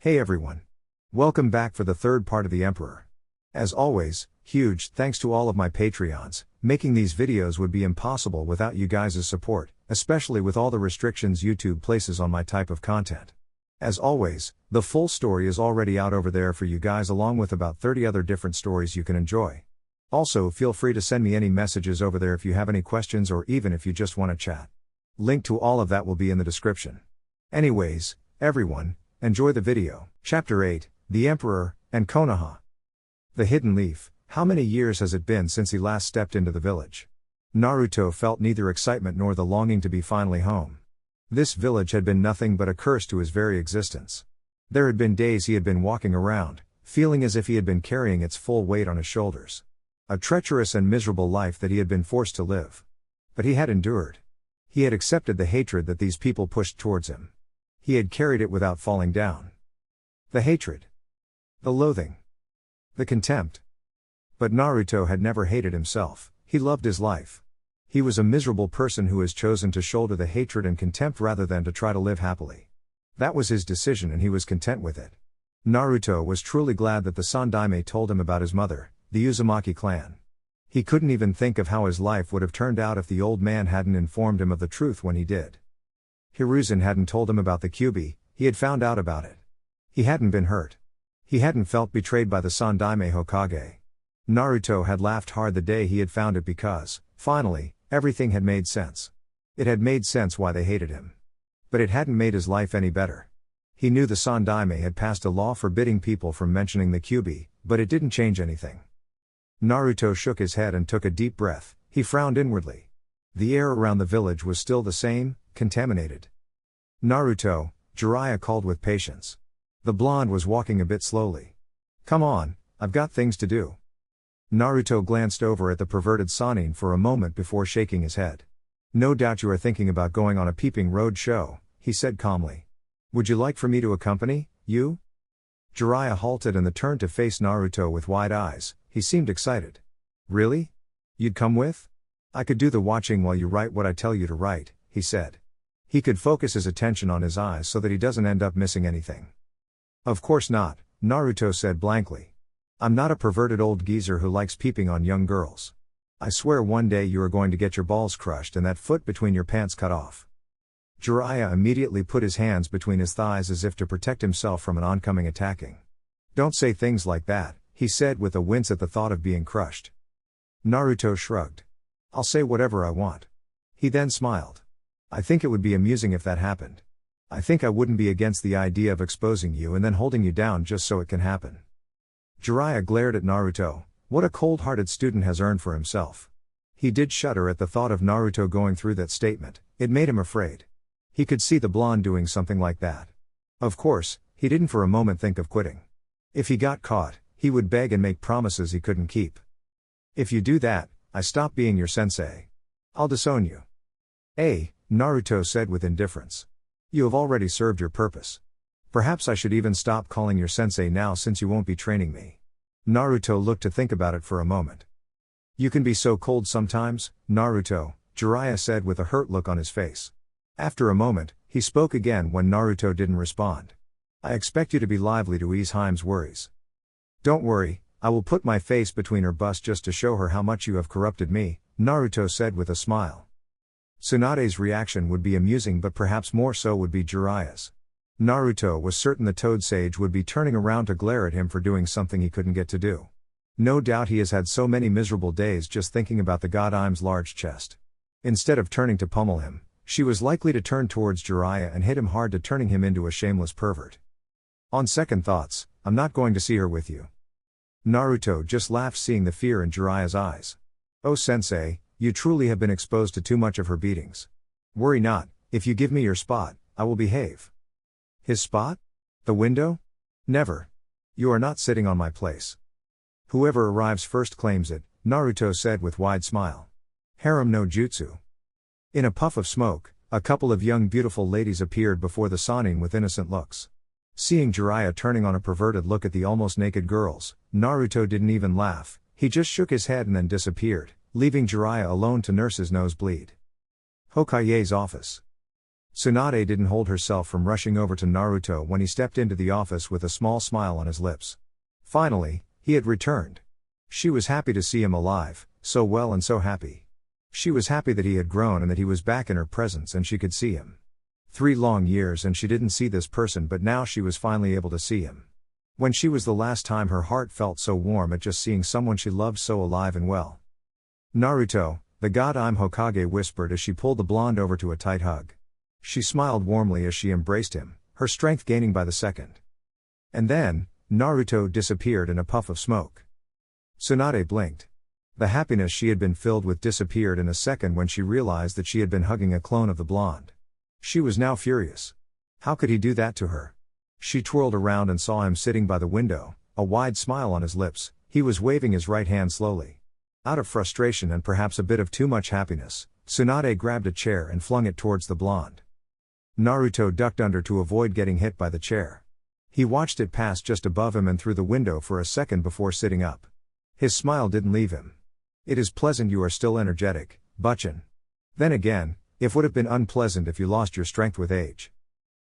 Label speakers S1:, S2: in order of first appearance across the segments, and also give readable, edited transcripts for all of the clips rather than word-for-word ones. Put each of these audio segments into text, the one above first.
S1: Hey everyone. Welcome back for the third part of The Emperor. As always, huge thanks to all of my Patreons. Making these videos would be impossible without you guys' support, especially with all the restrictions YouTube places on my type of content. As always, the full story is already out over there for you guys along with about 30 other different stories you can enjoy. Also, feel free to send me any messages over there if you have any questions or even if you just want to chat. Link to all of that will be in the description. Anyways, everyone, enjoy the video. Chapter 8, The Emperor, and Konoha. The Hidden Leaf. How many years has it been since he last stepped into the village? Naruto felt neither excitement nor the longing to be finally home. This village had been nothing but a curse to his very existence. There had been days he had been walking around, feeling as if he had been carrying its full weight on his shoulders. A treacherous and miserable life that he had been forced to live. But he had endured. He had accepted the hatred that these people pushed towards him. He had carried it without falling down. The hatred. The loathing. The contempt. But Naruto had never hated himself, he loved his life. He was a miserable person who has chosen to shoulder the hatred and contempt rather than to try to live happily. That was his decision and he was content with it. Naruto was truly glad that the Tsunade told him about his mother, the Uzumaki clan. He couldn't even think of how his life would have turned out if the old man hadn't informed him of the truth when he did. Hiruzen hadn't told him about the Kyuubi, he had found out about it. He hadn't been hurt. He hadn't felt betrayed by the Tsunade Hokage. Naruto had laughed hard the day he had found it because, finally, everything had made sense. It had made sense why they hated him. But it hadn't made his life any better. He knew the Tsunade had passed a law forbidding people from mentioning the Kyuubi, but it didn't change anything. Naruto shook his head and took a deep breath, he frowned inwardly. The air around the village was still the same, contaminated. Naruto, Jiraiya called with patience. The blonde was walking a bit slowly. Come on, I've got things to do. Naruto glanced over at the perverted Sannin for a moment before shaking his head. No doubt you are thinking about going on a peeping road show, he said calmly. Would you like for me to accompany you? Jiraiya halted and turned to face Naruto with wide eyes, he seemed excited. Really? You'd come with? I could do the watching while you write what I tell you to write, he said. He could focus his attention on his eyes so that he doesn't end up missing anything. Of course not, Naruto said blankly. I'm not a perverted old geezer who likes peeping on young girls. I swear one day you are going to get your balls crushed and that foot between your pants cut off. Jiraiya immediately put his hands between his thighs as if to protect himself from an oncoming attacking. Don't say things like that, he said with a wince at the thought of being crushed. Naruto shrugged. I'll say whatever I want. He then smiled. I think it would be amusing if that happened. I think I wouldn't be against the idea of exposing you and then holding you down just so it can happen. Jiraiya glared at Naruto. What a cold-hearted student has earned for himself. He did shudder at the thought of Naruto going through that statement, it made him afraid. He could see the blonde doing something like that. Of course, he didn't for a moment think of quitting. If he got caught, he would beg and make promises he couldn't keep. If you do that, I stop being your sensei. I'll disown you. Naruto said with indifference. You have already served your purpose. Perhaps I should even stop calling your sensei now since you won't be training me. Naruto looked to think about it for a moment. You can be so cold sometimes, Naruto, Jiraiya said with a hurt look on his face. After a moment, he spoke again when Naruto didn't respond. I expect you to be lively to ease Haim's worries. Don't worry, I will put my face between her bust just to show her how much you have corrupted me, Naruto said with a smile. Tsunade's reaction would be amusing but perhaps more so would be Jiraiya's. Naruto was certain the Toad Sage would be turning around to glare at him for doing something he couldn't get to do. No doubt he has had so many miserable days just thinking about the god Im's large chest. Instead of turning to pummel him, she was likely to turn towards Jiraiya and hit him hard to turning him into a shameless pervert. On second thoughts, I'm not going to see her with you. Naruto just laughed seeing the fear in Jiraiya's eyes. Oh sensei, you truly have been exposed to too much of her beatings. Worry not, if you give me your spot, I will behave. His spot? The window? Never. You are not sitting on my place. Whoever arrives first claims it, Naruto said with wide smile. Harem no jutsu. In a puff of smoke, a couple of young beautiful ladies appeared before the Sannin with innocent looks. Seeing Jiraiya turning on a perverted look at the almost naked girls, Naruto didn't even laugh, he just shook his head and then disappeared, leaving Jiraiya alone to nurse his nosebleed. Hokage's office. Tsunade didn't hold herself from rushing over to Naruto when he stepped into the office with a small smile on his lips. Finally, he had returned. She was happy to see him alive, so well and so happy. She was happy that he had grown and that he was back in her presence and she could see him. 3 long years and she didn't see this person, but now she was finally able to see him. When she was the last time her heart felt so warm at just seeing someone she loved so alive and well? Naruto, the god I'm Hokage, whispered as she pulled the blonde over to a tight hug. She smiled warmly as she embraced him, her strength gaining by the second. And then, Naruto disappeared in a puff of smoke. Tsunade blinked. The happiness she had been filled with disappeared in a second when she realized that she had been hugging a clone of the blonde. She was now furious. How could he do that to her? She twirled around and saw him sitting by the window, a wide smile on his lips. He was waving his right hand slowly. Out of frustration and perhaps a bit of too much happiness, Tsunade grabbed a chair and flung it towards the blonde. Naruto ducked under to avoid getting hit by the chair. He watched it pass just above him and through the window for a second before sitting up. His smile didn't leave him. It is pleasant you are still energetic, Buchan. Then again, it would have been unpleasant if you lost your strength with age.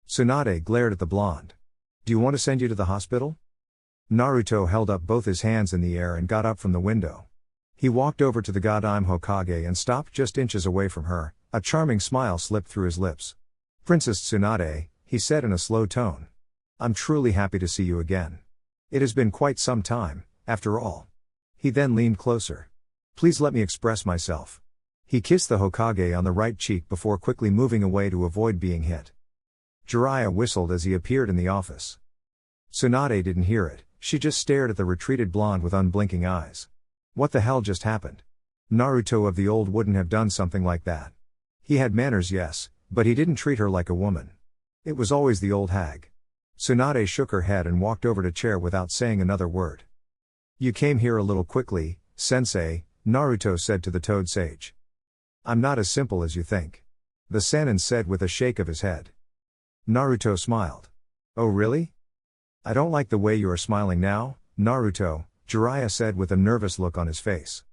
S1: Tsunade glared at the blonde. Do you want to send you to the hospital? Naruto held up both his hands in the air and got up from the window. He walked over to the god I'm Hokage and stopped just inches away from her. A charming smile slipped through his lips. Princess Tsunade, he said in a slow tone. I'm truly happy to see you again. It has been quite some time, after all. He then leaned closer. Please let me express myself. He kissed the Hokage on the right cheek before quickly moving away to avoid being hit. Jiraiya whistled as he appeared in the office. Tsunade didn't hear it, she just stared at the retreated blonde with unblinking eyes. What the hell just happened? Naruto of the old wouldn't have done something like that. He had manners, yes, but he didn't treat her like a woman. It was always the old hag. Tsunade shook her head and walked over to chair without saying another word. You came here a little quickly, sensei, Naruto said to the Toad Sage. I'm not as simple as you think. The Sannin said with a shake of his head. Naruto smiled. Oh really? I don't like the way you are smiling now, Naruto, Jiraiya said with a nervous look on his face.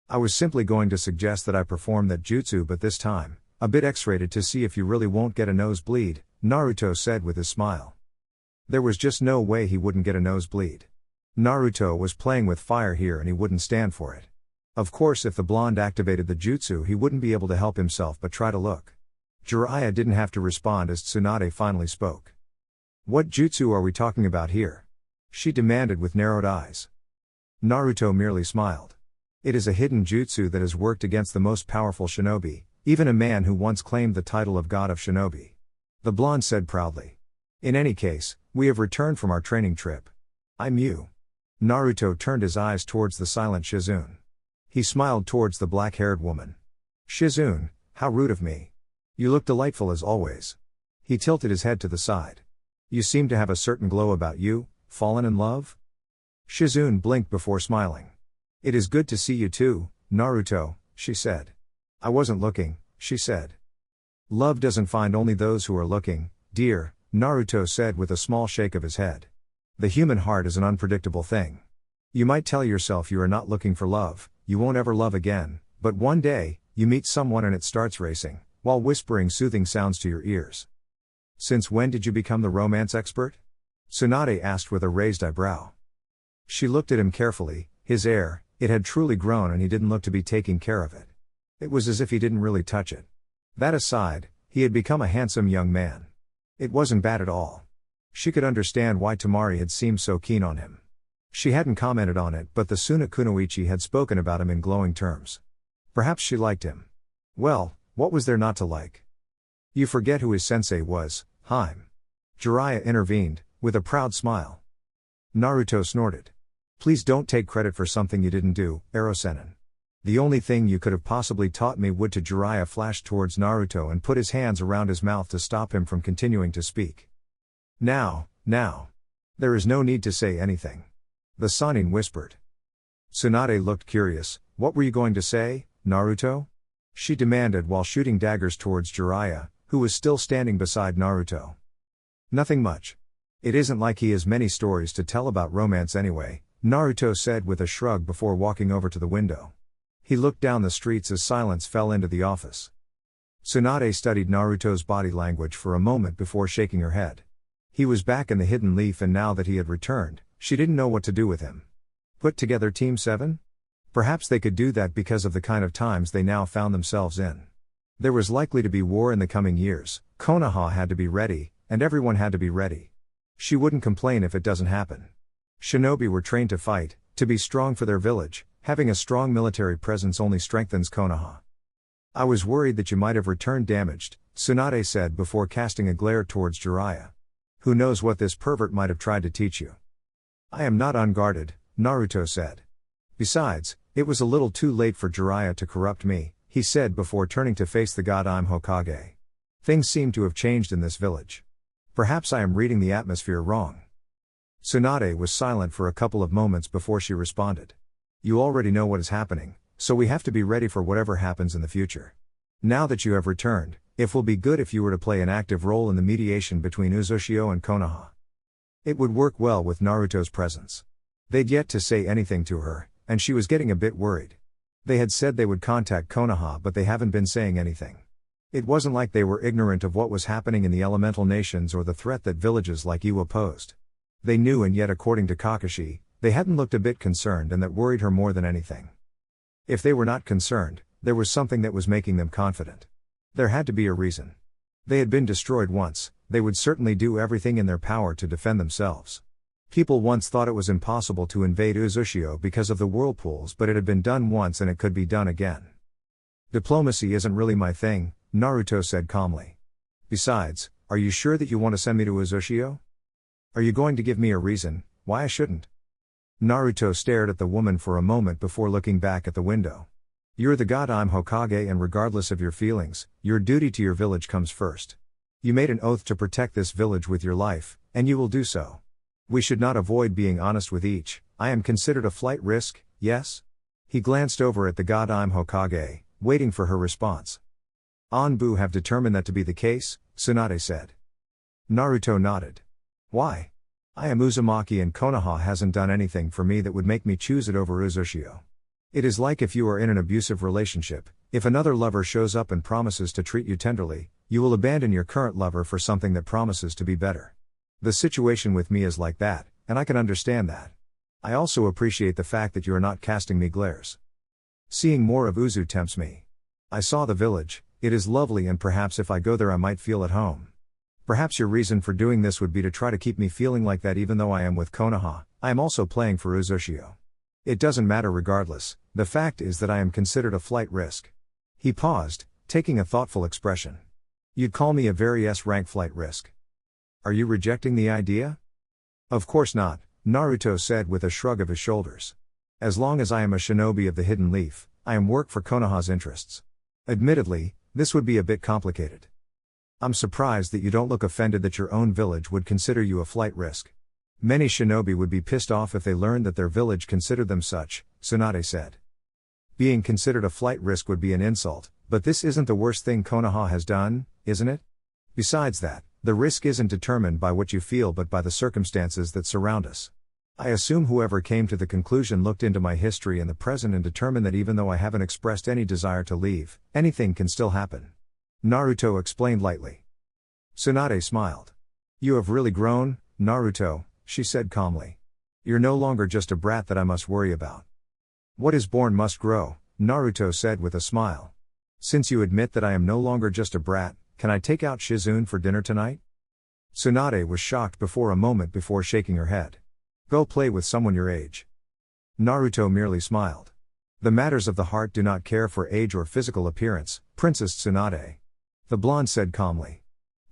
S1: I was simply going to suggest that I perform that jutsu, but this time, a bit X-rated to see if you really won't get a nosebleed, Naruto said with his smile. There was just no way he wouldn't get a nosebleed. Naruto was playing with fire here and he wouldn't stand for it. Of course, if the blonde activated the jutsu, he wouldn't be able to help himself but try to look. Jiraiya didn't have to respond as Tsunade finally spoke. What jutsu are we talking about here? She demanded with narrowed eyes. Naruto merely smiled. It is a hidden jutsu that has worked against the most powerful shinobi, even a man who once claimed the title of god of shinobi. The blonde said proudly. In any case, we have returned from our training trip. I'm you. Naruto turned his eyes towards the silent Shizune. He smiled towards the black-haired woman. Shizune, how rude of me. You look delightful as always. He tilted his head to the side. You seem to have a certain glow about you, fallen in love? Shizune blinked before smiling. It is good to see you too, Naruto, she said. I wasn't looking, she said. Love doesn't find only those who are looking, dear, Naruto said with a small shake of his head. The human heart is an unpredictable thing. You might tell yourself you are not looking for love, you won't ever love again, but one day, you meet someone and it starts racing, while whispering soothing sounds to your ears. Since when did you become the romance expert? Tsunade asked with a raised eyebrow. She looked at him carefully, his air, it had truly grown and he didn't look to be taking care of it. It was as if he didn't really touch it. That aside, he had become a handsome young man. It wasn't bad at all. She could understand why Tamari had seemed so keen on him. She hadn't commented on it, but the Sunna Kunoichi had spoken about him in glowing terms. Perhaps she liked him. Well, what was there not to like? You forget who his sensei was, Haim. Jiraiya intervened, with a proud smile. Naruto snorted. Please don't take credit for something you didn't do, Erosenin. The only thing you could have possibly taught me would to Jiraiya flashed towards Naruto and put his hands around his mouth to stop him from continuing to speak. Now. There is no need to say anything. The Sannin whispered. Tsunade looked curious. What were you going to say, Naruto? She demanded while shooting daggers towards Jiraiya, who was still standing beside Naruto. Nothing much. It isn't like he has many stories to tell about romance anyway, Naruto said with a shrug before walking over to the window. He looked down the streets as silence fell into the office. Tsunade studied Naruto's body language for a moment before shaking her head. He was back in the hidden leaf, and now that he had returned, she didn't know what to do with him. Put together Team 7? Perhaps they could do that because of the kind of times they now found themselves in. There was likely to be war in the coming years, Konoha had to be ready, and everyone had to be ready. She wouldn't complain if it doesn't happen. Shinobi were trained to fight, to be strong for their village. Having a strong military presence only strengthens Konoha. I was worried that you might have returned damaged, Tsunade said before casting a glare towards Jiraiya. Who knows what this pervert might have tried to teach you? I am not unguarded, Naruto said. Besides, it was a little too late for Jiraiya to corrupt me, he said before turning to face the god I'm Hokage. Things seem to have changed in this village. Perhaps I am reading the atmosphere wrong. Tsunade was silent for a couple of moments before she responded. You already know what is happening, so we have to be ready for whatever happens in the future. Now that you have returned, it will be good if you were to play an active role in the mediation between Uzushio and Konoha. It would work well with Naruto's presence. They'd yet to say anything to her, and she was getting a bit worried. They had said they would contact Konoha, but they haven't been saying anything. It wasn't like they were ignorant of what was happening in the elemental nations or the threat that villages like Iwa posed. They knew, and yet according to Kakashi, they hadn't looked a bit concerned, and that worried her more than anything. If they were not concerned, there was something that was making them confident. There had to be a reason. They had been destroyed once, they would certainly do everything in their power to defend themselves. People once thought it was impossible to invade Uzushio because of the whirlpools, but it had been done once and it could be done again. Diplomacy isn't really my thing, Naruto said calmly. Besides, are you sure that you want to send me to Uzushio? Are you going to give me a reason why I shouldn't? Naruto stared at the woman for a moment before looking back at the window. You're the god I'm Hokage, and regardless of your feelings, your duty to your village comes first. You made an oath to protect this village with your life, and you will do so. We should not avoid being honest with each. I am considered a flight risk, yes? He glanced over at the god I'm Hokage, waiting for her response. Anbu have determined that to be the case, Tsunade said. Naruto nodded. Why? I am Uzumaki, and Konoha hasn't done anything for me that would make me choose it over Uzushio. It is like if you are in an abusive relationship, if another lover shows up and promises to treat you tenderly, you will abandon your current lover for something that promises to be better. The situation with me is like that, and I can understand that. I also appreciate the fact that you are not casting me glares. Seeing more of Uzu tempts me. I saw the village, it is lovely, and perhaps if I go there I might feel at home. Perhaps your reason for doing this would be to try to keep me feeling like that. Even though I am with Konoha, I am also playing for Uzushio. It doesn't matter regardless, the fact is that I am considered a flight risk. He paused, taking a thoughtful expression. You'd call me a very S-rank flight risk. Are you rejecting the idea? Of course not, Naruto said with a shrug of his shoulders. As long as I am a shinobi of the Hidden Leaf, I am work for Konoha's interests. Admittedly, this would be a bit complicated. I'm surprised that you don't look offended that your own village would consider you a flight risk. Many shinobi would be pissed off if they learned that their village considered them such, Tsunade said. Being considered a flight risk would be an insult, but this isn't the worst thing Konoha has done, isn't it? Besides that, the risk isn't determined by what you feel but by the circumstances that surround us. I assume whoever came to the conclusion looked into my history and the present and determined that even though I haven't expressed any desire to leave, anything can still happen. Naruto explained lightly. Tsunade smiled. You have really grown, Naruto, she said calmly. You're no longer just a brat that I must worry about. What is born must grow, Naruto said with a smile. Since you admit that I am no longer just a brat, can I take out Shizune for dinner tonight? Tsunade was shocked before a moment before shaking her head. Go play with someone your age. Naruto merely smiled. The matters of the heart do not care for age or physical appearance, Princess Tsunade. The blonde said calmly.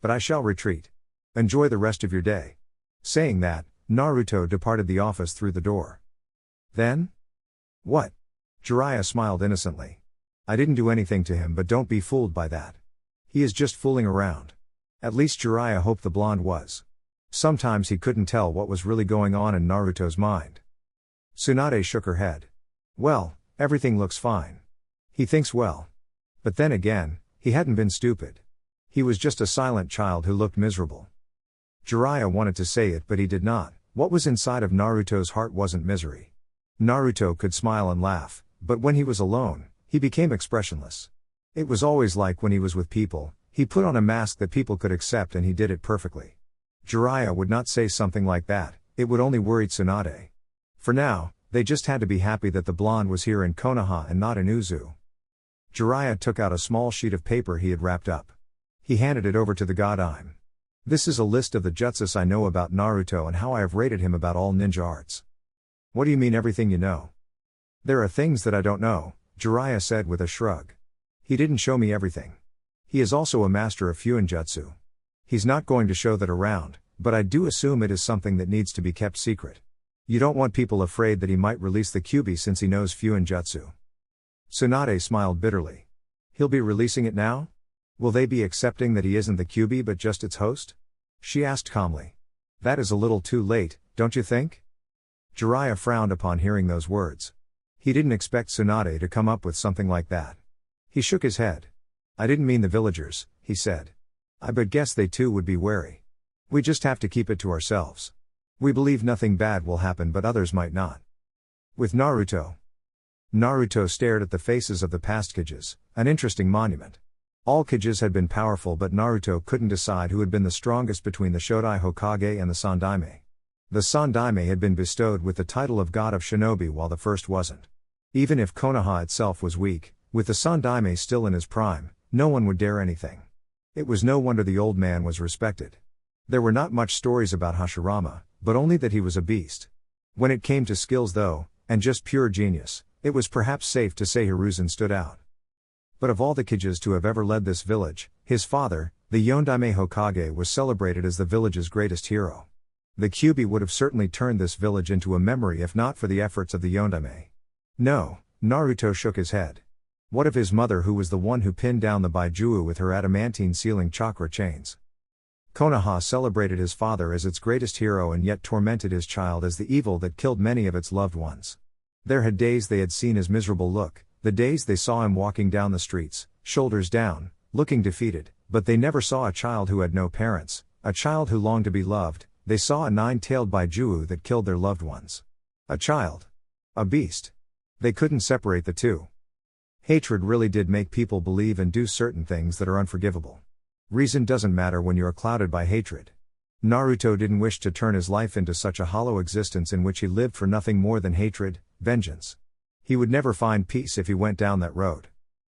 S1: But I shall retreat. Enjoy the rest of your day. Saying that, Naruto departed the office through the door. Then? What? Jiraiya smiled innocently. I didn't do anything to him, but don't be fooled by that. He is just fooling around. At least Jiraiya hoped the blonde was. Sometimes he couldn't tell what was really going on in Naruto's mind. Tsunade shook her head. Well, everything looks fine. He thinks well. But then again, he hadn't been stupid. He was just a silent child who looked miserable. Jiraiya wanted to say it, but he did not. What was inside of Naruto's heart wasn't misery. Naruto could smile and laugh, but when he was alone, he became expressionless. It was always like when he was with people, he put on a mask that people could accept and he did it perfectly. Jiraiya would not say something like that, it would only worry Tsunade. For now, they just had to be happy that the blonde was here in Konoha and not in Uzu. Jiraiya took out a small sheet of paper he had wrapped up. He handed it over to the god Ayame. This is a list of the jutsus I know about Naruto and how I have rated him about all ninja arts. What do you mean everything you know? There are things that I don't know, Jiraiya said with a shrug. He didn't show me everything. He is also a master of Fuinjutsu. He's not going to show that around, but I do assume it is something that needs to be kept secret. You don't want people afraid that he might release the Kyuubi since he knows Fuinjutsu. Tsunade smiled bitterly. He'll be releasing it now? Will they be accepting that he isn't the Kyuubi but just its host? She asked calmly. That is a little too late, don't you think? Jiraiya frowned upon hearing those words. He didn't expect Tsunade to come up with something like that. He shook his head. I didn't mean the villagers, he said. I but guess they too would be wary. We just have to keep it to ourselves. We believe nothing bad will happen but others might not. With Naruto. Naruto stared at the faces of the past Kages, an interesting monument. All Kages had been powerful but Naruto couldn't decide who had been the strongest between the Shodai Hokage and the Sandaime. The Sandaime had been bestowed with the title of God of Shinobi while the first wasn't. Even if Konoha itself was weak, with the Sandaime still in his prime, no one would dare anything. It was no wonder the old man was respected. There were not much stories about Hashirama, but only that he was a beast. When it came to skills though, and just pure genius, it was perhaps safe to say Hiruzen stood out. But of all the Kages to have ever led this village, his father, the Yondaime Hokage, was celebrated as the village's greatest hero. The Kyuubi would have certainly turned this village into a memory if not for the efforts of the Yondaime. No, Naruto shook his head. What of his mother who was the one who pinned down the Baijuo with her adamantine sealing chakra chains? Konoha celebrated his father as its greatest hero and yet tormented his child as the evil that killed many of its loved ones. There had days they had seen his miserable look, the days they saw him walking down the streets, shoulders down, looking defeated, but they never saw a child who had no parents, a child who longed to be loved. They saw a nine-tailed Baijuo that killed their loved ones. A child. A beast. They couldn't separate the two. Hatred really did make people believe and do certain things that are unforgivable. Reason doesn't matter when you are clouded by hatred. Naruto didn't wish to turn his life into such a hollow existence in which he lived for nothing more than hatred, vengeance. He would never find peace if he went down that road.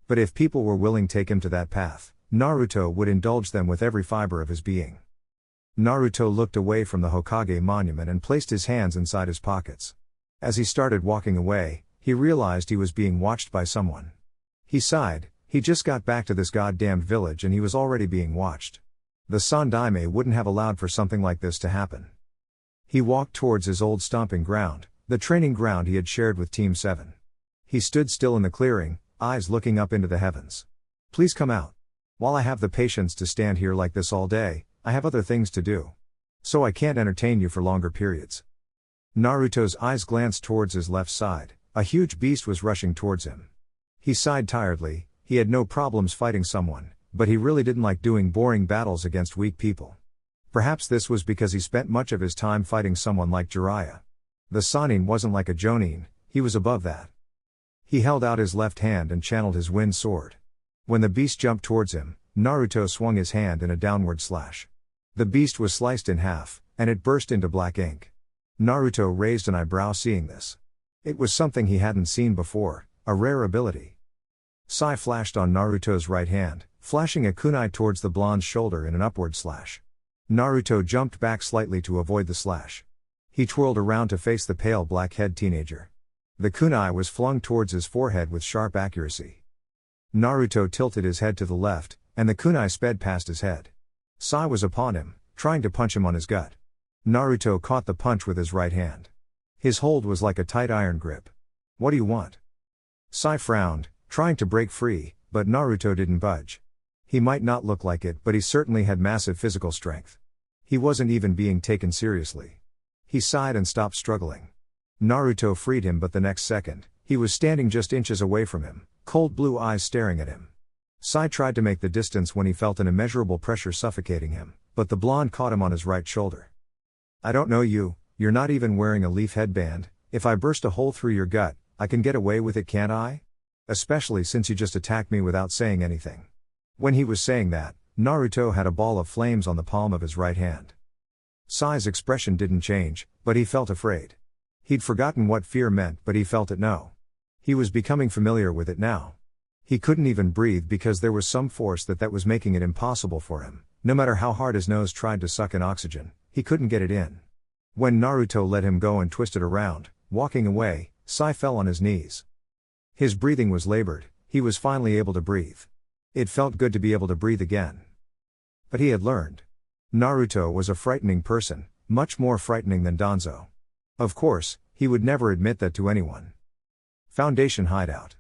S1: But if people were willing to take him to that path, Naruto would indulge them with every fiber of his being. Naruto looked away from the Hokage monument and placed his hands inside his pockets. As he started walking away, he realized he was being watched by someone. He sighed, he just got back to this goddamned village and he was already being watched. The Sandaime wouldn't have allowed for something like this to happen. He walked towards his old stomping ground, the training ground he had shared with Team 7. He stood still in the clearing, eyes looking up into the heavens. Please come out. While I have the patience to stand here like this all day, I have other things to do. So I can't entertain you for longer periods. Naruto's eyes glanced towards his left side, a huge beast was rushing towards him. He sighed tiredly, he had no problems fighting someone, but he really didn't like doing boring battles against weak people. Perhaps this was because he spent much of his time fighting someone like Jiraiya. The Sannin wasn't like a Jonin, he was above that. He held out his left hand and channeled his wind sword. When the beast jumped towards him, Naruto swung his hand in a downward slash. The beast was sliced in half, and it burst into black ink. Naruto raised an eyebrow seeing this. It was something he hadn't seen before, a rare ability. Sai flashed on Naruto's right hand, flashing a kunai towards the blonde's shoulder in an upward slash. Naruto jumped back slightly to avoid the slash. He twirled around to face the pale black-haired teenager. The kunai was flung towards his forehead with sharp accuracy. Naruto tilted his head to the left, and the kunai sped past his head. Sai was upon him, trying to punch him on his gut. Naruto caught the punch with his right hand. His hold was like a tight iron grip. What do you want? Sai frowned, trying to break free, but Naruto didn't budge. He might not look like it, but he certainly had massive physical strength. He wasn't even being taken seriously. He sighed and stopped struggling. Naruto freed him, but the next second, he was standing just inches away from him, cold blue eyes staring at him. Sai tried to make the distance when he felt an immeasurable pressure suffocating him, but the blonde caught him on his right shoulder. I don't know you, you're not even wearing a leaf headband. If I burst a hole through your gut, I can get away with it, can't I? Especially since you just attacked me without saying anything. When he was saying that, Naruto had a ball of flames on the palm of his right hand. Sai's expression didn't change, but he felt afraid. He'd forgotten what fear meant, but he felt it now. He was becoming familiar with it now. He couldn't even breathe because there was some force that was making it impossible for him. No matter how hard his nose tried to suck in oxygen, he couldn't get it in. When Naruto let him go and twisted around, walking away, Sai fell on his knees. His breathing was labored, he was finally able to breathe. It felt good to be able to breathe again. But he had learned. Naruto was a frightening person, much more frightening than Danzo. Of course, he would never admit that to anyone. Foundation Hideout.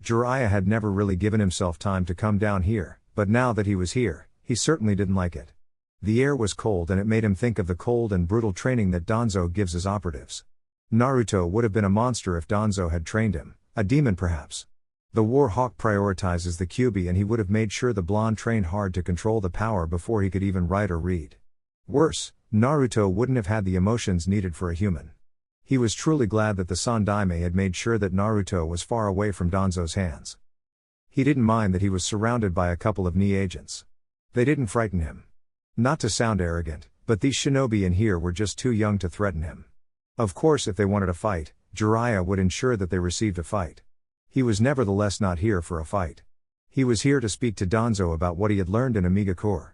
S1: Jiraiya had never really given himself time to come down here, but now that he was here, he certainly didn't like it. The air was cold and it made him think of the cold and brutal training that Danzo gives his operatives. Naruto would have been a monster if Danzo had trained him, a demon perhaps. The War Hawk prioritizes the Kyuubi and he would have made sure the blonde trained hard to control the power before he could even write or read. Worse, Naruto wouldn't have had the emotions needed for a human. He was truly glad that the Sandaime had made sure that Naruto was far away from Danzo's hands. He didn't mind that he was surrounded by a couple of Ni agents. They didn't frighten him. Not to sound arrogant, but these shinobi in here were just too young to threaten him. Of course, if they wanted a fight, Jiraiya would ensure that they received a fight. He was nevertheless not here for a fight. He was here to speak to Danzo about what he had learned in Amagakure.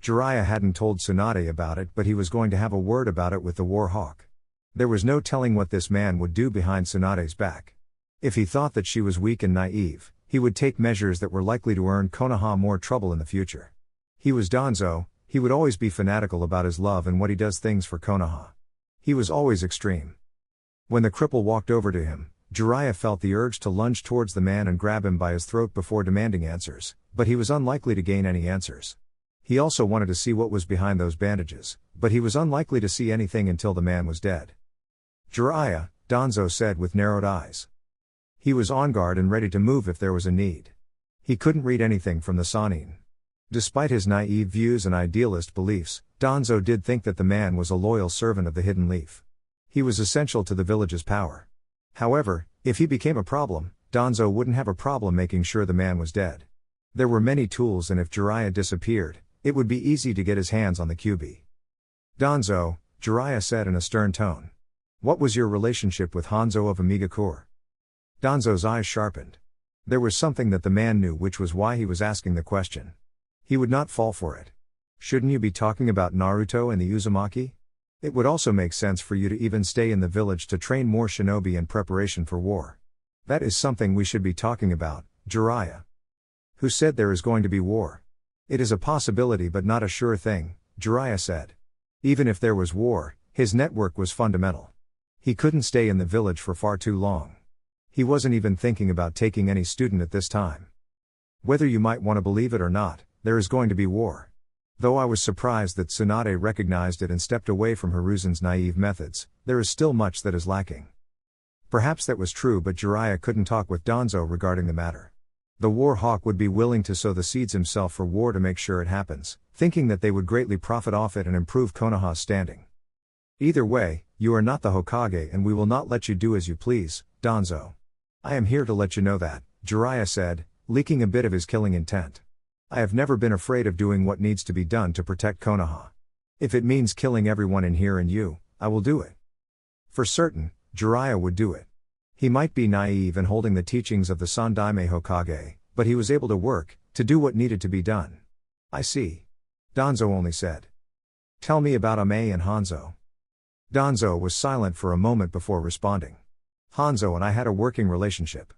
S1: Jiraiya hadn't told Tsunade about it, but he was going to have a word about it with the War Hawk. There was no telling what this man would do behind Tsunade's back. If he thought that she was weak and naive, he would take measures that were likely to earn Konaha more trouble in the future. He was Danzo, he would always be fanatical about his love and what he does things for Konaha. He was always extreme. When the cripple walked over to him, Jiraiya felt the urge to lunge towards the man and grab him by his throat before demanding answers, but he was unlikely to gain any answers. He also wanted to see what was behind those bandages, but he was unlikely to see anything until the man was dead. Jiraiya, Danzo said with narrowed eyes. He was on guard and ready to move if there was a need. He couldn't read anything from the Sannin. Despite his naive views and idealist beliefs, Danzo did think that the man was a loyal servant of the Hidden Leaf. He was essential to the village's power. However, if he became a problem, Danzo wouldn't have a problem making sure the man was dead. There were many tools and if Jiraiya disappeared, it would be easy to get his hands on the Kyuubi. Danzo, Jiraiya said in a stern tone. What was your relationship with Hanzo of Amagakure? Danzo's eyes sharpened. There was something that the man knew, which was why he was asking the question. He would not fall for it. Shouldn't you be talking about Naruto and the Uzumaki? It would also make sense for you to even stay in the village to train more shinobi in preparation for war. That is something we should be talking about, Jiraiya. Who said there is going to be war? It is a possibility but not a sure thing, Jiraiya said. Even if there was war, his network was fundamental. He couldn't stay in the village for far too long. He wasn't even thinking about taking any student at this time. Whether you might want to believe it or not, there is going to be war. Though I was surprised that Tsunade recognized it and stepped away from Hiruzen's naive methods, there is still much that is lacking. Perhaps that was true, but Jiraiya couldn't talk with Danzo regarding the matter. The War Hawk would be willing to sow the seeds himself for war to make sure it happens, thinking that they would greatly profit off it and improve Konoha's standing. Either way, you are not the Hokage and we will not let you do as you please, Danzo. I am here to let you know that, Jiraiya said, leaking a bit of his killing intent. I have never been afraid of doing what needs to be done to protect Konoha. If it means killing everyone in here and you, I will do it. For certain, Jiraiya would do it. He might be naive and holding the teachings of the Sandaime Hokage, but he was able to work, to do what needed to be done. I see. Danzo only said. Tell me about Ame and Hanzo. Danzo was silent for a moment before responding. Hanzo and I had a working relationship.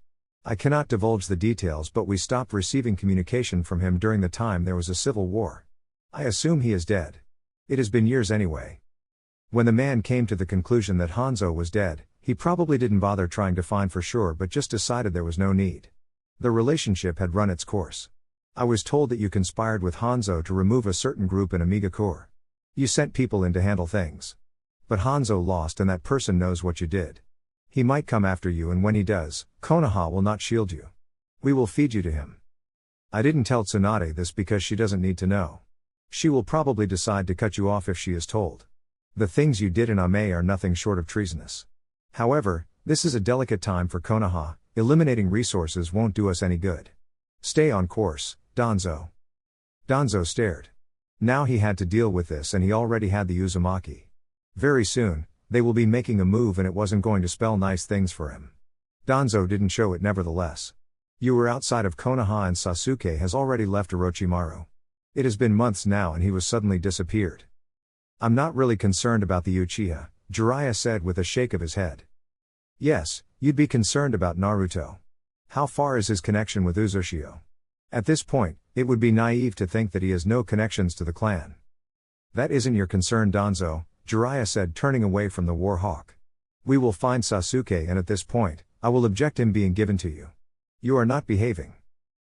S1: I cannot divulge the details, but we stopped receiving communication from him during the time there was a civil war. I assume he is dead. It has been years anyway. When the man came to the conclusion that Hanzo was dead, he probably didn't bother trying to find for sure but just decided there was no need. The relationship had run its course. I was told that you conspired with Hanzo to remove a certain group in Amagakure. You sent people in to handle things. But Hanzo lost and that person knows what you did. He might come after you and when he does, Konoha will not shield you. We will feed you to him. I didn't tell Tsunade this because she doesn't need to know. She will probably decide to cut you off if she is told. The things you did in Ame are nothing short of treasonous. However, this is a delicate time for Konoha, Eliminating resources won't do us any good. Stay on course, Danzo. Danzo stared. Now he had to deal with this, and he already had the Uzumaki. Very soon, they will be making a move, and it wasn't going to spell nice things for him. Danzo didn't show it nevertheless. You were outside of Konoha, and Sasuke has already left Orochimaru. It has been months now, and he was suddenly disappeared. I'm not really concerned about the Uchiha, Jiraiya said with a shake of his head. Yes, you'd be concerned about Naruto. How far is his connection with Uzushio? At this point, it would be naive to think that he has no connections to the clan. That isn't your concern, Danzo, Jiraiya said, turning away from the war hawk. We will find Sasuke, and at this point, I will object him being given to you. You are not behaving.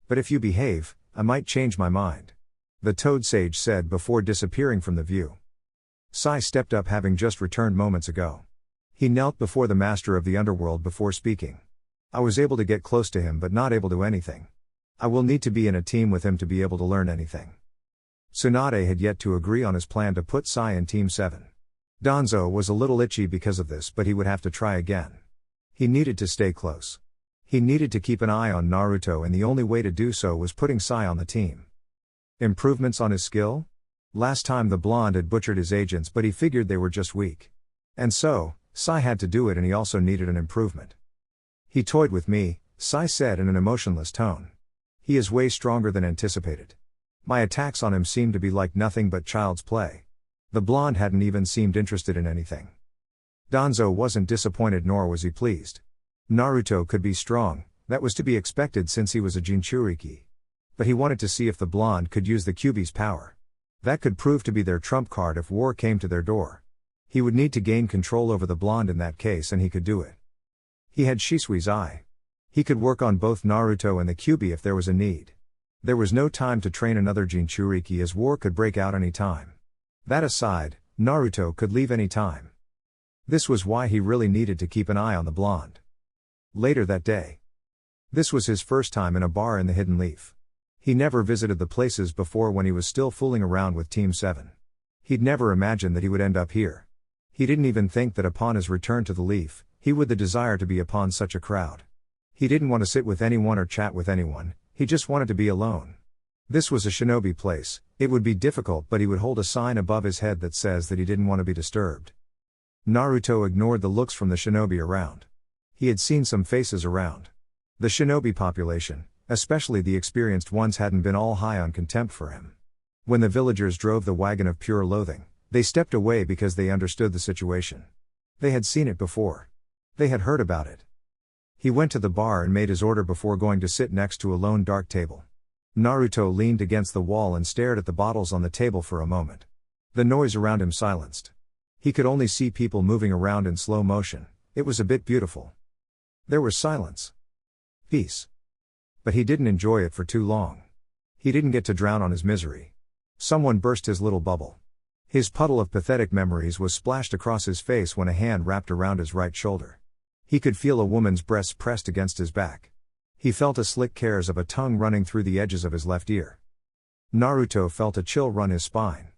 S1: But if you behave, I might change my mind. The Toad Sage said before disappearing from the view. Sai stepped up, having just returned moments ago. He knelt before the master of the underworld before speaking. I was able to get close to him but not able to do anything. I will need to be in a team with him to be able to learn anything. Tsunade had yet to agree on his plan to put Sai in Team 7. Danzo was a little itchy because of this, but he would have to try again. He needed to stay close. He needed to keep an eye on Naruto, and the only way to do so was putting Sai on the team. Improvements on his skill? Last time the blonde had butchered his agents, but he figured they were just weak. And so, Sai had to do it, and he also needed an improvement. He toyed with me, Sai said in an emotionless tone. He is way stronger than anticipated. My attacks on him seemed to be like nothing but child's play. The blonde hadn't even seemed interested in anything. Danzo wasn't disappointed, nor was he pleased. Naruto could be strong, that was to be expected since he was a Jinchuriki. But he wanted to see if the blonde could use the Kyuubi's power. That could prove to be their trump card if war came to their door. He would need to gain control over the blonde in that case, and he could do it. He had Shisui's eye. He could work on both Naruto and the Kyuubi if there was a need. There was no time to train another Jinchuriki, as war could break out any time. That aside, Naruto could leave any time. This was why he really needed to keep an eye on the blonde. Later that day. This was his first time in a bar in the Hidden Leaf. He never visited the places before when he was still fooling around with Team 7. He'd never imagined that he would end up here. He didn't even think that upon his return to the Leaf, he would the desire to be upon such a crowd. He didn't want to sit with anyone or chat with anyone, he just wanted to be alone. This was a shinobi place. It would be difficult, but he would hold a sign above his head that says that he didn't want to be disturbed. Naruto ignored the looks from the shinobi around. He had seen some faces around. The shinobi population, especially the experienced ones, hadn't been all high on contempt for him. When the villagers drove the wagon of pure loathing, they stepped away because they understood the situation. They had seen it before. They had heard about it. He went to the bar and made his order before going to sit next to a lone dark table. Naruto leaned against the wall and stared at the bottles on the table for a moment. The noise around him silenced. He could only see people moving around in slow motion. It was a bit beautiful. There was silence. Peace. But he didn't enjoy it for too long. He didn't get to drown on his misery. Someone burst his little bubble. His puddle of pathetic memories was splashed across his face when a hand wrapped around his right shoulder. He could feel a woman's breasts pressed against his back. He felt a slick cares of a tongue running through the edges of his left ear. Naruto felt a chill run his spine.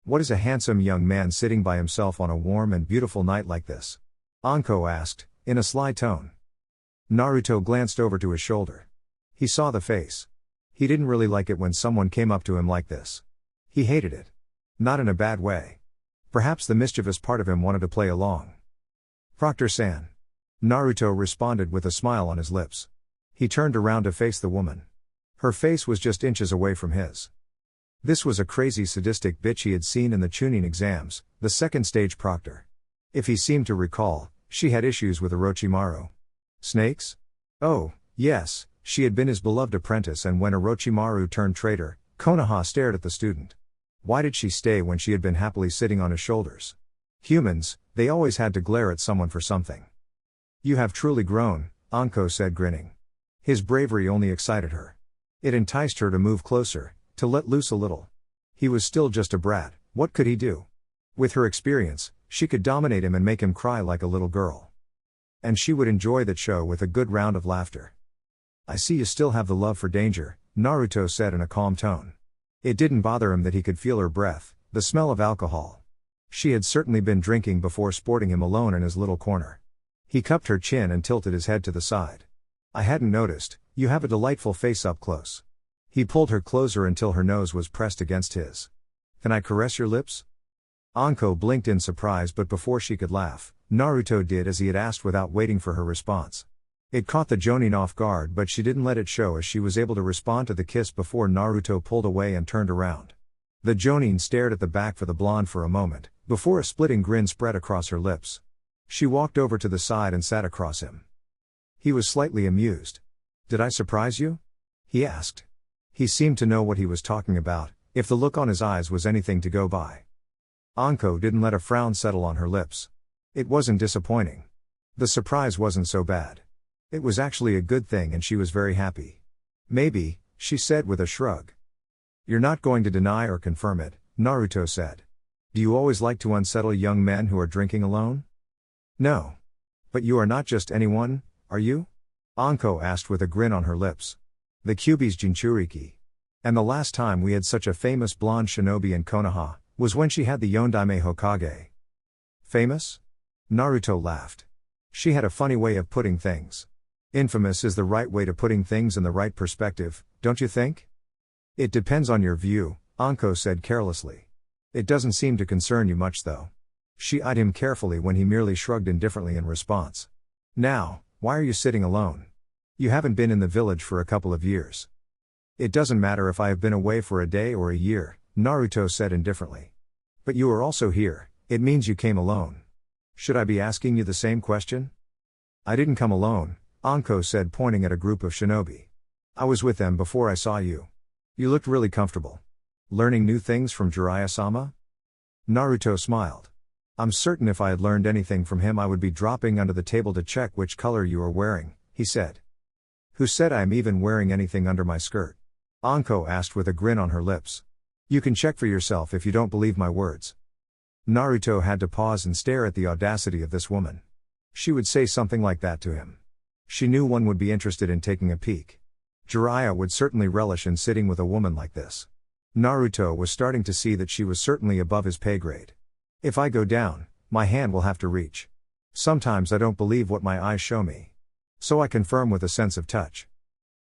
S1: What is a handsome young man sitting by himself on a warm and beautiful night like this? Anko asked, in a sly tone. Naruto glanced over to his shoulder. He saw the face. He didn't really like it when someone came up to him like this. He hated it. Not in a bad way. Perhaps the mischievous part of him wanted to play along. Proctor-san. Naruto responded with a smile on his lips. He turned around to face the woman. Her face was just inches away from his. This was a crazy sadistic bitch he had seen in the Chunin exams, the second stage proctor. If he seemed to recall, she had issues with Orochimaru. Snakes? Oh, yes, she had been his beloved apprentice, and when Orochimaru turned traitor, Konaha stared at the student. Why did she stay when she had been happily sitting on his shoulders? Humans, they always had to glare at someone for something. You have truly grown, Anko said, grinning. His bravery only excited her. It enticed her to move closer, to let loose a little. He was still just a brat, what could he do? With her experience, she could dominate him and make him cry like a little girl. And she would enjoy that show with a good round of laughter. I see you still have the love for danger, Naruto said in a calm tone. It didn't bother him that he could feel her breath, the smell of alcohol. She had certainly been drinking before sporting him alone in his little corner. He cupped her chin and tilted his head to the side. I hadn't noticed, you have a delightful face up close. He pulled her closer until her nose was pressed against his. Can I caress your lips? Anko blinked in surprise, but before she could laugh, Naruto did as he had asked without waiting for her response. It caught the Jonin off guard, but she didn't let it show as she was able to respond to the kiss before Naruto pulled away and turned around. The Jonin stared at the back for the blonde for a moment, before a splitting grin spread across her lips. She walked over to the side and sat across him. He was slightly amused. Did I surprise you? He asked. He seemed to know what he was talking about, if the look on his eyes was anything to go by. Anko didn't let a frown settle on her lips. It wasn't disappointing. The surprise wasn't so bad. It was actually a good thing and she was very happy. Maybe, she said with a shrug. You're not going to deny or confirm it, Naruto said. Do you always like to unsettle young men who are drinking alone? No. But you are not just anyone, are you? Anko asked with a grin on her lips. The Kyuubi's Jinchuriki. And the last time we had such a famous blonde shinobi in Konoha, was when she had the Yondaime Hokage. Famous? Naruto laughed. She had a funny way of putting things. Infamous is the right way to putting things in the right perspective, don't you think? It depends on your view, Anko said carelessly. It doesn't seem to concern you much though. She eyed him carefully when he merely shrugged indifferently in response. Now, why are you sitting alone? You haven't been in the village for a couple of years. It doesn't matter if I have been away for a day or a year, Naruto said indifferently. But you are also here, it means you came alone. Should I be asking you the same question? I didn't come alone, Anko said pointing at a group of shinobi. I was with them before I saw you. You looked really comfortable. Learning new things from Jiraiya-sama? Naruto smiled. I'm certain if I had learned anything from him I would be dropping under the table to check which color you are wearing, he said. Who said I am even wearing anything under my skirt? Anko asked with a grin on her lips. You can check for yourself if you don't believe my words. Naruto had to pause and stare at the audacity of this woman. She would say something like that to him. She knew one would be interested in taking a peek. Jiraiya would certainly relish in sitting with a woman like this. Naruto was starting to see that she was certainly above his pay grade. If I go down, my hand will have to reach. Sometimes I don't believe what my eyes show me. So I confirm with a sense of touch.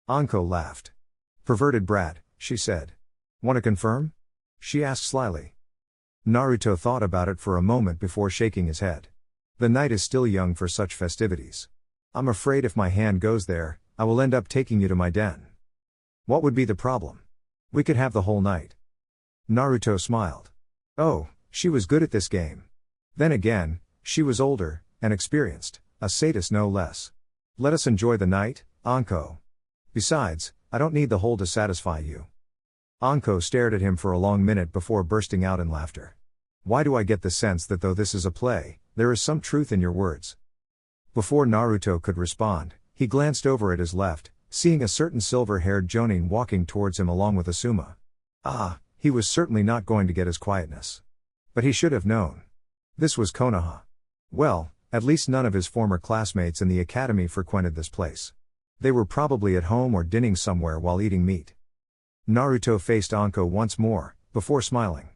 S1: Anko laughed. Perverted brat, she said. Want to confirm? She asked slyly. Naruto thought about it for a moment before shaking his head. The night is still young for such festivities. I'm afraid if my hand goes there, I will end up taking you to my den. What would be the problem? We could have the whole night. Naruto smiled. Oh, she was good at this game. Then again, she was older, and experienced, a sadist no less. Let us enjoy the night, Anko. Besides, I don't need the whole to satisfy you. Anko stared at him for a long minute before bursting out in laughter. Why do I get the sense that though this is a play, there is some truth in your words? Before Naruto could respond, he glanced over at his left, seeing a certain silver-haired jonin walking towards him along with Asuma. Ah, he was certainly not going to get his quietness. But he should have known. This was Konoha. Well, at least none of his former classmates in the academy frequented this place. They were probably at home or dinning somewhere while eating meat. Naruto faced Anko once more, before smiling.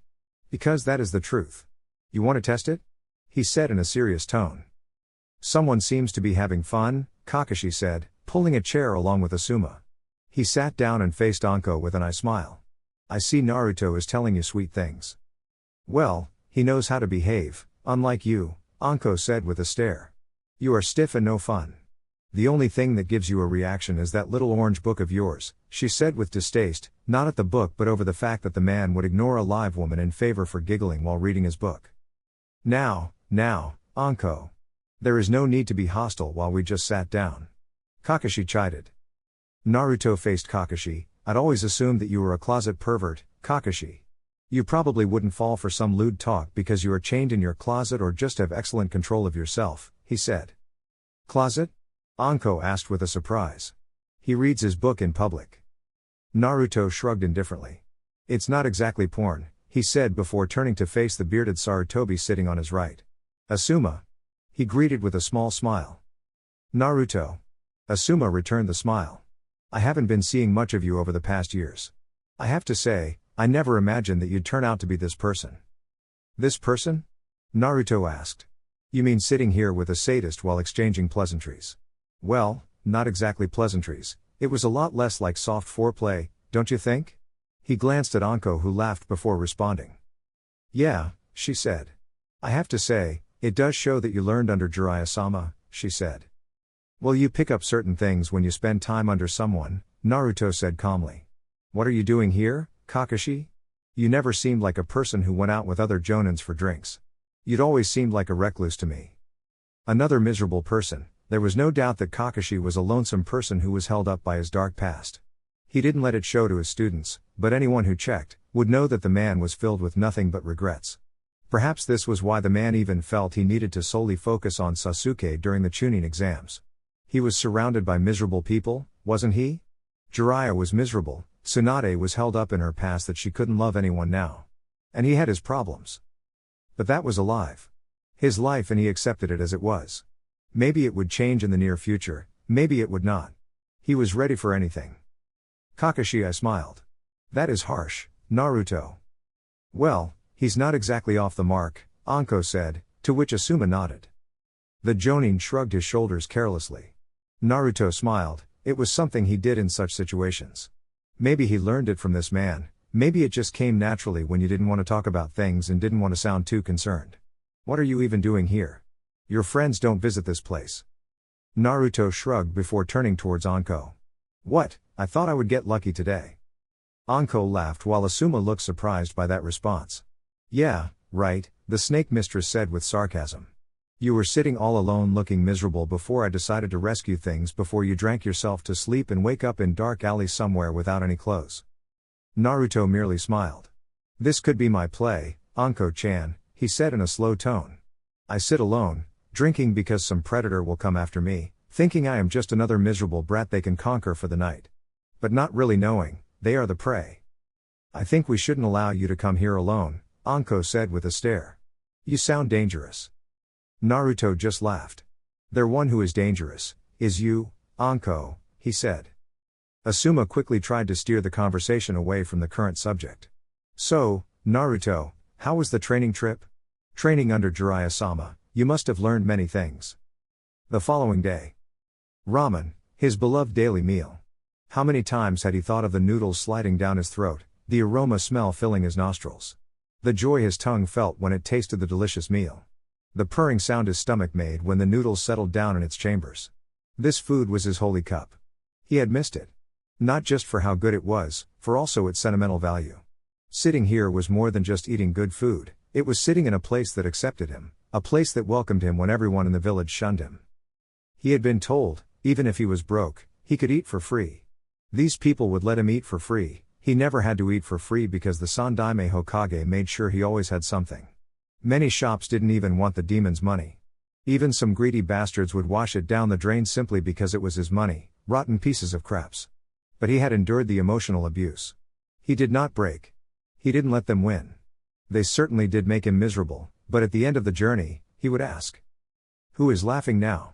S1: Because that is the truth. You want to test it? He said in a serious tone. Someone seems to be having fun, Kakashi said, pulling a chair along with Asuma. He sat down and faced Anko with an eye smile. I see Naruto is telling you sweet things. Well, he knows how to behave, unlike you, Anko said with a stare. You are stiff and no fun. The only thing that gives you a reaction is that little orange book of yours, she said with distaste, not at the book but over the fact that the man would ignore a live woman in favor for giggling while reading his book. Now, Anko. There is no need to be hostile while we just sat down. Kakashi chided. Naruto faced Kakashi. I'd always assumed that you were a closet pervert, Kakashi. You probably wouldn't fall for some lewd talk because you are chained in your closet or just have excellent control of yourself, he said. Closet? Anko asked with a surprise. He reads his book in public. Naruto shrugged indifferently. It's not exactly porn, he said before turning to face the bearded Sarutobi sitting on his right. Asuma. He greeted with a small smile. Naruto. Asuma returned the smile. I haven't been seeing much of you over the past years. I have to say, I never imagined that you'd turn out to be this person. This person? Naruto asked. You mean sitting here with a sadist while exchanging pleasantries? Well, not exactly pleasantries. It was a lot less like soft foreplay, don't you think? He glanced at Anko, who laughed before responding. Yeah, she said. I have to say, it does show that you learned under Jiraiya-sama, she said. Well, you pick up certain things when you spend time under someone, Naruto said calmly. What are you doing here, Kakashi? You never seemed like a person who went out with other jonins for drinks. You'd always seemed like a recluse to me. Another miserable person. There was no doubt that Kakashi was a lonesome person who was held up by his dark past. He didn't let it show to his students, but anyone who checked would know that the man was filled with nothing but regrets. Perhaps this was why the man even felt he needed to solely focus on Sasuke during the Chunin exams. He was surrounded by miserable people, wasn't he? Jiraiya was miserable, Tsunade was held up in her past that she couldn't love anyone now. And he had his problems. But that was alive. His life, and he accepted it as it was. Maybe it would change in the near future, maybe it would not. He was ready for anything. Kakashi, I smiled. That is harsh, Naruto. Well, he's not exactly off the mark, Anko said, to which Asuma nodded. The Jonin shrugged his shoulders carelessly. Naruto smiled. It was something he did in such situations. Maybe he learned it from this man, maybe it just came naturally when you didn't want to talk about things and didn't want to sound too concerned. What are you even doing here? Your friends don't visit this place. Naruto shrugged before turning towards Anko. What, I thought I would get lucky today. Anko laughed while Asuma looked surprised by that response. Yeah, right, the snake mistress said with sarcasm. You were sitting all alone looking miserable before I decided to rescue things before you drank yourself to sleep and wake up in dark alley somewhere without any clothes. Naruto merely smiled. This could be my play, Anko-chan, he said in a slow tone. I sit alone, drinking because some predator will come after me, thinking I am just another miserable brat they can conquer for the night. But not really knowing, they are the prey. I think we shouldn't allow you to come here alone, Anko said with a stare. You sound dangerous. Naruto just laughed. The one who is dangerous is you, Anko, he said. Asuma quickly tried to steer the conversation away from the current subject. So, Naruto, how was the training trip? Training under Jiraiya-sama, you must have learned many things. The following day. Ramen, his beloved daily meal. How many times had he thought of the noodles sliding down his throat, the aroma smell filling his nostrils. The joy his tongue felt when it tasted the delicious meal. The purring sound his stomach made when the noodles settled down in its chambers. This food was his holy cup. He had missed it. Not just for how good it was, for also its sentimental value. Sitting here was more than just eating good food, it was sitting in a place that accepted him, a place that welcomed him when everyone in the village shunned him. He had been told, even if he was broke, he could eat for free. These people would let him eat for free, he never had to eat for free because the Sandaime Hokage made sure he always had something. Many shops didn't even want the demon's money. Even some greedy bastards would wash it down the drain simply because it was his money, rotten pieces of craps. But he had endured the emotional abuse. He did not break. He didn't let them win. They certainly did make him miserable, but at the end of the journey, he would ask. Who is laughing now?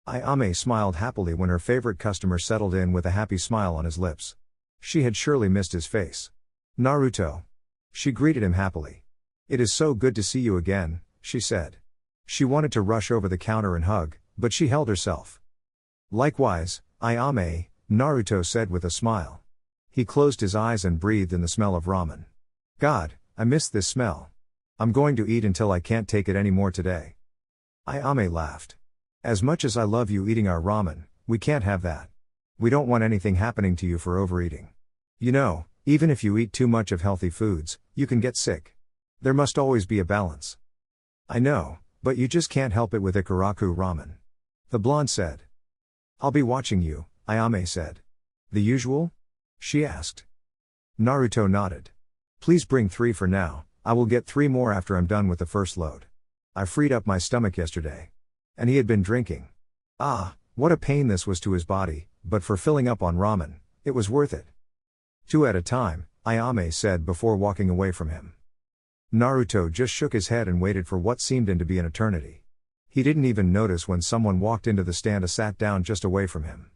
S1: Ayame smiled happily when her favorite customer settled in with a happy smile on his lips. She had surely missed his face. Naruto. She greeted him happily. It is so good to see you again, she said. She wanted to rush over the counter and hug, but she held herself. Likewise, Ayame, Naruto said with a smile. He closed his eyes and breathed in the smell of ramen. God, I miss this smell. I'm going to eat until I can't take it anymore today. Ayame laughed. As much as I love you eating our ramen, we can't have that. We don't want anything happening to you for overeating. You know, even if you eat too much of healthy foods, you can get sick. There must always be a balance. I know, but you just can't help it with Ikaraku ramen. The blonde said. I'll be watching you, Ayame said. The usual? She asked. Naruto nodded. Please bring 3 for now, I will get 3 more after I'm done with the first load. I freed up my stomach yesterday. And he had been drinking. Ah, what a pain this was to his body, but for filling up on ramen, it was worth it. 2 at a time, Ayame said before walking away from him. Naruto just shook his head and waited for what seemed to be an eternity. He didn't even notice when someone walked into the stand and sat down just away from him.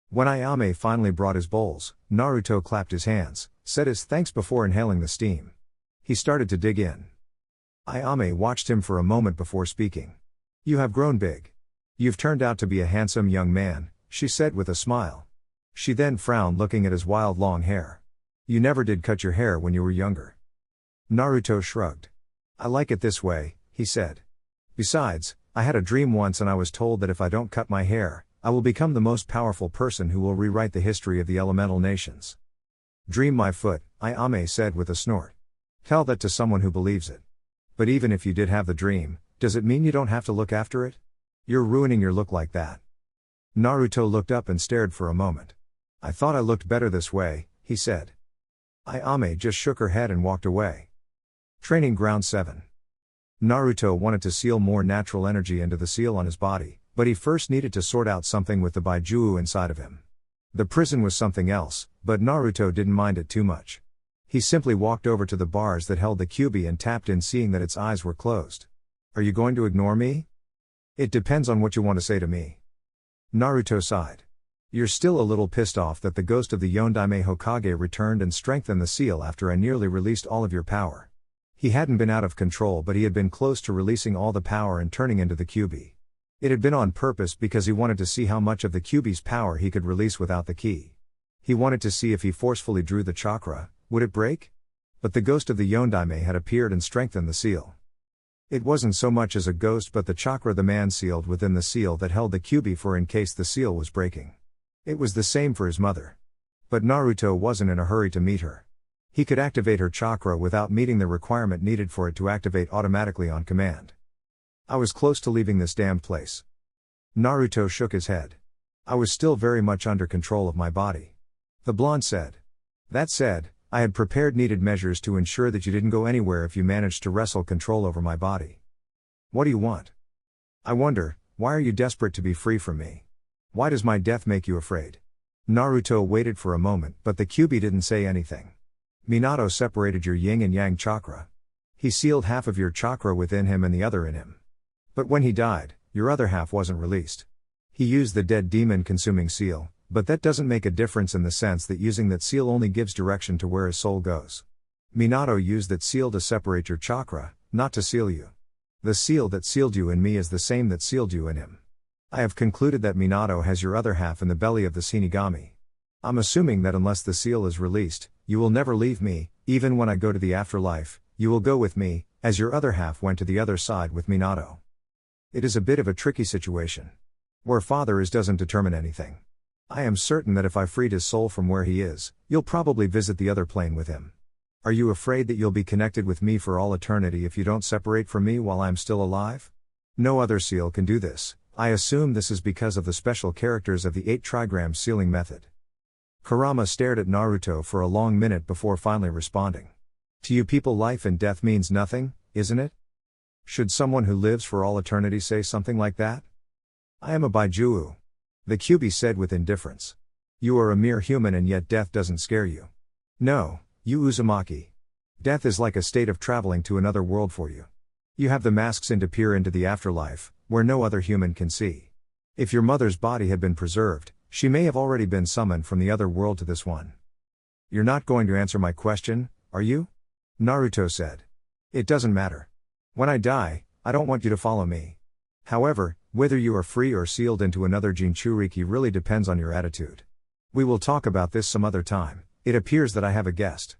S1: When Ayame finally brought his bowls, Naruto clapped his hands, said his thanks before inhaling the steam. He started to dig in. Ayame watched him for a moment before speaking. You have grown big. You've turned out to be a handsome young man, she said with a smile. She then frowned, looking at his wild long hair. You never did cut your hair when you were younger. Naruto shrugged. I like it this way, he said. Besides, I had a dream once and I was told that if I don't cut my hair, I will become the most powerful person who will rewrite the history of the elemental nations. Dream my foot, Ayame said with a snort. Tell that to someone who believes it. But even if you did have the dream, does it mean you don't have to look after it? You're ruining your look like that. Naruto looked up and stared for a moment. I thought I looked better this way, he said. Ayame just shook her head and walked away. Training Ground 7. Naruto wanted to seal more natural energy into the seal on his body, but he first needed to sort out something with the Baijuu inside of him. The prison was something else, but Naruto didn't mind it too much. He simply walked over to the bars that held the Kyuubi and tapped in, seeing that its eyes were closed. Are you going to ignore me? It depends on what you want to say to me. Naruto sighed. You're still a little pissed off that the ghost of the Yondaime Hokage returned and strengthened the seal after I nearly released all of your power. He hadn't been out of control, but he had been close to releasing all the power and turning into the Kyuubi. It had been on purpose because he wanted to see how much of the Kyuubi's power he could release without the ki. He wanted to see if he forcefully drew the chakra, would it break? But the ghost of the Yondaime had appeared and strengthened the seal. It wasn't so much as a ghost but the chakra the man sealed within the seal that held the Kyuubi for in case the seal was breaking. It was the same for his mother. But Naruto wasn't in a hurry to meet her. He could activate her chakra without meeting the requirement needed for it to activate automatically on command. I was close to leaving this damned place. Naruto shook his head. I was still very much under control of my body. The blonde said. That said, I had prepared needed measures to ensure that you didn't go anywhere if you managed to wrestle control over my body. What do you want? I wonder, why are you desperate to be free from me? Why does my death make you afraid? Naruto waited for a moment, but the Kyuubi didn't say anything. Minato separated your yin and yang chakra. He sealed half of your chakra within him and the other in him. But when he died, your other half wasn't released. He used the dead demon consuming seal, but that doesn't make a difference in the sense that using that seal only gives direction to where his soul goes. Minato used that seal to separate your chakra, not to seal you. The seal that sealed you in me is the same that sealed you in him. I have concluded that Minato has your other half in the belly of the Shinigami. I'm assuming that unless the seal is released, you will never leave me, even when I go to the afterlife, you will go with me, as your other half went to the other side with Minato. It is a bit of a tricky situation. Where father is doesn't determine anything. I am certain that if I freed his soul from where he is, you'll probably visit the other plane with him. Are you afraid that you'll be connected with me for all eternity if you don't separate from me while I'm still alive? No other seal can do this. I assume this is because of the special characters of the 8 trigram sealing method. Kurama stared at Naruto for a long minute before finally responding. To you people, life and death means nothing, isn't it? Should someone who lives for all eternity say something like that? I am a Baijuu. The Kyuubi said with indifference. You are a mere human and yet death doesn't scare you. No, you Uzumaki. Death is like a state of traveling to another world for you. You have the masks in to peer into the afterlife, where no other human can see. If your mother's body had been preserved, she may have already been summoned from the other world to this one. You're not going to answer my question, are you? Naruto said. It doesn't matter. When I die, I don't want you to follow me. However, whether you are free or sealed into another Jinchuriki really depends on your attitude. We will talk about this some other time. It appears that I have a guest.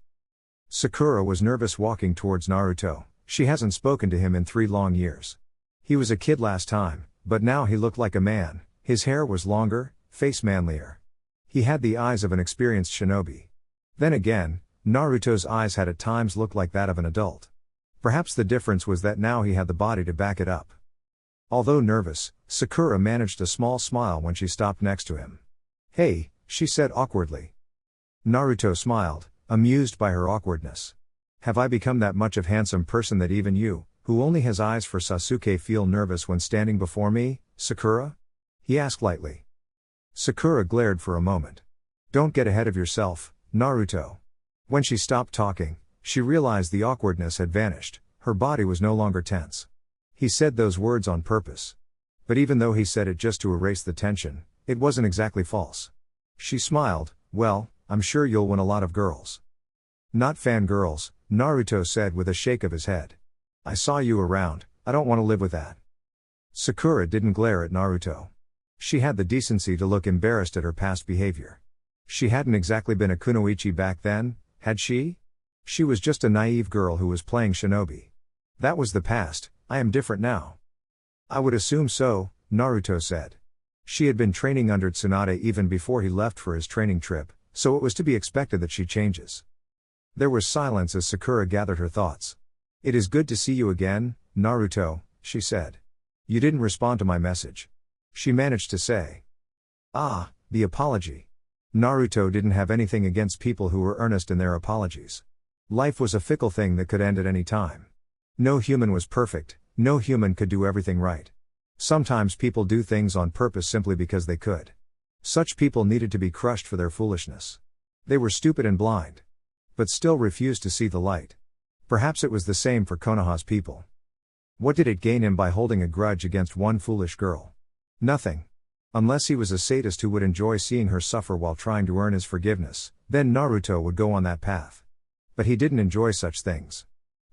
S1: Sakura was nervous walking towards Naruto. She hasn't spoken to him in 3 long years. He was a kid last time, but now he looked like a man. His hair was longer, face manlier. He had the eyes of an experienced shinobi. Then again, Naruto's eyes had at times looked like that of an adult. Perhaps the difference was that now he had the body to back it up. Although nervous, Sakura managed a small smile when she stopped next to him. Hey, she said awkwardly. Naruto smiled, amused by her awkwardness. Have I become that much of a handsome person that even you, who only has eyes for Sasuke, feel nervous when standing before me, Sakura? He asked lightly. Sakura glared for a moment. Don't get ahead of yourself, Naruto. When she stopped talking, she realized the awkwardness had vanished, her body was no longer tense. He said those words on purpose. But even though he said it just to erase the tension, it wasn't exactly false. She smiled. Well, I'm sure you'll win a lot of girls. Not fangirls, Naruto said with a shake of his head. I saw you around, I don't want to live with that. Sakura didn't glare at Naruto. She had the decency to look embarrassed at her past behavior. She hadn't exactly been a kunoichi back then, had she? She was just a naive girl who was playing shinobi. That was the past. I am different now. I would assume so, Naruto said. She had been training under Tsunade even before he left for his training trip, so it was to be expected that she changes. There was silence as Sakura gathered her thoughts. It is good to see you again, Naruto, she said. You didn't respond to my message. She managed to say. Ah, the apology. Naruto didn't have anything against people who were earnest in their apologies. Life was a fickle thing that could end at any time. No human was perfect, no human could do everything right. Sometimes people do things on purpose simply because they could. Such people needed to be crushed for their foolishness. They were stupid and blind. But still refused to see the light. Perhaps it was the same for Konoha's people. What did it gain him by holding a grudge against one foolish girl? Nothing. Unless he was a sadist who would enjoy seeing her suffer while trying to earn his forgiveness, then Naruto would go on that path. But he didn't enjoy such things.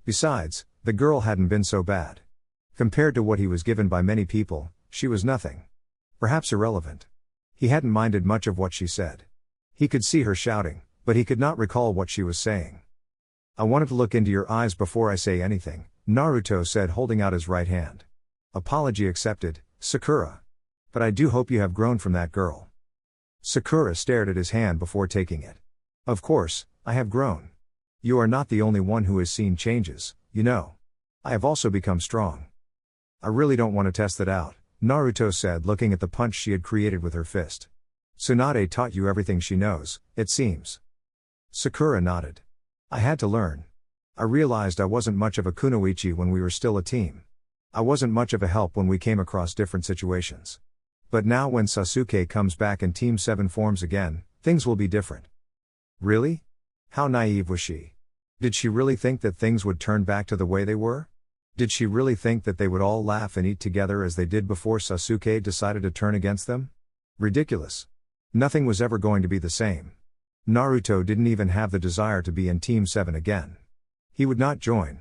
S1: Besides, the girl hadn't been so bad. Compared to what he was given by many people, she was nothing. Perhaps irrelevant. He hadn't minded much of what she said. He could see her shouting, but he could not recall what she was saying. I wanted to look into your eyes before I say anything, Naruto said, holding out his right hand. Apology accepted, Sakura. But I do hope you have grown from that girl. Sakura stared at his hand before taking it. Of course, I have grown. You are not the only one who has seen changes, you know. I have also become strong. I really don't want to test that out, Naruto said, looking at the punch she had created with her fist. Tsunade taught you everything she knows, it seems. Sakura nodded. I had to learn. I realized I wasn't much of a kunoichi when we were still a team. I wasn't much of a help when we came across different situations. But now when Sasuke comes back and Team 7 forms again, things will be different. Really? How naive was she? Did she really think that things would turn back to the way they were? Did she really think that they would all laugh and eat together as they did before Sasuke decided to turn against them? Ridiculous. Nothing was ever going to be the same. Naruto didn't even have the desire to be in Team 7 again. He would not join.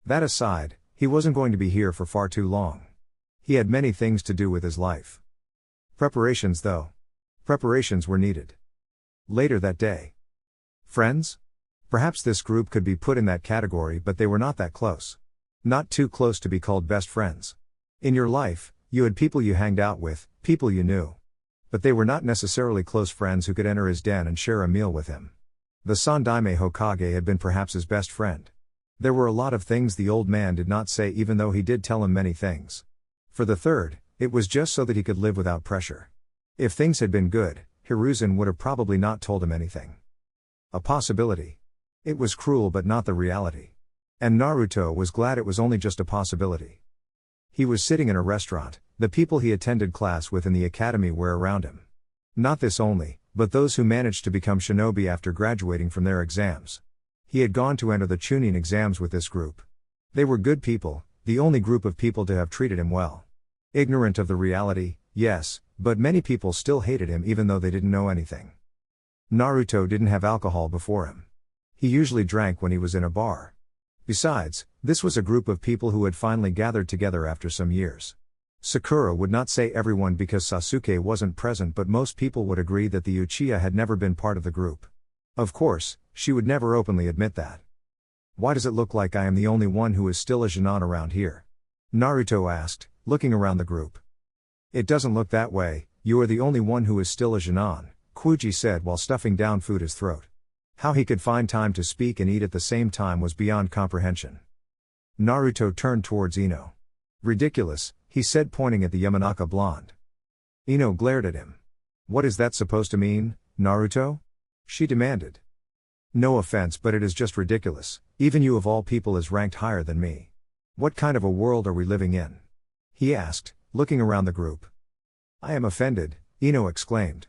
S1: That aside, he wasn't going to be here for far too long. He had many things to do with his life. Preparations though. Preparations were needed. Later that day. Friends? Perhaps this group could be put in that category, but they were not that close. Not too close to be called best friends. In your life, you had people you hanged out with, people you knew. But they were not necessarily close friends who could enter his den and share a meal with him. The Sandaime Hokage had been perhaps his best friend. There were a lot of things the old man did not say, even though he did tell him many things. For the third, it was just so that he could live without pressure. If things had been good, Hiruzen would have probably not told him anything. A possibility. It was cruel but not the reality. And Naruto was glad it was only just a possibility. He was sitting in a restaurant, the people he attended class with in the academy were around him. Not this only, but those who managed to become shinobi after graduating from their exams. He had gone to enter the Chunin exams with this group. They were good people, the only group of people to have treated him well. Ignorant of the reality, yes, but many people still hated him even though they didn't know anything. Naruto didn't have alcohol before him. He usually drank when he was in a bar. Besides, this was a group of people who had finally gathered together after some years. Sakura would not say everyone because Sasuke wasn't present, but most people would agree that the Uchiha had never been part of the group. Of course, she would never openly admit that. Why does it look like I am the only one who is still a Genin around here? Naruto asked, looking around the group. It doesn't look that way, you are the only one who is still a Genin, Kuji said while stuffing down food his throat. How he could find time to speak and eat at the same time was beyond comprehension. Naruto turned towards Ino. Ridiculous, he said, pointing at the Yamanaka blonde. Ino glared at him. What is that supposed to mean, Naruto? She demanded. No offense, but it is just ridiculous. Even you of all people is ranked higher than me. What kind of a world are we living in? He asked, looking around the group. I am offended, Ino exclaimed.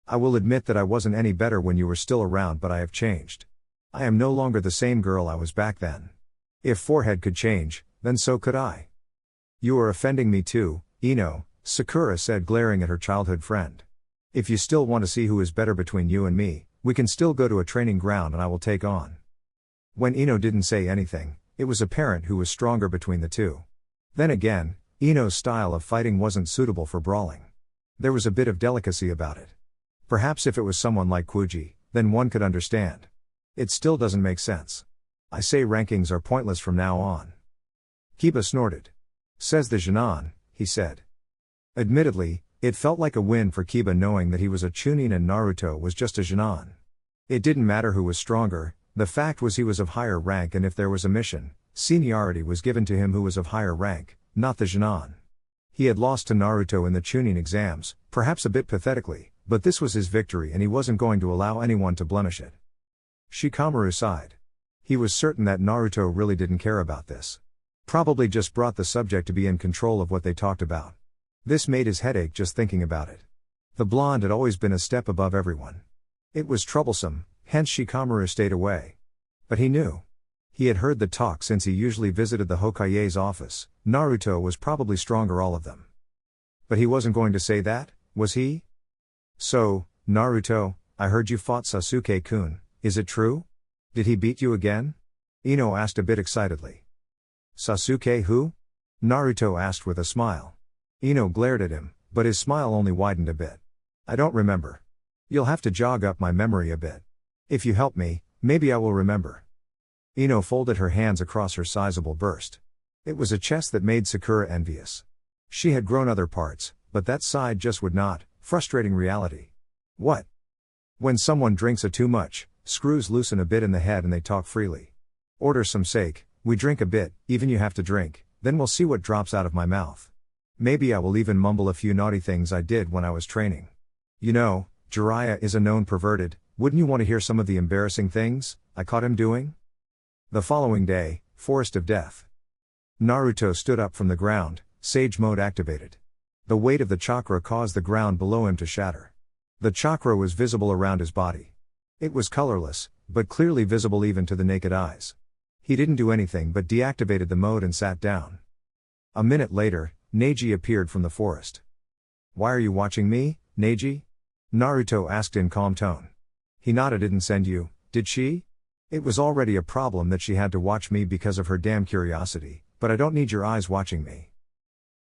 S1: I will admit that I wasn't any better when you were still around, but I have changed. I am no longer the same girl I was back then. If forehead could change, then so could I. You are offending me too, Ino, Sakura said, glaring at her childhood friend. If you still want to see who is better between you and me, we can still go to a training ground and I will take on. When Ino didn't say anything, it was apparent who was stronger between the two. Then again, Ino's style of fighting wasn't suitable for brawling. There was a bit of delicacy about it. Perhaps if it was someone like Kuji, then one could understand. It still doesn't make sense. I say rankings are pointless from now on. Kiba snorted. Says the Jinan, he said. Admittedly, it felt like a win for Kiba knowing that he was a Chunin and Naruto was just a Jinan. It didn't matter who was stronger, the fact was he was of higher rank, and if there was a mission, seniority was given to him who was of higher rank, not the Jinan. He had lost to Naruto in the Chunin exams, perhaps a bit pathetically, but this was his victory and he wasn't going to allow anyone to blemish it. Shikamaru sighed. He was certain that Naruto really didn't care about this. Probably just brought the subject to be in control of what they talked about. This made his head ache just thinking about it. The blonde had always been a step above everyone. It was troublesome, hence Shikamaru stayed away. But he knew. He had heard the talk since he usually visited the Hokage's office. Naruto was probably stronger all of them. But he wasn't going to say that, was he? So, Naruto, I heard you fought Sasuke-kun, is it true? Did he beat you again? Ino asked a bit excitedly. Sasuke who? Naruto asked with a smile. Ino glared at him, but his smile only widened a bit. I don't remember. You'll have to jog up my memory a bit. If you help me, maybe I will remember. Ino folded her hands across her sizable burst. It was a chest that made Sakura envious. She had grown other parts, but that side just would not, frustrating reality. What? When someone drinks a too much, screws loosen a bit in the head and they talk freely. Order some sake, we drink a bit, even you have to drink, then we'll see what drops out of my mouth. Maybe I will even mumble a few naughty things I did when I was training. You know, Jiraiya is a known perverted, wouldn't you want to hear some of the embarrassing things I caught him doing? The following day, Forest of Death. Naruto stood up from the ground, Sage Mode activated. The weight of the chakra caused the ground below him to shatter. The chakra was visible around his body. It was colorless, but clearly visible even to the naked eyes. He didn't do anything but deactivated the mode and sat down. A minute later, Neji appeared from the forest. Why are you watching me, Neji? Naruto asked in calm tone. Hinata didn't send you, did she? It was already a problem that she had to watch me because of her damn curiosity, but I don't need your eyes watching me.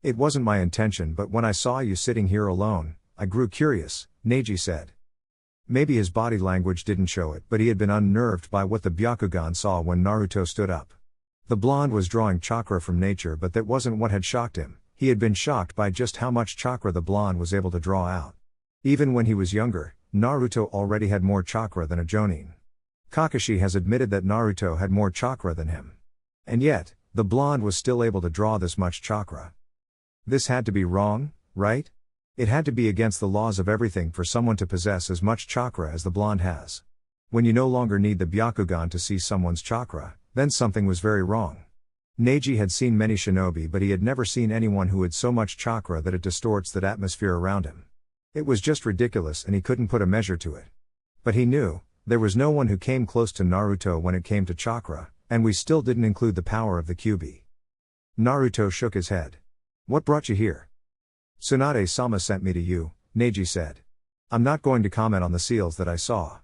S1: It wasn't my intention, but when I saw you sitting here alone, I grew curious, Neji said. Maybe his body language didn't show it, but he had been unnerved by what the Byakugan saw when Naruto stood up. The blonde was drawing chakra from nature, but that wasn't what had shocked him. He had been shocked by just how much chakra the blonde was able to draw out. Even when he was younger, Naruto already had more chakra than a Jonin. Kakashi has admitted that Naruto had more chakra than him. And yet, the blonde was still able to draw this much chakra. This had to be wrong, right? It had to be against the laws of everything for someone to possess as much chakra as the blonde has. When you no longer need the Byakugan to see someone's chakra, then something was very wrong. Neji had seen many shinobi, but he had never seen anyone who had so much chakra that it distorts that atmosphere around him. It was just ridiculous and he couldn't put a measure to it. But he knew, there was no one who came close to Naruto when it came to chakra, and we still didn't include the power of the Kyuubi. Naruto shook his head. What brought you here? Tsunade-sama sent me to you, Neji said. I'm not going to comment on the seals that I saw.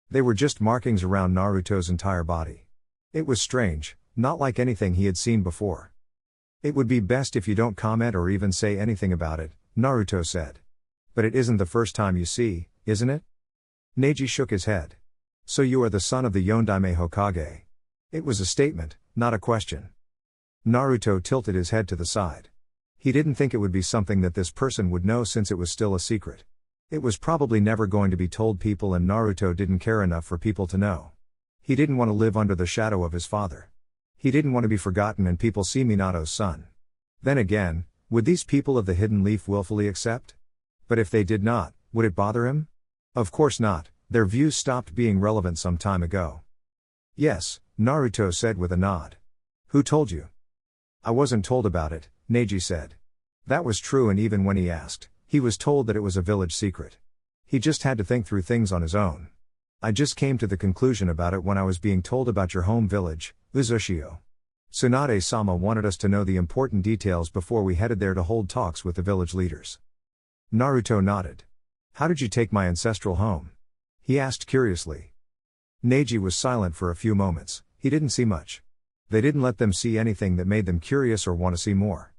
S1: They were just markings around Naruto's entire body. It was strange, not like anything he had seen before. It would be best if you don't comment or even say anything about it, Naruto said. But it isn't the first time you see, isn't it? Neji shook his head. So you are the son of the Yondaime Hokage. It was a statement, not a question. Naruto tilted his head to the side. He didn't think it would be something that this person would know since it was still a secret. It was probably never going to be told people, and Naruto didn't care enough for people to know. He didn't want to live under the shadow of his father. He didn't want to be forgotten and people see Minato's son. Then again, would these people of the Hidden Leaf willfully accept? But if they did not, would it bother him? Of course not, their views stopped being relevant some time ago. Yes, Naruto said with a nod. Who told you? I wasn't told about it, Neji said. That was true, and even when he asked, he was told that it was a village secret. He just had to think through things on his own. I just came to the conclusion about it when I was being told about your home village, Uzushio. Tsunade-sama wanted us to know the important details before we headed there to hold talks with the village leaders. Naruto nodded. How did you take my ancestral home? He asked curiously. Neji was silent for a few moments. He didn't see much. They didn't let them see anything that made them curious or want to see more.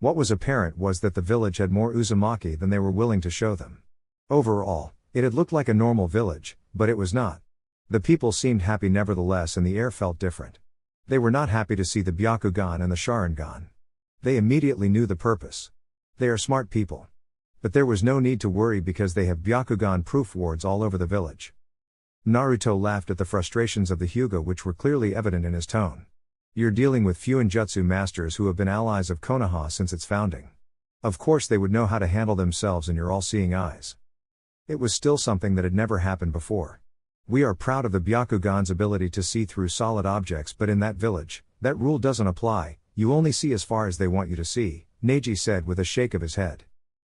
S1: What was apparent was that the village had more Uzumaki than they were willing to show them. Overall, it had looked like a normal village, but it was not. The people seemed happy nevertheless and the air felt different. They were not happy to see the Byakugan and the Sharingan. They immediately knew the purpose. They are smart people. But there was no need to worry because they have Byakugan-proof wards all over the village. Naruto laughed at the frustrations of the Hyuga which were clearly evident in his tone. You're dealing with Fuinjutsu masters who have been allies of Konoha since its founding. Of course they would know how to handle themselves in your all-seeing eyes. It was still something that had never happened before. We are proud of the Byakugan's ability to see through solid objects, but in that village, that rule doesn't apply. You only see as far as they want you to see, Neji said with a shake of his head.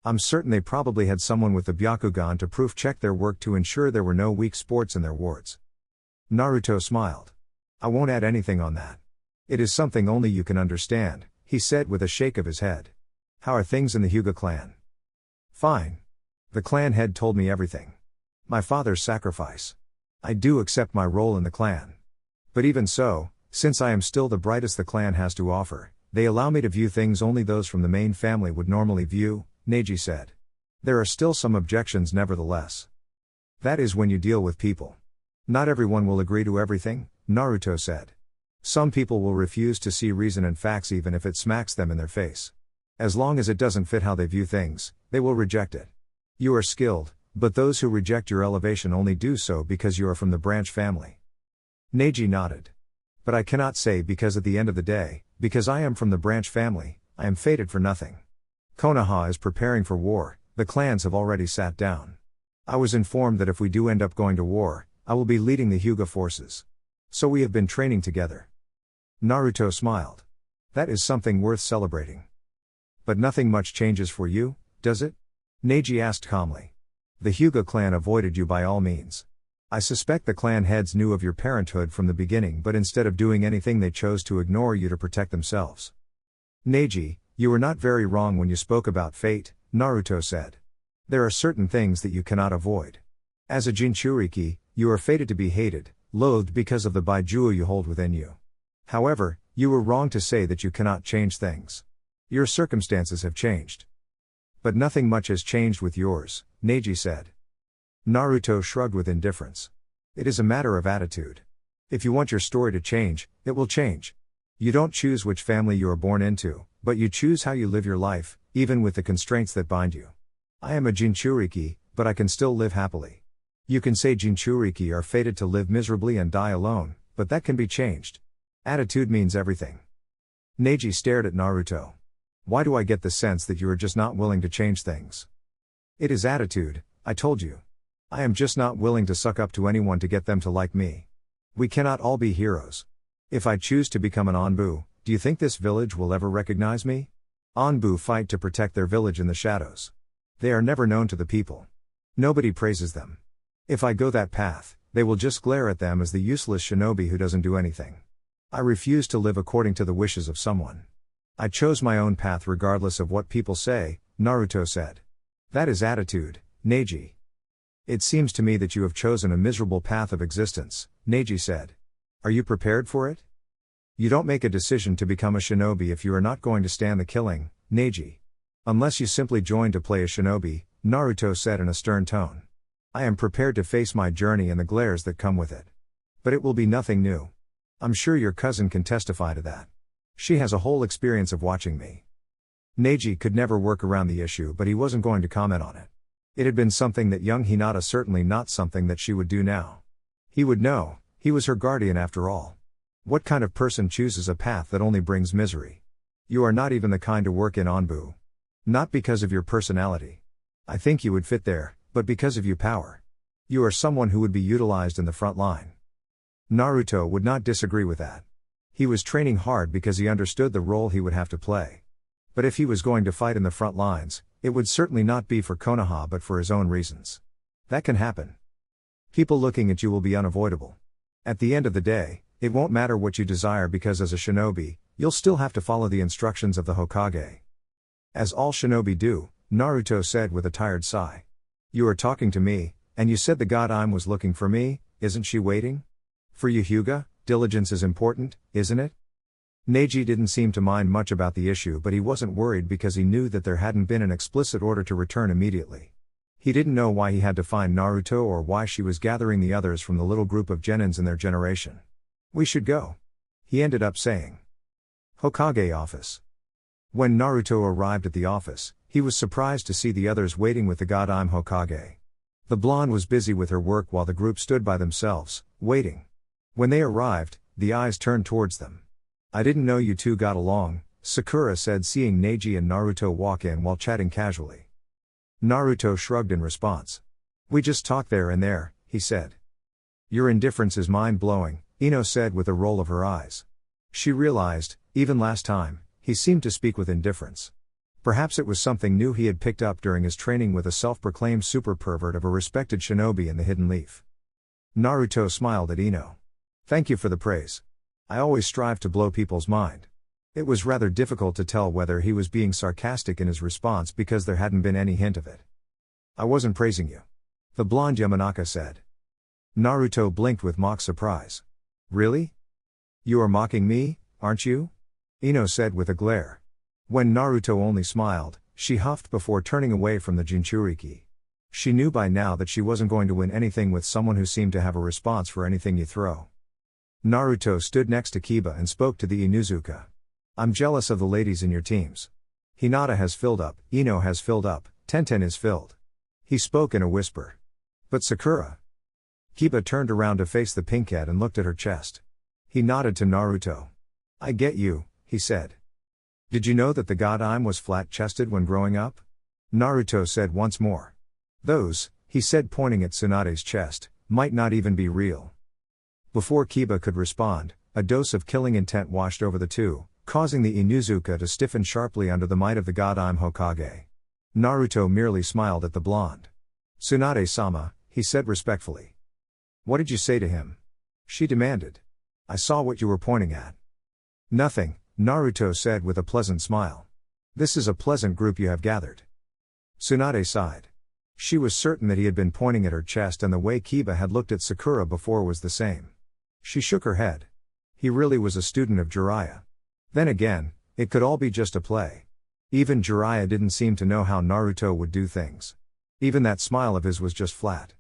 S1: I'm certain they probably had someone with the Byakugan to proof check their work to ensure there were no weak spots in their wards. Naruto smiled. I won't add anything on that. It is something only you can understand, he said with a shake of his head. How are things in the Hyuga clan? Fine. The clan head told me everything. My father's sacrifice. I do accept my role in the clan. But even so, since I am still the brightest the clan has to offer, they allow me to view things only those from the main family would normally view, Neji said. There are still some objections nevertheless. That is when you deal with people. Not everyone will agree to everything, Naruto said. Some people will refuse to see reason and facts even if it smacks them in their face. As long as it doesn't fit how they view things, they will reject it. You are skilled, but those who reject your elevation only do so because you are from the branch family. Neji nodded. But I cannot say because at the end of the day, because I am from the branch family, I am fated for nothing. Konoha is preparing for war, the clans have already sat down. I was informed that if we do end up going to war, I will be leading the Hyuga forces. So we have been training together. Naruto smiled. That is something worth celebrating. But nothing much changes for you, does it? Neji asked calmly. The Hyuga clan avoided you by all means. I suspect the clan heads knew of your parenthood from the beginning, but instead of doing anything they chose to ignore you to protect themselves. Neji, you were not very wrong when you spoke about fate, Naruto said. There are certain things that you cannot avoid. As a Jinchuriki, you are fated to be hated, loathed because of the Baijuu you hold within you. However, you were wrong to say that you cannot change things. Your circumstances have changed. But nothing much has changed with yours, Neji said. Naruto shrugged with indifference. It is a matter of attitude. If you want your story to change, it will change. You don't choose which family you are born into, but you choose how you live your life, even with the constraints that bind you. I am a Jinchuriki, but I can still live happily. You can say Jinchuriki are fated to live miserably and die alone, but that can be changed. Attitude means everything. Neji stared at Naruto. Why do I get the sense that you are just not willing to change things? It is attitude, I told you. I am just not willing to suck up to anyone to get them to like me. We cannot all be heroes. If I choose to become an Anbu, do you think this village will ever recognize me? Anbu fight to protect their village in the shadows. They are never known to the people. Nobody praises them. If I go that path, they will just glare at them as the useless shinobi who doesn't do anything. I refuse to live according to the wishes of someone. I chose my own path regardless of what people say, Naruto said. That is attitude, Neji. It seems to me that you have chosen a miserable path of existence, Neji said. Are you prepared for it? You don't make a decision to become a shinobi if you are not going to stand the killing, Neji. Unless you simply join to play a shinobi, Naruto said in a stern tone. I am prepared to face my journey and the glares that come with it. But it will be nothing new. I'm sure your cousin can testify to that. She has a whole experience of watching me. Neji could never work around the issue, but he wasn't going to comment on it. It had been something that young Hinata, certainly not something that she would do now. He would know, he was her guardian after all. What kind of person chooses a path that only brings misery? You are not even the kind to work in Anbu. Not because of your personality. I think you would fit there, but because of your power. You are someone who would be utilized in the front line. Naruto would not disagree with that. He was training hard because he understood the role he would have to play. But if he was going to fight in the front lines, it would certainly not be for Konoha but for his own reasons. That can happen. People looking at you will be unavoidable. At the end of the day, it won't matter what you desire because as a shinobi, you'll still have to follow the instructions of the Hokage. As all shinobi do, Naruto said with a tired sigh. You are talking to me, and you said the god Im was looking for me, isn't she waiting? For you Hyuga, diligence is important, isn't it? Neji didn't seem to mind much about the issue, but he wasn't worried because he knew that there hadn't been an explicit order to return immediately. He didn't know why he had to find Naruto or why she was gathering the others from the little group of genins in their generation. "We should go," he ended up saying. Hokage office. When Naruto arrived at the office, he was surprised to see the others waiting with the God Hokage. The blonde was busy with her work while the group stood by themselves, waiting. When they arrived, the eyes turned towards them. "I didn't know you two got along," Sakura said, seeing Neji and Naruto walk in while chatting casually. Naruto shrugged in response. "We just talked there and there," he said. "Your indifference is mind-blowing," Ino said with a roll of her eyes. She realized, even last time, he seemed to speak with indifference. Perhaps it was something new he had picked up during his training with a self-proclaimed super pervert of a respected shinobi in the Hidden Leaf. Naruto smiled at Ino. "Thank you for the praise. I always strive to blow people's mind." It was rather difficult to tell whether he was being sarcastic in his response because there hadn't been any hint of it. "I wasn't praising you," the blonde Yamanaka said. Naruto blinked with mock surprise. "Really? You are mocking me, aren't you?" Ino said with a glare. When Naruto only smiled, she huffed before turning away from the Jinchuriki. She knew by now that she wasn't going to win anything with someone who seemed to have a response for anything you throw. Naruto stood next to Kiba and spoke to the Inuzuka. "I'm jealous of the ladies in your teams. Hinata has filled up, Ino has filled up, Tenten is filled." He spoke in a whisper. "But Sakura?" Kiba turned around to face the pinkette and looked at her chest. He nodded to Naruto. "I get you," he said. "Did you know that the God was flat-chested when growing up?" Naruto said once more. "Those," he said pointing at Tsunade's chest, "might not even be real." Before Kiba could respond, a dose of killing intent washed over the two, causing the Inuzuka to stiffen sharply under the might of the God Hokage. Naruto merely smiled at the blonde. "Tsunade-sama," he said respectfully. "What did you say to him?" she demanded. "I saw what you were pointing at." "Nothing," Naruto said with a pleasant smile. "This is a pleasant group you have gathered." Tsunade sighed. She was certain that he had been pointing at her chest, and the way Kiba had looked at Sakura before was the same. She shook her head. He really was a student of Jiraiya. Then again, it could all be just a play. Even Jiraiya didn't seem to know how Naruto would do things. Even that smile of his was just flat.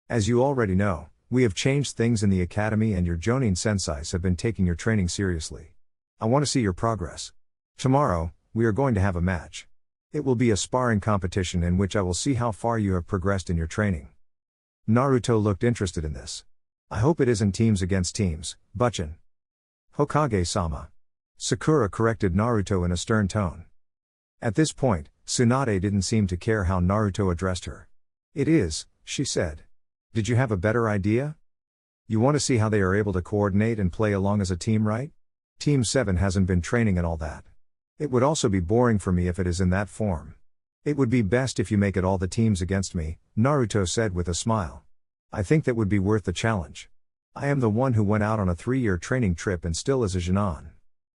S1: "As you already know, we have changed things in the academy and your Jonin senseis have been taking your training seriously. I want to see your progress. Tomorrow, we are going to have a match. It will be a sparring competition in which I will see how far you have progressed in your training." Naruto looked interested in this. "I hope it isn't teams against teams, Buchin." "Hokage-sama." Sakura corrected Naruto in a stern tone. At this point, Tsunade didn't seem to care how Naruto addressed her. "It is," she said. "Did you have a better idea? You want to see how they are able to coordinate and play along as a team, right? Team 7 hasn't been training and all that. It would also be boring for me if it is in that form. It would be best if you make it all the teams against me," Naruto said with a smile. "I think that would be worth the challenge. I am the one who went out on a 3-year training trip and still is a Genin.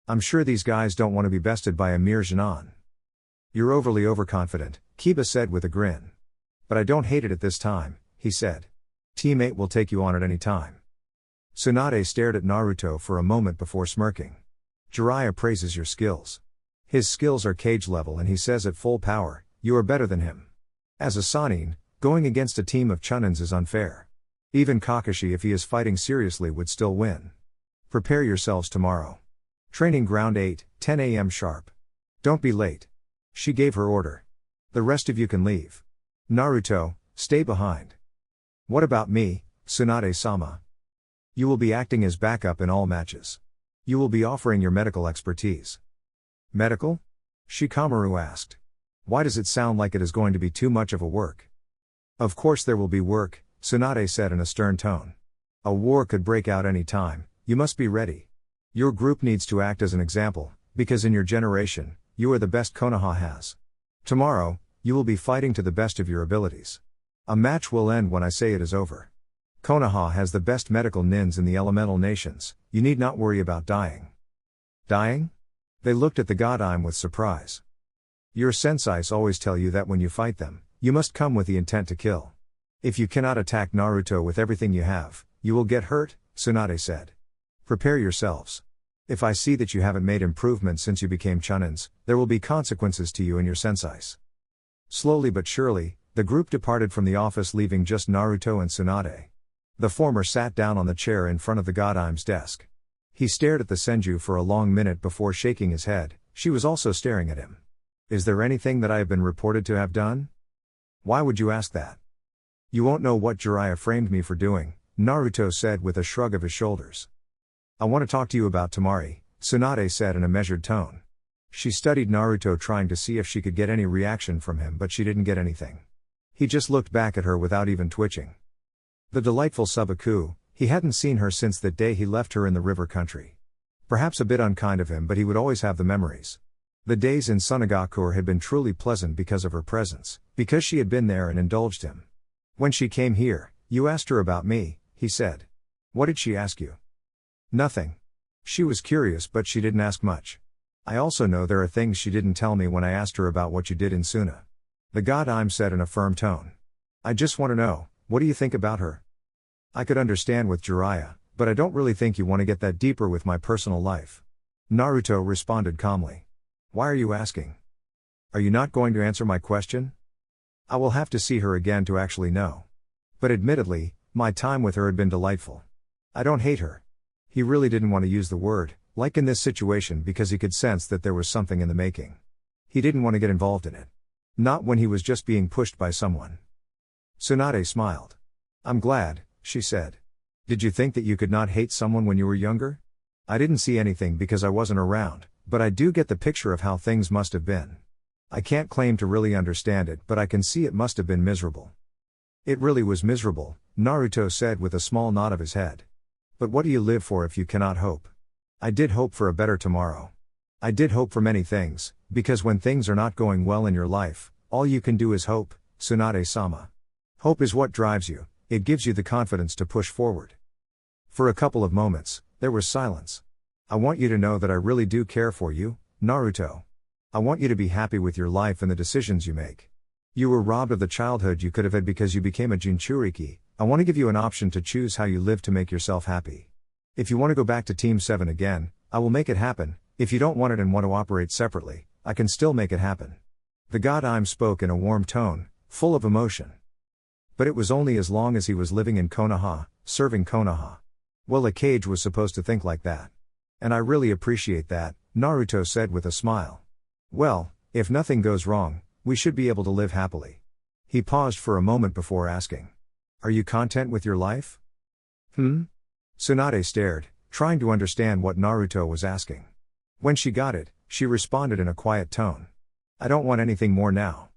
S1: I'm sure these guys don't want to be bested by a mere Genin." "You're overly overconfident," Kiba said with a grin. "But I don't hate it at this time," he said. "Team 8 will take you on at any time." Tsunade stared at Naruto for a moment before smirking. "Jiraiya praises your skills. His skills are cage level and he says at full power, you are better than him. As a Sannin, going against a team of Chunins is unfair. Even Kakashi, if he is fighting seriously, would still win. Prepare yourselves tomorrow. Training ground 8, 10 a.m. sharp. Don't be late." She gave her order. "The rest of you can leave. Naruto, stay behind." "What about me, Tsunade-sama?" "You will be acting as backup in all matches. You will be offering your medical expertise." "Medical?" Shikamaru asked. "Why does it sound like it is going to be too much of a work?" "Of course there will be work," Tsunade said in a stern tone. "A war could break out any time, you must be ready. Your group needs to act as an example, because in your generation, you are the best Konoha has. Tomorrow, you will be fighting to the best of your abilities. A match will end when I say it is over. Konoha has the best medical nins in the elemental nations, you need not worry about dying." "Dying?" They looked at the Godime with surprise. "Your senseis always tell you that when you fight them, you must come with the intent to kill. If you cannot attack Naruto with everything you have, you will get hurt," Tsunade said. "Prepare yourselves. If I see that you haven't made improvements since you became Chunins, there will be consequences to you and your senseis. Slowly but surely, the group departed from the office, leaving just Naruto and Tsunade. The former sat down on the chair in front of the Godime's desk. He stared at the Senju for a long minute before shaking his head. She was also staring at him. Is there anything that I have been reported to have done? Why would you ask that? You won't know what Jiraiya framed me for doing, Naruto said with a shrug of his shoulders. I want to talk to you about Tamari, Tsunade said in a measured tone. She studied Naruto, trying to see if she could get any reaction from him, but she didn't get anything. He just looked back at her without even twitching. The delightful Subaku, he hadn't seen her since that day he left her in the river country. Perhaps a bit unkind of him, but he would always have the memories. The days in Amagakure had been truly pleasant because of her presence, because she had been there and indulged him. When she came here, you asked her about me, he said. What did she ask you? Nothing. She was curious, but she didn't ask much. I also know there are things she didn't tell me when I asked her about what you did in Sunna. The Godime said in a firm tone. I just want to know, what do you think about her? I could understand with Jiraiya, but I don't really think you want to get that deeper with my personal life. Naruto responded calmly. Why are you asking? Are you not going to answer my question? I will have to see her again to actually know. But admittedly, my time with her had been delightful. I don't hate her. He really didn't want to use the word, like in this situation, because he could sense that there was something in the making. He didn't want to get involved in it. Not when he was just being pushed by someone. Tsunade smiled. I'm glad, she said. Did you think that you could not hate someone when you were younger? I didn't see anything because I wasn't around, but I do get the picture of how things must have been. I can't claim to really understand it, but I can see it must have been miserable. It really was miserable, Naruto said with a small nod of his head. But what do you live for if you cannot hope? I did hope for a better tomorrow. I did hope for many things, because when things are not going well in your life, all you can do is hope, Tsunade-sama. Hope is what drives you, it gives you the confidence to push forward. For a couple of moments, there was silence. I want you to know that I really do care for you, Naruto. I want you to be happy with your life and the decisions you make. You were robbed of the childhood you could have had because you became a Jinchuriki. I want to give you an option to choose how you live to make yourself happy. If you want to go back to Team 7 again, I will make it happen. If you don't want it and want to operate separately, I can still make it happen. The Godime spoke in a warm tone, full of emotion. But it was only as long as he was living in Konaha, serving Konaha. Well, a cage was supposed to think like that. And I really appreciate that, Naruto said with a smile. Well, if nothing goes wrong, we should be able to live happily. He paused for a moment before asking. Are you content with your life? Tsunade stared, trying to understand what Naruto was asking. When she got it, she responded in a quiet tone. I don't want anything more now.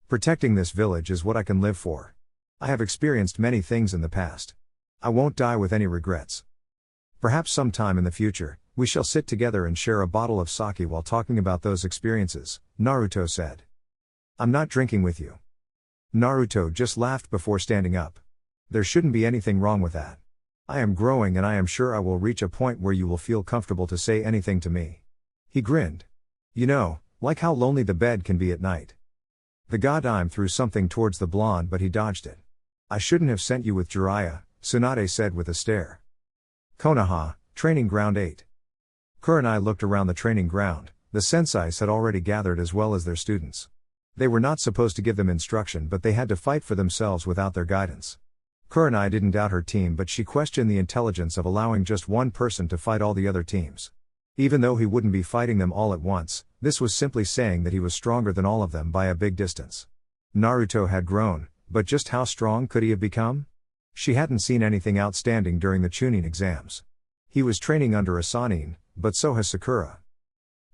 S1: Protecting this village is what I can live for. I have experienced many things in the past. I won't die with any regrets. Perhaps sometime in the future, we shall sit together and share a bottle of sake while talking about those experiences, Naruto said. I'm not drinking with you. Naruto just laughed before standing up. There shouldn't be anything wrong with that. I am growing and I am sure I will reach a point where you will feel comfortable to say anything to me. He grinned. You know, like how lonely the bed can be at night. The Godime threw something towards the blonde, but he dodged it. I shouldn't have sent you with Jiraiya, Tsunade said with a stare. Konoha, Training Ground 8. Kurenai looked around the training ground. The senseis had already gathered as well as their students. They were not supposed to give them instruction, but they had to fight for themselves without their guidance. Kurenai didn't doubt her team, but she questioned the intelligence of allowing just one person to fight all the other teams. Even though he wouldn't be fighting them all at once, this was simply saying that he was stronger than all of them by a big distance. Naruto had grown, but just how strong could he have become? She hadn't seen anything outstanding during the Chunin exams. He was training under a Sannin, but so has Sakura.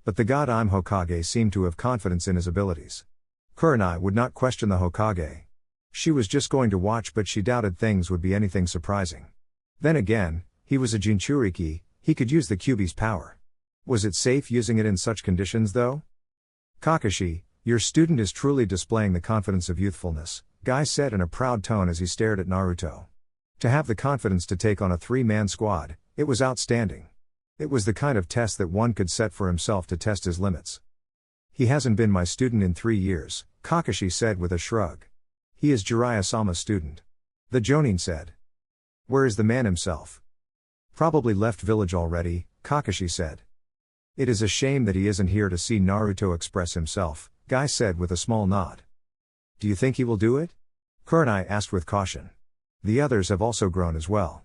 S1: But the Godime Hokage seemed to have confidence in his abilities. Kurenai would not question the Hokage. She was just going to watch, but she doubted things would be anything surprising. Then again, he was a Jinchuriki, he could use the Kyuubi's power. Was it safe using it in such conditions though? Kakashi, your student is truly displaying the confidence of youthfulness, Guy said in a proud tone as he stared at Naruto. To have the confidence to take on a 3-man squad, it was outstanding. It was the kind of test that one could set for himself to test his limits. He hasn't been my student in 3 years, Kakashi said with a shrug. He is Jiraiya-sama's student. The Jonin said. Where is the man himself? Probably left village already, Kakashi said. It is a shame that he isn't here to see Naruto express himself, Guy said with a small nod. Do you think he will do it? Kurenai asked with caution. The others have also grown as well.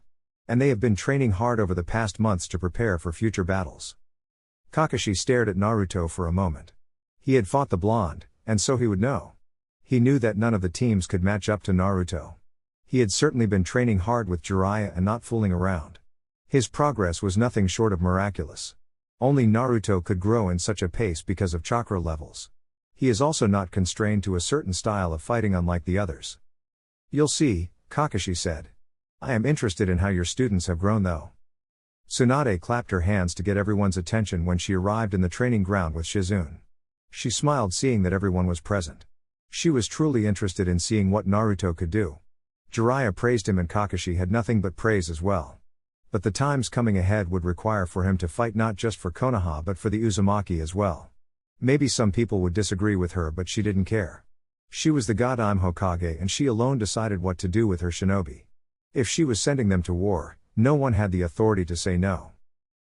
S1: And they have been training hard over the past months to prepare for future battles. Kakashi stared at Naruto for a moment. He had fought the blonde, and so he would know. He knew that none of the teams could match up to Naruto. He had certainly been training hard with Jiraiya and not fooling around. His progress was nothing short of miraculous. Only Naruto could grow in such a pace because of chakra levels. He is also not constrained to a certain style of fighting unlike the others. You'll see, Kakashi said. I am interested in how your students have grown though. Tsunade clapped her hands to get everyone's attention when she arrived in the training ground with Shizune. She smiled seeing that everyone was present. She was truly interested in seeing what Naruto could do. Jiraiya praised him and Kakashi had nothing but praise as well. But the times coming ahead would require for him to fight not just for Konoha but for the Uzumaki as well. Maybe some people would disagree with her but she didn't care. She was the Godime Hokage and she alone decided what to do with her shinobi. If she was sending them to war, no one had the authority to say no.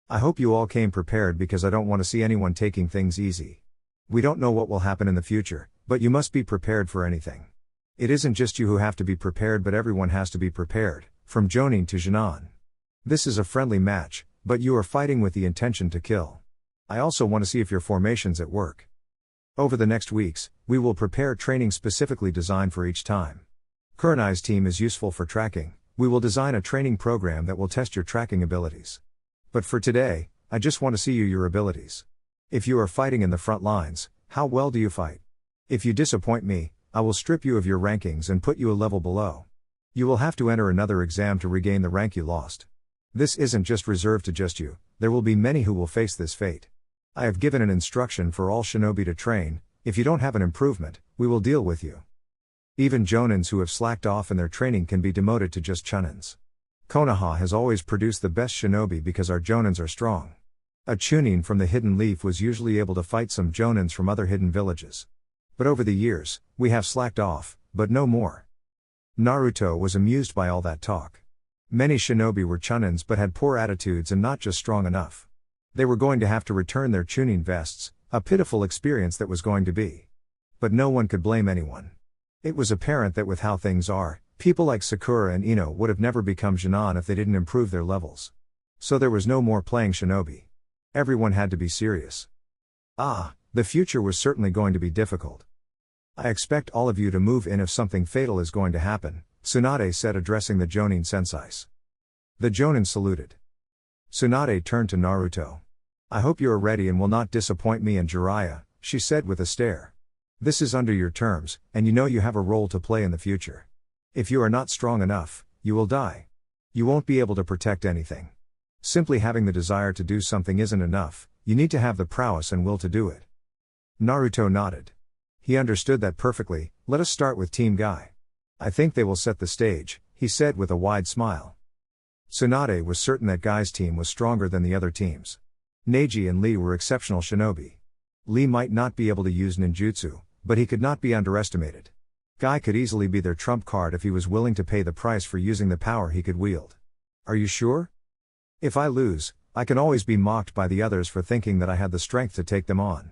S1: I hope you all came prepared because I don't want to see anyone taking things easy. We don't know what will happen in the future, but you must be prepared for anything. It isn't just you who have to be prepared but everyone has to be prepared, from Jonin to Jinan. This is a friendly match, but you are fighting with the intention to kill. I also want to see if your formation's at work. Over the next weeks, we will prepare training specifically designed for each time. Kurenai's team is useful for tracking. We will design a training program that will test your tracking abilities. But for today, I just want to see your abilities. If you are fighting in the front lines, how well do you fight? If you disappoint me, I will strip you of your rankings and put you a level below. You will have to enter another exam to regain the rank you lost. This isn't just reserved to just you, there will be many who will face this fate. I have given an instruction for all shinobi to train. If you don't have an improvement, we will deal with you. Even jonins who have slacked off in their training can be demoted to just chunins. Konoha has always produced the best shinobi because our jonins are strong. A chunin from the hidden leaf was usually able to fight some jonins from other hidden villages. But over the years, we have slacked off, but no more. Naruto was amused by all that talk. Many shinobi were chunins but had poor attitudes and not just strong enough. They were going to have to return their chunin vests, a pitiful experience that was going to be. But no one could blame anyone. It was apparent that with how things are, people like Sakura and Ino would have never become Jinan if they didn't improve their levels. So there was no more playing shinobi. Everyone had to be serious. The future was certainly going to be difficult. I expect all of you to move in if something fatal is going to happen, Tsunade said addressing the Jonin senseis. The Jonin saluted. Tsunade turned to Naruto. I hope you are ready and will not disappoint me and Jiraiya, she said with a stare. This is under your terms, and you know you have a role to play in the future. If you are not strong enough, you will die. You won't be able to protect anything. Simply having the desire to do something isn't enough, you need to have the prowess and will to do it. Naruto nodded. He understood that perfectly. Let us start with Team Guy. I think they will set the stage, he said with a wide smile. Tsunade was certain that Guy's team was stronger than the other teams. Neji and Lee were exceptional shinobi. Lee might not be able to use ninjutsu, but he could not be underestimated. Guy could easily be their trump card if he was willing to pay the price for using the power he could wield. Are you sure? If I lose, I can always be mocked by the others for thinking that I had the strength to take them on.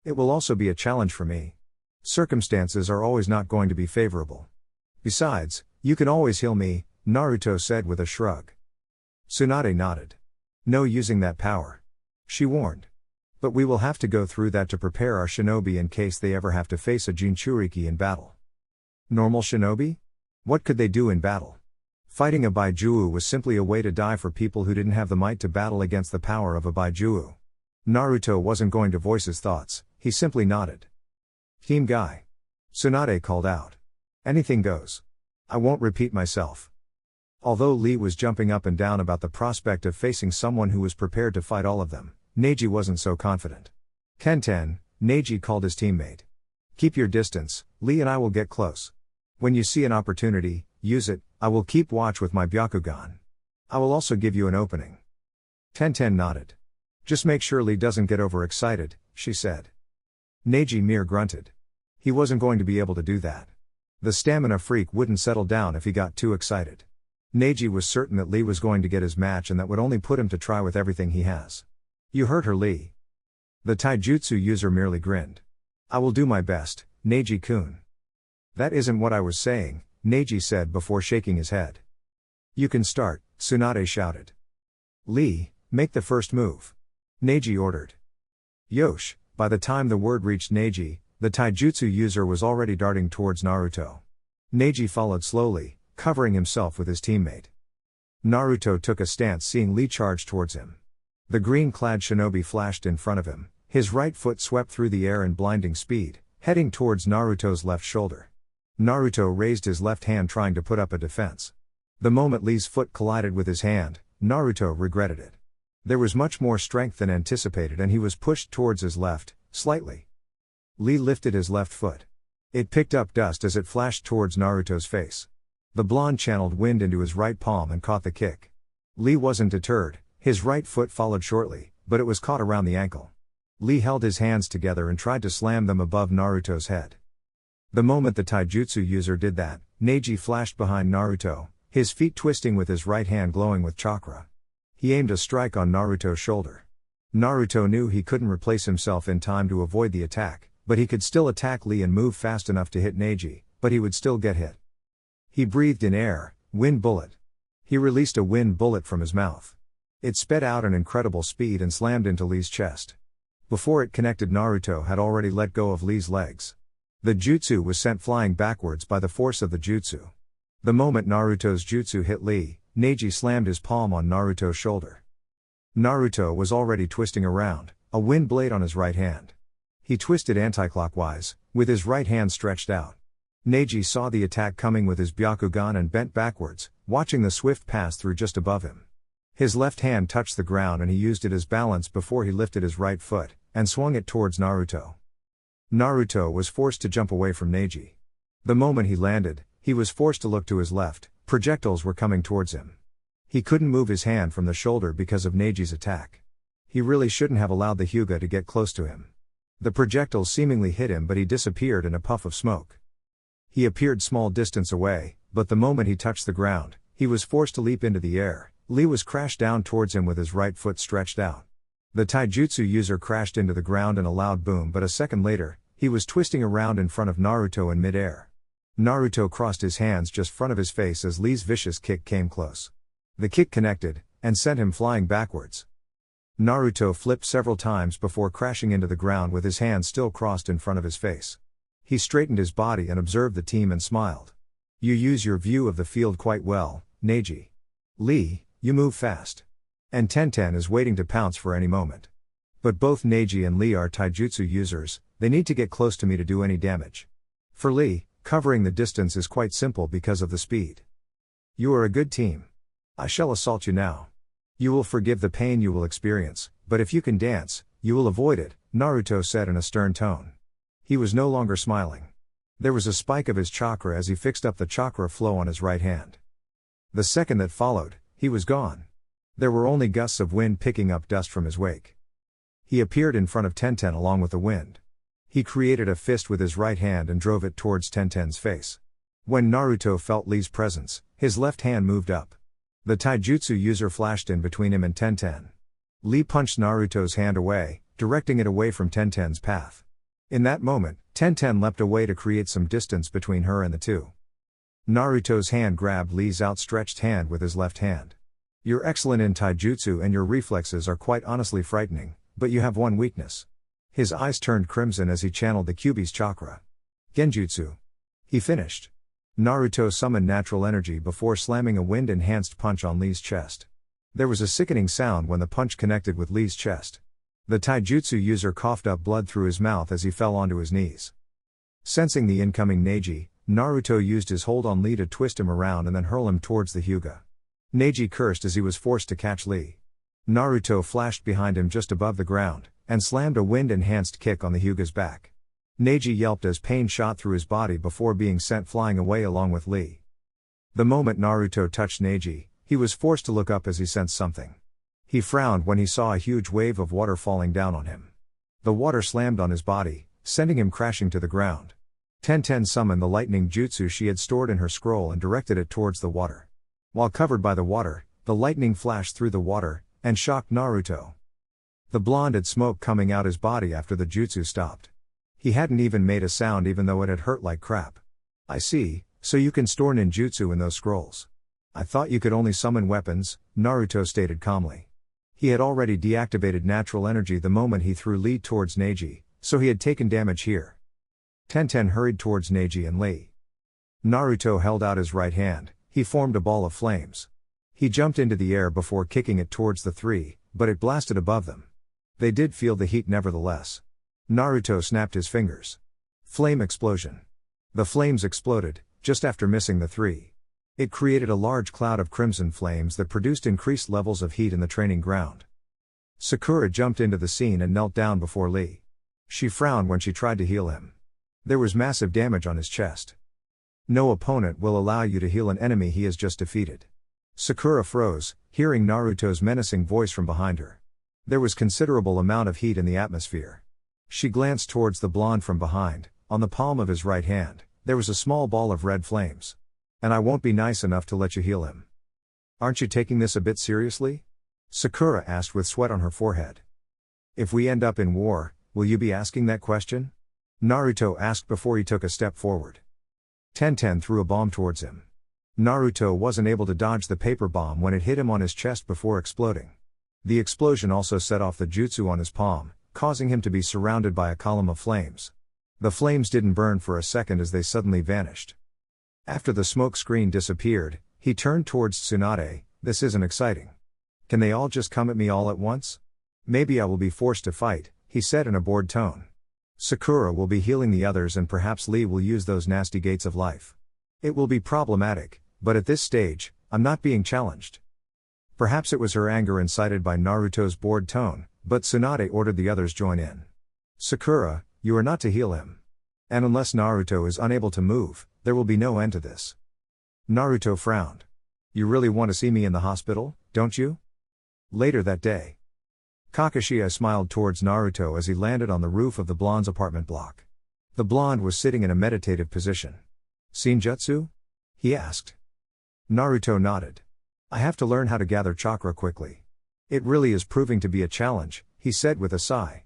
S1: It will also be a challenge for me. Circumstances are always not going to be favorable. Besides, you can always heal me, Naruto said with a shrug. Tsunade nodded. No using that power. She warned. But we will have to go through that to prepare our shinobi in case they ever have to face a Jinchuriki in battle. Normal shinobi? What could they do in battle? Fighting a Baijuu was simply a way to die for people who didn't have the might to battle against the power of a Baijuu. Naruto wasn't going to voice his thoughts, he simply nodded. Team Guy. Tsunade called out. Anything goes. I won't repeat myself. Although Lee was jumping up and down about the prospect of facing someone who was prepared to fight all of them, Neji wasn't so confident. Kenten, Neji called his teammate. Keep your distance, Lee and I will get close. When you see an opportunity, use it. I will keep watch with my Byakugan. I will also give you an opening. Tenten nodded. Just make sure Lee doesn't get overexcited, she said. Neji mere grunted. He wasn't going to be able to do that. The stamina freak wouldn't settle down if he got too excited. Neji was certain that Lee was going to get his match and that would only put him to try with everything he has. You hurt her, Lee. The taijutsu user merely grinned. I will do my best, Neji-kun. That isn't what I was saying, Neji said before shaking his head. You can start, Tsunade shouted. Lee, make the first move. Neji ordered. Yosh, by the time the word reached Neji, the taijutsu user was already darting towards Naruto. Neji followed slowly, covering himself with his teammate. Naruto took a stance seeing Lee charge towards him. The green-clad shinobi flashed in front of him, his right foot swept through the air in blinding speed, heading towards Naruto's left shoulder. Naruto raised his left hand trying to put up a defense. The moment Lee's foot collided with his hand, Naruto regretted it. There was much more strength than anticipated and he was pushed towards his left, slightly. Lee lifted his left foot. It picked up dust as it flashed towards Naruto's face. The blonde channeled wind into his right palm and caught the kick. Lee wasn't deterred, his right foot followed shortly, but it was caught around the ankle. Lee held his hands together and tried to slam them above Naruto's head. The moment the taijutsu user did that, Neji flashed behind Naruto, his feet twisting with his right hand glowing with chakra. He aimed a strike on Naruto's shoulder. Naruto knew he couldn't replace himself in time to avoid the attack, but he could still attack Lee and move fast enough to hit Neji, but he would still get hit. He breathed in air, wind bullet. He released a wind bullet from his mouth. It sped out an incredible speed and slammed into Lee's chest. Before it connected, Naruto had already let go of Lee's legs. The jutsu was sent flying backwards by the force of the jutsu. The moment Naruto's jutsu hit Lee, Neji slammed his palm on Naruto's shoulder. Naruto was already twisting around, a wind blade on his right hand. He twisted anticlockwise, with his right hand stretched out. Neji saw the attack coming with his Byakugan and bent backwards, watching the swift pass through just above him. His left hand touched the ground and he used it as balance before he lifted his right foot, and swung it towards Naruto. Naruto was forced to jump away from Neji. The moment he landed, he was forced to look to his left, projectiles were coming towards him. He couldn't move his hand from the shoulder because of Neji's attack. He really shouldn't have allowed the Hyuga to get close to him. The projectiles seemingly hit him but he disappeared in a puff of smoke. He appeared small distance away, but the moment he touched the ground, he was forced to leap into the air. Lee was crashed down towards him with his right foot stretched out. The taijutsu user crashed into the ground in a loud boom, but a second later, he was twisting around in front of Naruto in mid-air. Naruto crossed his hands just front of his face as Lee's vicious kick came close. The kick connected, and sent him flying backwards. Naruto flipped several times before crashing into the ground with his hands still crossed in front of his face. He straightened his body and observed the team and smiled. You use your view of the field quite well, Neji. Lee, you move fast. And Tenten is waiting to pounce for any moment. But both Neji and Lee are taijutsu users, they need to get close to me to do any damage. For Lee, covering the distance is quite simple because of the speed. You are a good team. I shall assault you now. You will forgive the pain you will experience, but if you can dance, you will avoid it, Naruto said in a stern tone. He was no longer smiling. There was a spike of his chakra as he fixed up the chakra flow on his right hand. The second that followed, he was gone. There were only gusts of wind picking up dust from his wake. He appeared in front of Tenten along with the wind. He created a fist with his right hand and drove it towards Tenten's face. When Naruto felt Lee's presence, his left hand moved up. The taijutsu user flashed in between him and Tenten. Lee punched Naruto's hand away, directing it away from Tenten's path. In that moment, Tenten leapt away to create some distance between her and the two. Naruto's hand grabbed Lee's outstretched hand with his left hand. You're excellent in taijutsu and your reflexes are quite honestly frightening, but you have one weakness. His eyes turned crimson as he channeled the Kyuubi's chakra. Genjutsu. He finished. Naruto summoned natural energy before slamming a wind-enhanced punch on Lee's chest. There was a sickening sound when the punch connected with Lee's chest. The taijutsu user coughed up blood through his mouth as he fell onto his knees. Sensing the incoming Neji, Naruto used his hold on Lee to twist him around and then hurl him towards the Hyuga. Neji cursed as he was forced to catch Lee. Naruto flashed behind him just above the ground, and slammed a wind-enhanced kick on the Hyuga's back. Neji yelped as pain shot through his body before being sent flying away along with Lee. The moment Naruto touched Neji, he was forced to look up as he sensed something. He frowned when he saw a huge wave of water falling down on him. The water slammed on his body, sending him crashing to the ground. Tenten summoned the lightning jutsu she had stored in her scroll and directed it towards the water. While covered by the water, the lightning flashed through the water, and shocked Naruto. The blonde had smoke coming out his body after the jutsu stopped. He hadn't even made a sound even though it had hurt like crap. I see, so you can store ninjutsu in those scrolls. I thought you could only summon weapons, Naruto stated calmly. He had already deactivated natural energy the moment he threw Lee towards Neji, so he had taken damage here. Tenten hurried towards Neji and Lee. Naruto held out his right hand, he formed a ball of flames. He jumped into the air before kicking it towards the three, but it blasted above them. They did feel the heat nevertheless. Naruto snapped his fingers. Flame explosion. The flames exploded, just after missing the three. It created a large cloud of crimson flames that produced increased levels of heat in the training ground. Sakura jumped into the scene and knelt down before Lee. She frowned when she tried to heal him. There was massive damage on his chest. No opponent will allow you to heal an enemy he has just defeated. Sakura froze, hearing Naruto's menacing voice from behind her. There was considerable amount of heat in the atmosphere. She glanced towards the blonde from behind. On the palm of his right hand, there was a small ball of red flames. And I won't be nice enough to let you heal him. Aren't you taking this a bit seriously? Sakura asked with sweat on her forehead. If we end up in war, will you be asking that question? Naruto asked before he took a step forward. Tenten threw a bomb towards him. Naruto wasn't able to dodge the paper bomb when it hit him on his chest before exploding. The explosion also set off the jutsu on his palm, causing him to be surrounded by a column of flames. The flames didn't burn for a second as they suddenly vanished. After the smoke screen disappeared, he turned towards Tsunade. This isn't exciting. Can they all just come at me all at once? Maybe I will be forced to fight, he said in a bored tone. Sakura will be healing the others and perhaps Lee will use those nasty gates of life. It will be problematic, but at this stage, I'm not being challenged. Perhaps it was her anger incited by Naruto's bored tone, but Tsunade ordered the others join in. Sakura, you are not to heal him. And unless Naruto is unable to move, there will be no end to this. Naruto frowned. You really want to see me in the hospital, don't you? Later that day. Kakashi smiled towards Naruto as he landed on the roof of the blonde's apartment block. The blonde was sitting in a meditative position. Senjutsu? He asked. Naruto nodded. I have to learn how to gather chakra quickly. It really is proving to be a challenge, he said with a sigh.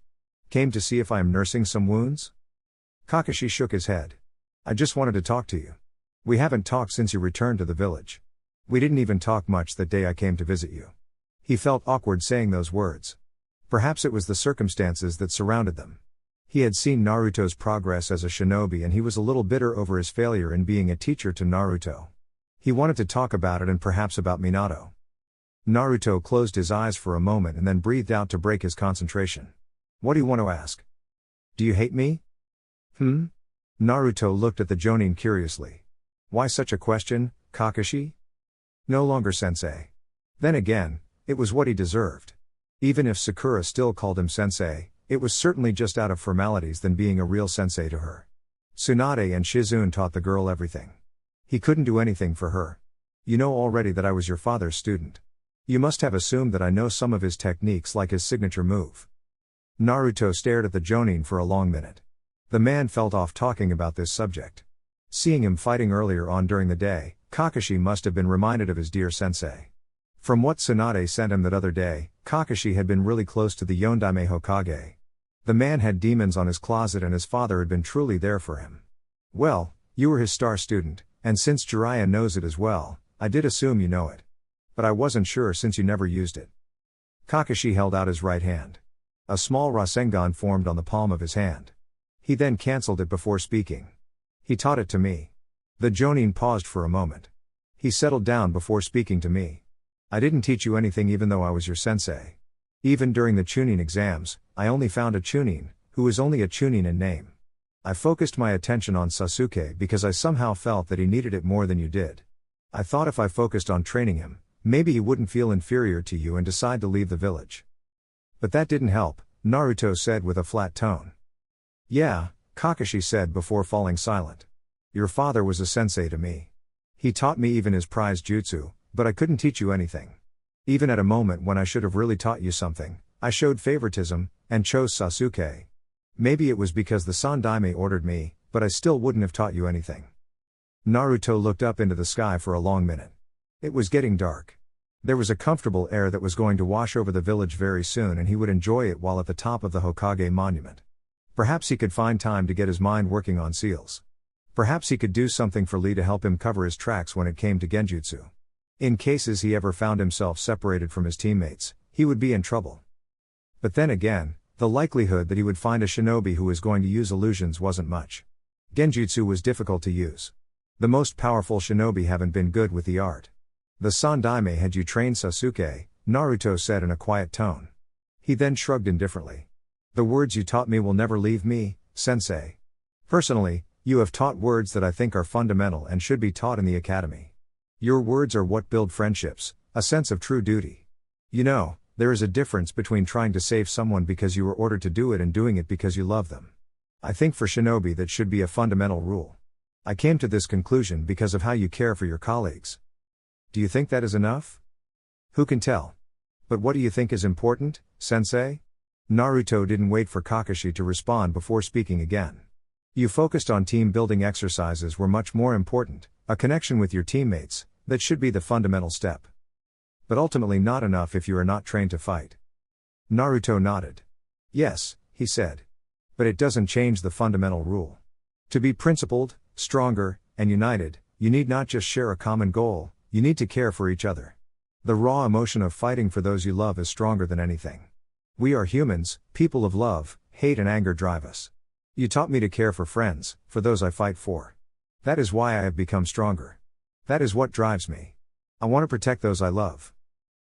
S1: Came to see if I am nursing some wounds? Kakashi shook his head. I just wanted to talk to you. We haven't talked since you returned to the village. We didn't even talk much that day I came to visit you. He felt awkward saying those words. Perhaps it was the circumstances that surrounded them. He had seen Naruto's progress as a shinobi and he was a little bitter over his failure in being a teacher to Naruto. He wanted to talk about it and perhaps about Minato. Naruto closed his eyes for a moment and then breathed out to break his concentration. What do you want to ask? Do you hate me? Naruto looked at the Jonin curiously. Why such a question, Kakashi? No longer sensei. Then again, it was what he deserved. Even if Sakura still called him sensei, it was certainly just out of formalities than being a real sensei to her. Tsunade and Shizune taught the girl everything. He couldn't do anything for her. You know already that I was your father's student. You must have assumed that I know some of his techniques like his signature move. Naruto stared at the Jonin for a long minute. The man felt off talking about this subject. Seeing him fighting earlier on during the day, Kakashi must have been reminded of his dear sensei. From what Tsunade sent him that other day, Kakashi had been really close to the Yondaime Hokage. The man had demons on his closet and his father had been truly there for him. Well, you were his star student, and since Jiraiya knows it as well, I did assume you know it. But I wasn't sure since you never used it. Kakashi held out his right hand. A small Rasengan formed on the palm of his hand. He then cancelled it before speaking. He taught it to me. The Jonin paused for a moment. He settled down before speaking to me. I didn't teach you anything even though I was your sensei. Even during the Chunin exams, I only found a Chunin, who is only a Chunin in name. I focused my attention on Sasuke because I somehow felt that he needed it more than you did. I thought if I focused on training him, maybe he wouldn't feel inferior to you and decide to leave the village. But that didn't help, Naruto said with a flat tone. Yeah, Kakashi said before falling silent. Your father was a sensei to me. He taught me even his prize jutsu, but I couldn't teach you anything. Even at a moment when I should have really taught you something, I showed favoritism, and chose Sasuke. Maybe it was because the Sandaime ordered me, but I still wouldn't have taught you anything. Naruto looked up into the sky for a long minute. It was getting dark. There was a comfortable air that was going to wash over the village very soon, and he would enjoy it while at the top of the Hokage monument. Perhaps he could find time to get his mind working on seals. Perhaps he could do something for Lee to help him cover his tracks when it came to genjutsu. In cases he ever found himself separated from his teammates, he would be in trouble. But then again, the likelihood that he would find a shinobi who was going to use illusions wasn't much. Genjutsu was difficult to use. The most powerful shinobi haven't been good with the art. The Sandaime had you trained Sasuke, Naruto said in a quiet tone. He then shrugged indifferently. The words you taught me will never leave me, sensei. Personally, you have taught words that I think are fundamental and should be taught in the academy. Your words are what build friendships, a sense of true duty. You know, there is a difference between trying to save someone because you were ordered to do it and doing it because you love them. I think for shinobi that should be a fundamental rule. I came to this conclusion because of how you care for your colleagues. Do you think that is enough? Who can tell? But what do you think is important, sensei? Naruto didn't wait for Kakashi to respond before speaking again. You focused on team building exercises were much more important, a connection with your teammates, that should be the fundamental step. But ultimately not enough if you are not trained to fight. Naruto nodded. Yes, he said. But it doesn't change the fundamental rule. To be principled, stronger, and united, you need not just share a common goal, you need to care for each other. The raw emotion of fighting for those you love is stronger than anything. We are humans, people of love, hate and anger drive us. You taught me to care for friends, for those I fight for. That is why I have become stronger. That is what drives me. I want to protect those I love.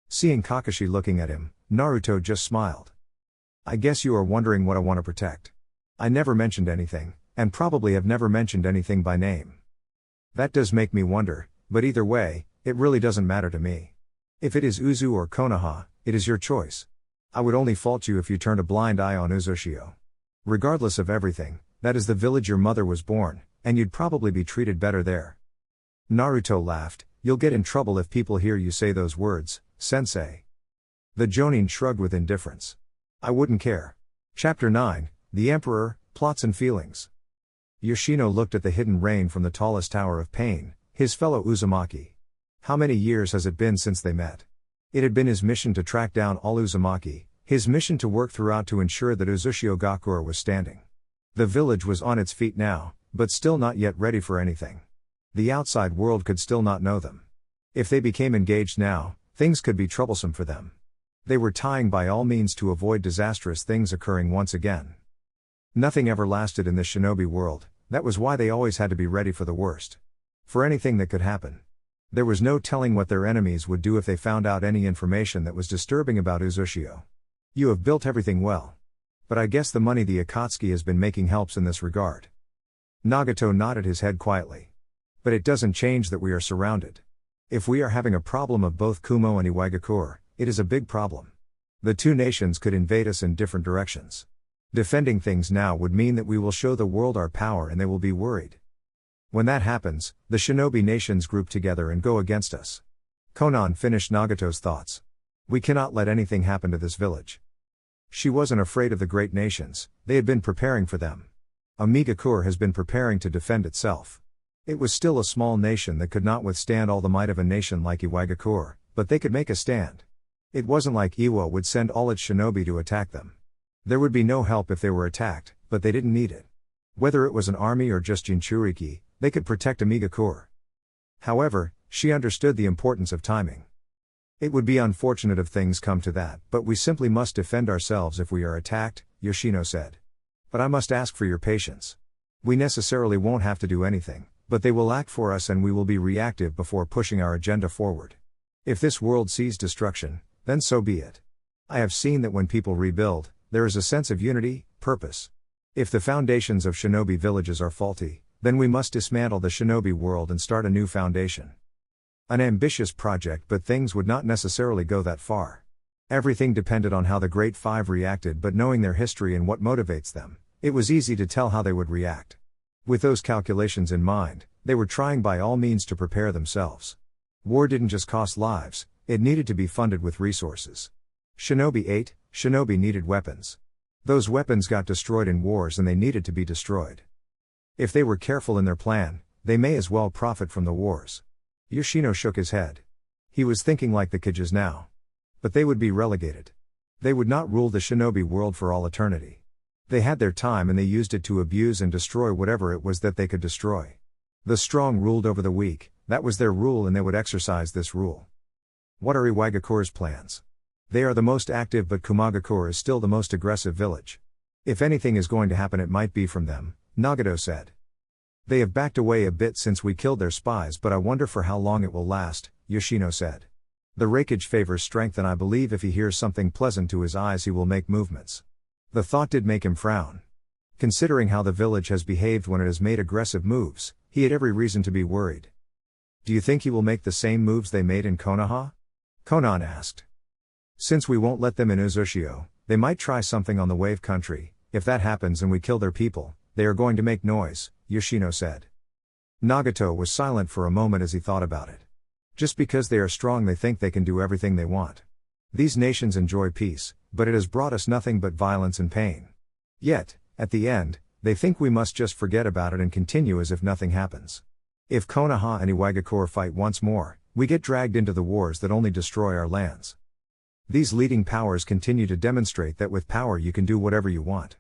S1: Seeing Kakashi looking at him, Naruto just smiled. I guess you are wondering what I want to protect. I never mentioned anything, and probably have never mentioned anything by name. That does make me wonder, but either way, it really doesn't matter to me. If it is Uzu or Konoha, it is your choice. I would only fault you if you turned a blind eye on Uzushio. Regardless of everything, that is the village your mother was born, and you'd probably be treated better there. Naruto laughed. You'll get in trouble if people hear you say those words, sensei. The Jonin shrugged with indifference. I wouldn't care. Chapter 9, The Emperor, Plots and Feelings. Yoshino looked at the hidden rain from the tallest tower of pain, his fellow Uzumaki. How many years has it been since they met? It had been his mission to track down all Uzumaki, his mission to work throughout to ensure that Uzushio Gakure was standing. The village was on its feet now, but still not yet ready for anything. The outside world could still not know them. If they became engaged now, things could be troublesome for them. They were tying by all means to avoid disastrous things occurring once again. Nothing ever lasted in this shinobi world, that was why they always had to be ready for the worst. For anything that could happen. There was no telling what their enemies would do if they found out any information that was disturbing about Uzushio. You have built everything well. But I guess the money the Akatsuki has been making helps in this regard. Nagato nodded his head quietly. But it doesn't change that we are surrounded. If we are having a problem of both Kumo and Iwagakure, it is a big problem. The two nations could invade us in different directions. Defending things now would mean that we will show the world our power and they will be worried. When that happens, the shinobi nations group together and go against us. Konan finished Nagato's thoughts. We cannot let anything happen to this village. She wasn't afraid of the great nations, they had been preparing for them. Amagakure has been preparing to defend itself. It was still a small nation that could not withstand all the might of a nation like Iwagakure, but they could make a stand. It wasn't like Iwa would send all its shinobi to attack them. There would be no help if they were attacked, but they didn't need it. Whether it was an army or just Jinchuriki, they could protect Amagakure. However, she understood the importance of timing. It would be unfortunate if things come to that, but we simply must defend ourselves if we are attacked, Yoshino said. But I must ask for your patience. We necessarily won't have to do anything, but they will act for us and we will be reactive before pushing our agenda forward. If this world sees destruction, then so be it. I have seen that when people rebuild, there is a sense of unity, purpose. If the foundations of shinobi villages are faulty, then we must dismantle the shinobi world and start a new foundation. An ambitious project, but things would not necessarily go that far. Everything depended on how the Great Five reacted, but knowing their history and what motivates them, it was easy to tell how they would react. With those calculations in mind, they were trying by all means to prepare themselves. War didn't just cost lives, it needed to be funded with resources. Shinobi ate, shinobi needed weapons. Those weapons got destroyed in wars and they needed to be destroyed. If they were careful in their plan, they may as well profit from the wars. Yoshino shook his head. He was thinking like the Kages now. But they would be relegated. They would not rule the shinobi world for all eternity. They had their time and they used it to abuse and destroy whatever it was that they could destroy. The strong ruled over the weak, that was their rule and they would exercise this rule. What are Iwagakure's plans? They are the most active but Kumagakure is still the most aggressive village. If anything is going to happen it might be from them, Nagato said. They have backed away a bit since we killed their spies but I wonder for how long it will last, Yoshino said. The Raikage favors strength and I believe if he hears something pleasant to his eyes he will make movements. The thought did make him frown. Considering how the village has behaved when it has made aggressive moves, he had every reason to be worried. Do you think he will make the same moves they made in Konoha? Konan asked. Since we won't let them in Uzushio, they might try something on the wave country. If that happens and we kill their people, they are going to make noise, Yoshino said. Nagato was silent for a moment as he thought about it. Just because they are strong they think they can do everything they want. These nations enjoy peace, but it has brought us nothing but violence and pain. Yet, at the end, they think we must just forget about it and continue as if nothing happens. If Konoha and Iwagakure fight once more, we get dragged into the wars that only destroy our lands. These leading powers continue to demonstrate that with power you can do whatever you want.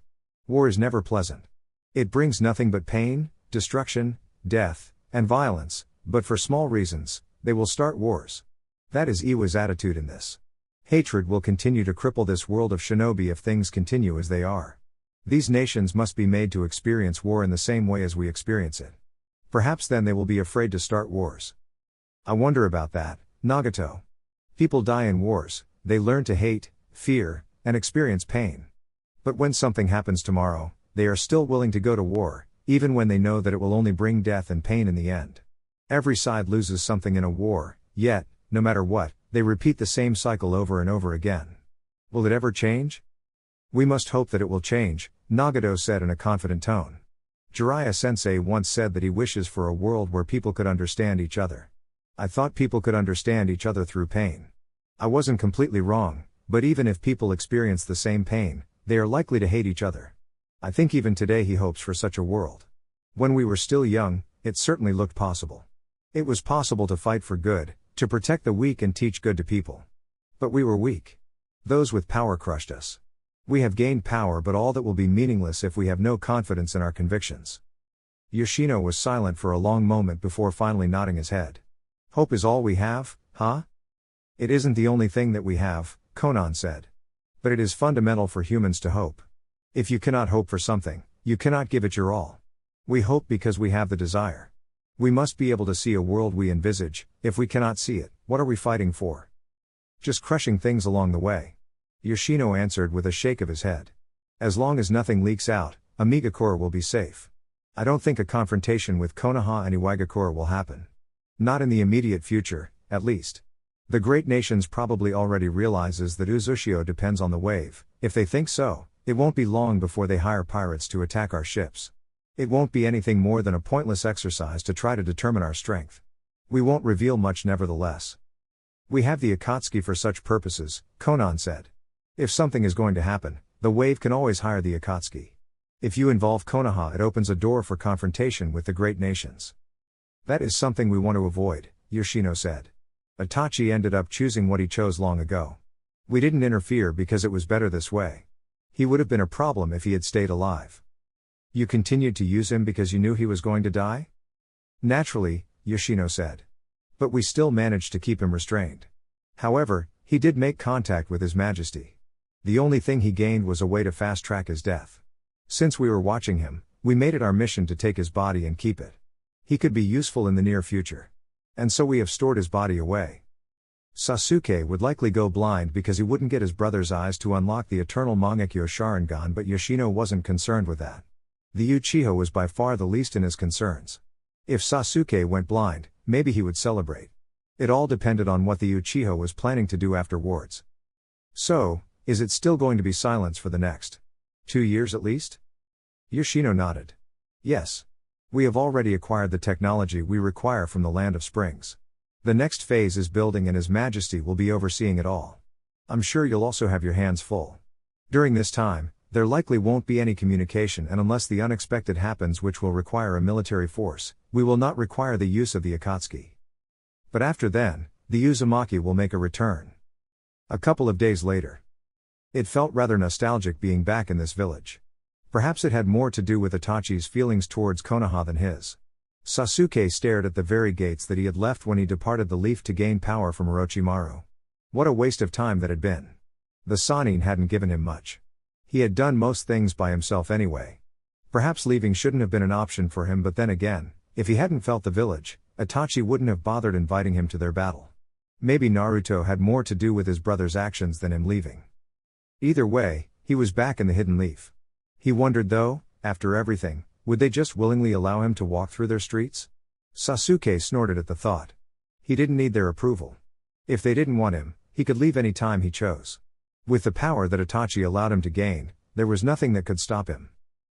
S1: War is never pleasant. It brings nothing but pain, destruction, death, and violence, but for small reasons, they will start wars. That is Iwa's attitude in this. Hatred will continue to cripple this world of shinobi if things continue as they are. These nations must be made to experience war in the same way as we experience it. Perhaps then they will be afraid to start wars. I wonder about that, Nagato. People die in wars, they learn to hate, fear, and experience pain. But when something happens tomorrow, they are still willing to go to war, even when they know that it will only bring death and pain in the end. Every side loses something in a war, yet, no matter what, they repeat the same cycle over and over again. Will it ever change? We must hope that it will change, Nagato said in a confident tone. Jiraiya-sensei once said that he wishes for a world where people could understand each other. I thought people could understand each other through pain. I wasn't completely wrong, but even if people experience the same pain, they are likely to hate each other. I think even today he hopes for such a world. When we were still young, it certainly looked possible. It was possible to fight for good, to protect the weak and teach good to people. But we were weak. Those with power crushed us. We have gained power but all that will be meaningless if we have no confidence in our convictions. Yoshino was silent for a long moment before finally nodding his head. Hope is all we have, huh? It isn't the only thing that we have, Konan said. But it is fundamental for humans to hope. If you cannot hope for something, you cannot give it your all. We hope because we have the desire. We must be able to see a world we envisage. If we cannot see it, what are we fighting for? Just crushing things along the way. Yoshino answered with a shake of his head. As long as nothing leaks out, Amagakure will be safe. I don't think a confrontation with Konoha and Iwagakure will happen. Not in the immediate future, at least. The great nations probably already realizes that Uzushio depends on the wave. If they think so, it won't be long before they hire pirates to attack our ships. It won't be anything more than a pointless exercise to try to determine our strength. We won't reveal much nevertheless. We have the Akatsuki for such purposes, Konan said. If something is going to happen, the wave can always hire the Akatsuki. If you involve Konoha it opens a door for confrontation with the great nations. That is something we want to avoid, Yoshino said. Itachi ended up choosing what he chose long ago. We didn't interfere because it was better this way. He would have been a problem if he had stayed alive. You continued to use him because you knew he was going to die? Naturally, Yoshino said. But we still managed to keep him restrained. However, he did make contact with His Majesty. The only thing he gained was a way to fast-track his death. Since we were watching him, we made it our mission to take his body and keep it. He could be useful in the near future. And so we have stored his body away. Sasuke would likely go blind because he wouldn't get his brother's eyes to unlock the eternal Mangekyo Sharingan, but Yoshino wasn't concerned with that. The Uchiha was by far the least in his concerns. If Sasuke went blind, maybe he would celebrate. It all depended on what the Uchiha was planning to do afterwards. So, is it still going to be silence for the next 2 years at least? Yoshino nodded. Yes. We have already acquired the technology we require from the Land of Springs. The next phase is building and His Majesty will be overseeing it all. I'm sure you'll also have your hands full. During this time, there likely won't be any communication, and unless the unexpected happens which will require a military force, we will not require the use of the Akatsuki. But after then, the Uzumaki will make a return. A couple of days later. It felt rather nostalgic being back in this village. Perhaps it had more to do with Itachi's feelings towards Konoha than his. Sasuke stared at the very gates that he had left when he departed the leaf to gain power from Orochimaru. What a waste of time that had been. The Sannin hadn't given him much. He had done most things by himself anyway. Perhaps leaving shouldn't have been an option for him, but then again, if he hadn't felt the village, Itachi wouldn't have bothered inviting him to their battle. Maybe Naruto had more to do with his brother's actions than him leaving. Either way, he was back in the Hidden Leaf. He wondered though, after everything, would they just willingly allow him to walk through their streets? Sasuke snorted at the thought. He didn't need their approval. If they didn't want him, he could leave any time he chose. With the power that Itachi allowed him to gain, there was nothing that could stop him.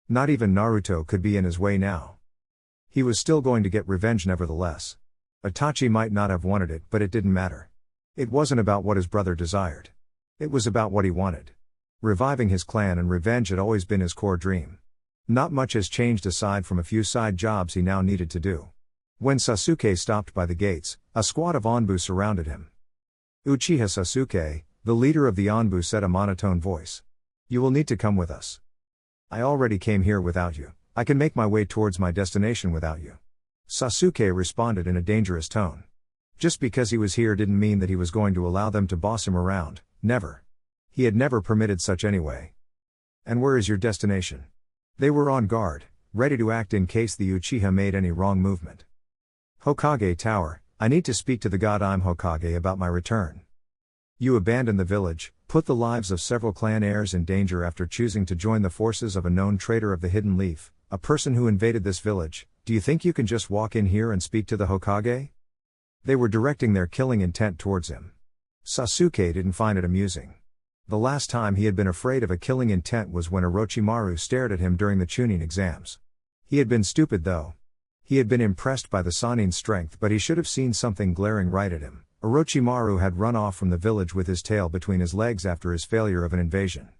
S1: Not even Naruto could be in his way now. He was still going to get revenge nevertheless. Itachi might not have wanted it, but it didn't matter. It wasn't about what his brother desired. It was about what he wanted. Reviving his clan and revenge had always been his core dream. Not much has changed aside from a few side jobs he now needed to do. When Sasuke stopped by the gates, a squad of Anbu surrounded him. Uchiha Sasuke, the leader of the Anbu, said a monotone voice. "You will need to come with us. I already came here without you. I can make my way towards my destination without you." Sasuke responded in a dangerous tone. Just because he was here didn't mean that he was going to allow them to boss him around, never. He had never permitted such anyway. "And where is your destination?" They were on guard, ready to act in case the Uchiha made any wrong movement. "Hokage Tower, I need to speak to the god I'm Hokage about my return. You abandoned the village, put the lives of several clan heirs in danger after choosing to join the forces of a known traitor of the Hidden Leaf, a person who invaded this village. Do you think you can just walk in here and speak to the Hokage?" They were directing their killing intent towards him. Sasuke didn't find it amusing. The last time he had been afraid of a killing intent was when Orochimaru stared at him during the Chunin exams. He had been stupid though. He had been impressed by the Sannin's strength, but he should have seen something glaring right at him. Orochimaru had run off from the village with his tail between his legs after his failure of an invasion.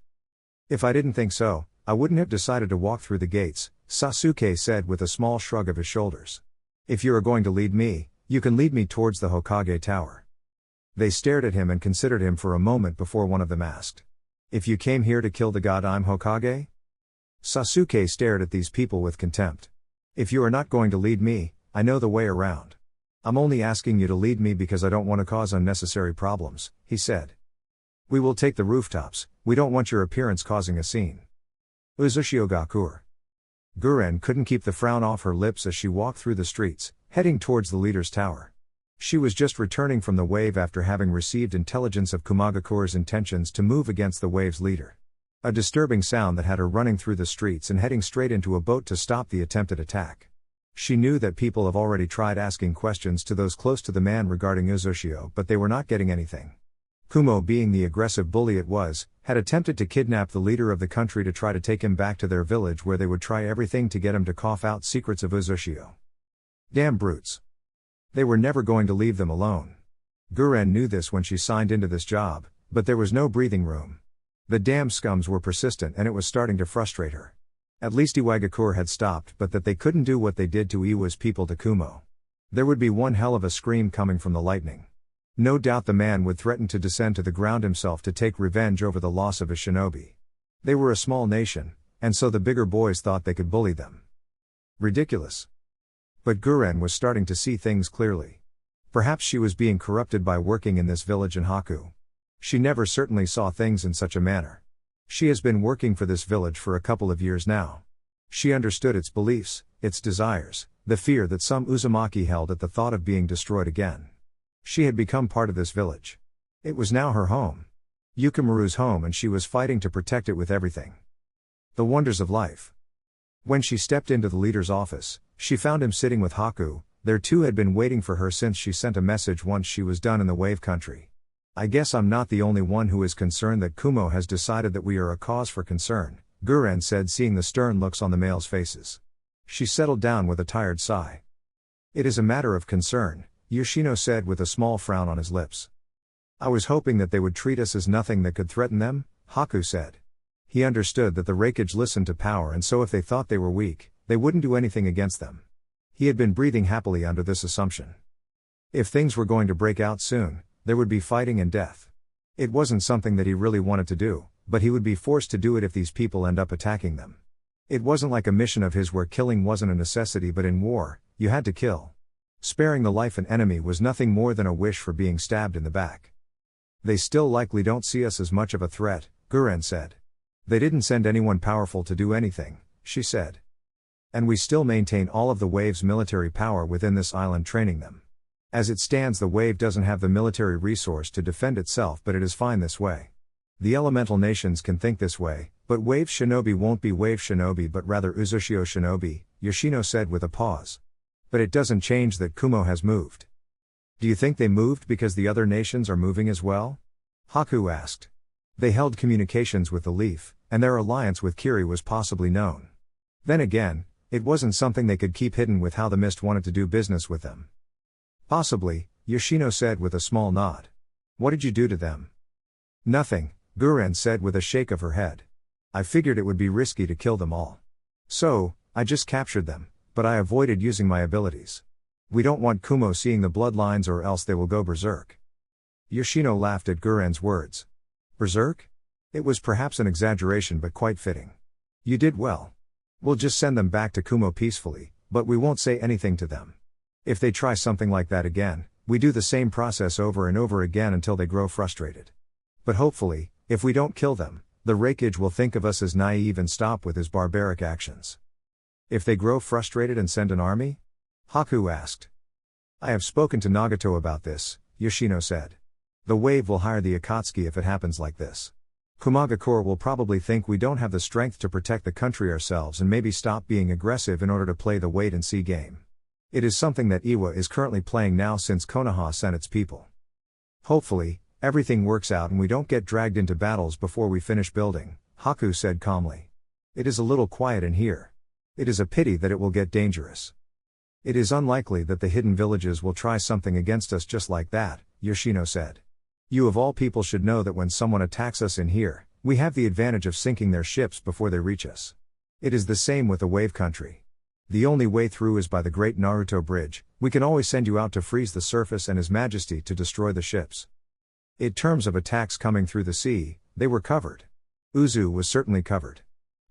S1: "If I didn't think so, I wouldn't have decided to walk through the gates," Sasuke said with a small shrug of his shoulders. "If you are going to lead me, you can lead me towards the Hokage Tower." They stared at him and considered him for a moment before one of them asked. "If you came here to kill the god I'm Hokage?" Sasuke stared at these people with contempt. "If you are not going to lead me, I know the way around. I'm only asking you to lead me because I don't want to cause unnecessary problems," he said. "We will take the rooftops, we don't want your appearance causing a scene." Uzushio Gakure. Guren couldn't keep the frown off her lips as she walked through the streets, heading towards the leader's tower. She was just returning from the wave after having received intelligence of Amagakure's intentions to move against the wave's leader. A disturbing sound that had her running through the streets and heading straight into a boat to stop the attempted attack. She knew that people have already tried asking questions to those close to the man regarding Uzushio, but they were not getting anything. Kumo, being the aggressive bully it was, had attempted to kidnap the leader of the country to try to take him back to their village where they would try everything to get him to cough out secrets of Uzushio. Damn brutes. They were never going to leave them alone. Guren knew this when she signed into this job, but there was no breathing room. The damn scums were persistent and it was starting to frustrate her. At least Iwagakure had stopped, but that they couldn't do what they did to Iwa's people to Kumo. There would be one hell of a scream coming from the lightning. No doubt the man would threaten to descend to the ground himself to take revenge over the loss of his shinobi. They were a small nation, and so the bigger boys thought they could bully them. Ridiculous. But Guren was starting to see things clearly. Perhaps she was being corrupted by working in this village in Haku. She never certainly saw things in such a manner. She has been working for this village for a couple of years now. She understood its beliefs, its desires, the fear that some Uzumaki held at the thought of being destroyed again. She had become part of this village. It was now her home. Yukimaru's home, and she was fighting to protect it with everything. The wonders of life. When she stepped into the leader's office, she found him sitting with Haku. Their two had been waiting for her since she sent a message once she was done in the wave country. "I guess I'm not the only one who is concerned that Kumo has decided that we are a cause for concern," Guren said, seeing the stern looks on the males' faces. She settled down with a tired sigh. "It is a matter of concern," Yoshino said with a small frown on his lips. "I was hoping that they would treat us as nothing that could threaten them," Haku said. He understood that the Raikage listened to power, and so if they thought they were weak, they wouldn't do anything against them. He had been breathing happily under this assumption. If things were going to break out soon, there would be fighting and death. It wasn't something that he really wanted to do, but he would be forced to do it if these people end up attacking them. It wasn't like a mission of his where killing wasn't a necessity, but in war, you had to kill. Sparing the life of an enemy was nothing more than a wish for being stabbed in the back. They still likely don't see us as much of a threat, Guren said. They didn't send anyone powerful to do anything, she said. And we still maintain all of the wave's military power within this island, training them. As it stands, the wave doesn't have the military resource to defend itself, but it is fine this way. The elemental nations can think this way, but wave shinobi won't be wave shinobi but rather Uzushio shinobi, Yoshino said with a pause. But it doesn't change that Kumo has moved. Do you think they moved because the other nations are moving as well? Haku asked. They held communications with the Leaf, and their alliance with Kiri was possibly known. Then again, it wasn't something they could keep hidden with how the Mist wanted to do business with them. Possibly, Yoshino said with a small nod. What did you do to them? Nothing, Guren said with a shake of her head. I figured it would be risky to kill them all. So, I just captured them, but I avoided using my abilities. We don't want Kumo seeing the bloodlines or else they will go berserk. Yoshino laughed at Guren's words. Berserk? It was perhaps an exaggeration but quite fitting. You did well. We'll just send them back to Kumo peacefully, but we won't say anything to them. If they try something like that again, we do the same process over and over again until they grow frustrated. But hopefully, if we don't kill them, the Raikage will think of us as naive and stop with his barbaric actions. If they grow frustrated and send an army? Haku asked. I have spoken to Nagato about this, Yoshino said. The wave will hire the Akatsuki if it happens like this. Amagakure will probably think we don't have the strength to protect the country ourselves and maybe stop being aggressive in order to play the wait-and-see game. It is something that Iwa is currently playing now since Konoha sent its people. Hopefully, everything works out and we don't get dragged into battles before we finish building, Haku said calmly. It is a little quiet in here. It is a pity that it will get dangerous. It is unlikely that the hidden villages will try something against us just like that, Yoshino said. You of all people should know that when someone attacks us in here, we have the advantage of sinking their ships before they reach us. It is the same with the wave country. The only way through is by the Great Naruto Bridge. We can always send you out to freeze the surface and His Majesty to destroy the ships. In terms of attacks coming through the sea, they were covered. Uzu was certainly covered.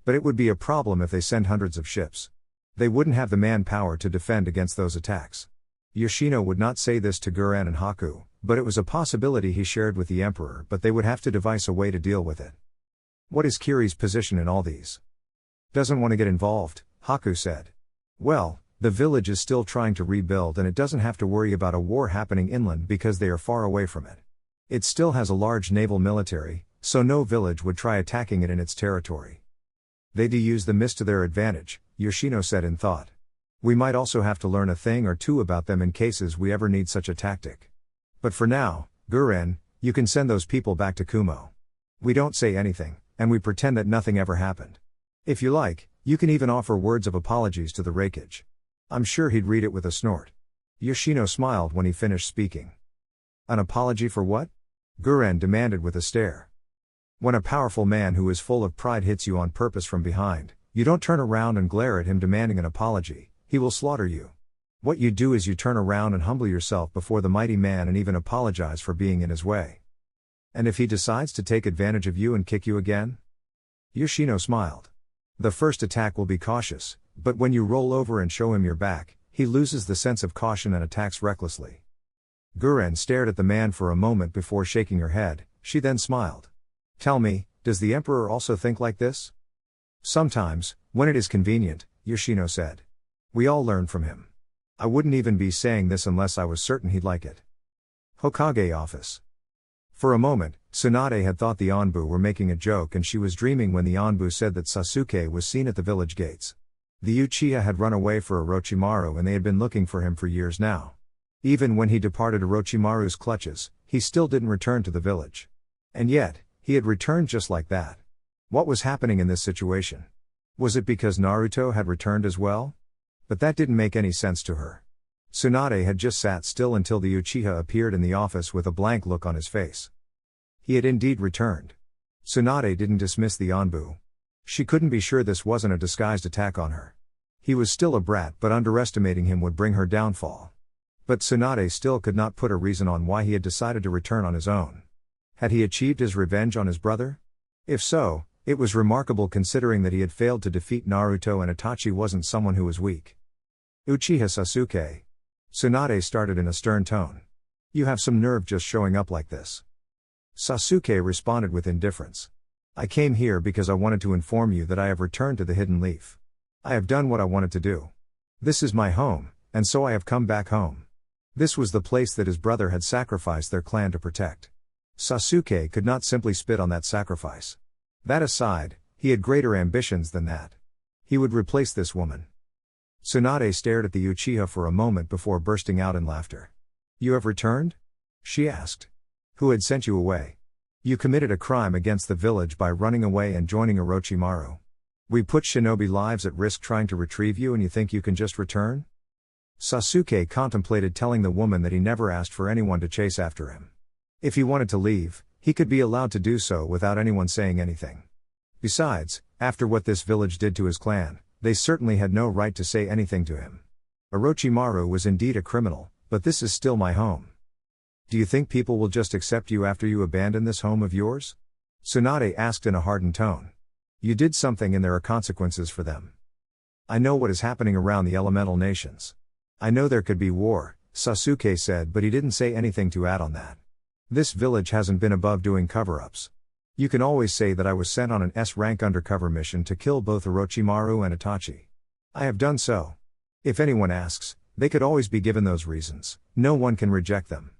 S1: But it would be a problem if they send hundreds of ships. They wouldn't have the manpower to defend against those attacks. Yoshino would not say this to Guren and Haku, but it was a possibility he shared with the Emperor, but they would have to devise a way to deal with it. What is Kiri's position in all these? Doesn't want to get involved, Haku said. Well, the village is still trying to rebuild and it doesn't have to worry about a war happening inland because they are far away from it. It still has a large naval military, so no village would try attacking it in its territory. They do use the mist to their advantage, Yoshino said in thought. We might also have to learn a thing or two about them in cases we ever need such a tactic. But for now, Guren, you can send those people back to Kumo. We don't say anything, and we pretend that nothing ever happened. If you like, you can even offer words of apologies to the Raikage. I'm sure he'd read it with a snort. Yoshino smiled when he finished speaking. An apology for what? Guren demanded with a stare. When a powerful man who is full of pride hits you on purpose from behind, you don't turn around and glare at him demanding an apology, he will slaughter you. What you do is you turn around and humble yourself before the mighty man and even apologize for being in his way. And if he decides to take advantage of you and kick you again? Yoshino smiled. The first attack will be cautious, but when you roll over and show him your back, he loses the sense of caution and attacks recklessly. Guren stared at the man for a moment before shaking her head. She then smiled. Tell me, does the Emperor also think like this? Sometimes, when it is convenient, Yoshino said. We all learn from him. I wouldn't even be saying this unless I was certain he'd like it. Hokage office. For a moment, Tsunade had thought the Anbu were making a joke and she was dreaming when the Anbu said that Sasuke was seen at the village gates. The Uchiha had run away for Orochimaru and they had been looking for him for years now. Even when he departed Orochimaru's clutches, he still didn't return to the village. And yet, he had returned just like that. What was happening in this situation? Was it because Naruto had returned as well? But that didn't make any sense to her. Tsunade had just sat still until the Uchiha appeared in the office with a blank look on his face. He had indeed returned. Tsunade didn't dismiss the Anbu. She couldn't be sure this wasn't a disguised attack on her. He was still a brat, but underestimating him would bring her downfall. But Tsunade still could not put a reason on why he had decided to return on his own. Had he achieved his revenge on his brother? If so, it was remarkable considering that he had failed to defeat Naruto and Itachi wasn't someone who was weak. Uchiha Sasuke. Tsunade started in a stern tone. You have some nerve just showing up like this. Sasuke responded with indifference. I came here because I wanted to inform you that I have returned to the Hidden Leaf. I have done what I wanted to do. This is my home, and so I have come back home. This was the place that his brother had sacrificed their clan to protect. Sasuke could not simply spit on that sacrifice. That aside, he had greater ambitions than that. He would replace this woman. Tsunade stared at the Uchiha for a moment before bursting out in laughter. You have returned? She asked. Who had sent you away? You committed a crime against the village by running away and joining Orochimaru. We put shinobi lives at risk trying to retrieve you and you think you can just return? Sasuke contemplated telling the woman that he never asked for anyone to chase after him. If he wanted to leave, he could be allowed to do so without anyone saying anything. Besides, after what this village did to his clan, they certainly had no right to say anything to him. Orochimaru was indeed a criminal, but this is still my home. Do you think people will just accept you after you abandon this home of yours? Tsunade asked in a hardened tone. You did something and there are consequences for them. I know what is happening around the elemental nations. I know there could be war, Sasuke said, but he didn't say anything to add on that. This village hasn't been above doing cover-ups. You can always say that I was sent on an S-rank undercover mission to kill both Orochimaru and Itachi. I have done so. If anyone asks, they could always be given those reasons. No one can reject them.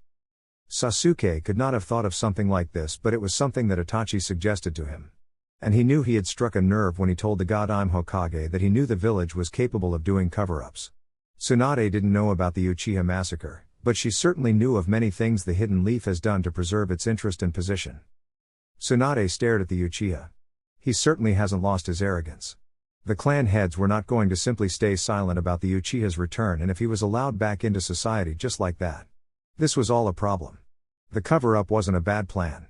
S1: Sasuke could not have thought of something like this, but it was something that Itachi suggested to him. And he knew he had struck a nerve when he told the god I'm Hokage that he knew the village was capable of doing cover-ups. Tsunade didn't know about the Uchiha massacre, but she certainly knew of many things the Hidden Leaf has done to preserve its interest and position. Tsunade stared at the Uchiha. He certainly hasn't lost his arrogance. The clan heads were not going to simply stay silent about the Uchiha's return and if he was allowed back into society just like that. This was all a problem. The cover-up wasn't a bad plan.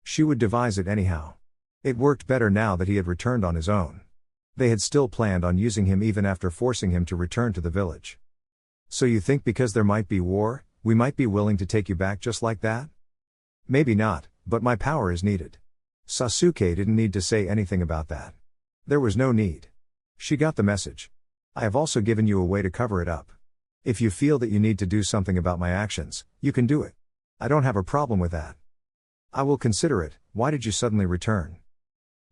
S1: She would devise it anyhow. It worked better now that he had returned on his own. They had still planned on using him even after forcing him to return to the village. So you think because there might be war, we might be willing to take you back just like that? Maybe not, but my power is needed. Sasuke didn't need to say anything about that. There was no need. She got the message. I have also given you a way to cover it up. If you feel that you need to do something about my actions, you can do it. I don't have a problem with that. I will consider it. Why did you suddenly return?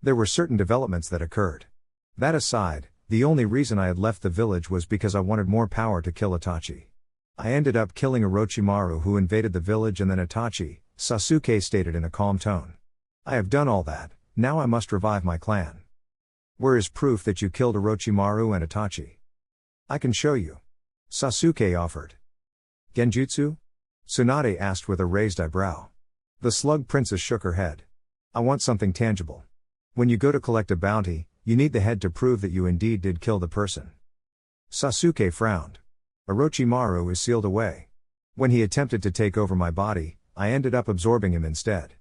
S1: There were certain developments that occurred. That aside, the only reason I had left the village was because I wanted more power to kill Itachi. I ended up killing Orochimaru who invaded the village and then Itachi, Sasuke stated in a calm tone. I have done all that, now I must revive my clan. Where is proof that you killed Orochimaru and Itachi? I can show you. Sasuke offered. Genjutsu? Tsunade asked with a raised eyebrow. The slug princess shook her head. I want something tangible. When you go to collect a bounty, you need the head to prove that you indeed did kill the person. Sasuke frowned. Orochimaru is sealed away. When he attempted to take over my body, I ended up absorbing him instead.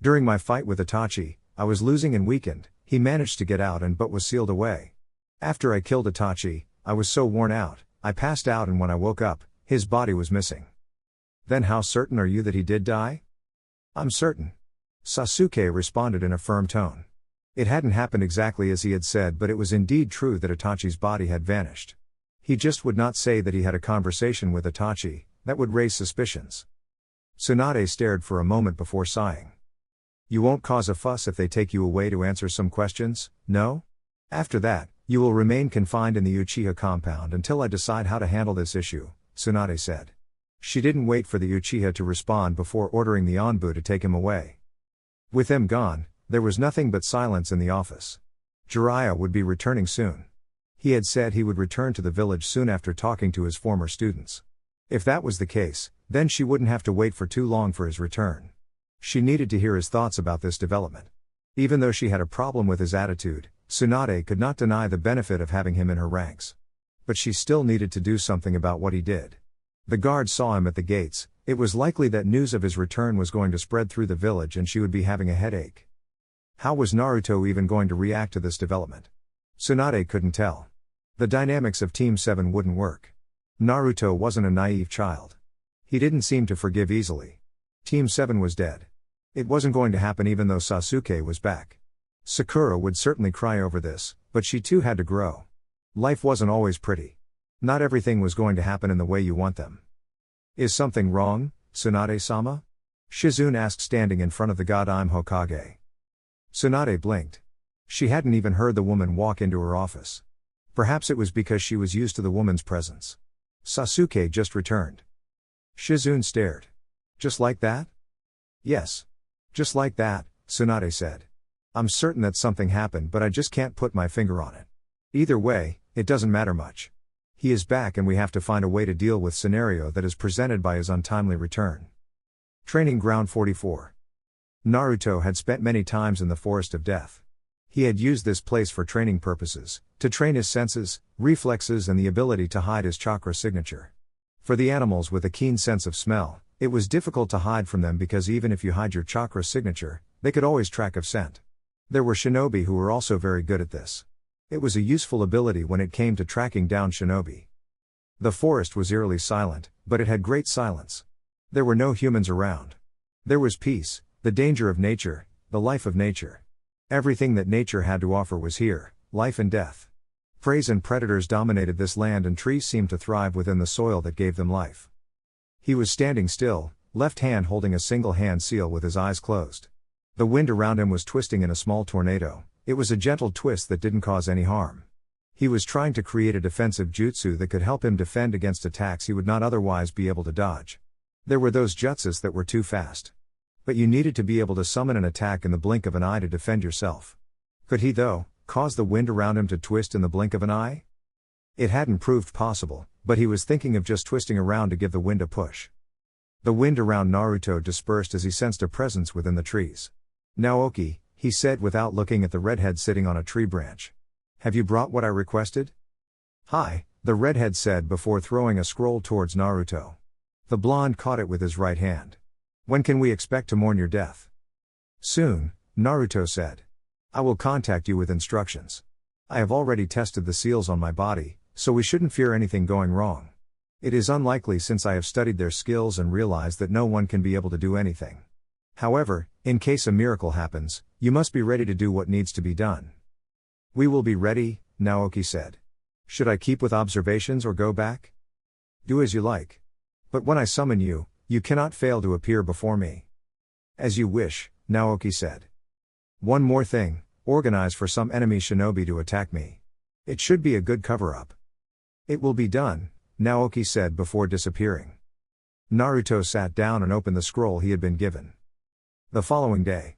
S1: During my fight with Itachi, I was losing and weakened, he managed to get out but was sealed away. After I killed Itachi, I was so worn out, I passed out and when I woke up, his body was missing. Then how certain are you that he did die? I'm certain. Sasuke responded in a firm tone. It hadn't happened exactly as he had said, but it was indeed true that Itachi's body had vanished. He just would not say that he had a conversation with Itachi, that would raise suspicions. Tsunade stared for a moment before sighing. You won't cause a fuss if they take you away to answer some questions, no? After that, you will remain confined in the Uchiha compound until I decide how to handle this issue, Tsunade said. She didn't wait for the Uchiha to respond before ordering the Anbu to take him away. With them gone, there was nothing but silence in the office. Jiraiya would be returning soon. He had said he would return to the village soon after talking to his former students. If that was the case, then she wouldn't have to wait for too long for his return. She needed to hear his thoughts about this development. Even though she had a problem with his attitude, Tsunade could not deny the benefit of having him in her ranks. But she still needed to do something about what he did. The guards saw him at the gates. It was likely that news of his return was going to spread through the village and she would be having a headache. How was Naruto even going to react to this development? Tsunade couldn't tell. The dynamics of Team 7 wouldn't work. Naruto wasn't a naive child. He didn't seem to forgive easily. Team 7 was dead. It wasn't going to happen even though Sasuke was back. Sakura would certainly cry over this, but she too had to grow. Life wasn't always pretty. Not everything was going to happen in the way you want them. Is something wrong, Tsunade-sama? Shizune asked standing in front of the god I'm Hokage. Tsunade blinked. She hadn't even heard the woman walk into her office. Perhaps it was because she was used to the woman's presence. Sasuke just returned. Shizune stared. Just like that? Yes. Just like that, Tsunade said. I'm certain that something happened but I just can't put my finger on it. Either way, it doesn't matter much. He is back and we have to find a way to deal with scenario that is presented by his untimely return. Training Ground 44. Naruto had spent many times in the Forest of Death. He had used this place for training purposes, to train his senses, reflexes and the ability to hide his chakra signature. For the animals with a keen sense of smell, it was difficult to hide from them because even if you hide your chakra signature, they could always track of scent. There were shinobi who were also very good at this. It was a useful ability when it came to tracking down shinobi. The forest was eerily silent, but it had great silence. There were no humans around. There was peace, the danger of nature, the life of nature. Everything that nature had to offer was here, life and death. Preys and predators dominated this land and trees seemed to thrive within the soil that gave them life. He was standing still, left hand holding a single hand seal with his eyes closed. The wind around him was twisting in a small tornado. It was a gentle twist that didn't cause any harm. He was trying to create a defensive jutsu that could help him defend against attacks he would not otherwise be able to dodge. There were those jutsus that were too fast. But you needed to be able to summon an attack in the blink of an eye to defend yourself. Could he, though, cause the wind around him to twist in the blink of an eye? It hadn't proved possible, but he was thinking of just twisting around to give the wind a push. The wind around Naruto dispersed as he sensed a presence within the trees. "Naoki," he said without looking at the redhead sitting on a tree branch. "Have you brought what I requested?" "Hi," the redhead said before throwing a scroll towards Naruto. The blonde caught it with his right hand. "When can we expect to mourn your death?" "Soon," Naruto said. "I will contact you with instructions. I have already tested the seals on my body, so we shouldn't fear anything going wrong. It is unlikely since I have studied their skills and realized that no one can be able to do anything. However, in case a miracle happens, you must be ready to do what needs to be done." "We will be ready," Naoki said. "Should I keep with observations or go back?" "Do as you like. But when I summon you, you cannot fail to appear before me." "As you wish," Naoki said. "One more thing, organize for some enemy shinobi to attack me. It should be a good cover-up." "It will be done," Naoki said before disappearing. Naruto sat down and opened the scroll he had been given. The following day.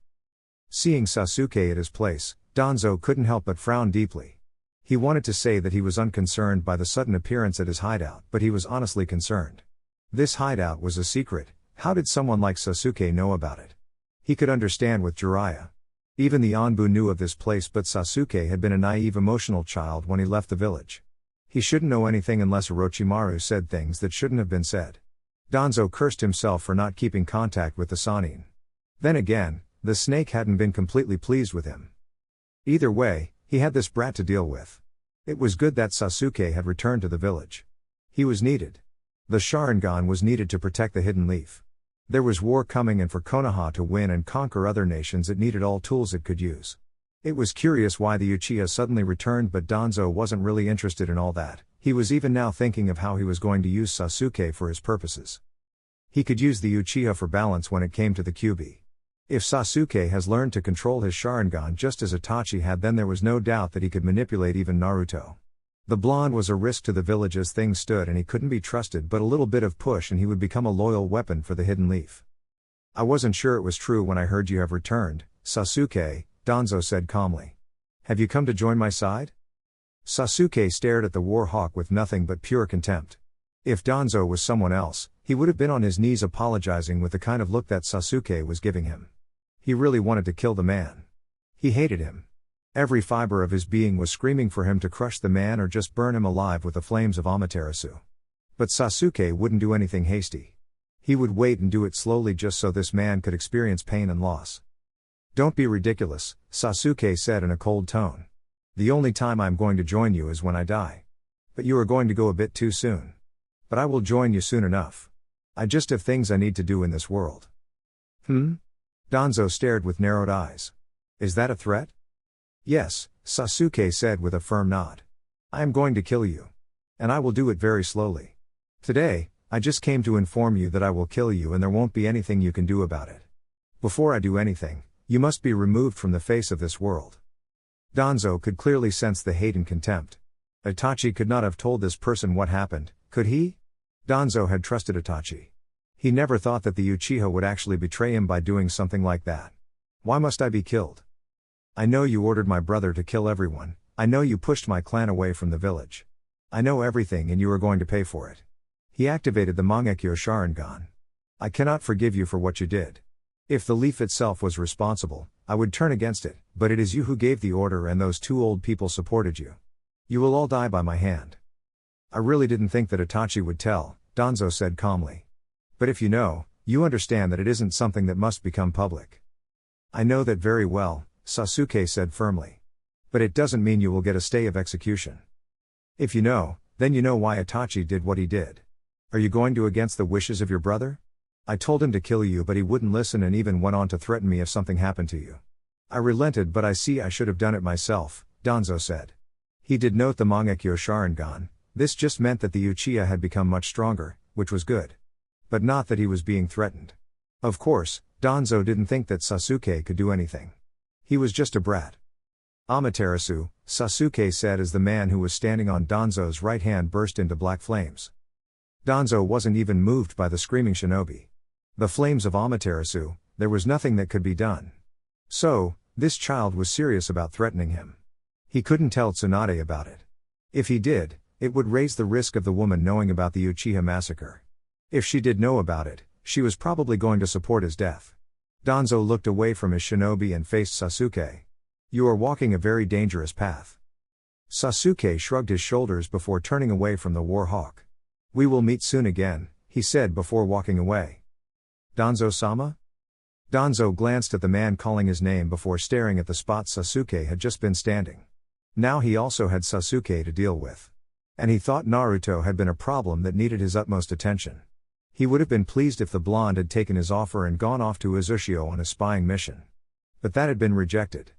S1: Seeing Sasuke at his place, Danzo couldn't help but frown deeply. He wanted to say that he was unconcerned by the sudden appearance at his hideout, but he was honestly concerned. This hideout was a secret. How did someone like Sasuke know about it? He could understand with Jiraiya. Even the Anbu knew of this place, but Sasuke had been a naive emotional child when he left the village. He shouldn't know anything unless Orochimaru said things that shouldn't have been said. Danzo cursed himself for not keeping contact with the Sannin. Then again, the snake hadn't been completely pleased with him. Either way, he had this brat to deal with. It was good that Sasuke had returned to the village. He was needed. The Sharingan was needed to protect the Hidden Leaf. There was war coming, and for Konoha to win and conquer other nations it needed all tools it could use. It was curious why the Uchiha suddenly returned, but Danzo wasn't really interested in all that. He was even now thinking of how he was going to use Sasuke for his purposes. He could use the Uchiha for balance when it came to the Kyuubi. If Sasuke has learned to control his Sharingan just as Itachi had, then there was no doubt that he could manipulate even Naruto. The blonde was a risk to the village as things stood, and he couldn't be trusted, but a little bit of push and he would become a loyal weapon for the Hidden Leaf. "I wasn't sure it was true when I heard you have returned, Sasuke," Danzo said calmly. "Have you come to join my side?" Sasuke stared at the war hawk with nothing but pure contempt. If Danzo was someone else, he would have been on his knees apologizing with the kind of look that Sasuke was giving him. He really wanted to kill the man. He hated him. Every fiber of his being was screaming for him to crush the man or just burn him alive with the flames of Amaterasu. But Sasuke wouldn't do anything hasty. He would wait and do it slowly just so this man could experience pain and loss. "Don't be ridiculous," Sasuke said in a cold tone. "The only time I'm going to join you is when I die. But you are going to go a bit too soon. But I will join you soon enough." I just have things I need to do in this world. Danzo stared with narrowed eyes. Is that a threat? Yes, Sasuke said with a firm nod. I am going to kill you. And I will do it very slowly. Today, I just came to inform you that I will kill you and there won't be anything you can do about it. Before I do anything, you must be removed from the face of this world. Danzo could clearly sense the hate and contempt. Itachi could not have told this person what happened, could he? Danzo had trusted Itachi. He never thought that the Uchiha would actually betray him by doing something like that. Why must I be killed? I know you ordered my brother to kill everyone, I know you pushed my clan away from the village. I know everything and you are going to pay for it. He activated the Mangekyo Sharingan. I cannot forgive you for what you did. If the leaf itself was responsible, I would turn against it, but it is you who gave the order and those two old people supported you. You will all die by my hand. I really didn't think that Itachi would tell, Danzo said calmly. But if you know, you understand that it isn't something that must become public. I know that very well, Sasuke said firmly. But it doesn't mean you will get a stay of execution. If you know, then you know why Itachi did what he did. Are you going to against the wishes of your brother? I told him to kill you but he wouldn't listen and even went on to threaten me if something happened to you. I relented but I see I should have done it myself, Danzo said. He did note the Mangekyo Sharingan. This just meant that the Uchiha had become much stronger, which was good. But not that he was being threatened. Of course, Danzo didn't think that Sasuke could do anything. He was just a brat. Amaterasu, Sasuke said as the man who was standing on Danzo's right hand burst into black flames. Danzo wasn't even moved by the screaming shinobi. The flames of Amaterasu, there was nothing that could be done. So, this child was serious about threatening him. He couldn't tell Tsunade about it. If he did, it would raise the risk of the woman knowing about the Uchiha massacre. If she did know about it, she was probably going to support his death. Danzo looked away from his shinobi and faced Sasuke. You are walking a very dangerous path. Sasuke shrugged his shoulders before turning away from the war hawk. We will meet soon again, he said before walking away. Danzo-sama? Danzo glanced at the man calling his name before staring at the spot Sasuke had just been standing. Now he also had Sasuke to deal with. And he thought Naruto had been a problem that needed his utmost attention. He would have been pleased if the blonde had taken his offer and gone off to Uzushio on a spying mission. But that had been rejected.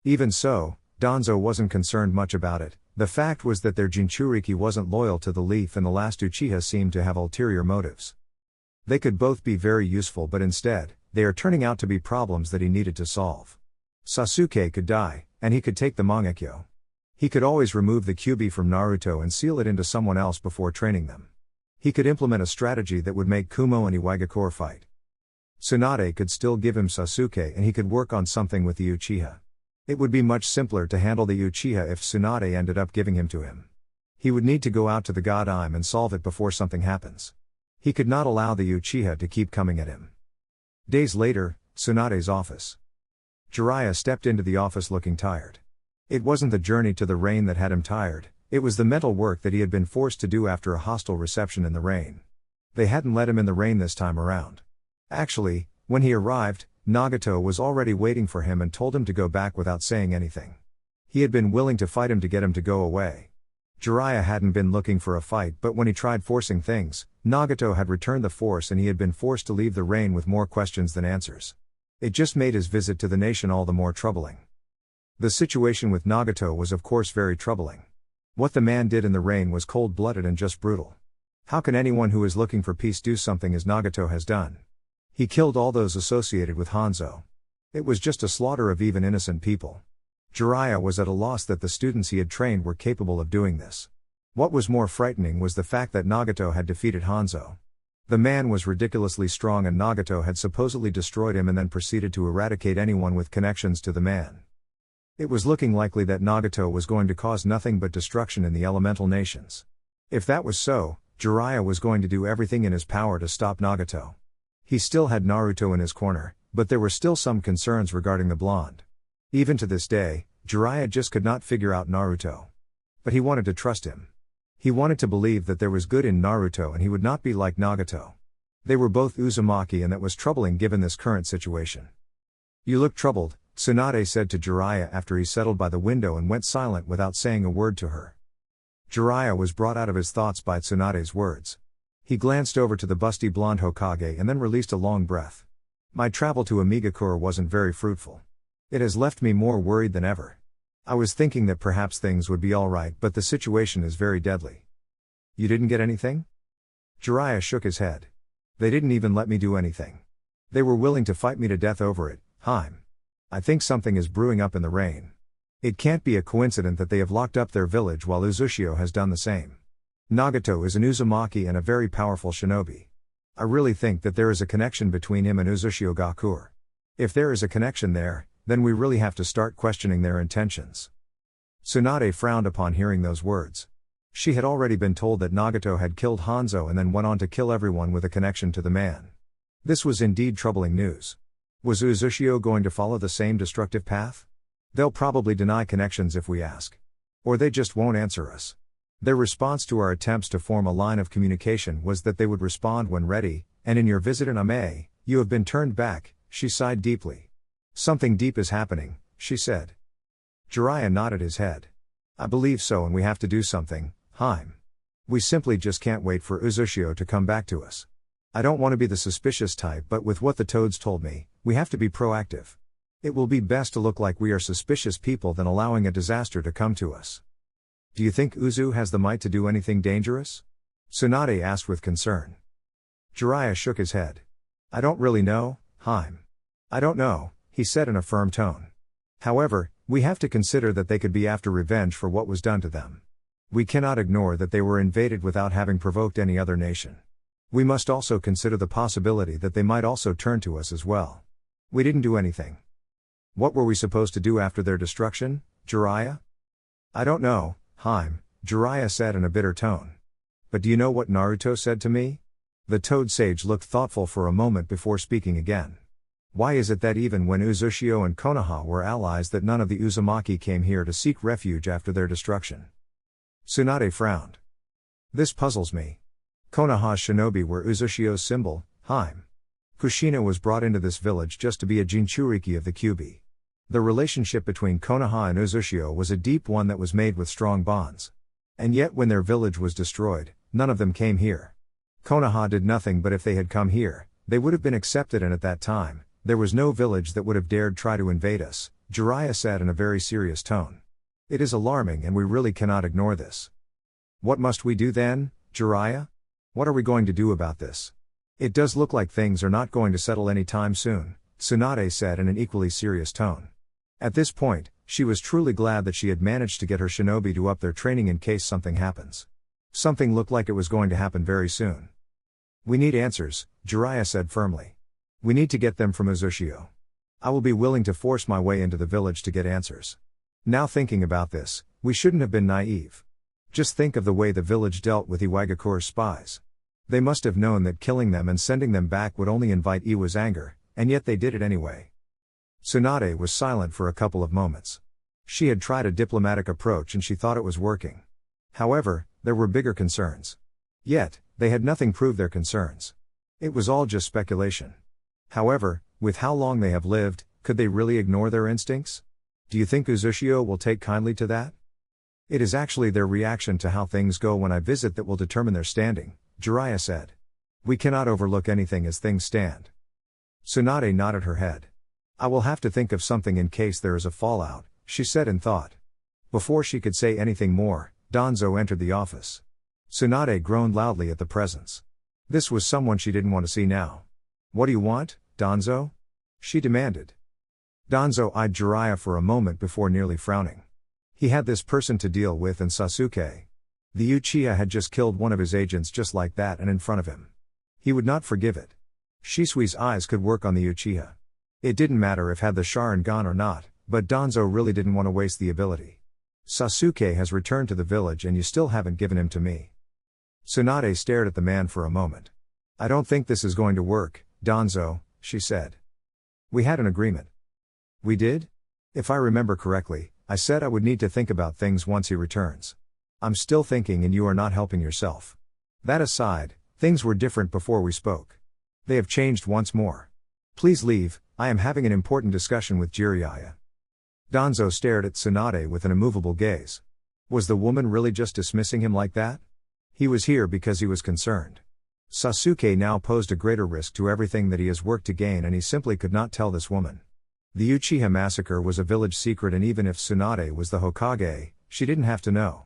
S1: Even so, Danzo wasn't concerned much about it. The fact was that their Jinchuriki wasn't loyal to the leaf and the last Uchiha seemed to have ulterior motives. They could both be very useful but instead, they are turning out to be problems that he needed to solve. Sasuke could die, and he could take the Mangekyo. He could always remove the Kyuubi from Naruto and seal it into someone else before training them. He could implement a strategy that would make Kumo and Iwagakure fight. Tsunade could still give him Sasuke and he could work on something with the Uchiha. It would be much simpler to handle the Uchiha if Tsunade ended up giving him to him. He would need to go out to the God Ime and solve it before something happens. He could not allow the Uchiha to keep coming at him. Days later, Tsunade's office. Jiraiya stepped into the office looking tired. It wasn't the journey to the rain that had him tired, it was the mental work that he had been forced to do after a hostile reception in the rain. They hadn't let him in the rain this time around. Actually, when he arrived, Nagato was already waiting for him and told him to go back without saying anything. He had been willing to fight him to get him to go away. Jiraiya hadn't been looking for a fight but when he tried forcing things, Nagato had returned the force and he had been forced to leave the rain with more questions than answers. It just made his visit to the nation all the more troubling. The situation with Nagato was of course very troubling. What the man did in the rain was cold-blooded and just brutal. How can anyone who is looking for peace do something as Nagato has done? He killed all those associated with Hanzo. It was just a slaughter of even innocent people. Jiraiya was at a loss that the students he had trained were capable of doing this. What was more frightening was the fact that Nagato had defeated Hanzo. The man was ridiculously strong and Nagato had supposedly destroyed him and then proceeded to eradicate anyone with connections to the man. It was looking likely that Nagato was going to cause nothing but destruction in the elemental nations. If that was so, Jiraiya was going to do everything in his power to stop Nagato. He still had Naruto in his corner, but there were still some concerns regarding the blonde. Even to this day, Jiraiya just could not figure out Naruto. But he wanted to trust him. He wanted to believe that there was good in Naruto and he would not be like Nagato. They were both Uzumaki and that was troubling given this current situation. You look troubled, Tsunade said to Jiraiya after he settled by the window and went silent without saying a word to her. Jiraiya was brought out of his thoughts by Tsunade's words. He glanced over to the busty blonde Hokage and then released a long breath. My travel to Amagakure wasn't very fruitful. It has left me more worried than ever. I was thinking that perhaps things would be alright, but the situation is very deadly. You didn't get anything? Jiraiya shook his head. They didn't even let me do anything. They were willing to fight me to death over it. I think something is brewing up in the rain. It can't be a coincidence that they have locked up their village while Uzushio has done the same. Nagato is an Uzumaki and a very powerful shinobi. I really think that there is a connection between him and Uzushio Gakure. If there is a connection there, then we really have to start questioning their intentions. Tsunade frowned upon hearing those words. She had already been told that Nagato had killed Hanzo and then went on to kill everyone with a connection to the man. This was indeed troubling news. Was Uzushio going to follow the same destructive path? They'll probably deny connections if we ask. Or they just won't answer us. Their response to our attempts to form a line of communication was that they would respond when ready, and in your visit in Ayame, you have been turned back. She sighed deeply. Something deep is happening, she said. Jiraiya nodded his head. I believe so, and we have to do something. We simply just can't wait for Uzushio to come back to us. I don't want to be the suspicious type, but with what the toads told me, we have to be proactive. It will be best to look like we are suspicious people than allowing a disaster to come to us. Do you think Uzu has the might to do anything dangerous? Tsunade asked with concern. Jiraiya shook his head. I don't really know, I don't know, he said in a firm tone. However, we have to consider that they could be after revenge for what was done to them. We cannot ignore that they were invaded without having provoked any other nation. We must also consider the possibility that they might also turn to us as well. We didn't do anything. What were we supposed to do after their destruction, Jiraiya? I don't know, Jiraiya said in a bitter tone. But do you know what Naruto said to me? The Toad Sage looked thoughtful for a moment before speaking again. Why is it that even when Uzushio and Konaha were allies that none of the Uzumaki came here to seek refuge after their destruction? Tsunade frowned. This puzzles me. Konoha's shinobi were Uzushio's symbol, Kushina was brought into this village just to be a Jinchuriki of the Kyuubi. The relationship between Konoha and Uzushio was a deep one that was made with strong bonds. And yet when their village was destroyed, none of them came here. Konoha did nothing, but if they had come here, they would have been accepted, and at that time, there was no village that would have dared try to invade us, Jiraiya said in a very serious tone. It is alarming and we really cannot ignore this. What must we do then, Jiraiya? What are we going to do about this? It does look like things are not going to settle any time soon, Tsunade said in an equally serious tone. At this point, she was truly glad that she had managed to get her shinobi to up their training in case something happens. Something looked like it was going to happen very soon. We need answers, Jiraiya said firmly. We need to get them from Uzushio. I will be willing to force my way into the village to get answers. Now thinking about this, we shouldn't have been naive. Just think of the way the village dealt with Iwagakure's spies. They must have known that killing them and sending them back would only invite Iwa's anger, and yet they did it anyway. Tsunade was silent for a couple of moments. She had tried a diplomatic approach and she thought it was working. However, there were bigger concerns. Yet, they had nothing prove their concerns. It was all just speculation. However, with how long they have lived, could they really ignore their instincts? Do you think Uzushio will take kindly to that? It is actually their reaction to how things go when I visit that will determine their standing, Jiraiya said. We cannot overlook anything as things stand. Tsunade nodded her head. I will have to think of something in case there is a fallout, she said in thought. Before she could say anything more, Danzo entered the office. Tsunade groaned loudly at the presence. This was someone she didn't want to see now. What do you want, Danzo? She demanded. Danzo eyed Jiraiya for a moment before nearly frowning. He had this person to deal with, and Sasuke. The Uchiha had just killed one of his agents just like that and in front of him. He would not forgive it. Shisui's eyes could work on the Uchiha. It didn't matter if had the Sharingan or not, but Danzo really didn't want to waste the ability. Sasuke has returned to the village and you still haven't given him to me. Tsunade stared at the man for a moment. I don't think this is going to work, Danzo, she said. We had an agreement. We did? If I remember correctly, I said I would need to think about things once he returns. I'm still thinking and you are not helping yourself. That aside, things were different before we spoke. They have changed once more. Please leave, I am having an important discussion with Jiraiya. Danzo stared at Tsunade with an immovable gaze. Was the woman really just dismissing him like that? He was here because he was concerned. Sasuke now posed a greater risk to everything that he has worked to gain, and he simply could not tell this woman. The Uchiha massacre was a village secret, and even if Tsunade was the Hokage, she didn't have to know.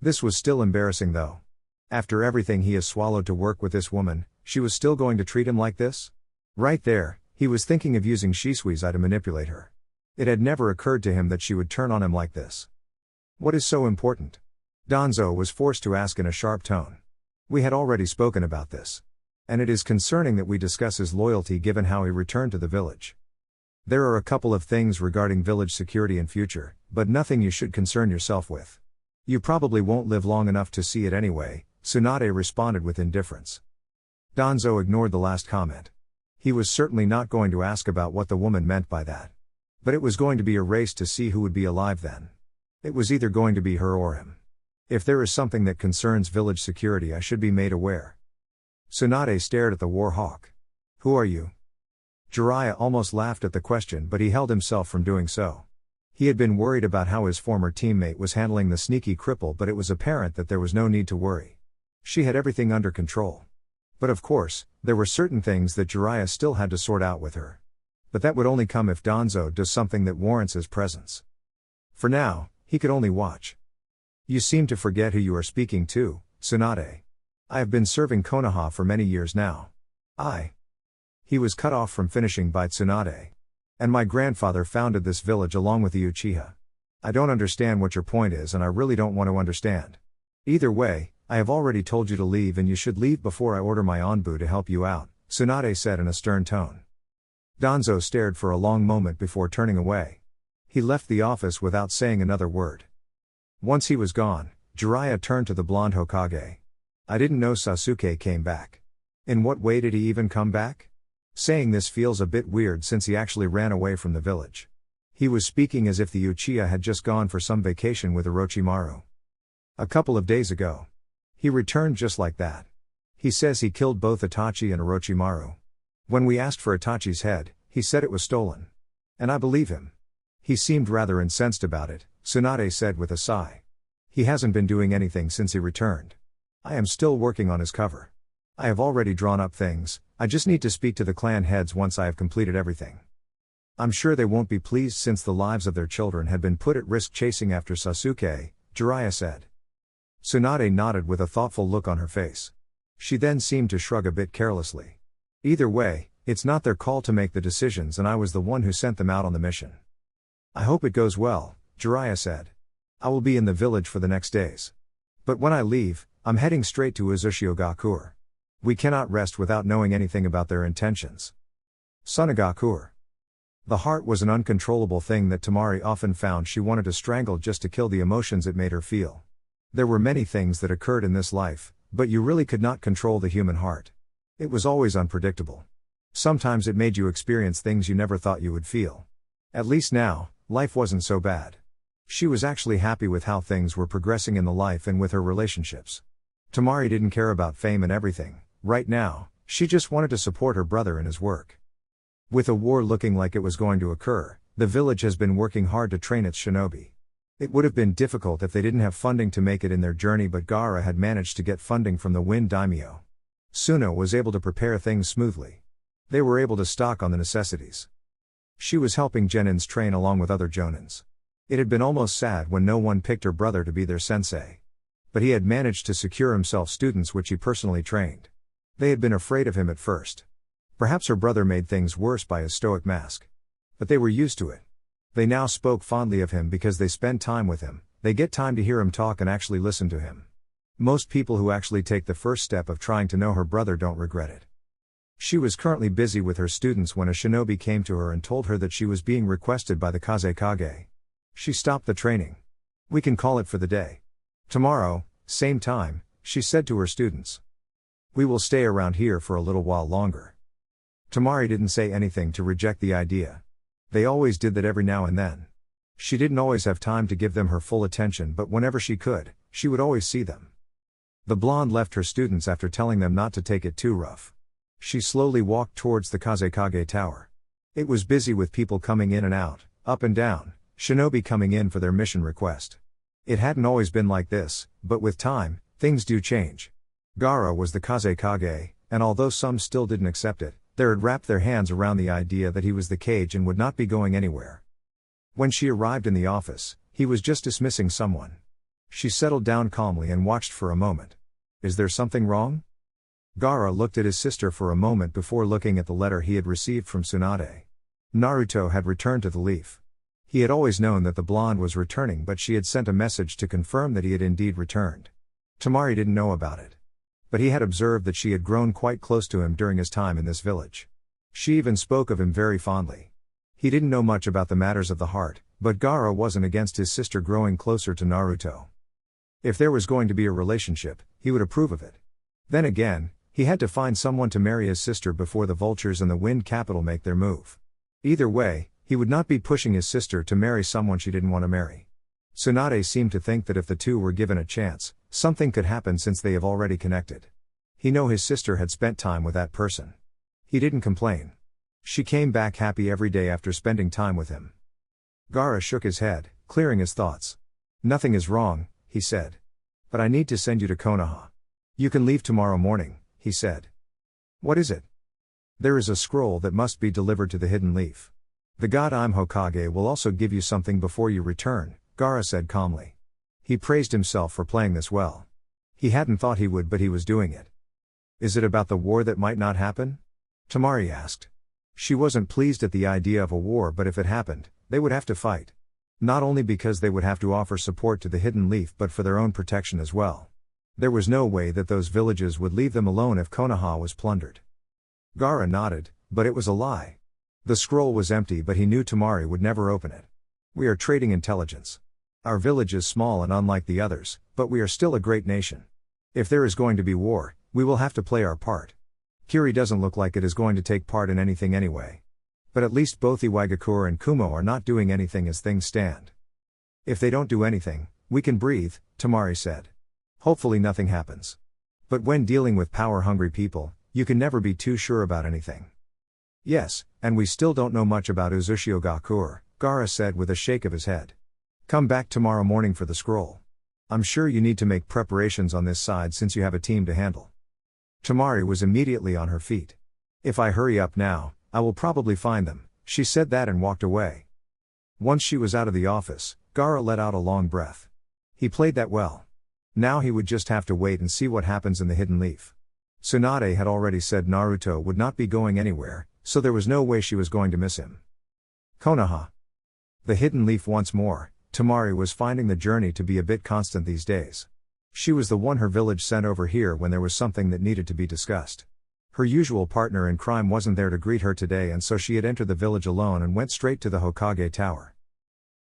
S1: This was still embarrassing though. After everything he has swallowed to work with this woman, she was still going to treat him like this? Right there, he was thinking of using Shisui's eye to manipulate her. It had never occurred to him that she would turn on him like this. What is so important? Danzo was forced to ask in a sharp tone. We had already spoken about this. And it is concerning that we discuss his loyalty given how he returned to the village. There are a couple of things regarding village security and future, but nothing you should concern yourself with. You probably won't live long enough to see it anyway, Tsunade responded with indifference. Danzo ignored the last comment. He was certainly not going to ask about what the woman meant by that. But it was going to be a race to see who would be alive then. It was either going to be her or him. If there is something that concerns village security, I should be made aware. Tsunade stared at the war hawk. Who are you? Jiraiya almost laughed at the question, but he held himself from doing so. He had been worried about how his former teammate was handling the sneaky cripple, but it was apparent that there was no need to worry. She had everything under control. But of course, there were certain things that Jiraiya still had to sort out with her. But that would only come if Danzo does something that warrants his presence. For now, he could only watch. You seem to forget who you are speaking to, Tsunade. I have been serving Konoha for many years now. He was cut off from finishing by Tsunade. And my grandfather founded this village along with the Uchiha. I don't understand what your point is, and I really don't want to understand. Either way, I have already told you to leave, and you should leave before I order my Anbu to help you out, Tsunade said in a stern tone. Danzo stared for a long moment before turning away. He left the office without saying another word. Once he was gone, Jiraiya turned to the blonde Hokage. I didn't know Sasuke came back. In what way did he even come back? Saying this feels a bit weird since he actually ran away from the village. He was speaking as if the Uchiha had just gone for some vacation with Orochimaru. A couple of days ago. He returned just like that. He says he killed both Itachi and Orochimaru. When we asked for Itachi's head, he said it was stolen. And I believe him. He seemed rather incensed about it, Tsunade said with a sigh. He hasn't been doing anything since he returned. I am still working on his cover. I have already drawn up things, I just need to speak to the clan heads once I have completed everything. I'm sure they won't be pleased since the lives of their children had been put at risk chasing after Sasuke, Jiraiya said. Tsunade nodded with a thoughtful look on her face. She then seemed to shrug a bit carelessly. Either way, it's not their call to make the decisions, and I was the one who sent them out on the mission. I hope it goes well, Jiraiya said. I will be in the village for the next days. But when I leave, I'm heading straight to Uzumaki. We cannot rest without knowing anything about their intentions. Sunna. The heart was an uncontrollable thing that Tamari often found she wanted to strangle just to kill the emotions it made her feel. There were many things that occurred in this life, but you really could not control the human heart. It was always unpredictable. Sometimes it made you experience things you never thought you would feel. At least now, life wasn't so bad. She was actually happy with how things were progressing in the life and with her relationships. Tamari didn't care about fame and everything. Right now, she just wanted to support her brother in his work. With a war looking like it was going to occur, the village has been working hard to train its shinobi. It would have been difficult if they didn't have funding to make it in their journey, but Gaara had managed to get funding from the Wind Daimyo. Sunna was able to prepare things smoothly. They were able to stock on the necessities. She was helping genins train along with other jonins. It had been almost sad when no one picked her brother to be their sensei. But he had managed to secure himself students which he personally trained. They had been afraid of him at first. Perhaps her brother made things worse by his stoic mask. But they were used to it. They now spoke fondly of him because they spend time with him, they get time to hear him talk and actually listen to him. Most people who actually take the first step of trying to know her brother don't regret it. She was currently busy with her students when a shinobi came to her and told her that she was being requested by the Kazekage. She stopped the training. We can call it for the day. Tomorrow, same time, she said to her students. We will stay around here for a little while longer. Tamari didn't say anything to reject the idea. They always did that every now and then. She didn't always have time to give them her full attention, but whenever she could, she would always see them. The blonde left her students after telling them not to take it too rough. She slowly walked towards the Kazekage tower. It was busy with people coming in and out, up and down, shinobi coming in for their mission request. It hadn't always been like this, but with time, things do change. Gaara was the Kazekage, and although some still didn't accept it, they had wrapped their hands around the idea that he was the cage and would not be going anywhere. When she arrived in the office, he was just dismissing someone. She settled down calmly and watched for a moment. Is there something wrong? Gaara looked at his sister for a moment before looking at the letter he had received from Tsunade. Naruto had returned to the leaf. He had always known that the blonde was returning, but she had sent a message to confirm that he had indeed returned. Tamari didn't know about it. But he had observed that she had grown quite close to him during his time in this village. She even spoke of him very fondly. He didn't know much about the matters of the heart, but Gaara wasn't against his sister growing closer to Naruto. If there was going to be a relationship, he would approve of it. Then again, he had to find someone to marry his sister before the vultures and the wind capital make their move. Either way, he would not be pushing his sister to marry someone she didn't want to marry. Tsunade seemed to think that if the two were given a chance, something could happen since they have already connected. He knew his sister had spent time with that person. He didn't complain. She came back happy every day after spending time with him. Gaara shook his head, clearing his thoughts. Nothing is wrong, he said. But I need to send you to Konoha. You can leave tomorrow morning, he said. What is it? There is a scroll that must be delivered to the hidden leaf. The god Hokage will also give you something before you return, Gaara said calmly. He praised himself for playing this well. He hadn't thought he would, but he was doing it. Is it about the war that might not happen? Tamari asked. She wasn't pleased at the idea of a war, but if it happened, they would have to fight. Not only because they would have to offer support to the hidden leaf but for their own protection as well. There was no way that those villages would leave them alone if Konoha was plundered. Gaara nodded, but it was a lie. The scroll was empty, but he knew Tamari would never open it. We are trading intelligence. Our village is small and unlike the others, but we are still a great nation. If there is going to be war, we will have to play our part. Kiri doesn't look like it is going to take part in anything anyway. But at least both Iwagakure and Kumo are not doing anything as things stand. If they don't do anything, we can breathe, Tamari said. Hopefully nothing happens. But when dealing with power-hungry people, you can never be too sure about anything. Yes, and we still don't know much about Uzumaki, Gaara said with a shake of his head. Come back tomorrow morning for the scroll. I'm sure you need to make preparations on this side since you have a team to handle. Tamari was immediately on her feet. If I hurry up now, I will probably find them, she said that and walked away. Once she was out of the office, Gaara let out a long breath. He played that well. Now he would just have to wait and see what happens in the hidden leaf. Tsunade had already said Naruto would not be going anywhere, so there was no way she was going to miss him. Konaha. The hidden leaf once more. Tamari was finding the journey to be a bit constant these days. She was the one her village sent over here when there was something that needed to be discussed. Her usual partner in crime wasn't there to greet her today, and so she had entered the village alone and went straight to the Hokage tower.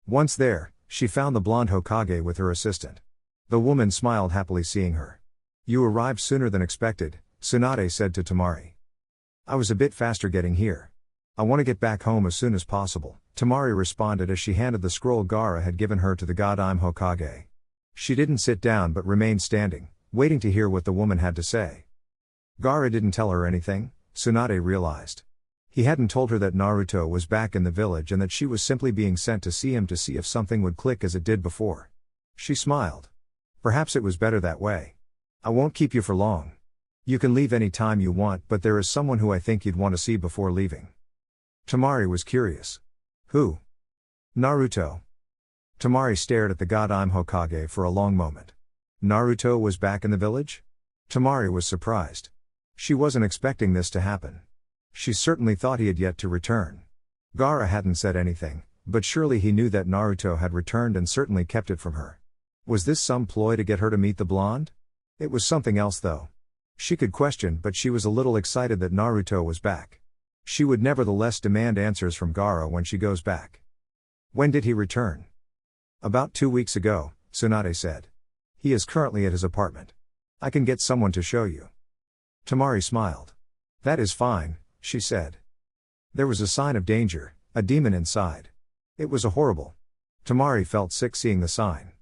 S1: Once there, she found the blonde Hokage with her assistant. The woman smiled happily seeing her. You arrived sooner than expected, Tsunade said to Tamari. I was a bit faster getting here. I want to get back home as soon as possible, Tamari responded as she handed the scroll Gaara had given her to the god Hokage. She didn't sit down but remained standing, waiting to hear what the woman had to say. Gaara didn't tell her anything, Tsunade realized. He hadn't told her that Naruto was back in the village and that she was simply being sent to see him to see if something would click as it did before. She smiled. Perhaps it was better that way. I won't keep you for long. You can leave any time you want, but there is someone who I think you'd want to see before leaving. Tamari was curious. Who? Naruto. Tamari stared at the god Hokage for a long moment. Naruto was back in the village? Tamari was surprised. She wasn't expecting this to happen. She certainly thought he had yet to return. Gaara hadn't said anything, but surely he knew that Naruto had returned and certainly kept it from her. Was this some ploy to get her to meet the blonde? It was something else though. She could question, but she was a little excited that Naruto was back. She would nevertheless demand answers from Gaara when she goes back. When did he return? About 2 weeks ago, Tsunade said. He is currently at his apartment. I can get someone to show you. Tamari smiled. That is fine, she said. There was a sign of danger, a demon inside. It was a horrible. Tamari felt sick seeing the sign.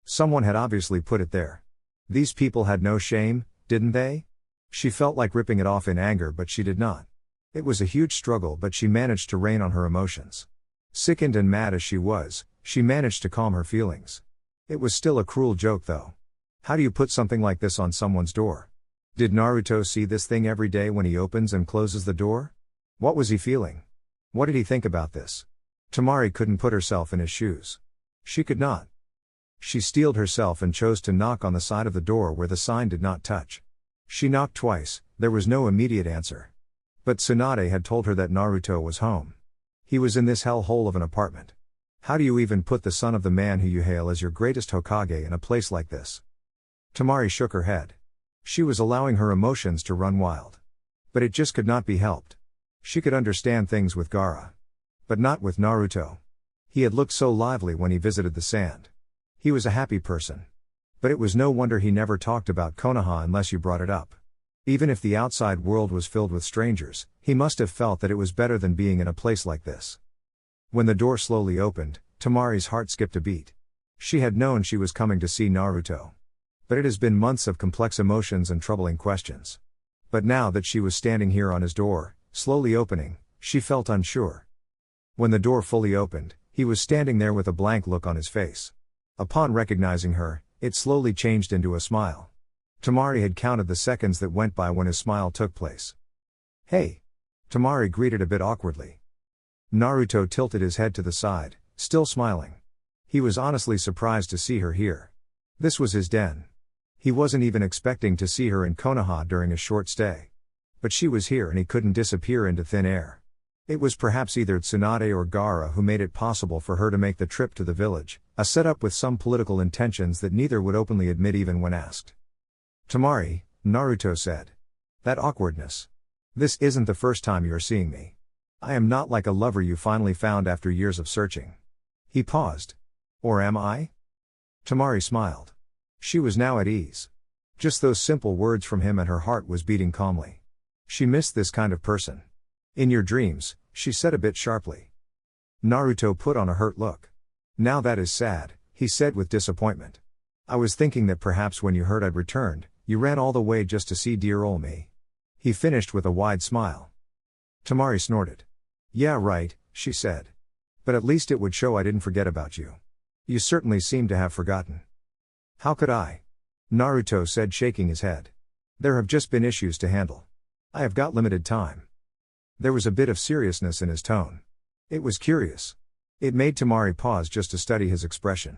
S1: Someone had obviously put it there. These people had no shame, didn't they? She felt like ripping it off in anger, but she did not. It was a huge struggle, but she managed to rein on her emotions. Sickened and mad as she was, she managed to calm her feelings. It was still a cruel joke though. How do you put something like this on someone's door? Did Naruto see this thing every day when he opens and closes the door? What was he feeling? What did he think about this? Tamari couldn't put herself in his shoes. She could not. She steeled herself and chose to knock on the side of the door where the sign did not touch. She knocked twice, there was no immediate answer. But Tsunade had told her that Naruto was home. He was in this hellhole of an apartment. How do you even put the son of the man who you hail as your greatest Hokage in a place like this? Tamari shook her head. She was allowing her emotions to run wild. But it just could not be helped. She could understand things with Gaara. But not with Naruto. He had looked so lively when he visited the sand. He was a happy person. But it was no wonder he never talked about Konoha unless you brought it up. Even if the outside world was filled with strangers, he must have felt that it was better than being in a place like this. When the door slowly opened, Tamari's heart skipped a beat. She had known she was coming to see Naruto. But it has been months of complex emotions and troubling questions. But now that she was standing here on his door, slowly opening, she felt unsure. When the door fully opened, he was standing there with a blank look on his face. Upon recognizing her, it slowly changed into a smile. Tamari had counted the seconds that went by when his smile took place. "Hey!" Tamari greeted a bit awkwardly. Naruto tilted his head to the side, still smiling. He was honestly surprised to see her here. This was his den. He wasn't even expecting to see her in Konoha during a short stay. But she was here and he couldn't disappear into thin air. It was perhaps either Tsunade or Gaara who made it possible for her to make the trip to the village, a setup with some political intentions that neither would openly admit even when asked. "Tamari," Naruto said. "That awkwardness. This isn't the first time you're seeing me. I am not like a lover you finally found after years of searching." He paused. "Or am I?" Tamari smiled. She was now at ease. Just those simple words from him and her heart was beating calmly. She missed this kind of person. "In your dreams," she said a bit sharply. Naruto put on a hurt look. "Now that is sad," he said with disappointment. "I was thinking that perhaps when you heard I'd returned, you ran all the way just to see dear ol' me." He finished with a wide smile. Tamari snorted. "Yeah, right," she said. "But at least it would show I didn't forget about you. You certainly seem to have forgotten." "How could I?" Naruto said, shaking his head. "There have just been issues to handle. I have got limited time." There was a bit of seriousness in his tone. It was curious. It made Tamari pause just to study his expression.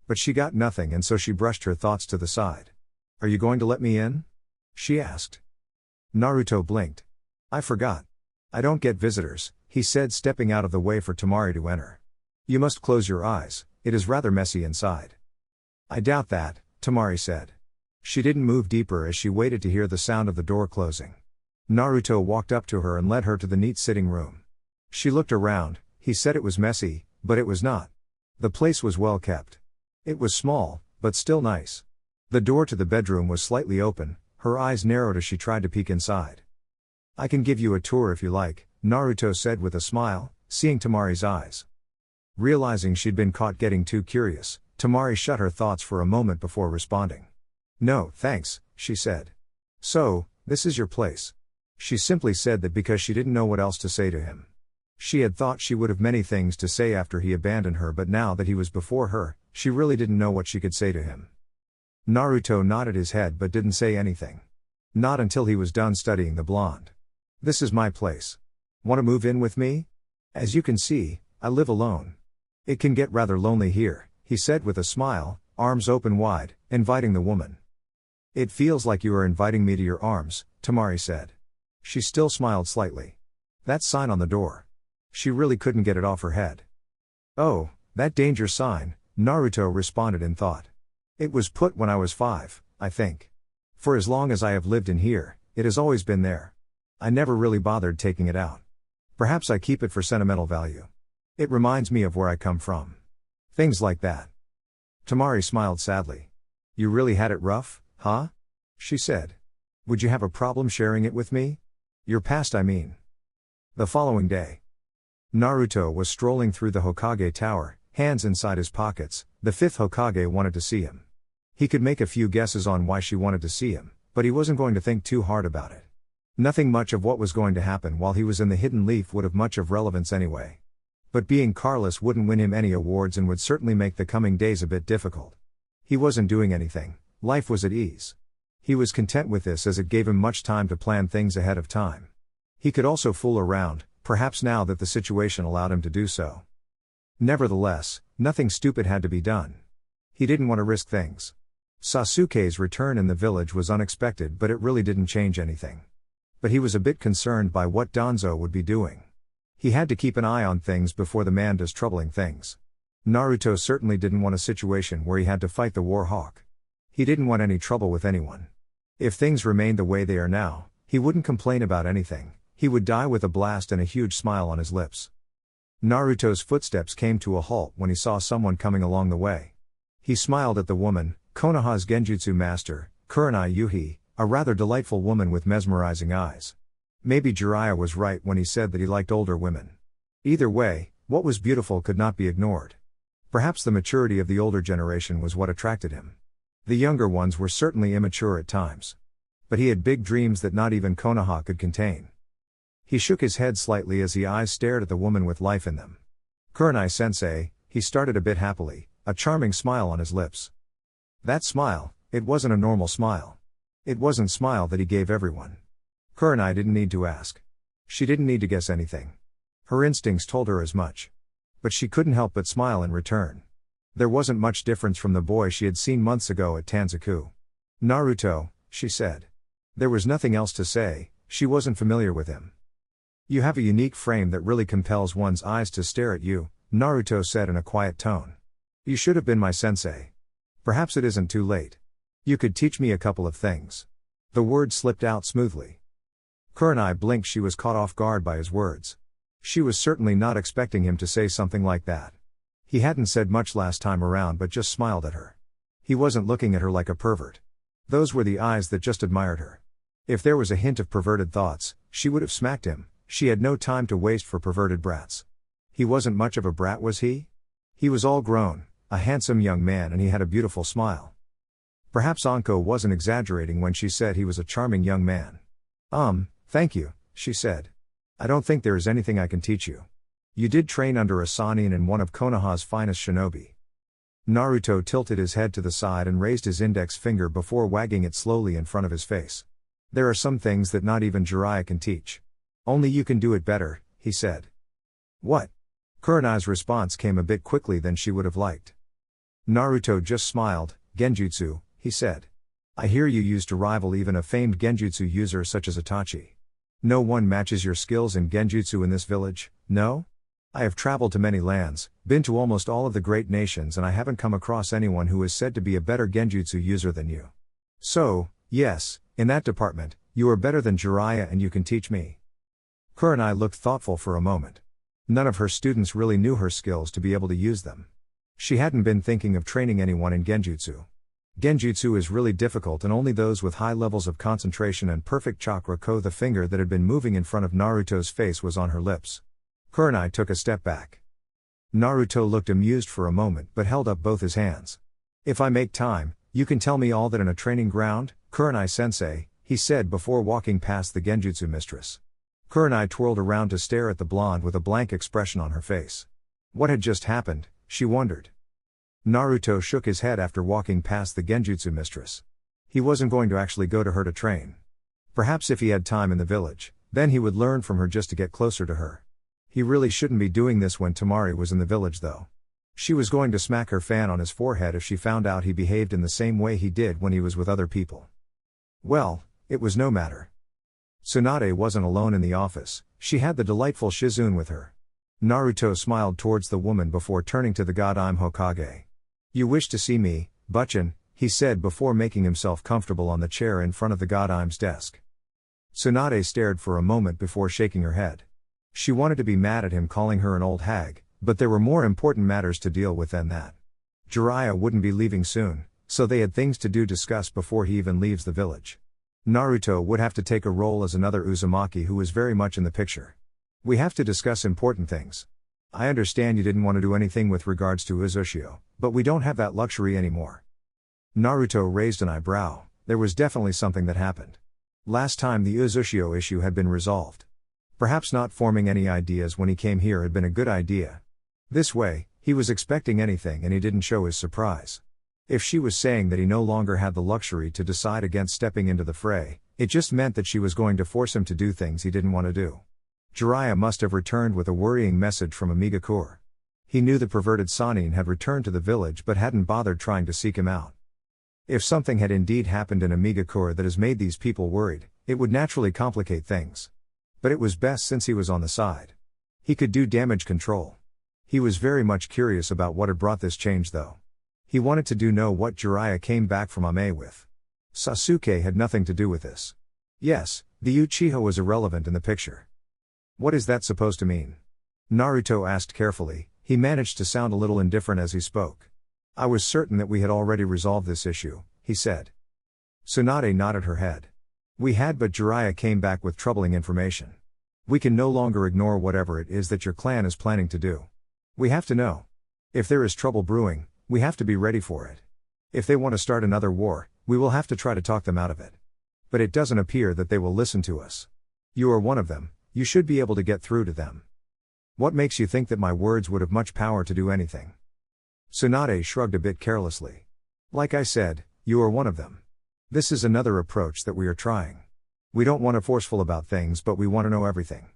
S1: But she got nothing and so she brushed her thoughts to the side. "Are you going to let me in?" she asked. Naruto blinked. "I forgot. I don't get visitors," he said, stepping out of the way for Tamari to enter. "You must close your eyes, it is rather messy inside." "I doubt that," Tamari said. She didn't move deeper as she waited to hear the sound of the door closing. Naruto walked up to her and led her to the neat sitting room. She looked around. He said it was messy, but it was not. The place was well kept. It was small, but still nice. The door to the bedroom was slightly open, her eyes narrowed as she tried to peek inside. "I can give you a tour if you like," Naruto said with a smile, seeing Tamari's eyes. Realizing she'd been caught getting too curious, Tamari shut her thoughts for a moment before responding. "No, thanks," she said. "So, this is your place." She simply said that because she didn't know what else to say to him. She had thought she would have many things to say after he abandoned her, but now that he was before her, she really didn't know what she could say to him. Naruto nodded his head but didn't say anything. Not until he was done studying the blonde. "This is my place. Want to move in with me? As you can see, I live alone. It can get rather lonely here," he said with a smile, arms open wide, inviting the woman. "It feels like you are inviting me to your arms," Tamari said. She still smiled slightly. "That sign on the door." She really couldn't get it off her head. "Oh, that danger sign," Naruto responded in thought. "It was put when I was 5, I think. For as long as I have lived in here, it has always been there. I never really bothered taking it out. Perhaps I keep it for sentimental value. It reminds me of where I come from. Things like that." Tamari smiled sadly. "You really had it rough, huh?" she said. "Would you have a problem sharing it with me? Your past, I mean." The following day, Naruto was strolling through the Hokage tower, hands inside his pockets. The 5th Hokage wanted to see him. He could make a few guesses on why she wanted to see him, but he wasn't going to think too hard about it. Nothing much of what was going to happen while he was in the Hidden Leaf would have much of relevance anyway. But being carless wouldn't win him any awards and would certainly make the coming days a bit difficult. He wasn't doing anything, life was at ease. He was content with this as it gave him much time to plan things ahead of time. He could also fool around, perhaps now that the situation allowed him to do so. Nevertheless, nothing stupid had to be done. He didn't want to risk things. Sasuke's return in the village was unexpected, but it really didn't change anything. But he was a bit concerned by what Danzo would be doing. He had to keep an eye on things before the man does troubling things. Naruto certainly didn't want a situation where he had to fight the War Hawk. He didn't want any trouble with anyone. If things remained the way they are now, he wouldn't complain about anything. He would die with a blast and a huge smile on his lips. Naruto's footsteps came to a halt when he saw someone coming along the way. He smiled at the woman, Konoha's genjutsu master, Kurenai Yuhi, a rather delightful woman with mesmerizing eyes. Maybe Jiraiya was right when he said that he liked older women. Either way, what was beautiful could not be ignored. Perhaps the maturity of the older generation was what attracted him. The younger ones were certainly immature at times. But he had big dreams that not even Konoha could contain. He shook his head slightly as his eyes stared at the woman with life in them. Kurenai-sensei, he started a bit happily, a charming smile on his lips. That smile, it wasn't a normal smile. It wasn't a smile that he gave everyone. Kurenai didn't need to ask. She didn't need to guess anything. Her instincts told her as much. But she couldn't help but smile in return. There wasn't much difference from the boy she had seen months ago at Tanzaku. Naruto, she said. There was nothing else to say, she wasn't familiar with him. You have a unique frame that really compels one's eyes to stare at you, Naruto said in a quiet tone. You should have been my sensei. Perhaps it isn't too late. You could teach me a couple of things. The words slipped out smoothly. Kurenai blinked. She was caught off guard by his words. She was certainly not expecting him to say something like that. He hadn't said much last time around but just smiled at her. He wasn't looking at her like a pervert. Those were the eyes that just admired her. If there was a hint of perverted thoughts, she would have smacked him. She had no time to waste for perverted brats. He wasn't much of a brat, was he? He was all grown, a handsome young man, and he had a beautiful smile. Perhaps Anko wasn't exaggerating when she said he was a charming young man. Thank you, she said. I don't think there is anything I can teach you. You did train under a Sannin and one of Konoha's finest shinobi. Naruto tilted his head to the side and raised his index finger before wagging it slowly in front of his face. There are some things that not even Jiraiya can teach. Only you can do it better, he said. What? Kurenai's response came a bit quickly than she would have liked. Naruto just smiled. Genjutsu, he said. I hear you used to rival even a famed genjutsu user such as Itachi. No one matches your skills in genjutsu in this village, no? I have traveled to many lands, been to almost all of the great nations, and I haven't come across anyone who is said to be a better genjutsu user than you. So, yes, in that department, you are better than Jiraiya and you can teach me. Kurenai looked thoughtful for a moment. None of her students really knew her skills to be able to use them. She hadn't been thinking of training anyone in genjutsu. Genjutsu is really difficult and only those with high levels of concentration and perfect chakra. The finger that had been moving in front of Naruto's face was on her lips. Kurenai took a step back. Naruto looked amused for a moment but held up both his hands. If I make time, you can tell me all that in a training ground, Kurenai-sensei, he said before walking past the genjutsu mistress. Kurenai twirled around to stare at the blonde with a blank expression on her face. What had just happened, she wondered. Naruto shook his head after walking past the genjutsu mistress. He wasn't going to actually go to her to train. Perhaps if he had time in the village, then he would learn from her just to get closer to her. He really shouldn't be doing this when Tamari was in the village though. She was going to smack her fan on his forehead if she found out he behaved in the same way he did when he was with other people. Well, it was no matter. Tsunade wasn't alone in the office, she had the delightful Shizune with her. Naruto smiled towards the woman before turning to the god. I'm Hokage. You wish to see me, Butchin, he said before making himself comfortable on the chair in front of the god Im's desk. Tsunade stared for a moment before shaking her head. She wanted to be mad at him calling her an old hag, but there were more important matters to deal with than that. Jiraiya wouldn't be leaving soon, so they had things to discuss before he even leaves the village. Naruto would have to take a role as another Uzumaki who was very much in the picture. We have to discuss important things. I understand you didn't want to do anything with regards to Uzushio, but we don't have that luxury anymore. Naruto raised an eyebrow. There was definitely something that happened. Last time the Uzushio issue had been resolved. Perhaps not forming any ideas when he came here had been a good idea. This way, he was expecting anything and he didn't show his surprise. If she was saying that he no longer had the luxury to decide against stepping into the fray, it just meant that she was going to force him to do things he didn't want to do. Jiraiya must have returned with a worrying message from Amagakure. He knew the perverted Sannin had returned to the village but hadn't bothered trying to seek him out. If something had indeed happened in Amagakure that has made these people worried, it would naturally complicate things. But it was best since he was on the side. He could do damage control. He was very much curious about what had brought this change though. He wanted to know what Jiraiya came back from Ayame with. Sasuke had nothing to do with this. Yes, the Uchiha was irrelevant in the picture. What is that supposed to mean? Naruto asked carefully. He managed to sound a little indifferent as he spoke. I was certain that we had already resolved this issue, he said. Tsunade nodded her head. We had, but Jiraiya came back with troubling information. We can no longer ignore whatever it is that your clan is planning to do. We have to know. If there is trouble brewing, we have to be ready for it. If they want to start another war, we will have to try to talk them out of it. But it doesn't appear that they will listen to us. You are one of them, you should be able to get through to them. What makes you think that my words would have much power to do anything? Tsunade shrugged a bit carelessly. Like I said, you are one of them. This is another approach that we are trying. We don't want to forceful about things, but we want to know everything.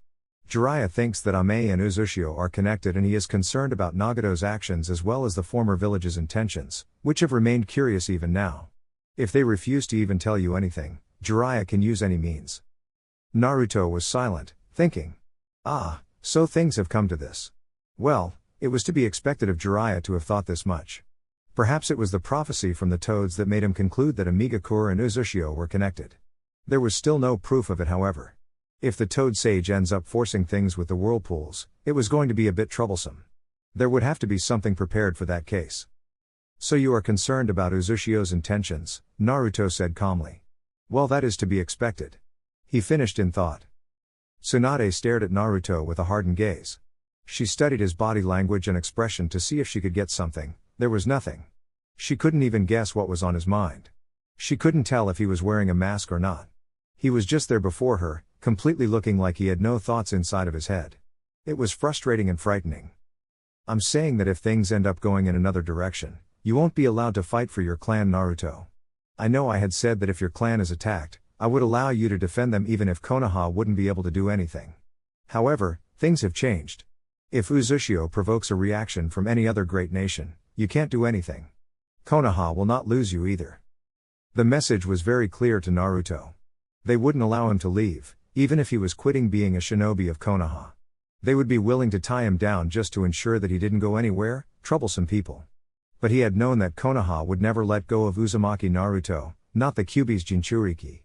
S1: Jiraiya thinks that Ayame and Uzushio are connected, and he is concerned about Nagato's actions as well as the former village's intentions, which have remained curious even now. If they refuse to even tell you anything, Jiraiya can use any means. Naruto was silent, thinking. So things have come to this. Well, it was to be expected of Jiraiya to have thought this much. Perhaps it was the prophecy from the toads that made him conclude that Amagakure and Uzushio were connected. There was still no proof of it, however. If the toad sage ends up forcing things with the whirlpools, it was going to be a bit troublesome. There would have to be something prepared for that case. So you are concerned about Uzushio's intentions, Naruto said calmly. Well, that is to be expected. He finished in thought. Tsunade stared at Naruto with a hardened gaze. She studied his body language and expression to see if she could get something. There was nothing. She couldn't even guess what was on his mind. She couldn't tell if he was wearing a mask or not. He was just there before her, completely looking like he had no thoughts inside of his head. It was frustrating and frightening. I'm saying that if things end up going in another direction, you won't be allowed to fight for your clan, Naruto. I know I had said that if your clan is attacked, I would allow you to defend them even if Konoha wouldn't be able to do anything. However, things have changed. If Uzushio provokes a reaction from any other great nation, you can't do anything. Konoha will not lose you either. The message was very clear to Naruto. They wouldn't allow him to leave, even if he was quitting being a shinobi of Konoha. They would be willing to tie him down just to ensure that he didn't go anywhere. Troublesome people. But he had known that Konoha would never let go of Uzumaki Naruto, not the Kyuubi's Jinchuriki.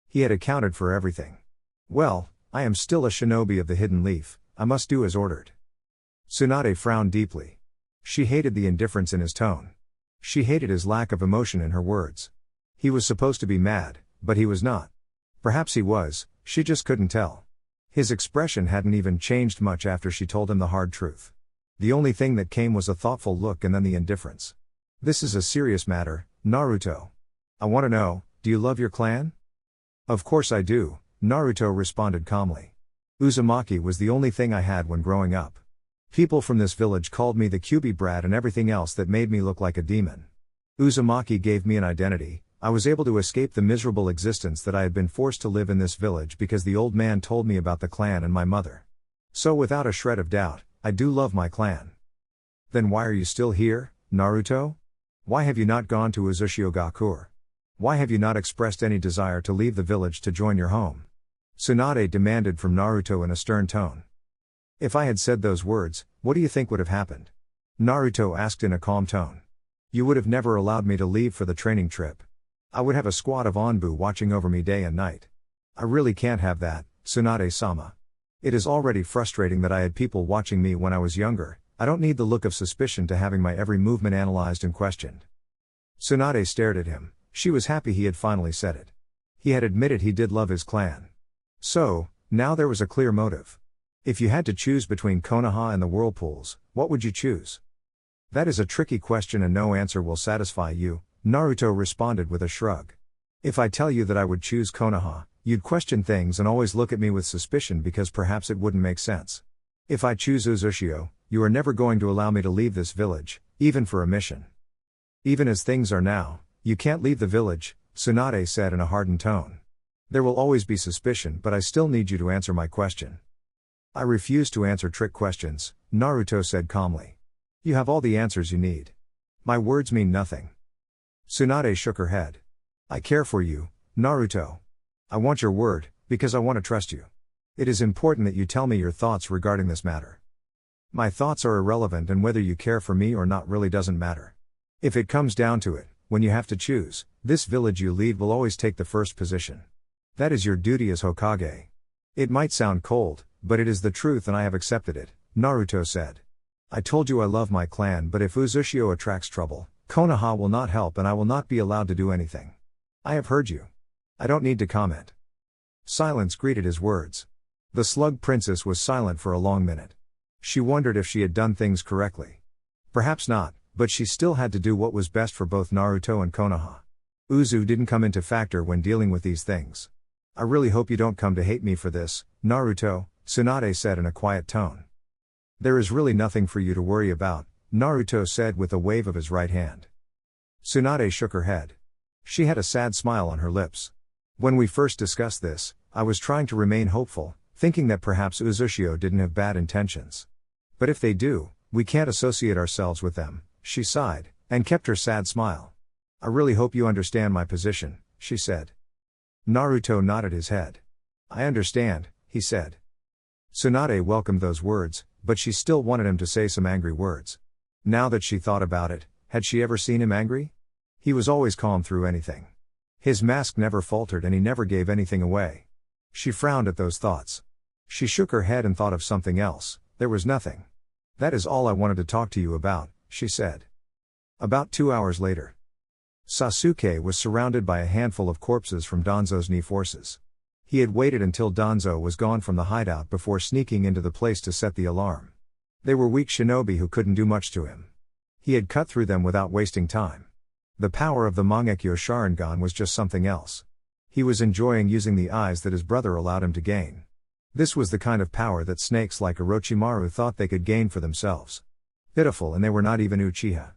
S1: He had accounted for everything. Well, I am still a shinobi of the Hidden Leaf, I must do as ordered. Tsunade frowned deeply. She hated the indifference in his tone. She hated his lack of emotion in her words. He was supposed to be mad, but he was not. Perhaps he was, she just couldn't tell. His expression hadn't even changed much after she told him the hard truth. The only thing that came was a thoughtful look and then the indifference. This is a serious matter, Naruto. I want to know, do you love your clan? Of course I do, Naruto responded calmly. Uzumaki was the only thing I had when growing up. People from this village called me the Kyuubi brat and everything else that made me look like a demon. Uzumaki gave me an identity. I was able to escape the miserable existence that I had been forced to live in this village because the old man told me about the clan and my mother. So without a shred of doubt, I do love my clan. Then why are you still here, Naruto? Why have you not gone to Uzushio-gakure? Why have you not expressed any desire to leave the village to join your home? Tsunade demanded from Naruto in a stern tone. If I had said those words, what do you think would have happened? Naruto asked in a calm tone. You would have never allowed me to leave for the training trip. I would have a squad of Onbu watching over me day and night. I really can't have that, Tsunade-sama. It is already frustrating that I had people watching me when I was younger. I don't need the look of suspicion to having my every movement analyzed and questioned. Tsunade stared at him. She was happy he had finally said it. He had admitted he did love his clan. So, now there was a clear motive. If you had to choose between Konaha and the whirlpools, what would you choose? That is a tricky question and no answer will satisfy you, Naruto responded with a shrug. If I tell you that I would choose Konaha, you'd question things and always look at me with suspicion because perhaps it wouldn't make sense. If I choose Uzushio, you are never going to allow me to leave this village, even for a mission. Even as things are now, you can't leave the village, Tsunade said in a hardened tone. There will always be suspicion, but I still need you to answer my question. I refuse to answer trick questions, Naruto said calmly. You have all the answers you need. My words mean nothing. Tsunade shook her head. I care for you, Naruto. I want your word, because I want to trust you. It is important that you tell me your thoughts regarding this matter. My thoughts are irrelevant, and whether you care for me or not really doesn't matter. If it comes down to it, when you have to choose, this village you lead will always take the first position. That is your duty as Hokage. It might sound cold, but it is the truth and I have accepted it, Naruto said. I told you I love my clan, but if Uzumaki attracts trouble, Konaha will not help and I will not be allowed to do anything. I have heard you. I don't need to comment. Silence greeted his words. The slug princess was silent for a long minute. She wondered if she had done things correctly. Perhaps not, but she still had to do what was best for both Naruto and Konoha. Uzu didn't come into factor when dealing with these things. I really hope you don't come to hate me for this, Naruto, Tsunade said in a quiet tone. There is really nothing for you to worry about, Naruto said with a wave of his right hand. Tsunade shook her head. She had a sad smile on her lips. When we first discussed this, I was trying to remain hopeful, thinking that perhaps Uzumaki didn't have bad intentions. But if they do, we can't associate ourselves with them, she sighed, and kept her sad smile. I really hope you understand my position, she said. Naruto nodded his head. I understand, he said. Tsunade welcomed those words, but she still wanted him to say some angry words. Now that she thought about it, had she ever seen him angry? He was always calm through anything. His mask never faltered and he never gave anything away. She frowned at those thoughts. She shook her head and thought of something else. There was nothing. That is all I wanted to talk to you about, she said. About 2 hours later. Sasuke was surrounded by a handful of corpses from Danzo's knee forces. He had waited until Danzo was gone from the hideout before sneaking into the place to set the alarm. They were weak shinobi who couldn't do much to him. He had cut through them without wasting time. The power of the Mangekyo Sharingan was just something else. He was enjoying using the eyes that his brother allowed him to gain. This was the kind of power that snakes like Orochimaru thought they could gain for themselves. Pitiful, and they were not even Uchiha.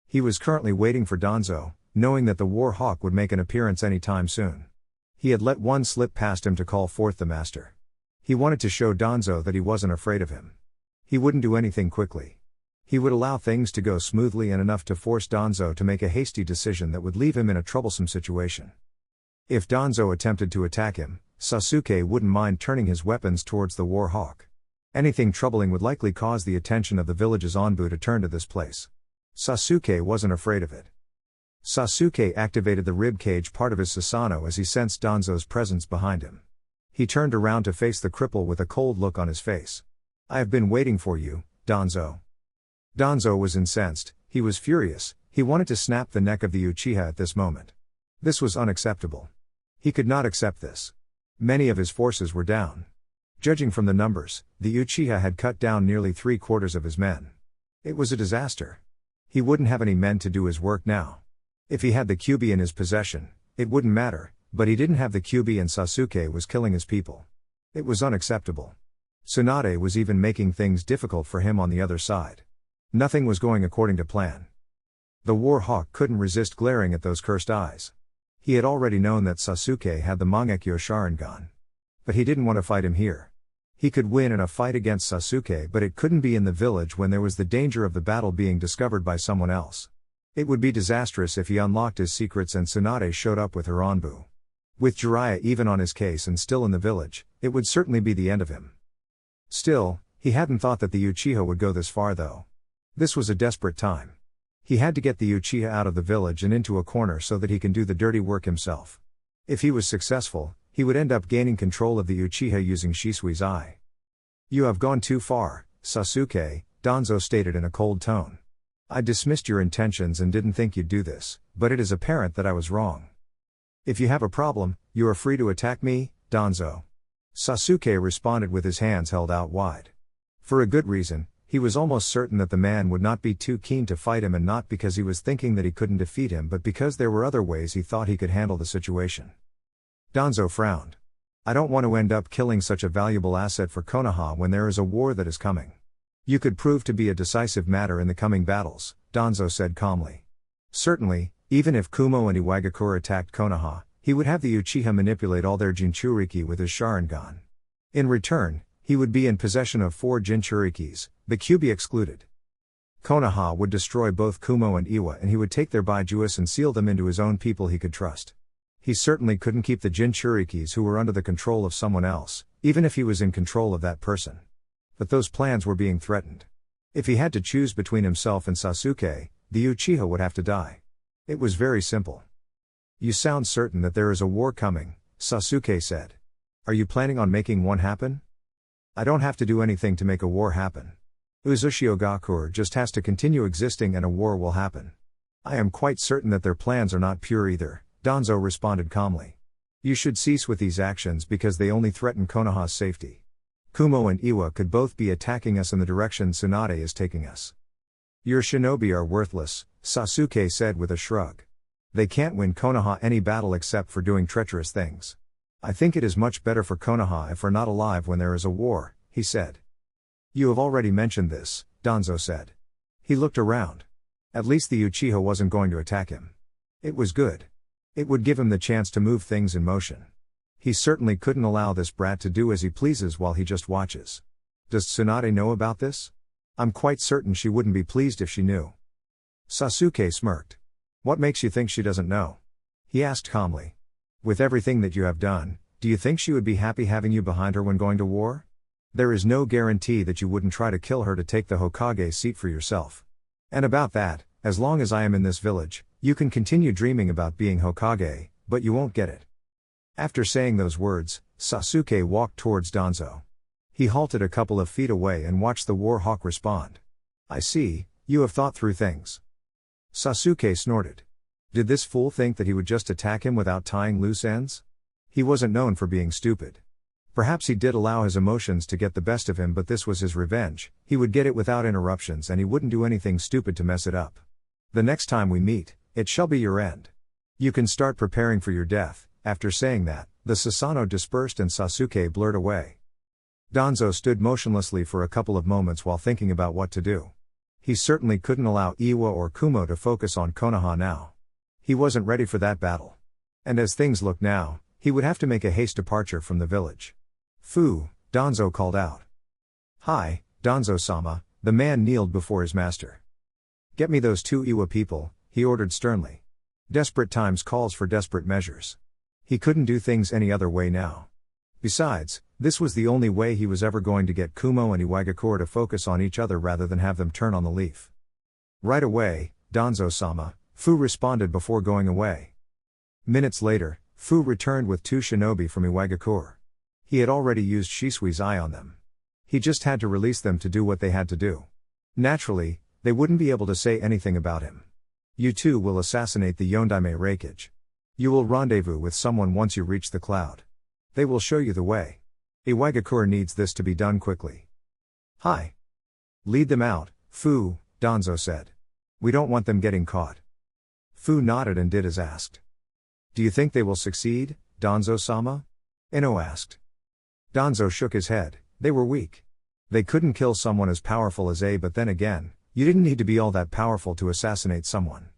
S1: He was currently waiting for Danzo, knowing that the War Hawk would make an appearance any time soon. He had let one slip past him to call forth the master. He wanted to show Danzo that he wasn't afraid of him. He wouldn't do anything quickly. He would allow things to go smoothly and enough to force Danzo to make a hasty decision that would leave him in a troublesome situation. If Danzo attempted to attack him, Sasuke wouldn't mind turning his weapons towards the War Hawk. Anything troubling would likely cause the attention of the village's Anbu to turn to this place. Sasuke wasn't afraid of it. Sasuke activated the ribcage part of his Susanoo as he sensed Danzo's presence behind him. He turned around to face the cripple with a cold look on his face. I have been waiting for you, Danzo. Danzo was incensed, he was furious, he wanted to snap the neck of the Uchiha at this moment. This was unacceptable. He could not accept this. Many of his forces were down. Judging from the numbers, the Uchiha had cut down nearly 3/4 of his men. It was a disaster. He wouldn't have any men to do his work now. If he had the Kyuubi in his possession, it wouldn't matter, but he didn't have the Kyuubi and Sasuke was killing his people. It was unacceptable. Tsunade was even making things difficult for him on the other side. Nothing was going according to plan. The War Hawk couldn't resist glaring at those cursed eyes. He had already known that Sasuke had the Mangekyo Sharingan. But he didn't want to fight him here. He could win in a fight against Sasuke, but it couldn't be in the village when there was the danger of the battle being discovered by someone else. It would be disastrous if he unlocked his secrets and Tsunade showed up with her Anbu. With Jiraiya even on his case and still in the village, it would certainly be the end of him. Still, he hadn't thought that the Uchiha would go this far though. This was a desperate time. He had to get the Uchiha out of the village and into a corner so that he can do the dirty work himself. If he was successful, he would end up gaining control of the Uchiha using Shisui's eye. You have gone too far, Sasuke, Danzo stated in a cold tone. I dismissed your intentions and didn't think you'd do this, but it is apparent that I was wrong. If you have a problem, you are free to attack me, Danzo. Sasuke responded with his hands held out wide. For a good reason. He was almost certain that the man would not be too keen to fight him, and not because he was thinking that he couldn't defeat him, but because there were other ways he thought he could handle the situation. Danzo frowned. I don't want to end up killing such a valuable asset for Konoha when there is a war that is coming. You could prove to be a decisive matter in the coming battles, Danzo said calmly. Certainly, even if Kumo and Iwagakure attacked Konoha, he would have the Uchiha manipulate all their Jinchuriki with his Sharingan. In return, he would be in possession of 4 Jinchurikis, the Kyuubi excluded. Konoha would destroy both Kumo and Iwa and he would take their Baijuis and seal them into his own people he could trust. He certainly couldn't keep the Jinchurikis who were under the control of someone else, even if he was in control of that person. But those plans were being threatened. If he had to choose between himself and Sasuke, the Uchiha would have to die. It was very simple. You sound certain that there is a war coming, Sasuke said. Are you planning on making one happen? I don't have to do anything to make a war happen. Uzumaki just has to continue existing and a war will happen. I am quite certain that their plans are not pure either, Danzo responded calmly. You should cease with these actions because they only threaten Konoha's safety. Kumo and Iwa could both be attacking us in the direction Tsunade is taking us. Your shinobi are worthless, Sasuke said with a shrug. They can't win Konoha any battle except for doing treacherous things. I think it is much better for Konoha if we're not alive when there is a war, he said. You have already mentioned this, Danzo said. He looked around. At least the Uchiha wasn't going to attack him. It was good. It would give him the chance to move things in motion. He certainly couldn't allow this brat to do as he pleases while he just watches. Does Tsunade know about this? I'm quite certain she wouldn't be pleased if she knew. Sasuke smirked. What makes you think she doesn't know? He asked calmly. With everything that you have done, do you think she would be happy having you behind her when going to war? There is no guarantee that you wouldn't try to kill her to take the Hokage seat for yourself. And about that, as long as I am in this village, you can continue dreaming about being Hokage, but you won't get it. After saying those words, Sasuke walked towards Danzo. He halted a couple of feet away and watched the war hawk respond. I see, you have thought through things. Sasuke snorted. Did this fool think that he would just attack him without tying loose ends? He wasn't known for being stupid. Perhaps he did allow his emotions to get the best of him, but this was his revenge. He would get it without interruptions and he wouldn't do anything stupid to mess it up. The next time we meet, it shall be your end. You can start preparing for your death. After saying that, the Susanoo dispersed and Sasuke blurred away. Danzo stood motionlessly for a couple of moments while thinking about what to do. He certainly couldn't allow Iwa or Kumo to focus on Konoha now. He wasn't ready for that battle. And as things look now, he would have to make a haste departure from the village. Fu, Danzo called out. Hi, Danzo-sama, the man kneeled before his master. Get me those 2 Iwa people, he ordered sternly. Desperate times calls for desperate measures. He couldn't do things any other way now. Besides, this was the only way he was ever going to get Kumo and Iwagakure to focus on each other rather than have them turn on the leaf. Right away, Danzo-sama, Fu responded before going away. Minutes later, Fu returned with 2 shinobi from Iwagakure. He had already used Shisui's eye on them. He just had to release them to do what they had to do. Naturally, they wouldn't be able to say anything about him. You too will assassinate the Yondaime Raikage. You will rendezvous with someone once you reach the cloud. They will show you the way. Iwagakure needs this to be done quickly. Hi. Lead them out, Fu, Danzo said. We don't want them getting caught. Fu nodded and did as asked. Do you think they will succeed, Danzo-sama? Ino asked. Danzo shook his head. They were weak. They couldn't kill someone as powerful as A, but then again, you didn't need to be all that powerful to assassinate someone.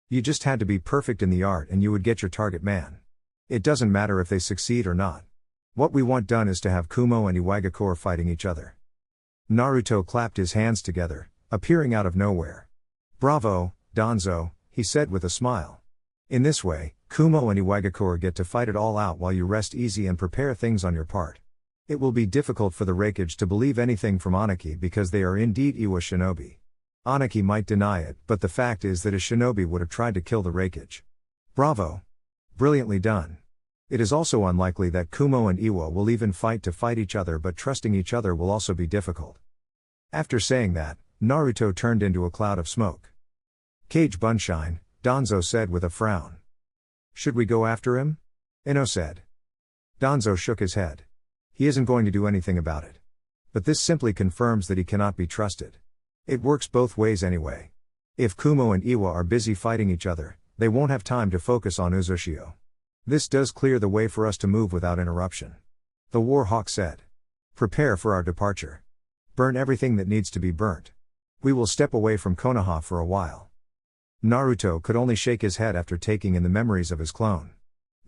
S1: You just had to be perfect in the art and you would get your target man. It doesn't matter if they succeed or not. What we want done is to have Kumo and Iwagakure fighting each other. Naruto clapped his hands together, appearing out of nowhere. Bravo, Danzo, he said with a smile. In this way, Kumo and Iwagakure get to fight it all out while you rest easy and prepare things on your part. It will be difficult for the Raikage to believe anything from Anaki because they are indeed Iwa shinobi. Anaki might deny it, but the fact is that a shinobi would have tried to kill the Raikage. Bravo. Brilliantly done. It is also unlikely that Kumo and Iwa will even fight to fight each other, but trusting each other will also be difficult. After saying that, Naruto turned into a cloud of smoke. Cage Bunshine, Danzo said with a frown. Should we go after him? Ino said. Danzo shook his head. He isn't going to do anything about it. But this simply confirms that he cannot be trusted. It works both ways anyway. If Kumo and Iwa are busy fighting each other, they won't have time to focus on Uzushio. This does clear the way for us to move without interruption. The War Hawk said. Prepare for our departure. Burn everything that needs to be burnt. We will step away from Konoha for a while. Naruto could only shake his head after taking in the memories of his clone.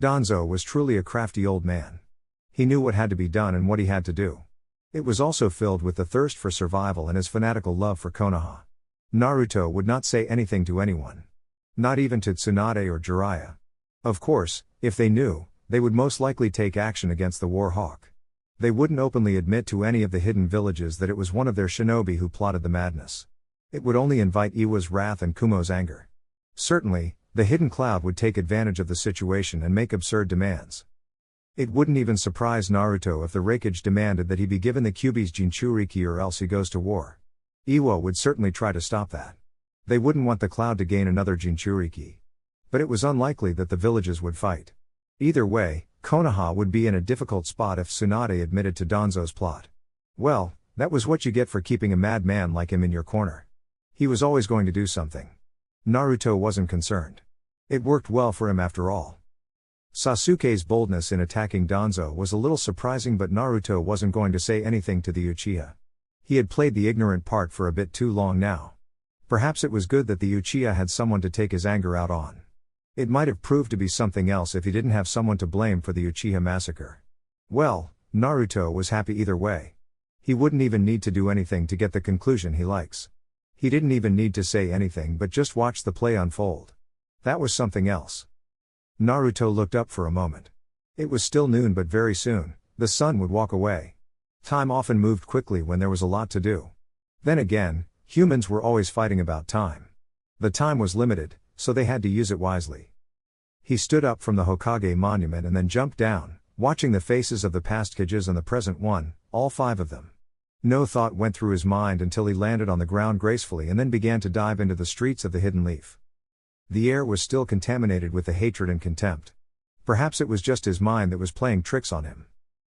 S1: Danzo was truly a crafty old man. He knew what had to be done and what he had to do. It was also filled with the thirst for survival and his fanatical love for Konoha. Naruto would not say anything to anyone. Not even to Tsunade or Jiraiya. Of course, if they knew, they would most likely take action against the War Hawk. They wouldn't openly admit to any of the hidden villages that it was one of their shinobi who plotted the madness. It would only invite Iwa's wrath and Kumo's anger. Certainly, the hidden cloud would take advantage of the situation and make absurd demands. It wouldn't even surprise Naruto if the Raikage demanded that he be given the Kyuubi's Jinchuriki or else he goes to war. Iwa would certainly try to stop that. They wouldn't want the cloud to gain another Jinchuriki. But it was unlikely that the villages would fight. Either way, Konoha would be in a difficult spot if Tsunade admitted to Danzo's plot. Well, that was what you get for keeping a madman like him in your corner. He was always going to do something. Naruto wasn't concerned. It worked well for him after all. Sasuke's boldness in attacking Danzo was a little surprising, but Naruto wasn't going to say anything to the Uchiha. He had played the ignorant part for a bit too long now. Perhaps it was good that the Uchiha had someone to take his anger out on. It might have proved to be something else if he didn't have someone to blame for the Uchiha massacre. Well, Naruto was happy either way. He wouldn't even need to do anything to get the conclusion he likes. He didn't even need to say anything but just watch the play unfold. That was something else. Naruto looked up for a moment. It was still noon, but very soon, the sun would walk away. Time often moved quickly when there was a lot to do. Then again, humans were always fighting about time. The time was limited, so they had to use it wisely. He stood up from the Hokage monument and then jumped down, watching the faces of the past Kages and the present one, all 5 of them. No thought went through his mind until he landed on the ground gracefully and then began to dive into the streets of the Hidden Leaf. The air was still contaminated with the hatred and contempt. Perhaps it was just his mind that was playing tricks on him.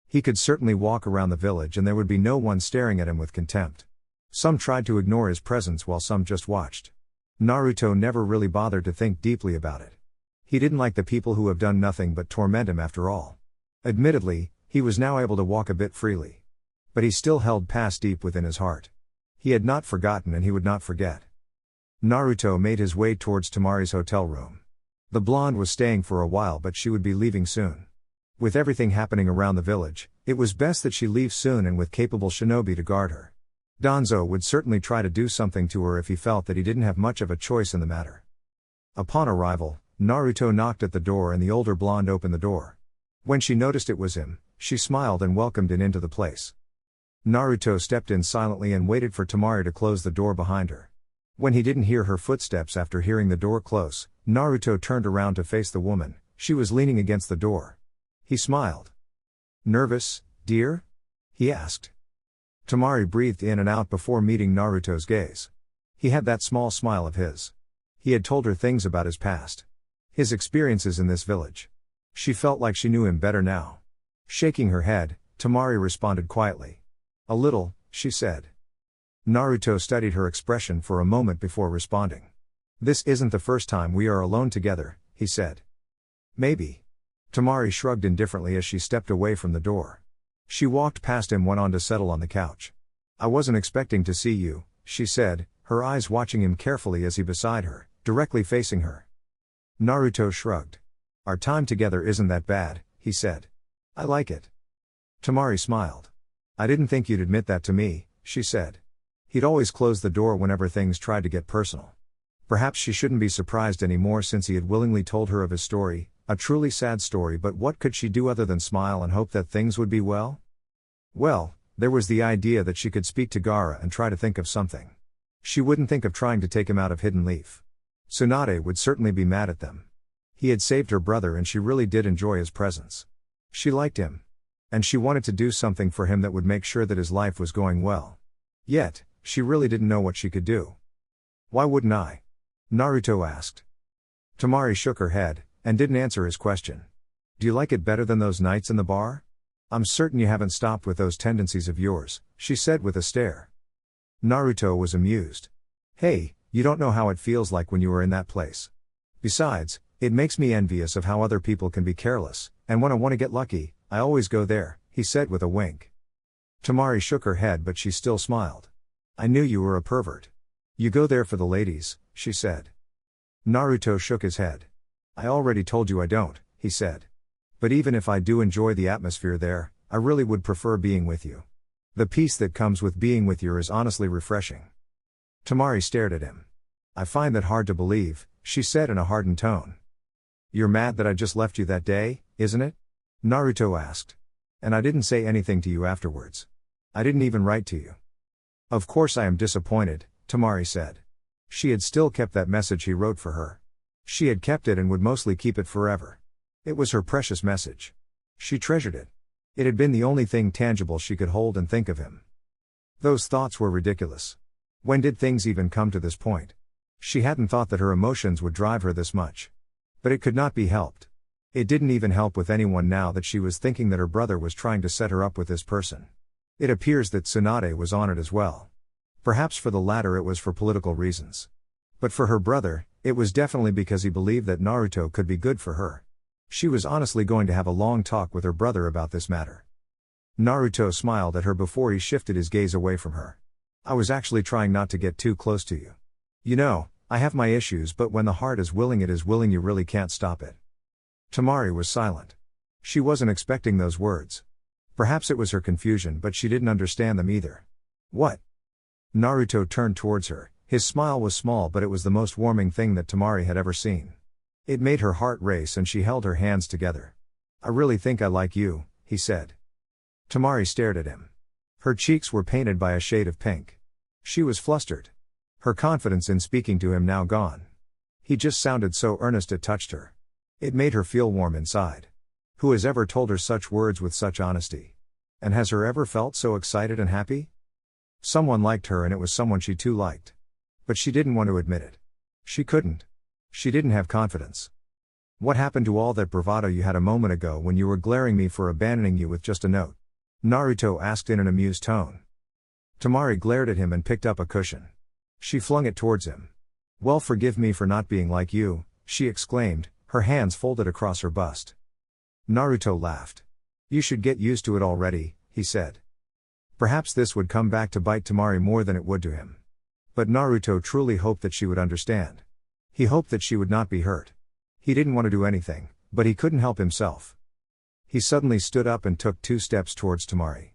S1: He could certainly walk around the village and there would be no one staring at him with contempt. Some tried to ignore his presence while some just watched. Naruto never really bothered to think deeply about it. He didn't like the people who have done nothing but torment him after all. Admittedly, he was now able to walk a bit freely. But he still held past deep within his heart. He had not forgotten and he would not forget. Naruto made his way towards Tamari's hotel room. The blonde was staying for a while, but she would be leaving soon. With everything happening around the village, it was best that she leave soon and with capable shinobi to guard her. Danzo would certainly try to do something to her if he felt that he didn't have much of a choice in the matter. Upon arrival, Naruto knocked at the door and the older blonde opened the door. When she noticed it was him, she smiled and welcomed him into the place. Naruto stepped in silently and waited for Tamari to close the door behind her. When he didn't hear her footsteps after hearing the door close, Naruto turned around to face the woman. She was leaning against the door. He smiled. "Nervous, dear?" he asked. Tamari breathed in and out before meeting Naruto's gaze. He had that small smile of his. He had told her things about his past. His experiences in this village. She felt like she knew him better now. Shaking her head, Tamari responded quietly. "A little," she said. Naruto studied her expression for a moment before responding. "This isn't the first time we are alone together," he said. "Maybe." Tamari shrugged indifferently as she stepped away from the door. She walked past him, went on to settle on the couch. "I wasn't expecting to see you," she said, her eyes watching him carefully as he beside her, directly facing her. Naruto shrugged. "Our time together isn't that bad," he said. "I like it." Tamari smiled. "I didn't think you'd admit that to me," she said. He'd always close the door whenever things tried to get personal. Perhaps she shouldn't be surprised anymore since he had willingly told her of his story, a truly sad story, but what could she do other than smile and hope that things would be well? Well, there was the idea that she could speak to Gaara and try to think of something. She wouldn't think of trying to take him out of Hidden Leaf. Tsunade would certainly be mad at them. He had saved her brother and she really did enjoy his presence. She liked him. And she wanted to do something for him that would make sure that his life was going well. Yet, she really didn't know what she could do. "Why wouldn't I?" Naruto asked. Tamari shook her head, and didn't answer his question. "Do you like it better than those nights in the bar? I'm certain you haven't stopped with those tendencies of yours," she said with a stare. Naruto was amused. "Hey, you don't know how it feels like when you are in that place. Besides, it makes me envious of how other people can be careless, and when I want to get lucky, I always go there," he said with a wink. Tamari shook her head, but she still smiled. "I knew you were a pervert. You go there for the ladies," she said. Naruto shook his head. I already told you I don't, he said. But even if I do enjoy the atmosphere there, I really would prefer being with you. The peace that comes with being with you is honestly refreshing. Tamari stared at him. I find that hard to believe, she said in a hardened tone. You're mad that I just left you that day, isn't it? Naruto asked. And I didn't say anything to you afterwards. I didn't even write to you. Of course I am disappointed, Tamari said. She had still kept that message he wrote for her. She had kept it and would mostly keep it forever. It was her precious message. She treasured it. It had been the only thing tangible she could hold and think of him. Those thoughts were ridiculous. When did things even come to this point? She hadn't thought that her emotions would drive her this much. But it could not be helped. It didn't even help with anyone now that she was thinking that her brother was trying to set her up with this person. It appears that Tsunade was on it as well. Perhaps for the latter it was for political reasons. But for her brother, it was definitely because he believed that Naruto could be good for her. She was honestly going to have a long talk with her brother about this matter. Naruto smiled at her before he shifted his gaze away from her. I was actually trying not to get too close to you. You know, I have my issues, but when the heart is willing, it is willing, you really can't stop it. Tamari was silent. She wasn't expecting those words. Perhaps it was her confusion, but she didn't understand them either. What? Naruto turned towards her. His smile was small, but it was the most warming thing that Tamari had ever seen. It made her heart race and she held her hands together. I really think I like you, he said. Tamari stared at him. Her cheeks were painted by a shade of pink. She was flustered. Her confidence in speaking to him now gone. He just sounded so earnest it touched her. It made her feel warm inside. Who has ever told her such words with such honesty? And has her ever felt so excited and happy? Someone liked her and it was someone she too liked. But she didn't want to admit it. She couldn't. She didn't have confidence. What happened to all that bravado you had a moment ago when you were glaring me for abandoning you with just a note? Naruto asked in an amused tone. Tamari glared at him and picked up a cushion. She flung it towards him. Well, forgive me for not being like you, she exclaimed, her hands folded across her bust. Naruto laughed. You should get used to it already, he said. Perhaps this would come back to bite Tamari more than it would to him. But Naruto truly hoped that she would understand. He hoped that she would not be hurt. He didn't want to do anything, but he couldn't help himself. He suddenly stood up and took 2 steps towards Tamari.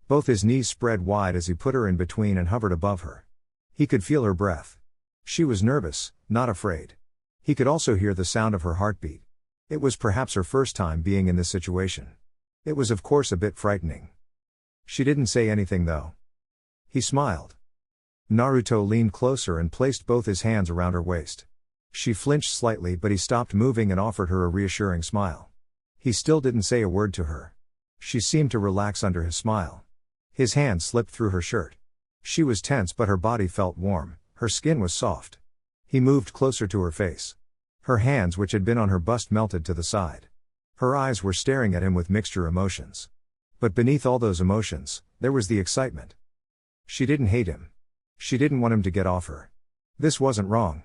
S1: Both his knees spread wide as he put her in between and hovered above her. He could feel her breath. She was nervous, not afraid. He could also hear the sound of her heartbeat. It was perhaps her first time being in this situation. It was of course a bit frightening. She didn't say anything though. He smiled. Naruto leaned closer and placed both his hands around her waist. She flinched slightly, but he stopped moving and offered her a reassuring smile. He still didn't say a word to her. She seemed to relax under his smile. His hand slipped through her shirt. She was tense, but her body felt warm, her skin was soft. He moved closer to her face. Her hands, which had been on her bust, melted to the side. Her eyes were staring at him with mixture emotions. But beneath all those emotions, there was the excitement. She didn't hate him. She didn't want him to get off her. This wasn't wrong.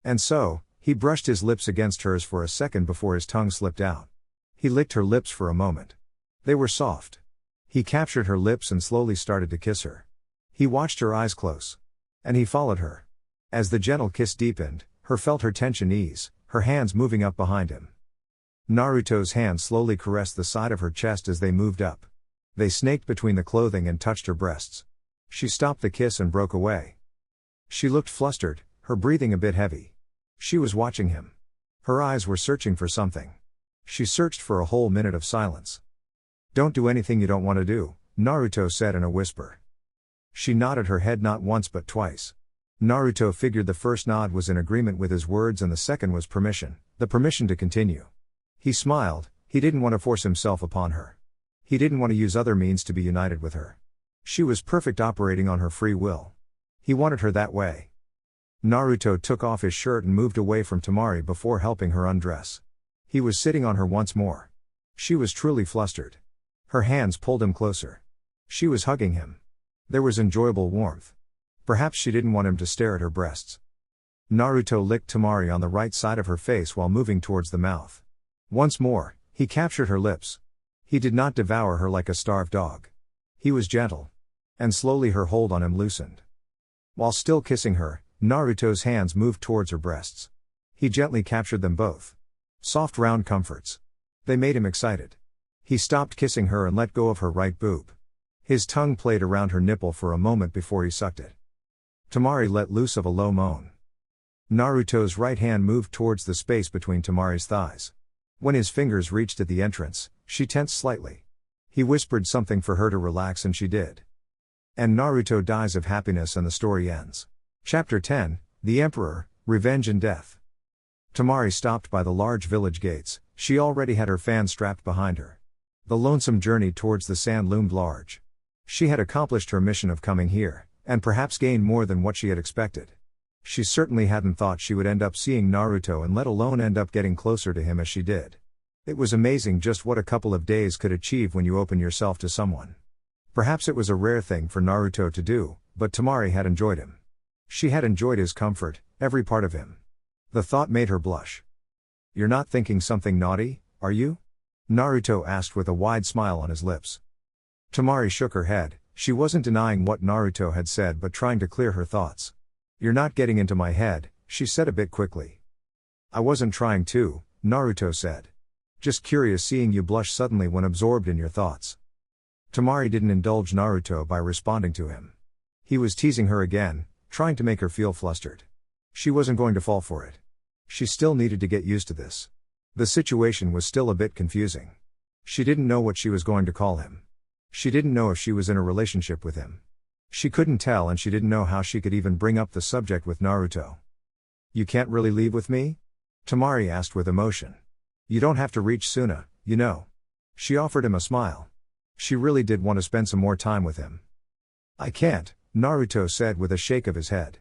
S1: And so, he brushed his lips against hers for a second before his tongue slipped out. He licked her lips for a moment. They were soft. He captured her lips and slowly started to kiss her. He watched her eyes close. And he followed her. As the gentle kiss deepened, her felt her tension ease, her hands moving up behind him. Naruto's hands slowly caressed the side of her chest as they moved up. They snaked between the clothing and touched her breasts. She stopped the kiss and broke away. She looked flustered, her breathing a bit heavy. She was watching him. Her eyes were searching for something. She searched for a whole minute of silence. Don't do anything you don't want to do, Naruto said in a whisper. She nodded her head not once but twice. Naruto figured the first nod was in agreement with his words and the second was permission, the permission to continue. He smiled. He didn't want to force himself upon her. He didn't want to use other means to be united with her. She was perfect, operating on her free will. He wanted her that way. Naruto took off his shirt and moved away from Tamari before helping her undress. He was sitting on her once more. She was truly flustered. Her hands pulled him closer. She was hugging him. There was enjoyable warmth. Perhaps she didn't want him to stare at her breasts. Naruto licked Tamari on the right side of her face while moving towards the mouth. Once more, he captured her lips. He did not devour her like a starved dog. He was gentle. And slowly her hold on him loosened. While still kissing her, Naruto's hands moved towards her breasts. He gently captured them both. Soft round comforts. They made him excited. He stopped kissing her and let go of her right boob. His tongue played around her nipple for a moment before he sucked it. Tamari let loose of a low moan. Naruto's right hand moved towards the space between Tamari's thighs. When his fingers reached at the entrance, she tensed slightly. He whispered something for her to relax and she did. And Naruto dies of happiness and the story ends. Chapter 10, The Emperor, Revenge and Death. Tamari stopped by the large village gates. She already had her fan strapped behind her. The lonesome journey towards the sand loomed large. She had accomplished her mission of coming here, and perhaps gained more than what she had expected. She certainly hadn't thought she would end up seeing Naruto and let alone end up getting closer to him as she did. It was amazing just what a couple of days could achieve when you open yourself to someone. Perhaps it was a rare thing for Naruto to do, but Tamari had enjoyed him. She had enjoyed his comfort, every part of him. The thought made her blush. "You're not thinking something naughty, are you?" Naruto asked with a wide smile on his lips. Tamari shook her head. She wasn't denying what Naruto had said but trying to clear her thoughts. "You're not getting into my head," she said a bit quickly. "I wasn't trying to," Naruto said. "Just curious seeing you blush suddenly when absorbed in your thoughts." Tamari didn't indulge Naruto by responding to him. He was teasing her again, trying to make her feel flustered. She wasn't going to fall for it. She still needed to get used to this. The situation was still a bit confusing. She didn't know what she was going to call him. She didn't know if she was in a relationship with him. She couldn't tell and she didn't know how she could even bring up the subject with Naruto. "You can't really leave with me?" Tamari asked with emotion. "You don't have to reach Sunna, you know." She offered him a smile. She really did want to spend some more time with him. "I can't," Naruto said with a shake of his head.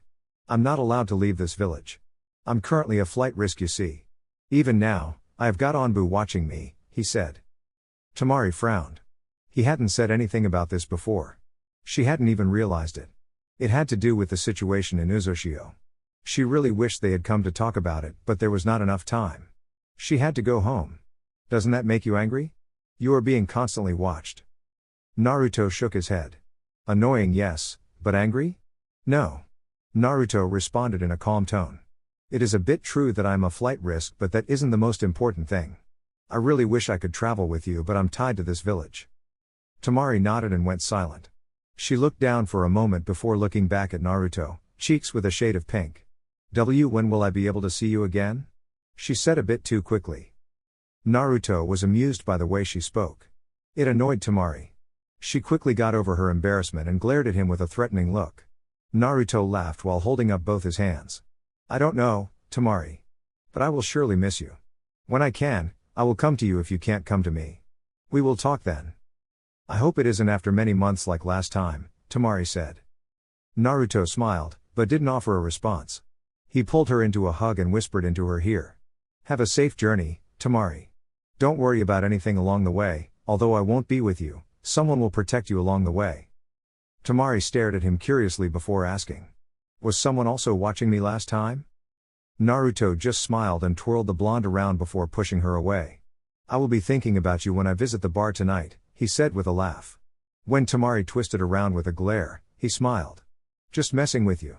S1: "I'm not allowed to leave this village. I'm currently a flight risk, you see. Even now, I have got Anbu watching me," he said. Tamari frowned. He hadn't said anything about this before. She hadn't even realized it. It had to do with the situation in Uzoshio. She really wished they had come to talk about it, but there was not enough time. She had to go home. "Doesn't that make you angry? You are being constantly watched." Naruto shook his head. "Annoying, yes, but angry? No." Naruto responded in a calm tone. "It is a bit true that I am a flight risk, but that isn't the most important thing. I really wish I could travel with you, but I'm tied to this village." Tamari nodded and went silent. She looked down for a moment before looking back at Naruto, cheeks with a shade of pink. When will I be able to see you again?" she said a bit too quickly. Naruto was amused by the way she spoke. It annoyed Tamari. She quickly got over her embarrassment and glared at him with a threatening look. Naruto laughed while holding up both his hands. "I don't know, Tamari. But I will surely miss you. When I can, I will come to you if you can't come to me. We will talk then." "I hope it isn't after many months like last time," Tamari said. Naruto smiled, but didn't offer a response. He pulled her into a hug and whispered into her ear. "Have a safe journey, Tamari. Don't worry about anything along the way, although I won't be with you, someone will protect you along the way." Tamari stared at him curiously before asking. "Was someone also watching me last time?" Naruto just smiled and twirled the blonde around before pushing her away. "I will be thinking about you when I visit the bar tonight," he said with a laugh. When Tamari twisted around with a glare, he smiled. "Just messing with you."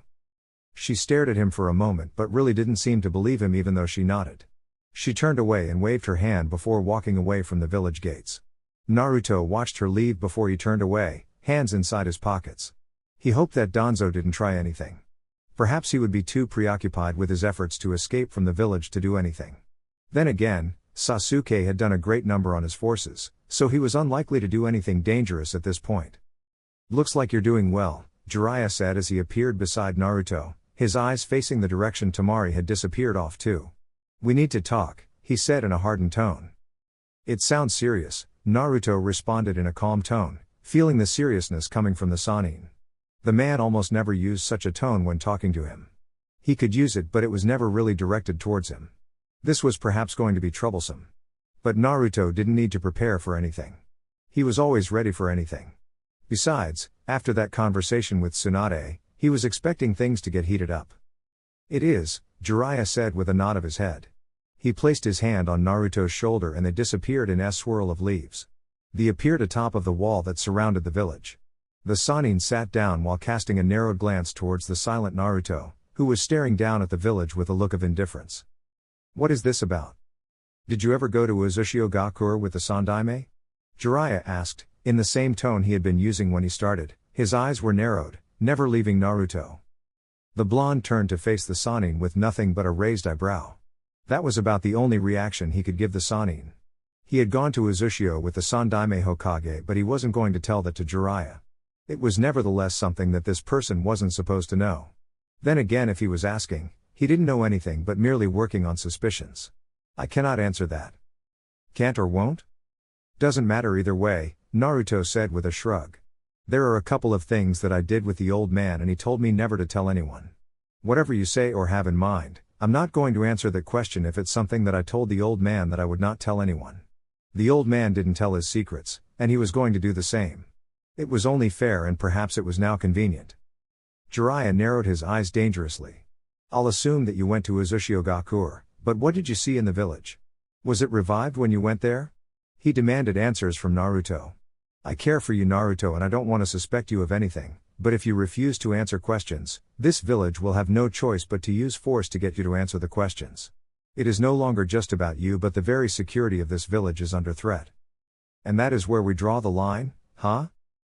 S1: She stared at him for a moment but really didn't seem to believe him even though she nodded. She turned away and waved her hand before walking away from the village gates. Naruto watched her leave before he turned away, hands inside his pockets. He hoped that Danzo didn't try anything. Perhaps he would be too preoccupied with his efforts to escape from the village to do anything. Then again, Sasuke had done a great number on his forces, so he was unlikely to do anything dangerous at this point. "Looks like you're doing well," Jiraiya said as he appeared beside Naruto, his eyes facing the direction Tamari had disappeared off to. "We need to talk," he said in a hardened tone. "It sounds serious," Naruto responded in a calm tone, feeling the seriousness coming from the Sannin. The man almost never used such a tone when talking to him. He could use it but it was never really directed towards him. This was perhaps going to be troublesome. But Naruto didn't need to prepare for anything. He was always ready for anything. Besides, after that conversation with Tsunade, he was expecting things to get heated up. "It is," Jiraiya said with a nod of his head. He placed his hand on Naruto's shoulder and they disappeared in a swirl of leaves. They appeared atop of the wall that surrounded the village. The Sannin sat down while casting a narrowed glance towards the silent Naruto, who was staring down at the village with a look of indifference. What is this about? Did you ever go to Uzumaki with the Sandaime? Jiraiya asked, in the same tone he had been using when he started. His eyes were narrowed, never leaving Naruto. The blonde turned to face the Sannin with nothing but a raised eyebrow. That was about the only reaction he could give the Sannin. He had gone to Uzumaki with the Sandaime Hokage, but he wasn't going to tell that to Jiraiya. It was nevertheless something that this person wasn't supposed to know. Then again, if he was asking, he didn't know anything but merely working on suspicions. I cannot answer that. Can't or won't? Doesn't matter either way, Naruto said with a shrug. There are a couple of things that I did with the old man and he told me never to tell anyone. Whatever you say or have in mind, I'm not going to answer that question if it's something that I told the old man that I would not tell anyone. The old man didn't tell his secrets, and he was going to do the same. It was only fair and perhaps it was now convenient. Jiraiya narrowed his eyes dangerously. I'll assume that you went to Uzumaki, but what did you see in the village? Was it revived when you went there? He demanded answers from Naruto. I care for you, Naruto, and I don't want to suspect you of anything, but if you refuse to answer questions, this village will have no choice but to use force to get you to answer the questions. It is no longer just about you, but the very security of this village is under threat. And that is where we draw the line, huh?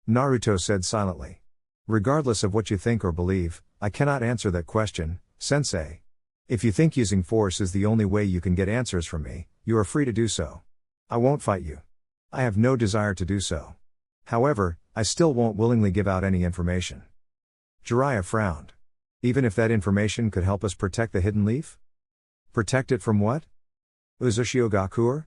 S1: Naruto said silently. Regardless of what you think or believe, I cannot answer that question, sensei. If you think using force is the only way you can get answers from me, you are free to do so. I won't fight you. I have no desire to do so. However, I still won't willingly give out any information. Jiraiya frowned. Even if that information could help us protect the hidden leaf? Protect it from what? Uzumaki?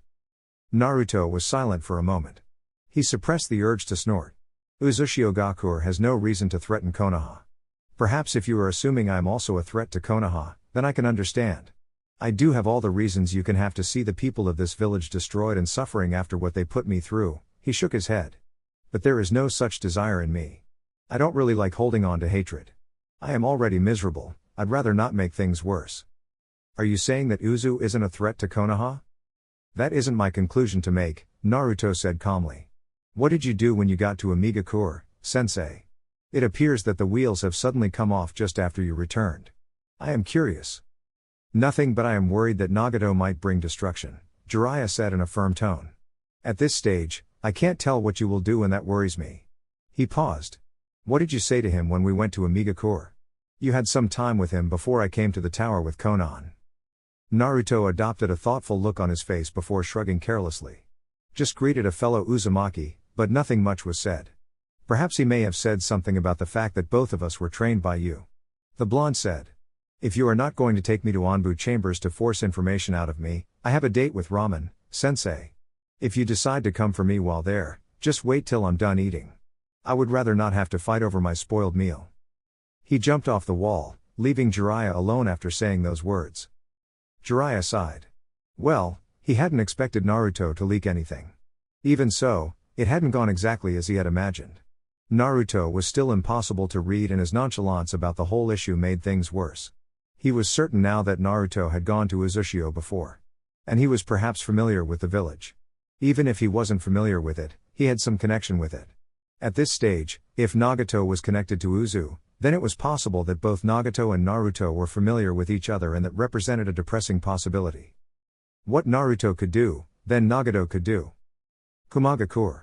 S1: Naruto was silent for a moment. He suppressed the urge to snort. Uzumaki has no reason to threaten Konoha. Perhaps if you are assuming I am also a threat to Konoha, then I can understand. I do have all the reasons you can have to see the people of this village destroyed and suffering after what they put me through. He shook his head. But there is no such desire in me. I don't really like holding on to hatred. I am already miserable, I'd rather not make things worse. Are you saying that Uzu isn't a threat to Konoha? That isn't my conclusion to make, Naruto said calmly. What did you do when you got to Amagakure, sensei? It appears that the wheels have suddenly come off just after you returned. I am curious. Nothing, but I am worried that Nagato might bring destruction, Jiraiya said in a firm tone. At this stage, I can't tell what you will do and that worries me. He paused. What did you say to him when we went to Amagakure? You had some time with him before I came to the tower with Konan. Naruto adopted a thoughtful look on his face before shrugging carelessly. Just greeted a fellow Uzumaki, but nothing much was said. Perhaps he may have said something about the fact that both of us were trained by you. The blonde said. If you are not going to take me to Anbu chambers to force information out of me, I have a date with Ramen, sensei. If you decide to come for me while there, just wait till I'm done eating. I would rather not have to fight over my spoiled meal. He jumped off the wall, leaving Jiraiya alone after saying those words. Jiraiya sighed. Well, he hadn't expected Naruto to leak anything. Even so, it hadn't gone exactly as he had imagined. Naruto was still impossible to read and his nonchalance about the whole issue made things worse. He was certain now that Naruto had gone to Uzumaki before. And he was perhaps familiar with the village. Even if he wasn't familiar with it, he had some connection with it. At this stage, if Nagato was connected to Uzu, then it was possible that both Nagato and Naruto were familiar with each other and that represented a depressing possibility. What Naruto could do, then Nagato could do. Amagakure.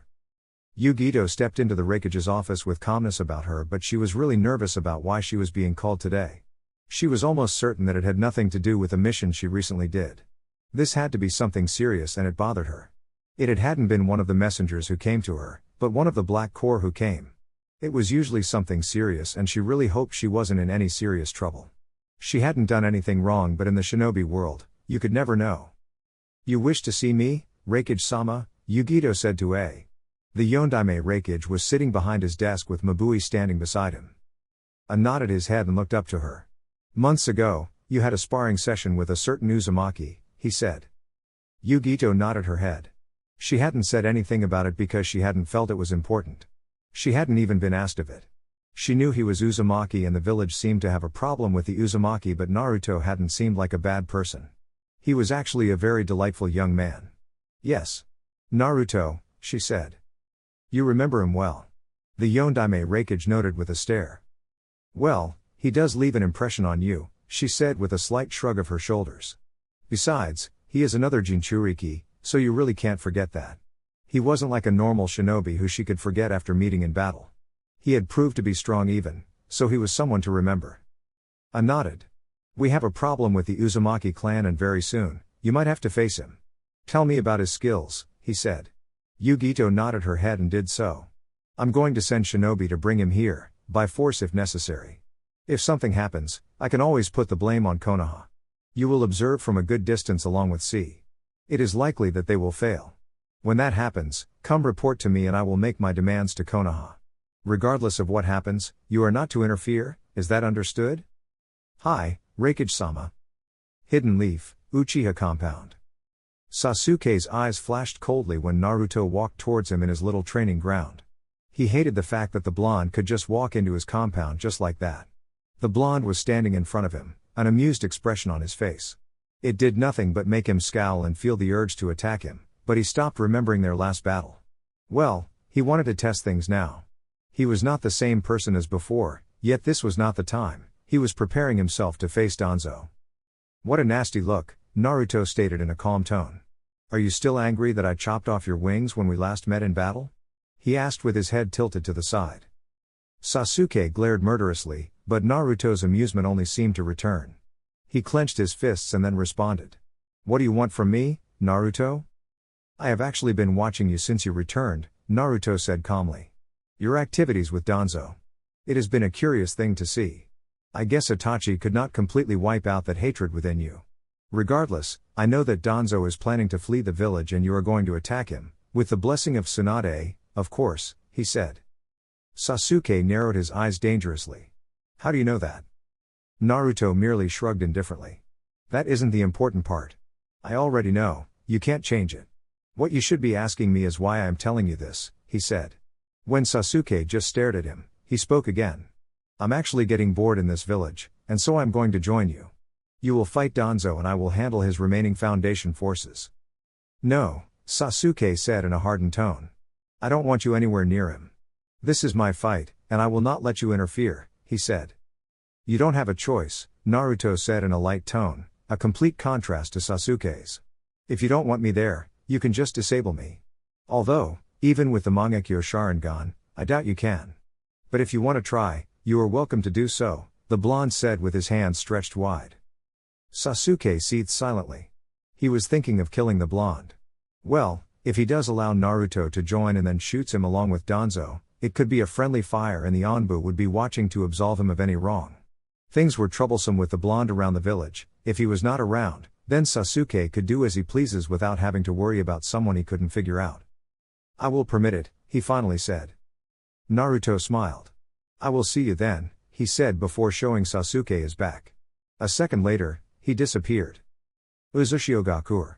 S1: Yugito stepped into the Raikage's office with calmness about her, but she was really nervous about why she was being called today. She was almost certain that it had nothing to do with a mission she recently did. This had to be something serious and it bothered her. It hadn't been one of the messengers who came to her, but one of the Black Corps who came. It was usually something serious and she really hoped she wasn't in any serious trouble. She hadn't done anything wrong, but in the shinobi world, you could never know. You wish to see me, Raikage-sama? Yugito said to A. The Yondaime Raikage was sitting behind his desk with Mabui standing beside him. A nodded his head and looked up to her. Months ago, you had a sparring session with a certain Uzumaki, he said. Yugito nodded her head. She hadn't said anything about it because she hadn't felt it was important. She hadn't even been asked of it. She knew he was Uzumaki and the village seemed to have a problem with the Uzumaki, but Naruto hadn't seemed like a bad person. He was actually a very delightful young man. Yes. Naruto, she said. You remember him well. The Yondaime Raikage noted with a stare. Well, he does leave an impression on you, she said with a slight shrug of her shoulders. Besides, he is another Jinchuriki, so you really can't forget that. He wasn't like a normal shinobi who she could forget after meeting in battle. He had proved to be strong even, so he was someone to remember. I nodded. We have a problem with the Uzumaki clan and very soon, you might have to face him. Tell me about his skills, he said. Yugito nodded her head and did so. I'm going to send shinobi to bring him here, by force if necessary. If something happens, I can always put the blame on Konaha. You will observe from a good distance along with C. It is likely that they will fail. When that happens, come report to me and I will make my demands to Konaha. Regardless of what happens, you are not to interfere, is that understood? Hi, Raikage-sama. Hidden Leaf, Uchiha Compound. Sasuke's eyes flashed coldly when Naruto walked towards him in his little training ground. He hated the fact that the blonde could just walk into his compound just like that. The blonde was standing in front of him, an amused expression on his face. It did nothing but make him scowl and feel the urge to attack him, but he stopped remembering their last battle. Well, he wanted to test things now. He was not the same person as before, yet this was not the time. He was preparing himself to face Danzo. What a nasty look, Naruto stated in a calm tone. Are you still angry that I chopped off your wings when we last met in battle? He asked with his head tilted to the side. Sasuke glared murderously, but Naruto's amusement only seemed to return. He clenched his fists and then responded. What do you want from me, Naruto? I have actually been watching you since you returned, Naruto said calmly. Your activities with Danzo. It has been a curious thing to see. I guess Itachi could not completely wipe out that hatred within you. Regardless, I know that Danzo is planning to flee the village and you are going to attack him, with the blessing of Tsunade, of course, he said. Sasuke narrowed his eyes dangerously. How do you know that? Naruto merely shrugged indifferently. That isn't the important part. I already know, you can't change it. What you should be asking me is why I am telling you this, he said. When Sasuke just stared at him, he spoke again. I'm actually getting bored in this village, and so I'm going to join you. You will fight Danzo and I will handle his remaining foundation forces. No, Sasuke said in a hardened tone. I don't want you anywhere near him. This is my fight, and I will not let you interfere, he said. You don't have a choice, Naruto said in a light tone, a complete contrast to Sasuke's. If you don't want me there, you can just disable me. Although, even with the Mangekyo Sharingan, I doubt you can. But if you want to try, you are welcome to do so, the blonde said with his hands stretched wide. Sasuke seethed silently. He was thinking of killing the blonde. Well, if he does allow Naruto to join and then shoots him along with Danzo, it could be a friendly fire and the Anbu would be watching to absolve him of any wrong. Things were troublesome with the blonde around the village. If he was not around, then Sasuke could do as he pleases without having to worry about someone he couldn't figure out. I will permit it, he finally said. Naruto smiled. I will see you then, he said before showing Sasuke his back. A second later, he disappeared. Uzushiogakure.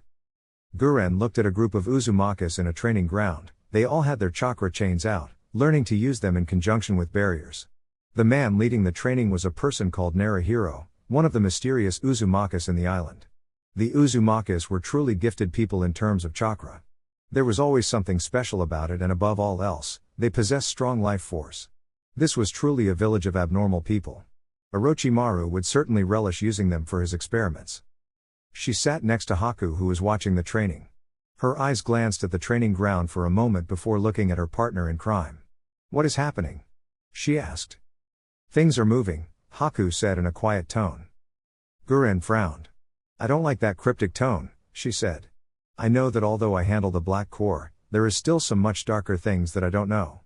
S1: Guren looked at a group of Uzumakas in a training ground. They all had their chakra chains out, learning to use them in conjunction with barriers. The man leading the training was a person called Naruhiro, one of the mysterious Uzumakas in the island. The Uzumakas were truly gifted people in terms of chakra. There was always something special about it and above all else, they possessed strong life force. This was truly a village of abnormal people. Orochimaru would certainly relish using them for his experiments. She sat next to Haku who was watching the training. Her eyes glanced at the training ground for a moment before looking at her partner in crime. What is happening? She asked. Things are moving, Haku said in a quiet tone. Guren frowned. I don't like that cryptic tone, she said. I know that although I handle the black core, there is still some much darker things that I don't know.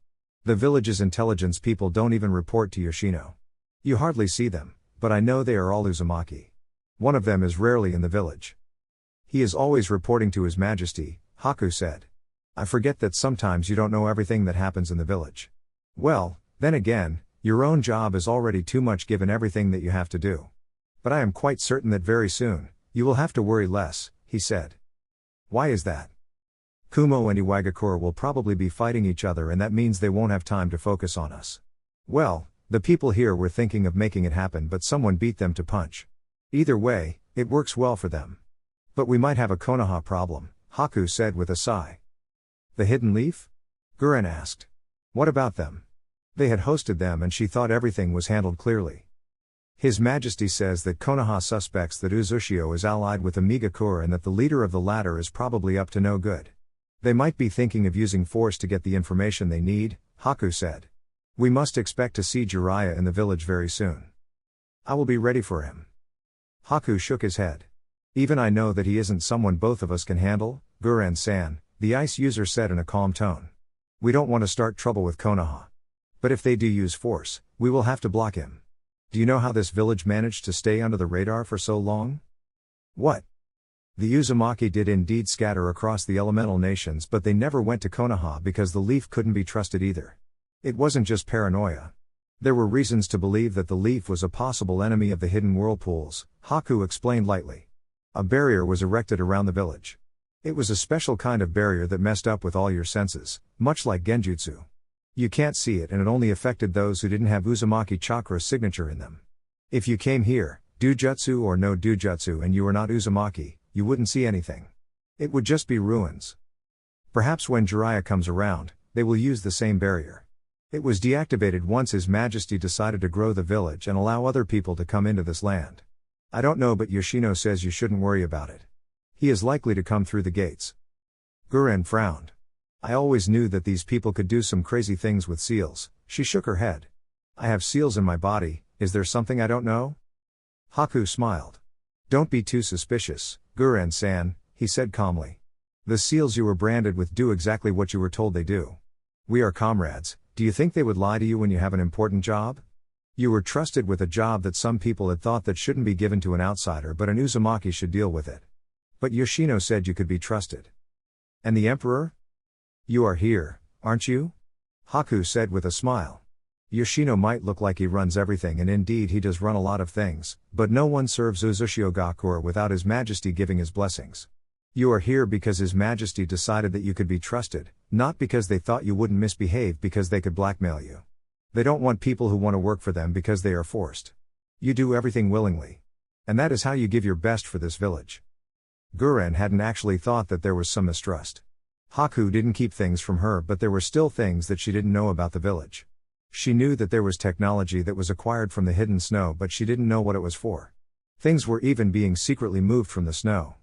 S1: The village's intelligence people don't even report to Yoshino. You hardly see them, but I know they are all Uzumaki. One of them is rarely in the village. He is always reporting to His Majesty, Haku said. I forget that sometimes you don't know everything that happens in the village. Well, then again, your own job is already too much given everything that you have to do. But I am quite certain that very soon, you will have to worry less, he said. Why is that? Kumo and Iwagakure will probably be fighting each other and that means they won't have time to focus on us. Well, the people here were thinking of making it happen but someone beat them to punch. Either way, it works well for them. But we might have a Konoha problem, Haku said with a sigh. The Hidden Leaf? Guren asked. What about them? They had hosted them and she thought everything was handled clearly. His Majesty says that Konoha suspects that Uzushio is allied with Amagakure and that the leader of the latter is probably up to no good. They might be thinking of using force to get the information they need, Haku said. We must expect to see Jiraiya in the village very soon. I will be ready for him. Haku shook his head. Even I know that he isn't someone both of us can handle, Guren-san, the ice user said in a calm tone. We don't want to start trouble with Konoha. But if they do use force, we will have to block him. Do you know how this village managed to stay under the radar for so long? What? The Uzumaki did indeed scatter across the elemental nations, but they never went to Konoha because the leaf couldn't be trusted either. It wasn't just paranoia. There were reasons to believe that the leaf was a possible enemy of the hidden whirlpools, Haku explained lightly. A barrier was erected around the village. It was a special kind of barrier that messed up with all your senses, much like genjutsu. You can't see it, and it only affected those who didn't have Uzumaki chakra signature in them. If you came here, dujutsu or no dujutsu, and you were not Uzumaki, you wouldn't see anything. It would just be ruins. Perhaps when Jiraiya comes around, they will use the same barrier. It was deactivated once His Majesty decided to grow the village and allow other people to come into this land. I don't know, but Yoshino says you shouldn't worry about it. He is likely to come through the gates. Guren frowned. I always knew that these people could do some crazy things with seals. She shook her head. I have seals in my body, is there something I don't know? Haku smiled. Don't be too suspicious, Guren-san, he said calmly. The seals you were branded with do exactly what you were told they do. We are comrades, do you think they would lie to you when you have an important job? You were trusted with a job that some people had thought that shouldn't be given to an outsider, but an Uzumaki should deal with it. But Yoshino said you could be trusted. And the Emperor? You are here, aren't you? Haku said with a smile. Yoshino might look like he runs everything, and indeed he does run a lot of things, but no one serves Uzushio without His Majesty giving his blessings. You are here because His Majesty decided that you could be trusted, not because they thought you wouldn't misbehave because they could blackmail you. They don't want people who want to work for them because they are forced. You do everything willingly. And that is how you give your best for this village. Guren hadn't actually thought that there was some mistrust. Haku didn't keep things from her, but there were still things that she didn't know about the village. She knew that there was technology that was acquired from the hidden snow, but she didn't know what it was for. Things were even being secretly moved from the snow.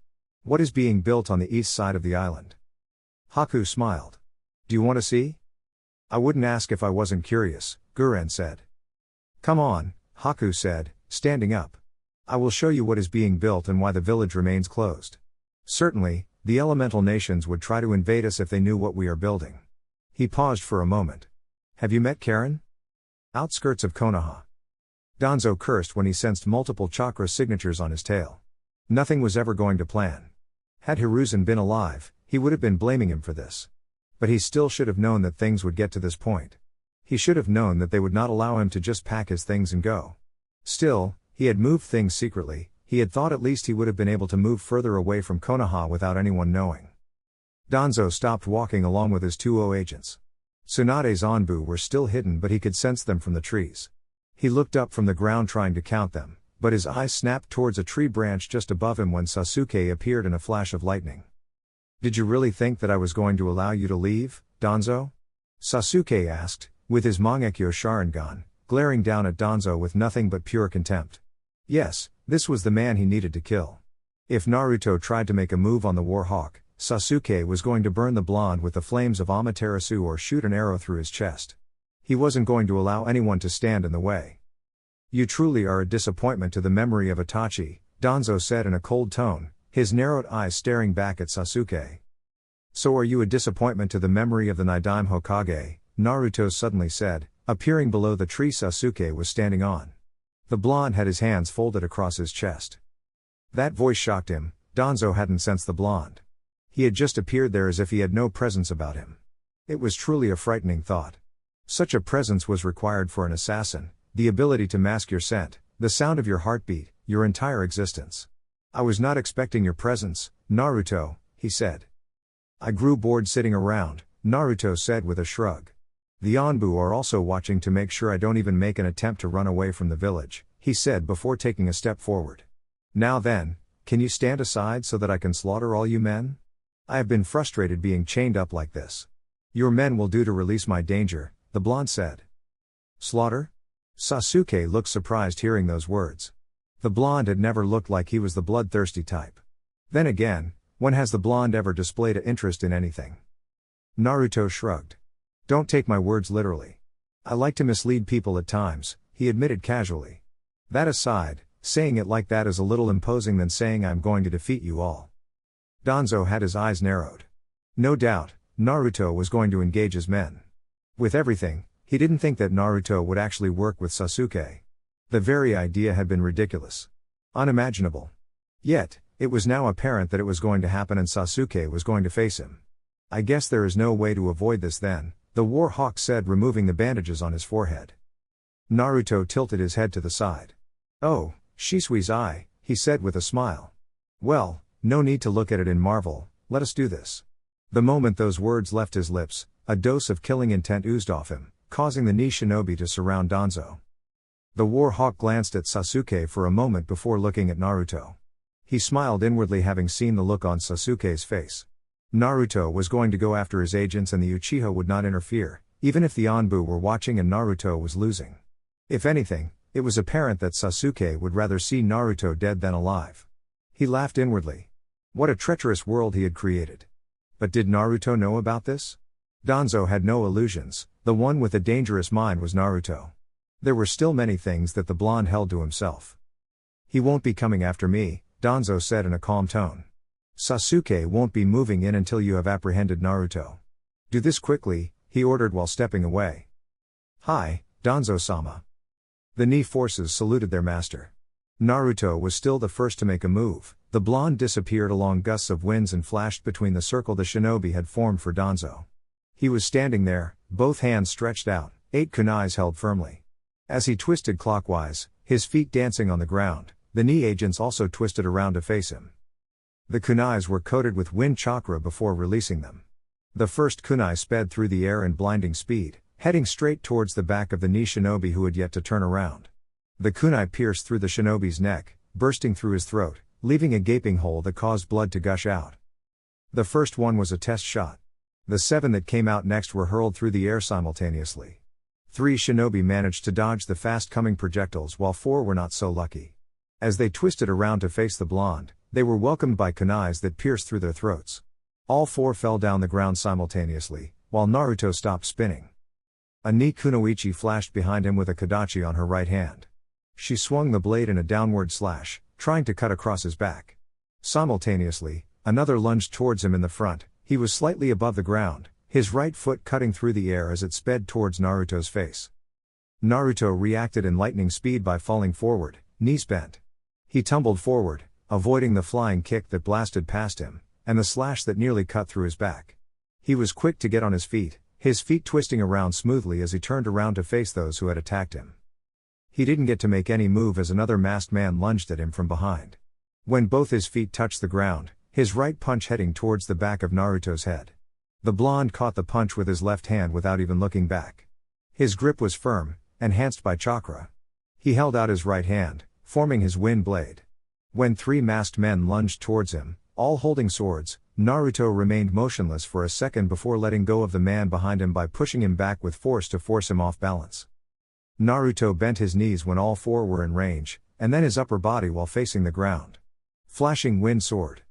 S1: What is being built on the east side of the island? Haku smiled. Do you want to see? I wouldn't ask if I wasn't curious, Guren said. Come on, Haku said, standing up. I will show you what is being built and why the village remains closed. Certainly, the elemental nations would try to invade us if they knew what we are building. He paused for a moment. Have you met Karen? Outskirts of Konoha. Danzo cursed when he sensed multiple chakra signatures on his tail. Nothing was ever going to plan. Had Hiruzen been alive, he would have been blaming him for this. But he still should have known that things would get to this point. He should have known that they would not allow him to just pack his things and go. Still, he had moved things secretly. He had thought at least he would have been able to move further away from Konoha without anyone knowing. Danzo stopped walking along with his 2 agents. Tsunade's Anbu were still hidden, but he could sense them from the trees. He looked up from the ground trying to count them, but his eyes snapped towards a tree branch just above him when Sasuke appeared in a flash of lightning. Did you really think that I was going to allow you to leave, Danzo? Sasuke asked, with his Mangekyo Sharingan, glaring down at Danzo with nothing but pure contempt. Yes, this was the man he needed to kill. If Naruto tried to make a move on the Warhawk, Sasuke was going to burn the blonde with the flames of Amaterasu or shoot an arrow through his chest. He wasn't going to allow anyone to stand in the way. You truly are a disappointment to the memory of Itachi, Danzo said in a cold tone, his narrowed eyes staring back at Sasuke. So are you a disappointment to the memory of the Nidaime Hokage, Naruto suddenly said, appearing below the tree Sasuke was standing on. The blonde had his hands folded across his chest. That voice shocked him. Danzo hadn't sensed the blonde. He had just appeared there as if he had no presence about him. It was truly a frightening thought. Such a presence was required for an assassin, the ability to mask your scent, the sound of your heartbeat, your entire existence. I was not expecting your presence, Naruto, he said. I grew bored sitting around, Naruto said with a shrug. The Anbu are also watching to make sure I don't even make an attempt to run away from the village, he said before taking a step forward. Now then, can you stand aside so that I can slaughter all you men? I have been frustrated being chained up like this. Your men will do to release my danger, the blonde said. Slaughter? Sasuke looked surprised hearing those words. The blonde had never looked like he was the bloodthirsty type. Then again, when has the blonde ever displayed an interest in anything? Naruto shrugged. Don't take my words literally. I like to mislead people at times, he admitted casually. That aside, saying it like that is a little imposing than saying I'm going to defeat you all. Danzo had his eyes narrowed. No doubt, Naruto was going to engage his men. With everything, he didn't think that Naruto would actually work with Sasuke. The very idea had been ridiculous. Unimaginable. Yet, it was now apparent that it was going to happen and Sasuke was going to face him. I guess there is no way to avoid this then, the War Hawk said, removing the bandages on his forehead. Naruto tilted his head to the side. Oh, Shisui's eye, he said with a smile. Well, no need to look at it in marvel, let us do this. The moment those words left his lips, a dose of killing intent oozed off him, causing the Ni shinobi to surround Danzo. The War Hawk glanced at Sasuke for a moment before looking at Naruto. He smiled inwardly, having seen the look on Sasuke's face. Naruto was going to go after his agents and the Uchiha would not interfere, even if the Anbu were watching and Naruto was losing. If anything, it was apparent that Sasuke would rather see Naruto dead than alive. He laughed inwardly. What a treacherous world he had created. But did Naruto know about this? Danzo had no illusions, the one with a dangerous mind was Naruto. There were still many things that the blonde held to himself. He won't be coming after me, Danzo said in a calm tone. Sasuke won't be moving in until you have apprehended Naruto. Do this quickly, he ordered while stepping away. Hi, Danzo-sama. The Ni forces saluted their master. Naruto was still the first to make a move. The blonde disappeared along gusts of winds and flashed between the circle the shinobi had formed for Danzo. He was standing there, both hands stretched out, 8 kunais held firmly. As he twisted clockwise, his feet dancing on the ground, the Ni agents also twisted around to face him. The kunais were coated with wind chakra before releasing them. The first kunai sped through the air in blinding speed, heading straight towards the back of the Ni shinobi who had yet to turn around. The kunai pierced through the shinobi's neck, bursting through his throat, leaving a gaping hole that caused blood to gush out. The first one was a test shot. The 7 that came out next were hurled through the air simultaneously. 3 shinobi managed to dodge the fast-coming projectiles while 4 were not so lucky. As they twisted around to face the blonde, they were welcomed by kunais that pierced through their throats. All 4 fell down the ground simultaneously, while Naruto stopped spinning. A Ni kunoichi flashed behind him with a kadachi on her right hand. She swung the blade in a downward slash, trying to cut across his back. Simultaneously, another lunged towards him in the front. He was slightly above the ground, his right foot cutting through the air as it sped towards Naruto's face. Naruto reacted in lightning speed by falling forward, knees bent. He tumbled forward, avoiding the flying kick that blasted past him, and the slash that nearly cut through his back. He was quick to get on his feet twisting around smoothly as he turned around to face those who had attacked him. He didn't get to make any move as another masked man lunged at him from behind. When both his feet touched the ground, his right punch heading towards the back of Naruto's head. The blonde caught the punch with his left hand without even looking back. His grip was firm, enhanced by chakra. He held out his right hand, forming his wind blade. When 3 masked men lunged towards him, all holding swords, Naruto remained motionless for a second before letting go of the man behind him by pushing him back with force to force him off balance. Naruto bent his knees when all 4 were in range, and then his upper body while facing the ground. Flashing wind sword.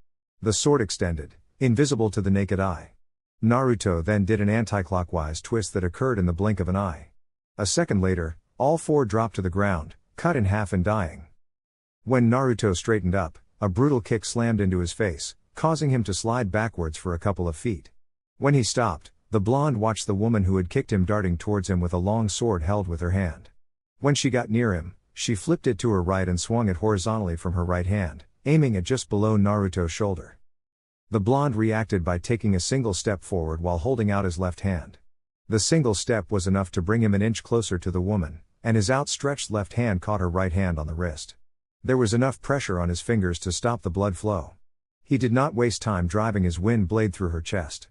S1: The sword extended, invisible to the naked eye. Naruto then did an anti-clockwise twist that occurred in the blink of an eye. A second later, all 4 dropped to the ground, cut in half and dying. When Naruto straightened up, a brutal kick slammed into his face, causing him to slide backwards for a couple of feet. When he stopped, the blonde watched the woman who had kicked him darting towards him with a long sword held with her hand. When she got near him, she flipped it to her right and swung it horizontally from her right hand, aiming at just below Naruto's shoulder. The blonde reacted by taking a single step forward while holding out his left hand. The single step was enough to bring him an inch closer to the woman, and his outstretched left hand caught her right hand on the wrist. There was enough pressure on his fingers to stop the blood flow. He did not waste time driving his wind blade through her chest.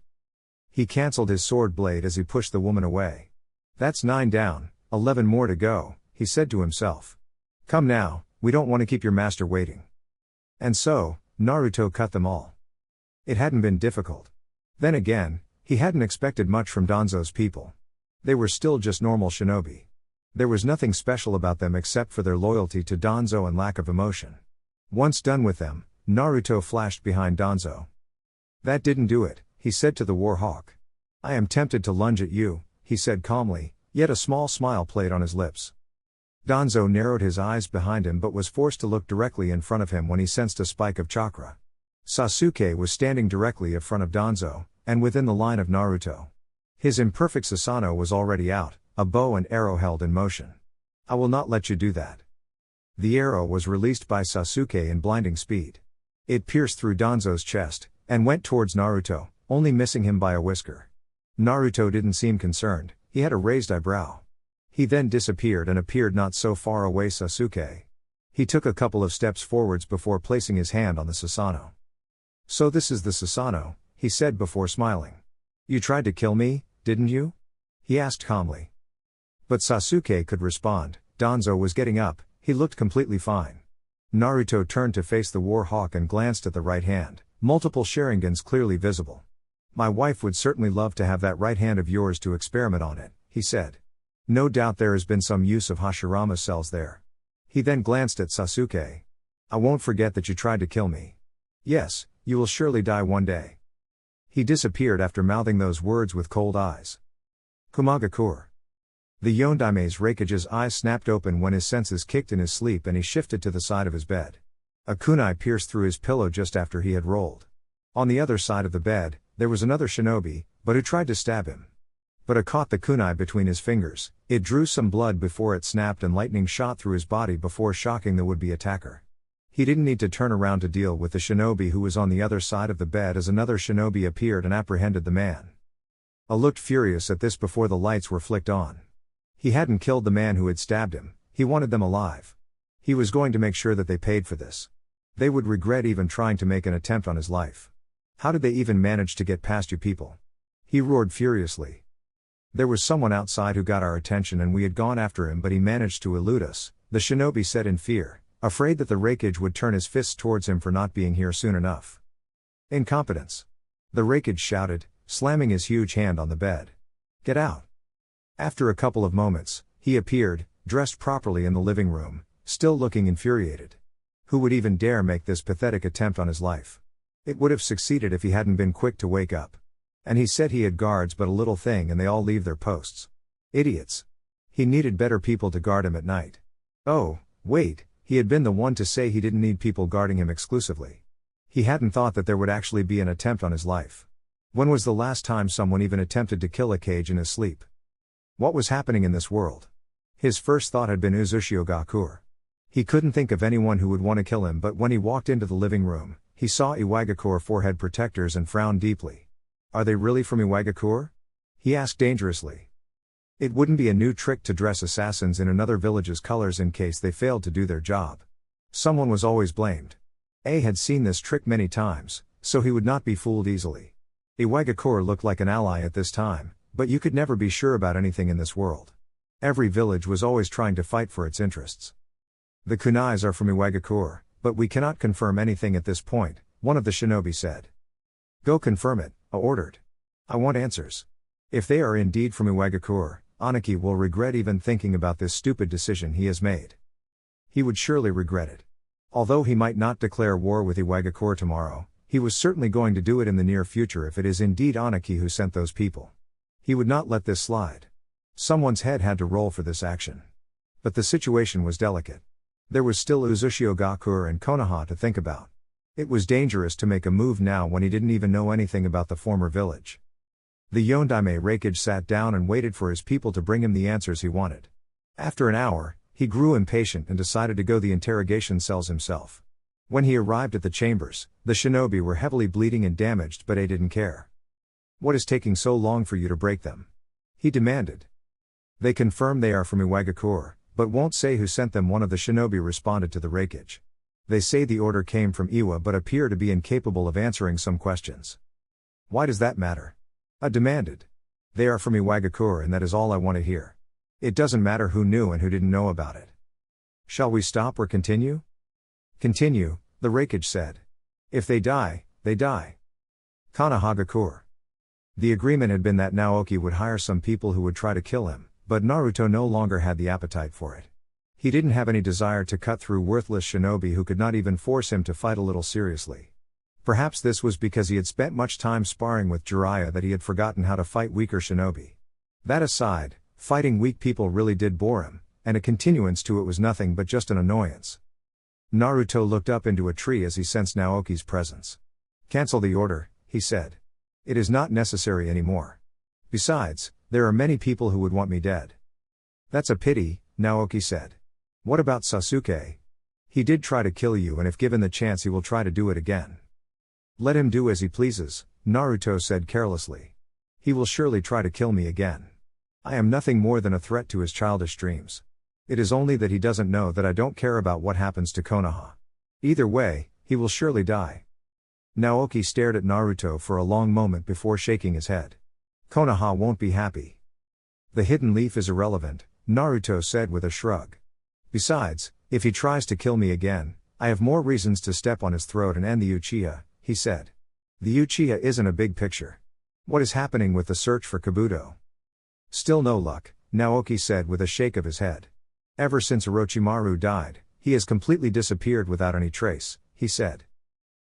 S1: He cancelled his sword blade as he pushed the woman away. That's 9 down, 11 more to go, he said to himself. Come now, we don't want to keep your master waiting. And so, Naruto cut them all. It hadn't been difficult. Then again, he hadn't expected much from Danzo's people. They were still just normal shinobi. There was nothing special about them except for their loyalty to Danzo and lack of emotion. Once done with them, Naruto flashed behind Danzo. "That didn't do it," he said to the War Hawk. "I am tempted to lunge at you," he said calmly, yet a small smile played on his lips. Danzo narrowed his eyes behind him but was forced to look directly in front of him when he sensed a spike of chakra. Sasuke was standing directly in front of Danzo, and within the line of Naruto. His imperfect Susanoo was already out, a bow and arrow held in motion. "I will not let you do that." The arrow was released by Sasuke in blinding speed. It pierced through Danzo's chest, and went towards Naruto, only missing him by a whisker. Naruto didn't seem concerned, he had a raised eyebrow. He then disappeared and appeared not so far away Sasuke. He took a couple of steps forwards before placing his hand on the Susanoo. "So this is the Susanoo," he said before smiling. "You tried to kill me, didn't you?" he asked calmly. But Sasuke could respond. Danzo was getting up, he looked completely fine. Naruto turned to face the War Hawk and glanced at the right hand, multiple Sharingans clearly visible. "My wife would certainly love to have that right hand of yours to experiment on it," he said. "No doubt there has been some use of Hashirama's cells there." He then glanced at Sasuke. "I won't forget that you tried to kill me. Yes, you will surely die one day." He disappeared after mouthing those words with cold eyes. Amagakure. The Yondame's Raikage's eyes snapped open when his senses kicked in his sleep and he shifted to the side of his bed. A kunai pierced through his pillow just after he had rolled. On the other side of the bed, there was another shinobi, but who tried to stab him. But it caught the kunai between his fingers, it drew some blood before it snapped and lightning shot through his body before shocking the would-be attacker. He didn't need to turn around to deal with the shinobi who was on the other side of the bed as another shinobi appeared and apprehended the man. A looked furious at this before the lights were flicked on. He hadn't killed the man who had stabbed him, he wanted them alive. He was going to make sure that they paid for this. They would regret even trying to make an attempt on his life. "How did they even manage to get past you people?" he roared furiously. "There was someone outside who got our attention and we had gone after him but he managed to elude us," the shinobi said in fear, afraid that the Raikage would turn his fists towards him for not being here soon enough. "Incompetence!" the Raikage shouted, slamming his huge hand on the bed. "Get out!" After a couple of moments, he appeared, dressed properly in the living room, still looking infuriated. Who would even dare make this pathetic attempt on his life? It would have succeeded if he hadn't been quick to wake up. And he said he had guards but a little thing and they all leave their posts. Idiots. He needed better people to guard him at night. Oh, wait, he had been the one to say he didn't need people guarding him exclusively. He hadn't thought that there would actually be an attempt on his life. When was the last time someone even attempted to kill a Kage in his sleep? What was happening in this world? His first thought had been Uzumaki. He couldn't think of anyone who would want to kill him, but when he walked into the living room, he saw Iwagakure forehead protectors and frowned deeply. "Are they really from Iwagakure?" he asked dangerously. It wouldn't be a new trick to dress assassins in another village's colors in case they failed to do their job. Someone was always blamed. A had seen this trick many times, so he would not be fooled easily. Iwagakure looked like an ally at this time, but you could never be sure about anything in this world. Every village was always trying to fight for its interests. "The kunais are from Iwagakure, but we cannot confirm anything at this point," one of the shinobi said. "Go confirm it," I ordered. "I want answers. If they are indeed from Iwagakure, Aniki will regret even thinking about this stupid decision he has made. He would surely regret it. Although he might not declare war with Iwagakure tomorrow, he was certainly going to do it in the near future if it is indeed Aniki who sent those people. He would not let this slide. Someone's head had to roll for this action. But the situation was delicate. There was still Uzumaki and Konaha to think about. It was dangerous to make a move now when he didn't even know anything about the former village. The Yondaime Raikage sat down and waited for his people to bring him the answers he wanted. After an hour, he grew impatient and decided to go the interrogation cells himself. When he arrived at the chambers, the shinobi were heavily bleeding and damaged, but A didn't care. "What is taking so long for you to break them?" he demanded. "They confirm they are from Iwagakure, but won't say who sent them," one of the shinobi responded to the Raikage. "They say the order came from Iwa but appear to be incapable of answering some questions." "Why does that matter?" I demanded. "They are from Iwagakure and that is all I want to hear. It doesn't matter who knew and who didn't know about it." "Shall we stop or continue?" "Continue," the Raikage said. "If they die, they die." Konoha. The agreement had been that Naoki would hire some people who would try to kill him, But Naruto no longer had the appetite for it. He didn't have any desire to cut through worthless shinobi who could not even force him to fight a little seriously. Perhaps this was because he had spent much time sparring with Jiraiya that he had forgotten how to fight weaker shinobi. That aside, fighting weak people really did bore him, and a continuance to it was nothing but just an annoyance. Naruto looked up into a tree as he sensed Naoki's presence. "Cancel the order," he said. "It is not necessary anymore. Besides, there are many people who would want me dead." "That's a pity," Naoki said. "What about Sasuke? He did try to kill you, and if given the chance he will try to do it again." "Let him do as he pleases," Naruto said carelessly. "He will surely try to kill me again. I am nothing more than a threat to his childish dreams. It is only that he doesn't know that I don't care about what happens to Konoha. Either way, he will surely die." Naoki stared at Naruto for a long moment before shaking his head. "Konoha won't be happy." "The hidden leaf is irrelevant," Naruto said with a shrug. "Besides, if he tries to kill me again, I have more reasons to step on his throat and end the Uchiha," he said. "The Uchiha isn't a big picture. What is happening with the search for Kabuto?" "Still no luck," Naoki said with a shake of his head. "Ever since Orochimaru died, he has completely disappeared without any trace," he said.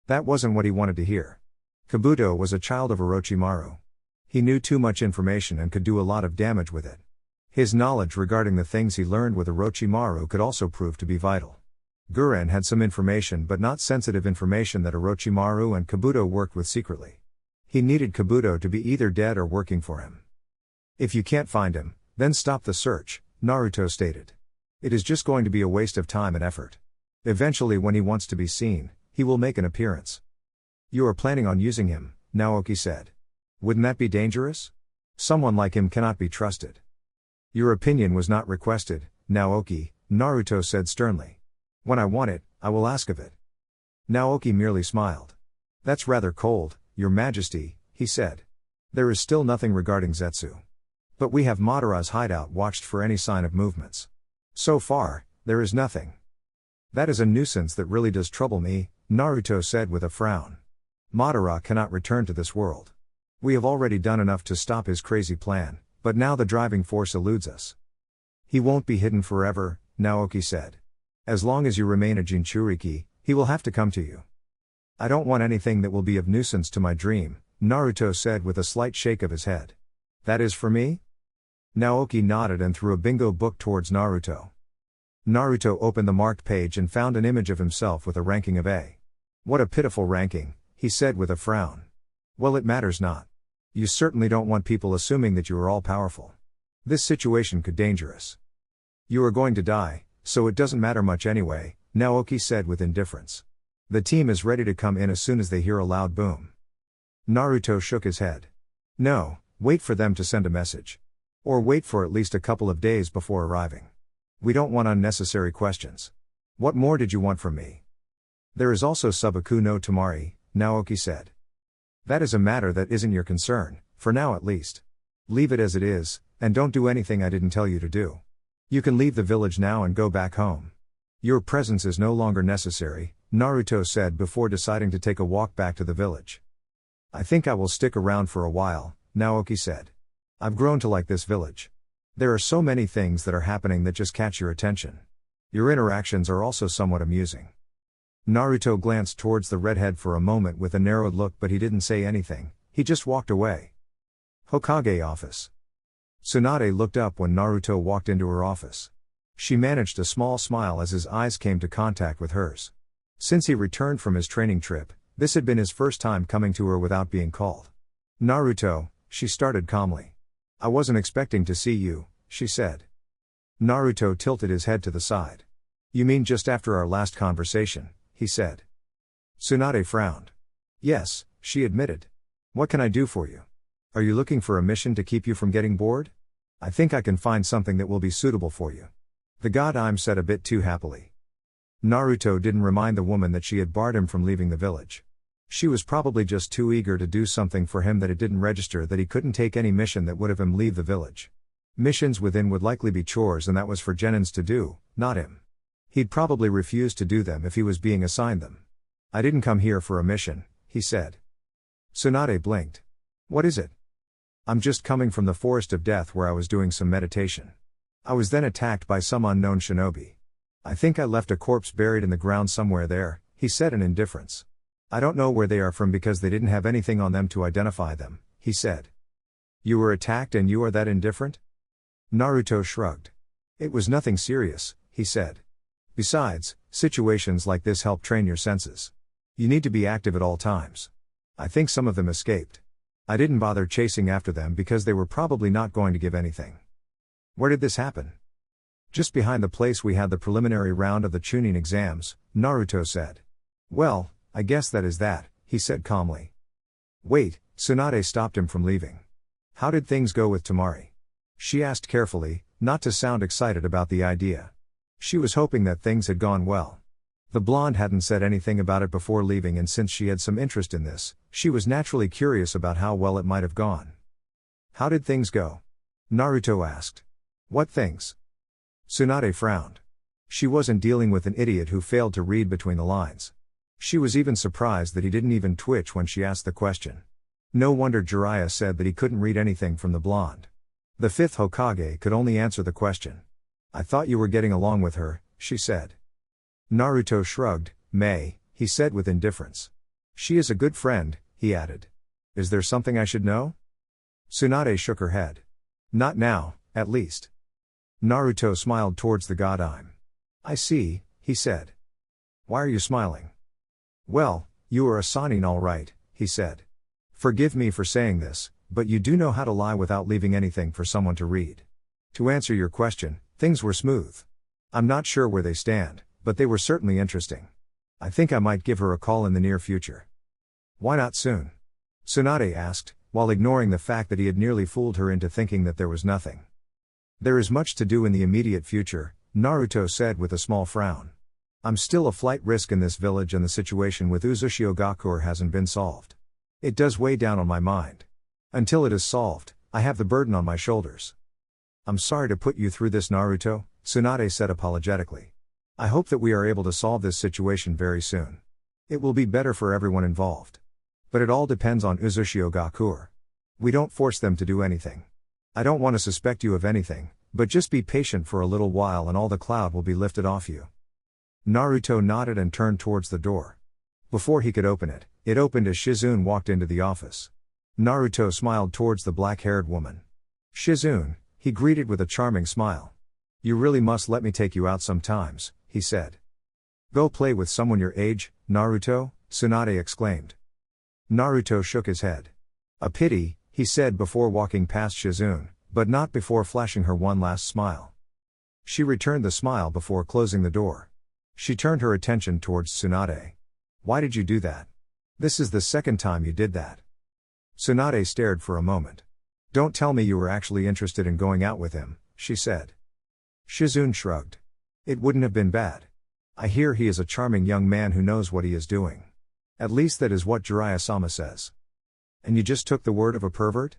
S1: That wasn't what he wanted to hear. Kabuto was a child of Orochimaru. He knew too much information and could do a lot of damage with it. His knowledge regarding the things he learned with Orochimaru could also prove to be vital. Guren had some information but not sensitive information that Orochimaru and Kabuto worked with secretly. He needed Kabuto to be either dead or working for him. "If you can't find him, then stop the search," Naruto stated. "It is just going to be a waste of time and effort. Eventually, when he wants to be seen, he will make an appearance." "You are planning on using him," Naoki said. "Wouldn't that be dangerous? Someone like him cannot be trusted." "Your opinion was not requested, Naoki," Naruto said sternly. "When I want it, I will ask of it." Naoki merely smiled. "That's rather cold, Your Majesty," he said. "There is still nothing regarding Zetsu. But we have Madara's hideout watched for any sign of movements. So far, there is nothing." "That is a nuisance that really does trouble me," Naruto said with a frown. "Madara cannot return to this world. We have already done enough to stop his crazy plan, but now the driving force eludes us." "He won't be hidden forever," Naoki said. "As long as you remain a Jinchuriki, he will have to come to you." "I don't want anything that will be of nuisance to my dream," Naruto said with a slight shake of his head. "That is for me?" Naoki nodded and threw a bingo book towards Naruto. Naruto opened the marked page and found an image of himself with a ranking of A. "What a pitiful ranking," he said with a frown. "Well, it matters not. You certainly don't want people assuming that you are all powerful. This situation could dangerous. You are going to die, so it doesn't matter much anyway," Naoki said with indifference. "The team is ready to come in as soon as they hear a loud boom." Naruto shook his head. "No, wait for them to send a message. Or wait for at least a couple of days before arriving. We don't want unnecessary questions. What more did you want from me?" "There is also Subaku no Tamari," Naoki said. "That is a matter that isn't your concern, for now at least. Leave it as it is, and don't do anything I didn't tell you to do. You can leave the village now and go back home. Your presence is no longer necessary," Naruto said before deciding to take a walk back to the village. "I think I will stick around for a while," Naoki said. "I've grown to like this village. There are so many things that are happening that just catch your attention. Your interactions are also somewhat amusing." Naruto glanced towards the redhead for a moment with a narrowed look, but he didn't say anything, he just walked away. Hokage office. Tsunade looked up when Naruto walked into her office. She managed a small smile as his eyes came to contact with hers. Since he returned from his training trip, this had been his first time coming to her without being called. "Naruto," she started calmly. "I wasn't expecting to see you," she said. Naruto tilted his head to the side. "You mean just after our last conversation," he said. Tsunade frowned. "Yes," she admitted. "What can I do for you? Are you looking for a mission to keep you from getting bored? I think I can find something that will be suitable for you." The god Aim said a bit too happily. Naruto didn't remind the woman that she had barred him from leaving the village. She was probably just too eager to do something for him that it didn't register that he couldn't take any mission that would have him leave the village. Missions within would likely be chores, and that was for Genins to do, not him. He'd probably refuse to do them if he was being assigned them. "I didn't come here for a mission," he said. Tsunade blinked. "What is it?" I'm just coming from the forest of death where I was doing some meditation. I was then attacked by some unknown shinobi. I think I left a corpse buried in the ground somewhere there, he said in indifference. I don't know where they are from because they didn't have anything on them to identify them, he said. You were attacked and you are that indifferent? Naruto shrugged. It was nothing serious, he said. Besides, situations like this help train your senses. You need to be active at all times. I think some of them escaped. I didn't bother chasing after them because they were probably not going to give anything. Where did this happen? Just behind the place we had the preliminary round of the Chunin exams, Naruto said. Well, I guess that is that, he said calmly. Wait, Tsunade stopped him from leaving. How did things go with Tamari? She asked carefully, not to sound excited about the idea. She was hoping that things had gone well. The blonde hadn't said anything about it before leaving, and since she had some interest in this, she was naturally curious about how well it might have gone. How did things go? Naruto asked. What things? Tsunade frowned. She wasn't dealing with an idiot who failed to read between the lines. She was even surprised that he didn't even twitch when she asked the question. No wonder Jiraiya said that he couldn't read anything from the blonde. The fifth Hokage could only answer the question. I thought you were getting along with her, she said. Naruto shrugged. He said with indifference. She is a good friend, he added. Is there something I should know? Tsunade shook her head. Not now, at least. Naruto smiled towards the god Ayame. I see, he said. Why are you smiling? Well, you are a Sannin all right, he said. Forgive me for saying this, but you do know how to lie without leaving anything for someone to read. To answer your question, things were smooth. I'm not sure where they stand, but they were certainly interesting. I think I might give her a call in the near future. Why not soon? Tsunade asked, while ignoring the fact that he had nearly fooled her into thinking that there was nothing. There is much to do in the immediate future, Naruto said with a small frown. I'm still a flight risk in this village and the situation with Uzumaki hasn't been solved. It does weigh down on my mind. Until it is solved, I have the burden on my shoulders. I'm sorry to put you through this, Naruto, Tsunade said apologetically. I hope that we are able to solve this situation very soon. It will be better for everyone involved. But it all depends on Uzumaki. We don't force them to do anything. I don't want to suspect you of anything, but just be patient for a little while and all the cloud will be lifted off you. Naruto nodded and turned towards the door. Before he could open it, it opened as Shizune walked into the office. Naruto smiled towards the black-haired woman. Shizune, he greeted with a charming smile. You really must let me take you out sometimes, he said. Go play with someone your age, Naruto, Tsunade exclaimed. Naruto shook his head. A pity, he said before walking past Shizune, but not before flashing her one last smile. She returned the smile before closing the door. She turned her attention towards Tsunade. Why did you do that? This is the second time you did that. Tsunade stared for a moment. Don't tell me you were actually interested in going out with him, she said. Shizune shrugged. It wouldn't have been bad. I hear he is a charming young man who knows what he is doing. At least that is what Jiraiya-sama says. And you just took the word of a pervert?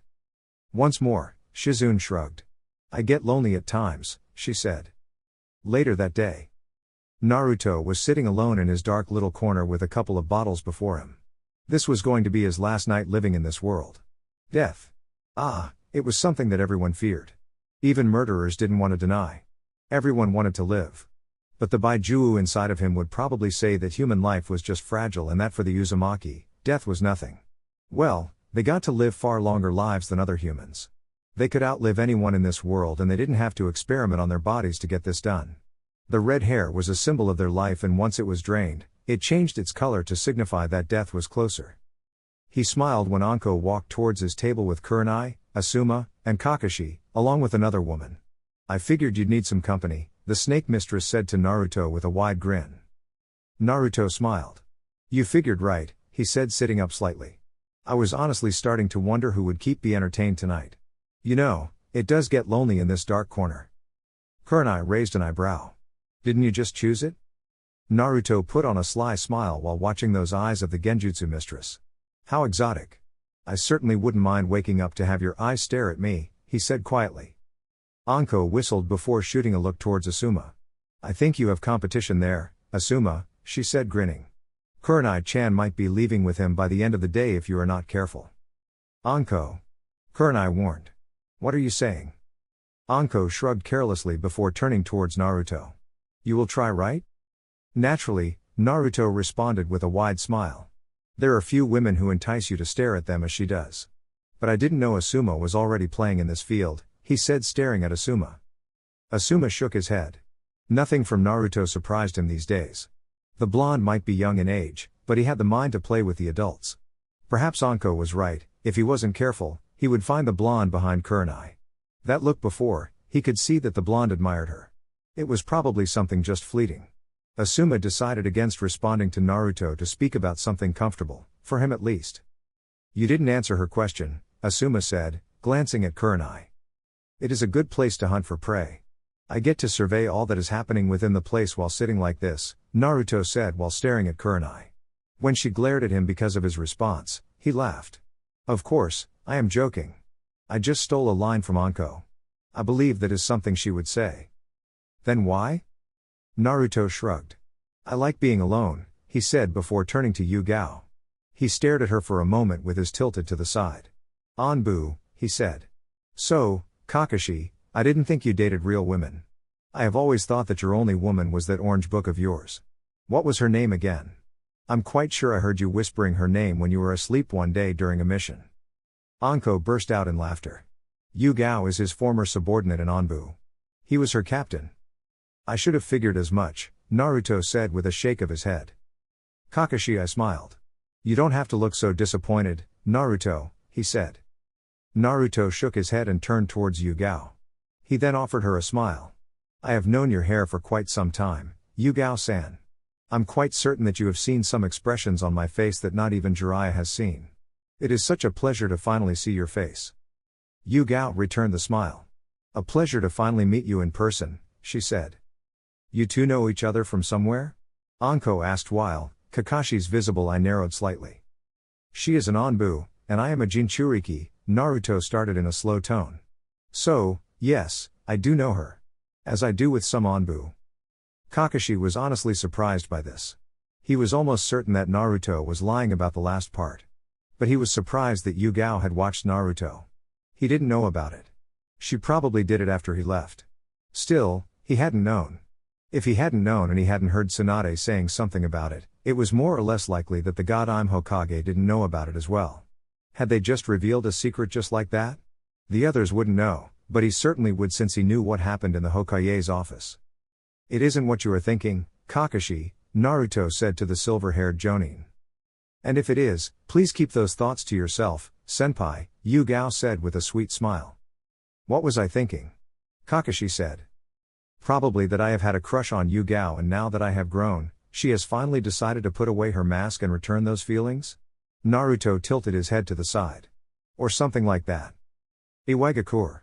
S1: Once more, Shizune shrugged. I get lonely at times, she said. Later that day, Naruto was sitting alone in his dark little corner with a couple of bottles before him. This was going to be his last night living in this world. Death. It was something that everyone feared. Even murderers didn't want to deny. Everyone wanted to live. But the Baijuu inside of him would probably say that human life was just fragile and that for the Uzumaki, death was nothing. Well, they got to live far longer lives than other humans. They could outlive anyone in this world and they didn't have to experiment on their bodies to get this done. The red hair was a symbol of their life and once it was drained, it changed its color to signify that death was closer. He smiled when Anko walked towards his table with Kurenai, Asuma, and Kakashi, along with another woman. I figured you'd need some company, the snake mistress said to Naruto with a wide grin. Naruto smiled. You figured right, he said sitting up slightly. I was honestly starting to wonder who would keep me entertained tonight. You know, it does get lonely in this dark corner. Kurenai raised an eyebrow. Didn't you just choose it? Naruto put on a sly smile while watching those eyes of the Genjutsu mistress. How exotic. I certainly wouldn't mind waking up to have your eyes stare at me, he said quietly. Anko whistled before shooting a look towards Asuma. I think you have competition there, Asuma, she said grinning. Kurenai-chan might be leaving with him by the end of the day if you are not careful. Anko. Kurenai warned. What are you saying? Anko shrugged carelessly before turning towards Naruto. You will try, right? Naturally, Naruto responded with a wide smile. There are few women who entice you to stare at them as she does. But I didn't know Asuma was already playing in this field, he said, staring at Asuma. Asuma shook his head. Nothing from Naruto surprised him these days. The blonde might be young in age, but he had the mind to play with the adults. Perhaps Anko was right. If he wasn't careful, he would find the blonde behind Kurenai. That look before, he could see that the blonde admired her. It was probably something just fleeting. Asuma decided against responding to Naruto to speak about something comfortable, for him at least. You didn't answer her question, Asuma said, glancing at Kurenai. It is a good place to hunt for prey. I get to survey all that is happening within the place while sitting like this, Naruto said while staring at Kurenai. When she glared at him because of his response, he laughed. Of course, I am joking. I just stole a line from Anko. I believe that is something she would say. Then why? Naruto shrugged. I like being alone, he said before turning to Yugao. He stared at her for a moment with his tilted to the side. Anbu, he said. So, Kakashi, I didn't think you dated real women. I have always thought that your only woman was that orange book of yours. What was her name again? I'm quite sure I heard you whispering her name when you were asleep one day during a mission. Anko burst out in laughter. Yugao is his former subordinate in Anbu. He was her captain. I should have figured as much, Naruto said with a shake of his head. Kakashi, I smiled. You don't have to look so disappointed, Naruto, he said. Naruto shook his head and turned towards Yugao. He then offered her a smile. I have known your hair for quite some time, Yugao-san. I'm quite certain that you have seen some expressions on my face that not even Jiraiya has seen. It is such a pleasure to finally see your face. Yugao returned the smile. A pleasure to finally meet you in person, she said. You two know each other from somewhere? Anko asked while Kakashi's visible eye narrowed slightly. She is an Anbu, and I am a Jinchuriki, Naruto started in a slow tone. So, yes, I do know her. As I do with some Anbu. Kakashi was honestly surprised by this. He was almost certain that Naruto was lying about the last part. But he was surprised that Yugao had watched Naruto. He didn't know about it. She probably did it after he left. Still, he hadn't known. If he hadn't known and he hadn't heard Tsunade saying something about it, it was more or less likely that the god Hokage didn't know about it as well. Had they just revealed a secret just like that? The others wouldn't know, but he certainly would since he knew what happened in the Hokage's office. It isn't what you are thinking, Kakashi, Naruto said to the silver-haired Jonin. And if it is, please keep those thoughts to yourself, senpai, Yugao said with a sweet smile. What was I thinking? Kakashi said. Probably that I have had a crush on Yugao, and now that I have grown, she has finally decided to put away her mask and return those feelings? Naruto tilted his head to the side. Or something like that. Iwagakure.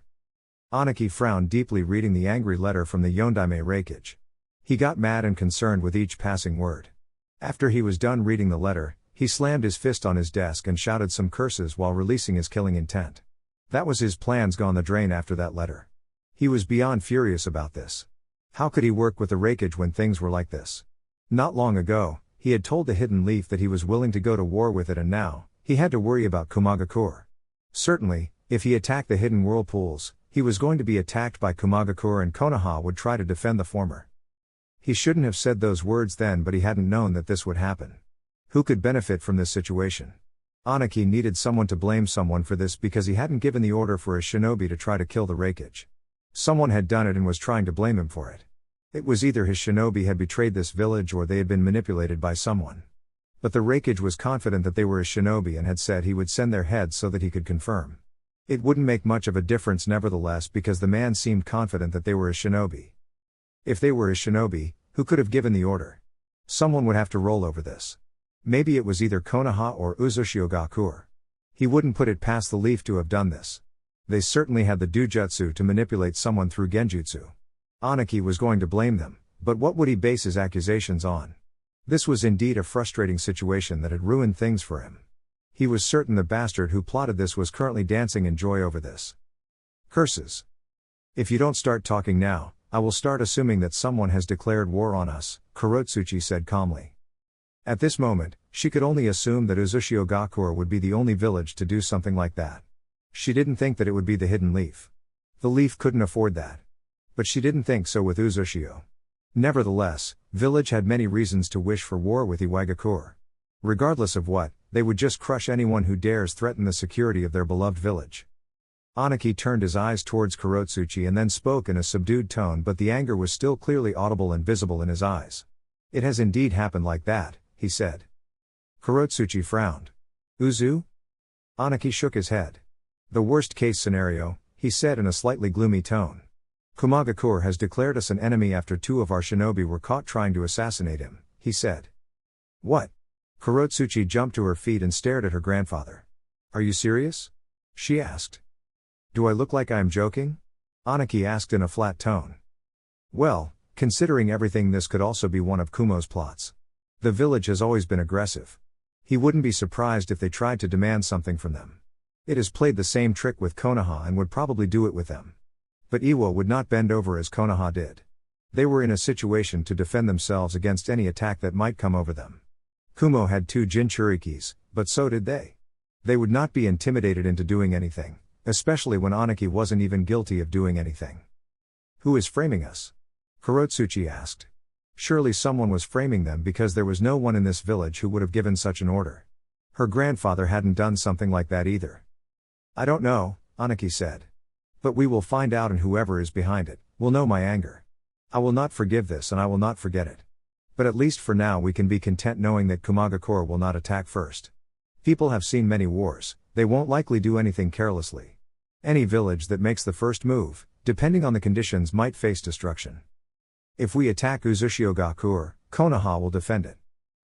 S1: Anaki frowned deeply reading the angry letter from the Yondaime Raikage. He got mad and concerned with each passing word. After he was done reading the letter, he slammed his fist on his desk and shouted some curses while releasing his killing intent. That was his plans gone the drain after that letter. He was beyond furious about this. How could he work with the Raikage when things were like this? Not long ago, he had told the Hidden Leaf that he was willing to go to war with it, and now, he had to worry about Amagakure. Certainly, if he attacked the Hidden Whirlpools, he was going to be attacked by Amagakure, and Konaha would try to defend the former. He shouldn't have said those words then, but he hadn't known that this would happen. Who could benefit from this situation? Anaki needed someone to blame someone for this because he hadn't given the order for his shinobi to try to kill the Raikage. Someone had done it and was trying to blame him for it. It was either his shinobi had betrayed this village or they had been manipulated by someone. But the Raikage was confident that they were his shinobi and had said he would send their heads so that he could confirm. It wouldn't make much of a difference nevertheless because the man seemed confident that they were his shinobi. If they were his shinobi, who could have given the order? Someone would have to roll over this. Maybe it was either Konaha or Uzumaki. He wouldn't put it past the Leaf to have done this. They certainly had the dujutsu to manipulate someone through genjutsu. Anaki was going to blame them, but what would he base his accusations on? This was indeed a frustrating situation that had ruined things for him. He was certain the bastard who plotted this was currently dancing in joy over this. Curses. If you don't start talking now, I will start assuming that someone has declared war on us, Kurotsuchi said calmly. At this moment, she could only assume that Uzumaki would be the only village to do something like that. She didn't think that it would be the hidden leaf. The leaf couldn't afford that. But she didn't think so with Uzushio. Nevertheless, village had many reasons to wish for war with Iwagakure. Regardless of what, they would just crush anyone who dares threaten the security of their beloved village. Anaki turned his eyes towards Kurotsuchi and then spoke in a subdued tone, but the anger was still clearly audible and visible in his eyes. "It has indeed happened like that," he said. Kurotsuchi frowned. "Uzu?" Anaki shook his head. "The worst-case scenario," he said in a slightly gloomy tone. "Amagakure has declared us an enemy after 2 of our shinobi were caught trying to assassinate him," he said. "What?" Kurotsuchi jumped to her feet and stared at her grandfather. "Are you serious?" she asked. "Do I look like I am joking?" Anaki asked in a flat tone. "Well, considering everything, this could also be one of Kumo's plots. The village has always been aggressive. He wouldn't be surprised if they tried to demand something from them. It has played the same trick with Konaha and would probably do it with them. But Iwa would not bend over as Konoha did. They were in a situation to defend themselves against any attack that might come over them. Kumo had 2 Jinchurikis, but so did they. They would not be intimidated into doing anything, especially when Anaki wasn't even guilty of doing anything." "Who is framing us?" Kurotsuchi asked. Surely someone was framing them, because there was no one in this village who would have given such an order. Her grandfather hadn't done something like that either. "I don't know," Anaki said. "But we will find out, and whoever is behind it will know my anger. I will not forgive this, and I will not forget it. But at least for now we can be content knowing that Amagakure will not attack first. People have seen many wars, they won't likely do anything carelessly. Any village that makes the first move, depending on the conditions, might face destruction. If we attack Uzushio-gakure, Konoha will defend it.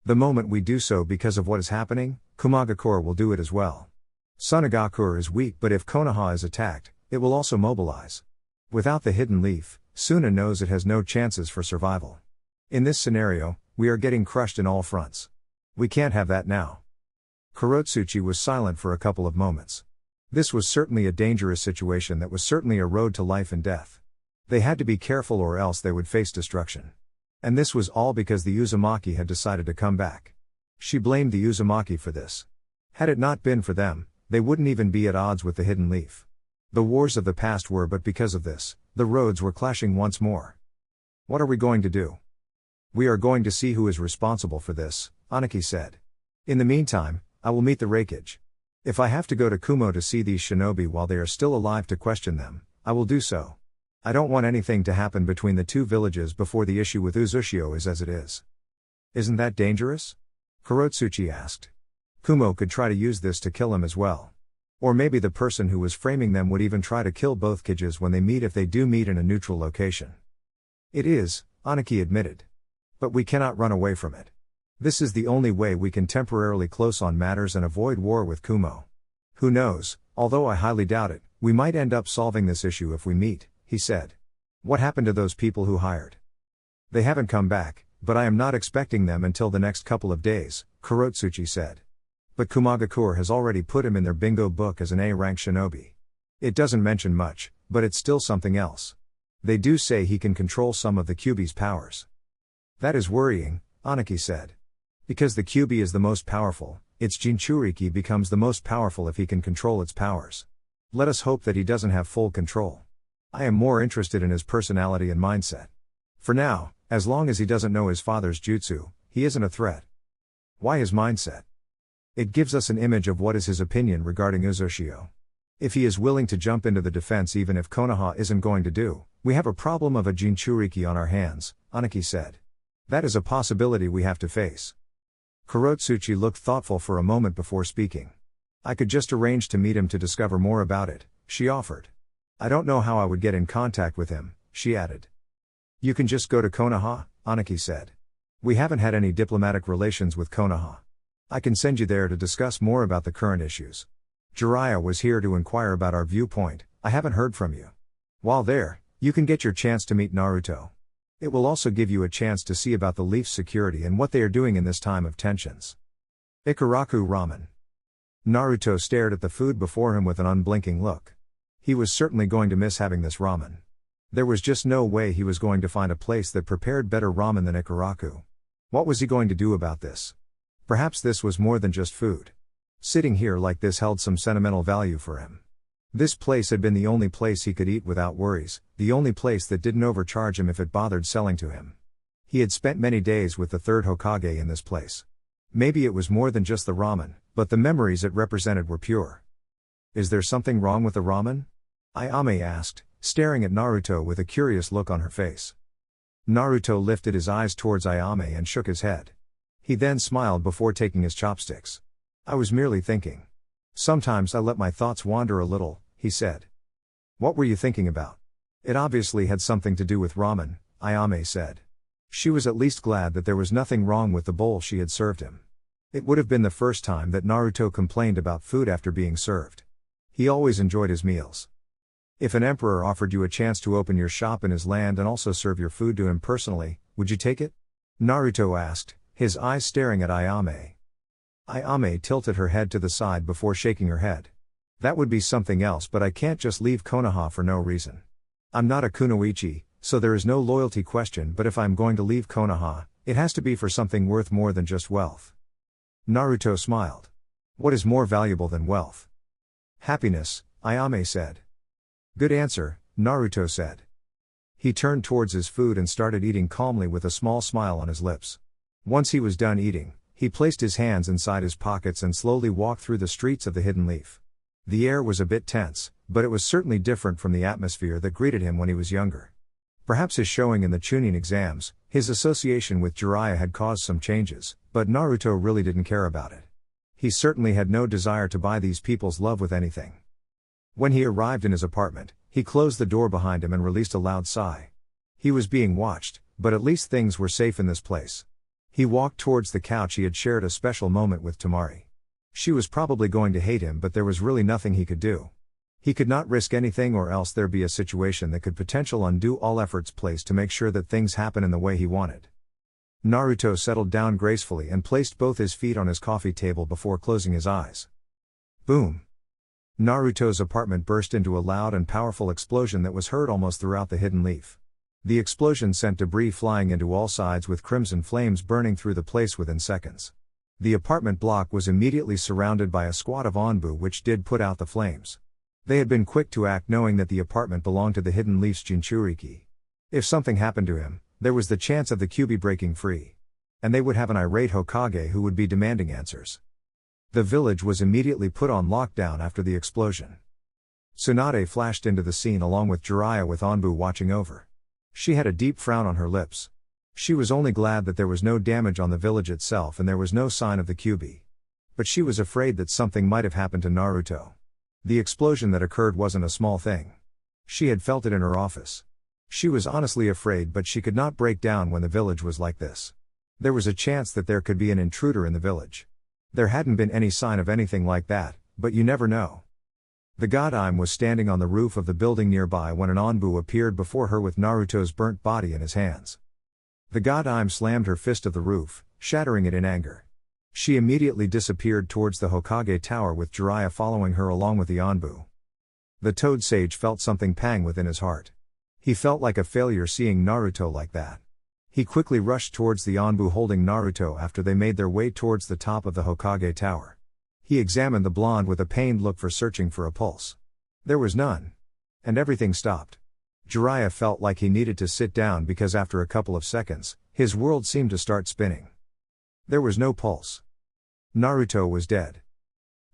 S1: The moment we do so because of what is happening, Amagakure will do it as well. Sunna-gakure is weak, but if Konoha is attacked, it will also mobilize. Without the hidden leaf, Sunna knows it has no chances for survival. In this scenario, we are getting crushed in all fronts. We can't have that now." Kurotsuchi was silent for a couple of moments. This was certainly a dangerous situation, that was certainly a road to life and death. They had to be careful or else they would face destruction. And this was all because the Uzumaki had decided to come back. She blamed the Uzumaki for this. Had it not been for them, they wouldn't even be at odds with the hidden leaf. The wars of the past were, but because of this, the roads were clashing once more. "What are we going to do?" "We are going to see who is responsible for this," Anaki said. "In the meantime, I will meet the Raikage. If I have to go to Kumo to see these shinobi while they are still alive to question them, I will do so. I don't want anything to happen between the 2 villages before the issue with Uzushio is as it is." "Isn't that dangerous?" Kurotsuchi asked. "Kumo could try to use this to kill him as well. Or maybe the person who was framing them would even try to kill both Kages when they meet, if they do meet in a neutral location." "It is," Anaki admitted. "But we cannot run away from it. This is the only way we can temporarily close on matters and avoid war with Kumo. Who knows, although I highly doubt it, we might end up solving this issue if we meet," he said. "What happened to those people who hired?" "They haven't come back, but I am not expecting them until the next couple of days," Kurotsuchi said. "But Amagakure has already put him in their bingo book as an A-rank shinobi. It doesn't mention much, but it's still something else. They do say he can control some of the Kyuubi's powers." "That is worrying," Anaki said. "Because the Kyuubi is the most powerful, its Jinchuriki becomes the most powerful if he can control its powers. Let us hope that he doesn't have full control. I am more interested in his personality and mindset. For now, as long as he doesn't know his father's jutsu, he isn't a threat." "Why his mindset?" "It gives us an image of what is his opinion regarding Uzushio. If he is willing to jump into the defense even if Konoha isn't going to do, we have a problem of a Jinchuriki on our hands," Anaki said. "That is a possibility we have to face." Kurotsuchi looked thoughtful for a moment before speaking. "I could just arrange to meet him to discover more about it," she offered. "I don't know how I would get in contact with him," she added. "You can just go to Konaha," Anaki said. "We haven't had any diplomatic relations with Konoha. I can send you there to discuss more about the current issues. Jiraiya was here to inquire about our viewpoint. I haven't heard from you. While there, you can get your chance to meet Naruto. It will also give you a chance to see about the Leaf's security and what they are doing in this time of tensions." Ikaraku Ramen. Naruto stared at the food before him with an unblinking look. He was certainly going to miss having this ramen. There was just no way he was going to find a place that prepared better ramen than Ikaraku. What was he going to do about this? Perhaps this was more than just food. Sitting here like this held some sentimental value for him. This place had been the only place he could eat without worries, the only place that didn't overcharge him if it bothered selling to him. He had spent many days with the third Hokage in this place. Maybe it was more than just the ramen, but the memories it represented were pure. Is there something wrong with the ramen? Ayame asked, staring at Naruto with a curious look on her face. Naruto lifted his eyes towards Ayame and shook his head. He then smiled before taking his chopsticks. I was merely thinking. Sometimes I let my thoughts wander a little, he said. What were you thinking about? It obviously had something to do with ramen, Ayame said. She was at least glad that there was nothing wrong with the bowl she had served him. It would have been the first time that Naruto complained about food after being served. He always enjoyed his meals. If an emperor offered you a chance to open your shop in his land and also serve your food to him personally, would you take it? Naruto asked, his eyes staring at Ayame. Ayame tilted her head to the side before shaking her head. That would be something else, but I can't just leave Konoha for no reason. I'm not a kunoichi, so there is no loyalty question, but if I'm going to leave Konoha, it has to be for something worth more than just wealth. Naruto smiled. What is more valuable than wealth? Happiness, Ayame said. Good answer, Naruto said. He turned towards his food and started eating calmly with a small smile on his lips. Once he was done eating, he placed his hands inside his pockets and slowly walked through the streets of the Hidden Leaf. The air was a bit tense, but it was certainly different from the atmosphere that greeted him when he was younger. Perhaps his showing in the Chunin exams, his association with Jiraiya had caused some changes, but Naruto really didn't care about it. He certainly had no desire to buy these people's love with anything. When he arrived in his apartment, he closed the door behind him and released a loud sigh. He was being watched, but at least things were safe in this place. He walked towards the couch. He had shared a special moment with Tamari. She was probably going to hate him, but there was really nothing he could do. He could not risk anything, or else there'd be a situation that could potentially undo all efforts placed to make sure that things happen in the way he wanted. Naruto settled down gracefully and placed both his feet on his coffee table before closing his eyes. Boom! Naruto's apartment burst into a loud and powerful explosion that was heard almost throughout the Hidden Leaf. The explosion sent debris flying into all sides, with crimson flames burning through the place within seconds. The apartment block was immediately surrounded by a squad of Onbu, which did put out the flames. They had been quick to act, knowing that the apartment belonged to the Hidden Leaf's Jinchuriki. If something happened to him, there was the chance of the Kyuubi breaking free. And they would have an irate Hokage who would be demanding answers. The village was immediately put on lockdown after the explosion. Tsunade flashed into the scene along with Jiraiya, with Onbu watching over. She had a deep frown on her lips. She was only glad that there was no damage on the village itself and there was no sign of the Kyuubi. But she was afraid that something might have happened to Naruto. The explosion that occurred wasn't a small thing. She had felt it in her office. She was honestly afraid, but she could not break down when the village was like this. There was a chance that there could be an intruder in the village. There hadn't been any sign of anything like that, but you never know. The Godime was standing on the roof of the building nearby when an Onbu appeared before her with Naruto's burnt body in his hands. The Godime slammed her fist of the roof, shattering it in anger. She immediately disappeared towards the Hokage Tower, with Jiraiya following her along with the Onbu. The Toad Sage felt something pang within his heart. He felt like a failure seeing Naruto like that. He quickly rushed towards the Onbu holding Naruto after they made their way towards the top of the Hokage Tower. He examined the blonde with a pained look, searching for a pulse. There was none. And everything stopped. Jiraiya felt like he needed to sit down because after a couple of seconds, his world seemed to start spinning. There was no pulse. Naruto was dead.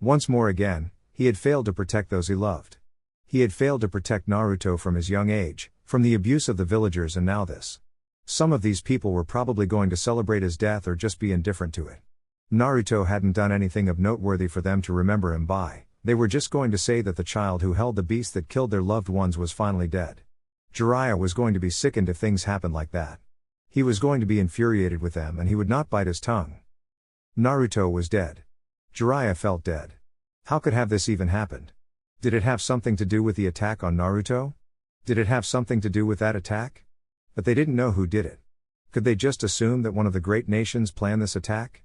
S1: Once more again, he had failed to protect those he loved. He had failed to protect Naruto from his young age, from the abuse of the villagers, and now this. Some of these people were probably going to celebrate his death or just be indifferent to it. Naruto hadn't done anything of noteworthy for them to remember him by. They were just going to say that the child who held the beast that killed their loved ones was finally dead. Jiraiya was going to be sickened if things happened like that. He was going to be infuriated with them, and he would not bite his tongue. Naruto was dead. Jiraiya felt dead. How could have this even happened? Did it have something to do with the attack on Naruto? Did it have something to do with that attack? But they didn't know who did it. Could they just assume that one of the great nations planned this attack?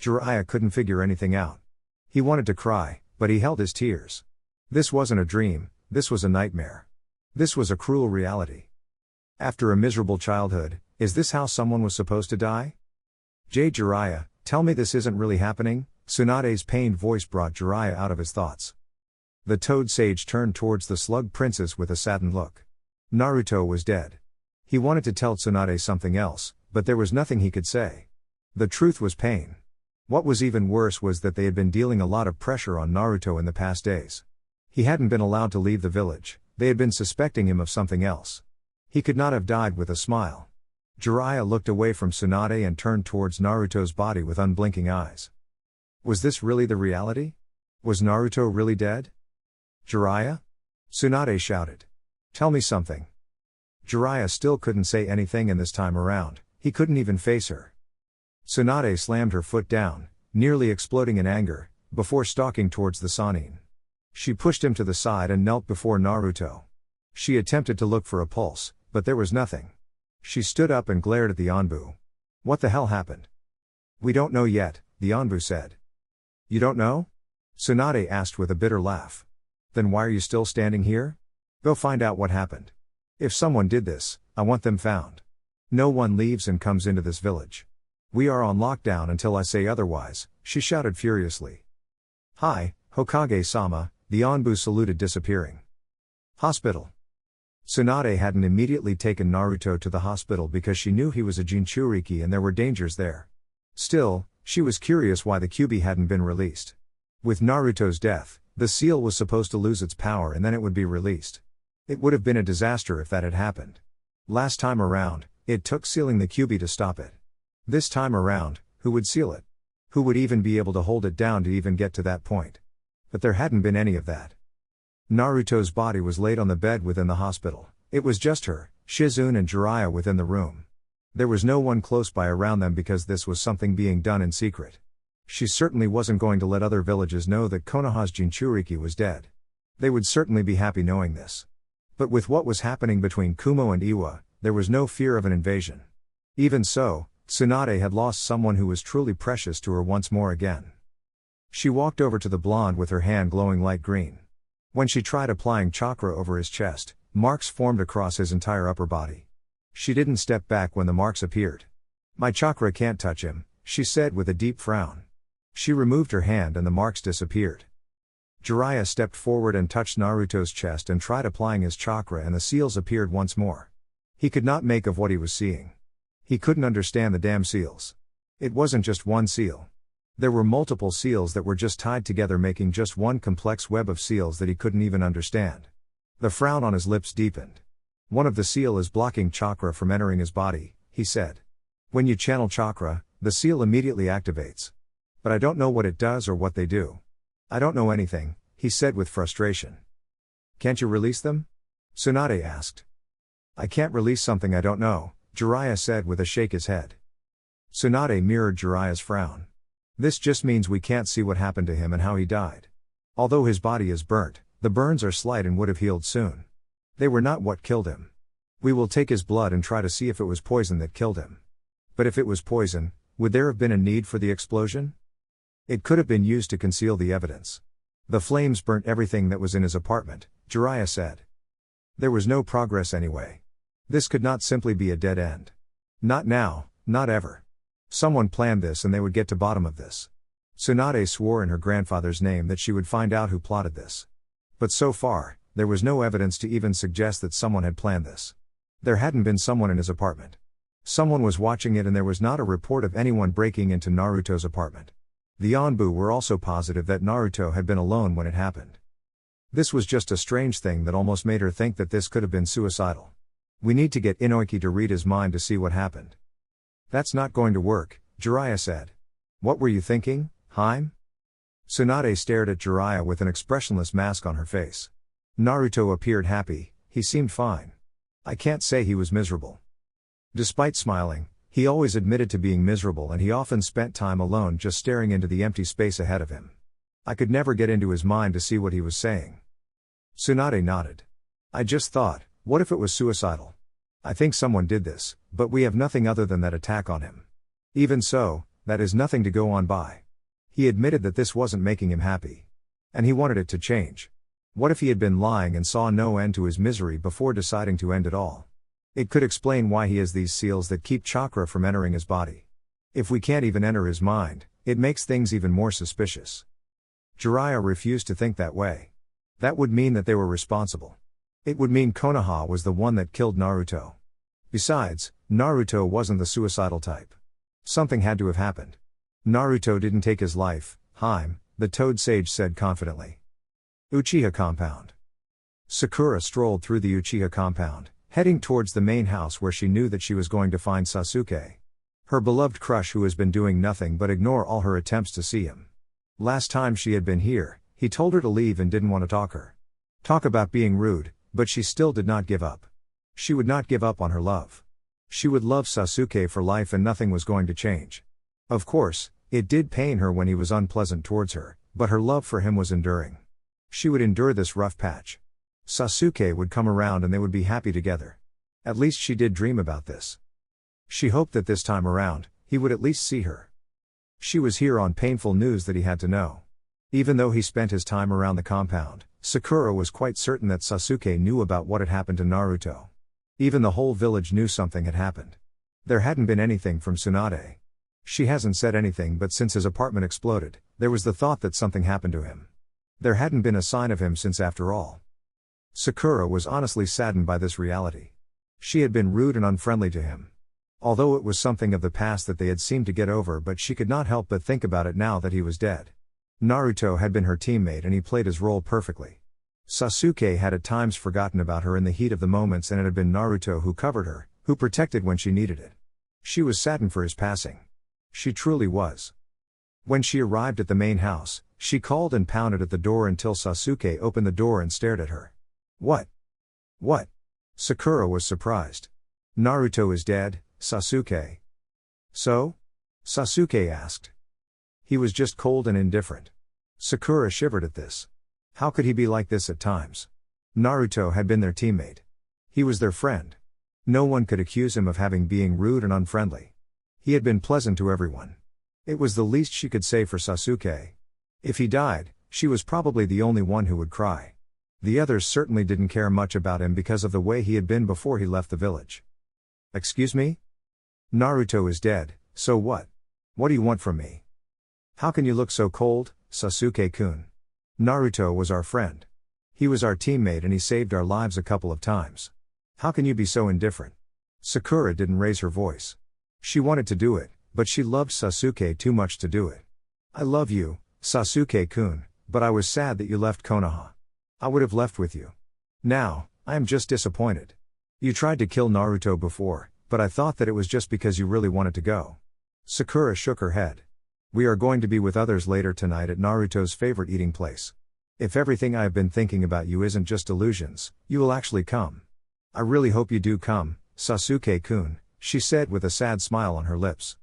S1: Jiraiya couldn't figure anything out. He wanted to cry, but he held his tears. This wasn't a dream, this was a nightmare. This was a cruel reality. After a miserable childhood, is this how someone was supposed to die? Jiraiya, tell me this isn't really happening. Tsunade's pained voice brought Jiraiya out of his thoughts. The Toad Sage turned towards the Slug Princess with a saddened look. Naruto was dead. He wanted to tell Tsunade something else, but there was nothing he could say. The truth was pain. What was even worse was that they had been dealing a lot of pressure on Naruto in the past days. He hadn't been allowed to leave the village, they had been suspecting him of something else. He could not have died with a smile. Jiraiya looked away from Tsunade and turned towards Naruto's body with unblinking eyes. Was this really the reality? Was Naruto really dead? Jiraiya? Tsunade shouted. Tell me something. Jiraiya still couldn't say anything, and this time around, he couldn't even face her. Tsunade slammed her foot down, nearly exploding in anger, before stalking towards the Sannin. She pushed him to the side and knelt before Naruto. She attempted to look for a pulse, but there was nothing. She stood up and glared at the Anbu. What the hell happened? We don't know yet, the Anbu said. You don't know? Tsunade asked with a bitter laugh. Then why are you still standing here? Go find out what happened. If someone did this, I want them found. No one leaves and comes into this village. We are on lockdown until I say otherwise, she shouted furiously. Hi, Hokage-sama, the Anbu saluted, disappearing. Hospital. Tsunade hadn't immediately taken Naruto to the hospital because she knew he was a Jinchuriki and there were dangers there. Still, she was curious why the Kyuubi hadn't been released. With Naruto's death, the seal was supposed to lose its power and then it would be released. It would have been a disaster if that had happened. Last time around, it took sealing the Kyuubi to stop it. This time around, who would seal it? Who would even be able to hold it down to even get to that point? But there hadn't been any of that. Naruto's body was laid on the bed within the hospital. It was just her, Shizune and Jiraiya within the room. There was no one close by around them because this was something being done in secret. She certainly wasn't going to let other villages know that Konoha's Jinchuriki was dead. They would certainly be happy knowing this. But with what was happening between Kumo and Iwa, there was no fear of an invasion. Even so, Tsunade had lost someone who was truly precious to her once more again. She walked over to the blonde with her hand glowing light green. When she tried applying chakra over his chest, marks formed across his entire upper body. She didn't step back when the marks appeared. My chakra can't touch him, she said with a deep frown. She removed her hand and the marks disappeared. Jiraiya stepped forward and touched Naruto's chest and tried applying his chakra, and the seals appeared once more. He could not make of what he was seeing. He couldn't understand the damn seals. It wasn't just one seal. There were multiple seals that were just tied together, making just one complex web of seals that he couldn't even understand. The frown on his lips deepened. One of the seal is blocking chakra from entering his body, he said. When you channel chakra, the seal immediately activates. But I don't know what it does or what they do. I don't know anything, he said with frustration. Can't you release them? Tsunade asked. I can't release something I don't know, Jiraiya said with a shake his head. Tsunade mirrored Jiraiya's frown. This just means we can't see what happened to him and how he died. Although his body is burnt, the burns are slight and would have healed soon. They were not what killed him. We will take his blood and try to see if it was poison that killed him. But if it was poison, would there have been a need for the explosion? It could have been used to conceal the evidence. The flames burnt everything that was in his apartment, Jiraiya said. There was no progress anyway. This could not simply be a dead end. Not now, not ever. Someone planned this and they would get to bottom of this. Tsunade swore in her grandfather's name that she would find out who plotted this. But so far, there was no evidence to even suggest that someone had planned this. There hadn't been someone in his apartment. Someone was watching it and there was not a report of anyone breaking into Naruto's apartment. The Anbu were also positive that Naruto had been alone when it happened. This was just a strange thing that almost made her think that this could have been suicidal. We need to get Inoki to read his mind to see what happened. That's not going to work, Jiraiya said. What were you thinking, Haim? Tsunade stared at Jiraiya with an expressionless mask on her face. Naruto appeared happy, he seemed fine. I can't say he was miserable. Despite smiling, he always admitted to being miserable and he often spent time alone just staring into the empty space ahead of him. I could never get into his mind to see what he was saying. Tsunade nodded. I just thought, what if it was suicidal? I think someone did this, but we have nothing other than that attack on him. Even so, that is nothing to go on by. He admitted that this wasn't making him happy. And he wanted it to change. What if he had been lying and saw no end to his misery before deciding to end it all? It could explain why he has these seals that keep chakra from entering his body. If we can't even enter his mind, it makes things even more suspicious. Jiraiya refused to think that way. That would mean that they were responsible. It would mean Konoha was the one that killed Naruto. Besides, Naruto wasn't the suicidal type. Something had to have happened. Naruto didn't take his life, Haim, the Toad Sage said confidently. Uchiha Compound. Sakura strolled through the Uchiha compound, heading towards the main house where she knew that she was going to find Sasuke. Her beloved crush who has been doing nothing but ignore all her attempts to see him. Last time she had been here, he told her to leave and didn't want to talk about being rude, but she still did not give up. She would not give up on her love. She would love Sasuke for life and nothing was going to change. Of course, it did pain her when he was unpleasant towards her, but her love for him was enduring. She would endure this rough patch. Sasuke would come around and they would be happy together. At least she did dream about this. She hoped that this time around, he would at least see her. She was here on painful news that he had to know. Even though he spent his time around the compound, Sakura was quite certain that Sasuke knew about what had happened to Naruto. Even the whole village knew something had happened. There hadn't been anything from Tsunade. She hasn't said anything, but since his apartment exploded, there was the thought that something happened to him. There hadn't been a sign of him since after all. Sakura was honestly saddened by this reality. She had been rude and unfriendly to him. Although it was something of the past that they had seemed to get over, but she could not help but think about it now that he was dead. Naruto had been her teammate and he played his role perfectly. Sasuke had at times forgotten about her in the heat of the moments, and it had been Naruto who covered her, who protected when she needed it. She was saddened for his passing. She truly was. When she arrived at the main house, she called and pounded at the door until Sasuke opened the door and stared at her. What? What? Sakura was surprised. Naruto is dead, Sasuke. So? Sasuke asked. He was just cold and indifferent. Sakura shivered at this. How could he be like this at times? Naruto had been their teammate. He was their friend. No one could accuse him of being rude and unfriendly. He had been pleasant to everyone. It was the least she could say for Sasuke. If he died, she was probably the only one who would cry. The others certainly didn't care much about him because of the way he had been before he left the village. Excuse me? Naruto is dead, so what? What do you want from me? How can you look so cold, Sasuke-kun? Naruto was our friend. He was our teammate and he saved our lives a couple of times. How can you be so indifferent? Sakura didn't raise her voice. She wanted to do it, but she loved Sasuke too much to do it. I love you, Sasuke-kun, but I was sad that you left Konoha. I would have left with you. Now, I am just disappointed. You tried to kill Naruto before, but I thought that it was just because you really wanted to go. Sakura shook her head. We are going to be with others later tonight at Naruto's favorite eating place. If everything I have been thinking about you isn't just illusions, you will actually come. I really hope you do come, Sasuke-kun, she said with a sad smile on her lips.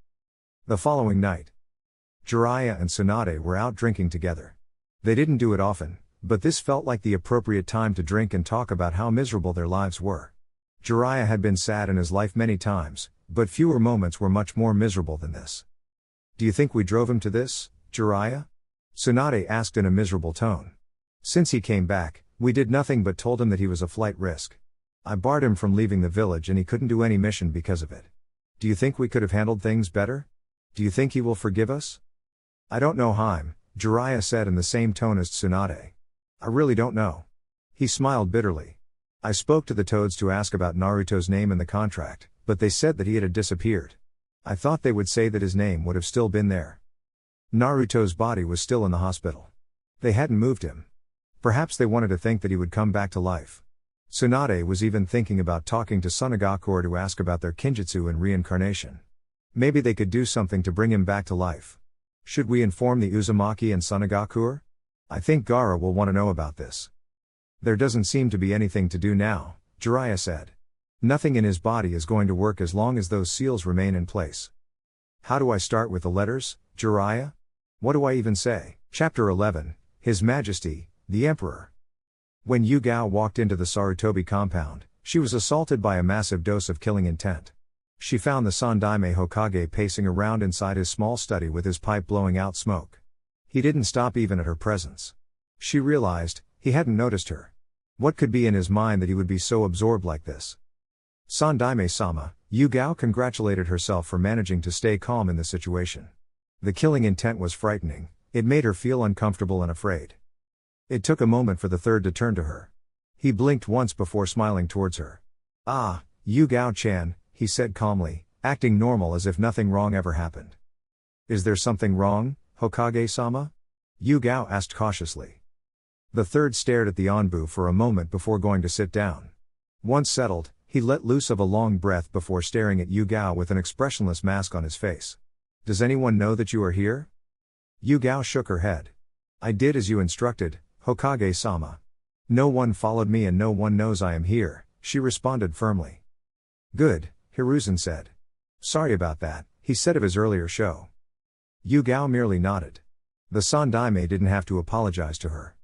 S1: The following night, Jiraiya and Tsunade were out drinking together. They didn't do it often, but this felt like the appropriate time to drink and talk about how miserable their lives were. Jiraiya had been sad in his life many times, but fewer moments were much more miserable than this. Do you think we drove him to this, Jiraiya? Tsunade asked in a miserable tone. Since he came back, we did nothing but told him that he was a flight risk. I barred him from leaving the village and he couldn't do any mission because of it. Do you think we could have handled things better? Do you think he will forgive us? I don't know, Haim, Jiraiya said in the same tone as Tsunade. I really don't know. He smiled bitterly. I spoke to the Toads to ask about Naruto's name in the contract, but they said that he had disappeared. I thought they would say that his name would have still been there. Naruto's body was still in the hospital. They hadn't moved him. Perhaps they wanted to think that he would come back to life. Tsunade was even thinking about talking to Amagakure to ask about their kinjutsu and reincarnation. Maybe they could do something to bring him back to life. Should we inform the Uzumaki and Amagakure? I think Gaara will want to know about this. There doesn't seem to be anything to do now, Jiraiya said. Nothing in his body is going to work as long as those seals remain in place. How do I start with the letters, Jiraiya? What do I even say? Chapter 11, His Majesty, the Emperor. When Yugao walked into the Sarutobi compound, she was assaulted by a massive dose of killing intent. She found the Sandaime Hokage pacing around inside his small study with his pipe blowing out smoke. He didn't stop even at her presence. She realized, he hadn't noticed her. What could be in his mind that he would be so absorbed like this? Sandaime-sama, Yugao congratulated herself for managing to stay calm in the situation. The killing intent was frightening, it made her feel uncomfortable and afraid. It took a moment for the third to turn to her. He blinked once before smiling towards her. "Ah, Yu-Gao-chan," he said calmly, acting normal as if nothing wrong ever happened. "Is there something wrong, Hokage-sama?" Yu-Gao asked cautiously. The third stared at the Anbu for a moment before going to sit down. Once settled, he let loose of a long breath before staring at Yu-Gao with an expressionless mask on his face. "Does anyone know that you are here?" Yu-Gao shook her head. "I did as you instructed, Hokage-sama. No one followed me and no one knows I am here," she responded firmly. "Good," Hiruzen said. "Sorry about that," he said of his earlier show. Yu-Gao merely nodded. The Sandaime didn't have to apologize to her.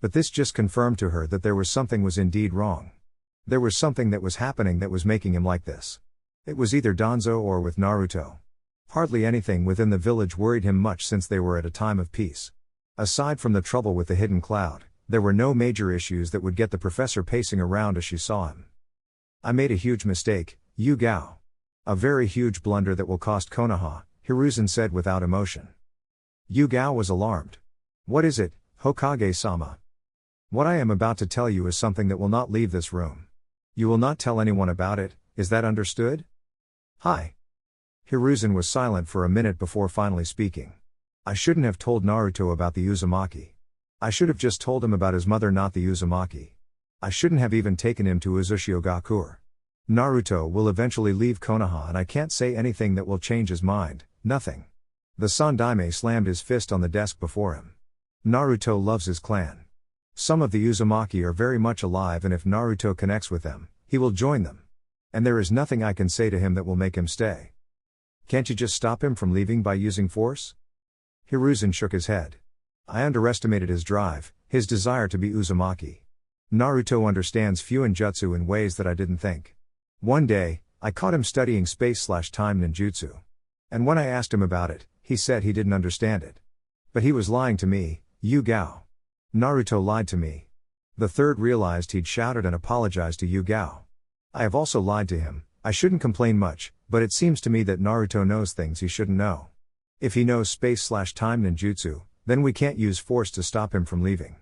S1: But this just confirmed to her that there was something was indeed wrong. There was something that was happening that was making him like this. It was either Danzo or with Naruto. Hardly anything within the village worried him much since they were at a time of peace. Aside from the trouble with the hidden cloud, there were no major issues that would get the professor pacing around as she saw him. "I made a huge mistake, Yu-Gao. A very huge blunder that will cost Konoha," Hiruzen said without emotion. Yu-Gao was alarmed. "What is it, Hokage-sama?" "What I am about to tell you is something that will not leave this room. You will not tell anyone about it, is that understood?" "Hi." Hiruzen was silent for a minute before finally speaking. "I shouldn't have told Naruto about the Uzumaki. I should have just told him about his mother, not the Uzumaki. I shouldn't have even taken him to Uzushiogakure. Naruto will eventually leave Konoha and I can't say anything that will change his mind, nothing." The Sandaime slammed his fist on the desk before him. "Naruto loves his clan. Some of the Uzumaki are very much alive and if Naruto connects with them, he will join them. And there is nothing I can say to him that will make him stay. Can't you just stop him from leaving by using force?" Hiruzen shook his head. "I underestimated his drive, his desire to be Uzumaki. Naruto understands Fuinjutsu in ways that I didn't think. One day, I caught him studying space/time ninjutsu. And when I asked him about it, he said he didn't understand it. But he was lying to me, Yu-Gao. Naruto lied to me." The third realized he'd shouted and apologized to Yu-Gao. "I have also lied to him. I shouldn't complain much, but it seems to me that Naruto knows things he shouldn't know. If he knows space/time ninjutsu, then we can't use force to stop him from leaving.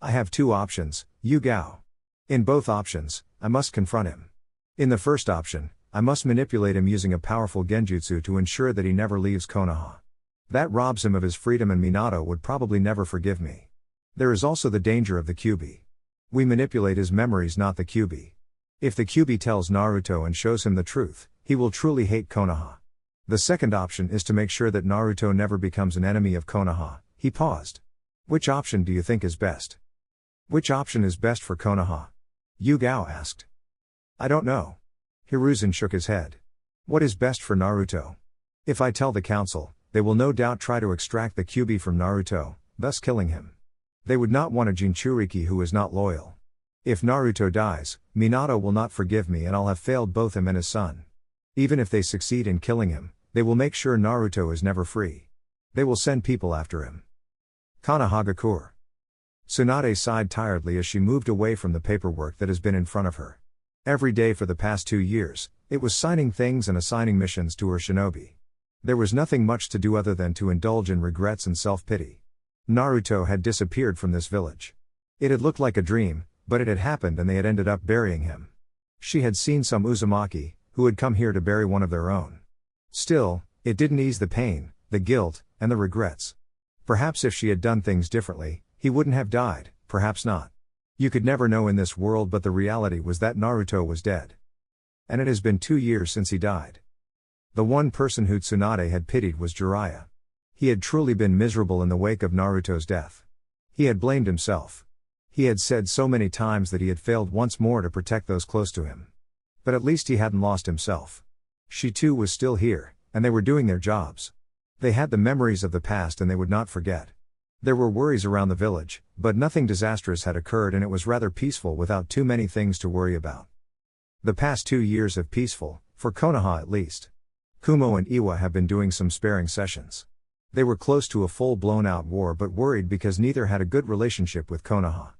S1: I have two options, Yu-Gao. In both options, I must confront him. In the first option, I must manipulate him using a powerful genjutsu to ensure that he never leaves Konoha. That robs him of his freedom and Minato would probably never forgive me. There is also the danger of the Kyuubi. We manipulate his memories, not the Kyuubi. If the Kyuubi tells Naruto and shows him the truth, he will truly hate Konoha. The second option is to make sure that Naruto never becomes an enemy of Konoha." He paused. "Which option do you think is best?" "Which option is best for Konoha?" Yu-Gao asked. "I don't know." Hiruzen shook his head. "What is best for Naruto? If I tell the council, they will no doubt try to extract the Kyuubi from Naruto, thus killing him. They would not want a Jinchuriki who is not loyal. If Naruto dies, Minato will not forgive me and I'll have failed both him and his son. Even if they succeed in killing him, they will make sure Naruto is never free. They will send people after him." Amagakure. Tsunade sighed tiredly as she moved away from the paperwork that has been in front of her. Every day for the past 2 years, it was signing things and assigning missions to her shinobi. There was nothing much to do other than to indulge in regrets and self-pity. Naruto had disappeared from this village. It had looked like a dream, but it had happened and they had ended up burying him. She had seen some Uzumaki, who had come here to bury one of their own. Still, it didn't ease the pain, the guilt, and the regrets. Perhaps if she had done things differently, he wouldn't have died, perhaps not. You could never know in this world, but the reality was that Naruto was dead. And it has been 2 years since he died. The one person who Tsunade had pitied was Jiraiya. He had truly been miserable in the wake of Naruto's death. He had blamed himself. He had said so many times that he had failed once more to protect those close to him. But at least he hadn't lost himself. She too was still here, and they were doing their jobs. They had the memories of the past and they would not forget. There were worries around the village, but nothing disastrous had occurred and it was rather peaceful without too many things to worry about. The past 2 years have peaceful, for Konoha at least. Kumo and Iwa have been doing some sparring sessions. They were close to a full-blown out war but worried because neither had a good relationship with Konoha.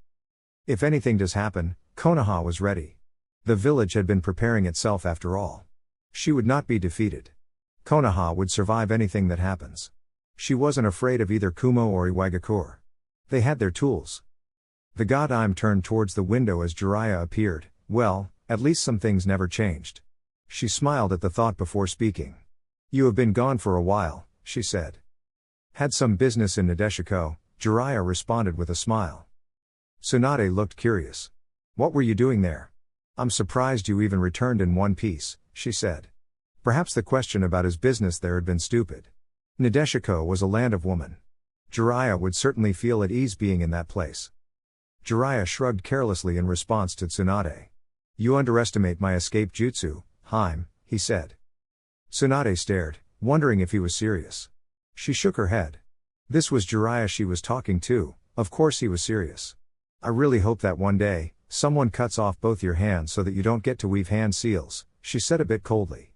S1: If anything does happen, Konoha was ready. The village had been preparing itself after all. She would not be defeated. Konoha would survive anything that happens. She wasn't afraid of either Kumo or Iwagakure. They had their tools. The Godime turned towards the window as Jiraiya appeared. Well, at least some things never changed. She smiled at the thought before speaking. You have been gone for a while, she said. Had some business in Nadeshiko, Jiraiya responded with a smile. Tsunade looked curious. What were you doing there? I'm surprised you even returned in one piece, she said. Perhaps the question about his business there had been stupid. Nadeshiko was a land of woman. Jiraiya would certainly feel at ease being in that place. Jiraiya shrugged carelessly in response to Tsunade. You underestimate my escape jutsu, Haim, he said. Tsunade stared, wondering if he was serious. She shook her head. This was Jiraiya she was talking to, of course he was serious. I really hope that one day, someone cuts off both your hands so that you don't get to weave hand seals, she said a bit coldly.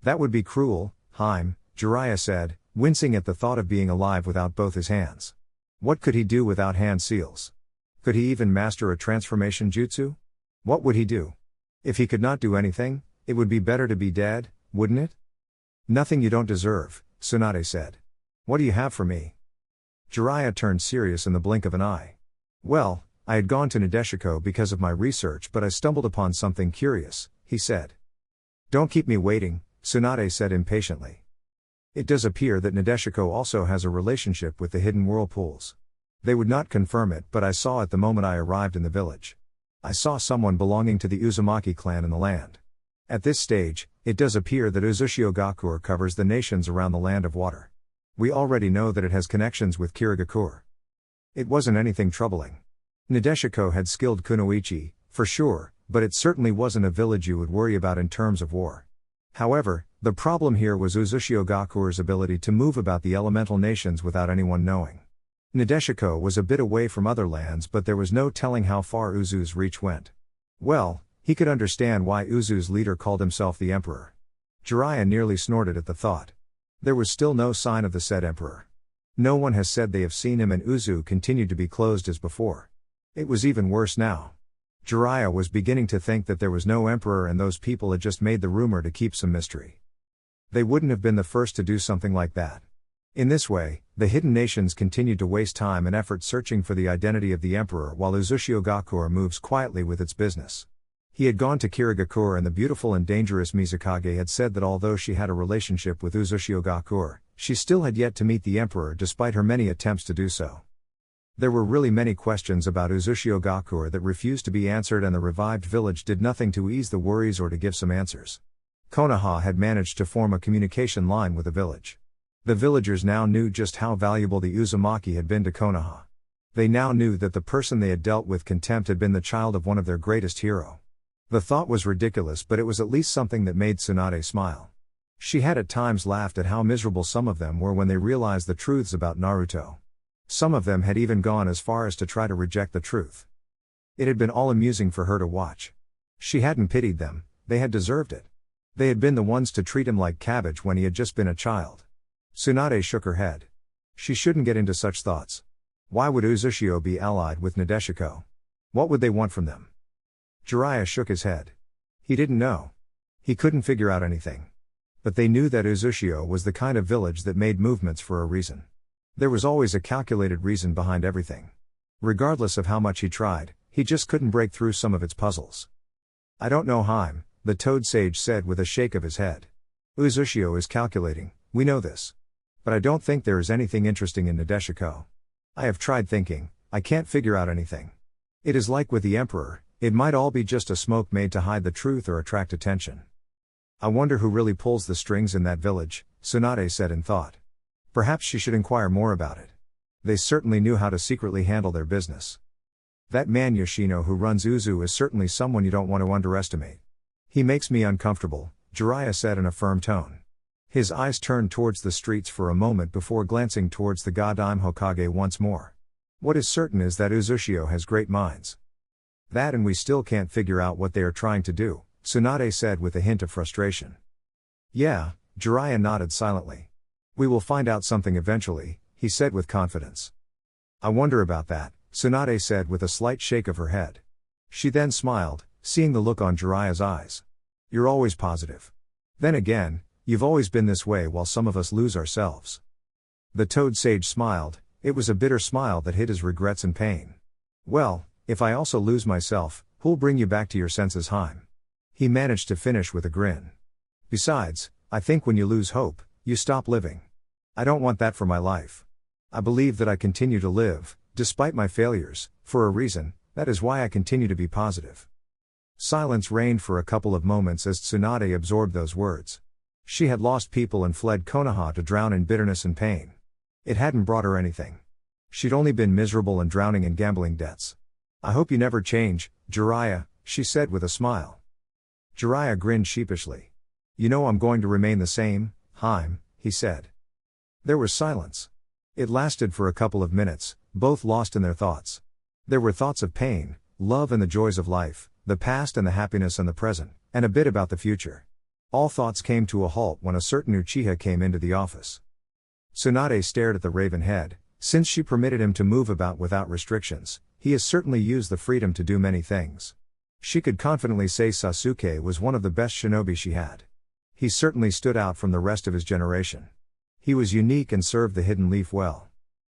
S1: That would be cruel, Haim, Jiraiya said, wincing at the thought of being alive without both his hands. What could he do without hand seals? Could he even master a transformation jutsu? What would he do? If he could not do anything, it would be better to be dead, wouldn't it? Nothing you don't deserve, Tsunade said. What do you have for me? Jiraiya turned serious in the blink of an eye. Well, I had gone to Nadeshiko because of my research, but I stumbled upon something curious, he said. Don't keep me waiting, Tsunade said impatiently. It does appear that Nadeshiko also has a relationship with the hidden whirlpools. They would not confirm it, but I saw it the moment I arrived in the village. I saw someone belonging to the Uzumaki clan in the land. At this stage, it does appear that Uzushiogakure covers the nations around the land of water. We already know that it has connections with Kirigakure. It wasn't anything troubling. Nadeshiko had skilled kunoichi, for sure, but it certainly wasn't a village you would worry about in terms of war. However, the problem here was Uzushiogakura's ability to move about the elemental nations without anyone knowing. Nadeshiko was a bit away from other lands, but there was no telling how far Uzu's reach went. Well, he could understand why Uzu's leader called himself the Emperor. Jiraiya nearly snorted at the thought. There was still no sign of the said Emperor. No one has said they have seen him, and Uzu continued to be closed as before. It was even worse now. Jiraiya was beginning to think that there was no Emperor and those people had just made the rumor to keep some mystery. They wouldn't have been the first to do something like that. In this way, the hidden nations continued to waste time and effort searching for the identity of the Emperor while Uzushiogakure moves quietly with its business. He had gone to Kirigakure, and the beautiful and dangerous Mizukage had said that although she had a relationship with Uzushiogakure, she still had yet to meet the Emperor despite her many attempts to do so. There were really many questions about Uzushiogakure that refused to be answered, and the revived village did nothing to ease the worries or to give some answers. Konaha had managed to form a communication line with the village. The villagers now knew just how valuable the Uzumaki had been to Konoha. They now knew that the person they had dealt with contempt had been the child of one of their greatest hero. The thought was ridiculous, but it was at least something that made Tsunade smile. She had at times laughed at how miserable some of them were when they realized the truths about Naruto. Some of them had even gone as far as to try to reject the truth. It had been all amusing for her to watch. She hadn't pitied them, they had deserved it. They had been the ones to treat him like cabbage when he had just been a child. Tsunade shook her head. She shouldn't get into such thoughts. Why would Uzushio be allied with Nadeshiko? What would they want from them? Jiraiya shook his head. He didn't know. He couldn't figure out anything. But they knew that Uzushio was the kind of village that made movements for a reason. There was always a calculated reason behind everything. Regardless of how much he tried, he just couldn't break through some of its puzzles. I don't know, Haim, the Toad Sage said with a shake of his head. Uzushio is calculating, we know this. But I don't think there is anything interesting in Nadeshiko. I have tried thinking, I can't figure out anything. It is like with the Emperor, it might all be just a smoke made to hide the truth or attract attention. I wonder who really pulls the strings in that village, Tsunade said in thought. Perhaps she should inquire more about it. They certainly knew how to secretly handle their business. That man Yoshino who runs Uzu is certainly someone you don't want to underestimate. He makes me uncomfortable, Jiraiya said in a firm tone. His eyes turned towards the streets for a moment before glancing towards the Godime Hokage once more. What is certain is that Uzushio has great minds. That, and we still can't figure out what they are trying to do, Tsunade said with a hint of frustration. Yeah, Jiraiya nodded silently. We will find out something eventually, he said with confidence. I wonder about that, Tsunade said with a slight shake of her head. She then smiled, seeing the look on Jiraiya's eyes. You're always positive. Then again, you've always been this way while some of us lose ourselves. The Toad Sage smiled, it was a bitter smile that hid his regrets and pain. Well, If I also lose myself, who'll bring you back to your senses, Haim? He managed to finish with a grin. Besides, I think when you lose hope, you stop living. I don't want that for my life. I believe that I continue to live, despite my failures, for a reason. That is why I continue to be positive. Silence reigned for a couple of moments as Tsunade absorbed those words. She had lost people and fled Konoha to drown in bitterness and pain. It hadn't brought her anything. She'd only been miserable and drowning in gambling debts. I hope you never change, Jiraiya, she said with a smile. Jiraiya grinned sheepishly. You know I'm going to remain the same, Haim, he said. There was silence. It lasted for a couple of minutes, both lost in their thoughts. There were thoughts of pain, love and the joys of life, the past and the happiness and the present, and a bit about the future. All thoughts came to a halt when a certain Uchiha came into the office. Tsunade stared at the raven head. Since she permitted him to move about without restrictions, he has certainly used the freedom to do many things. She could confidently say Sasuke was one of the best shinobi she had. He certainly stood out from the rest of his generation. He was unique and served the hidden leaf well.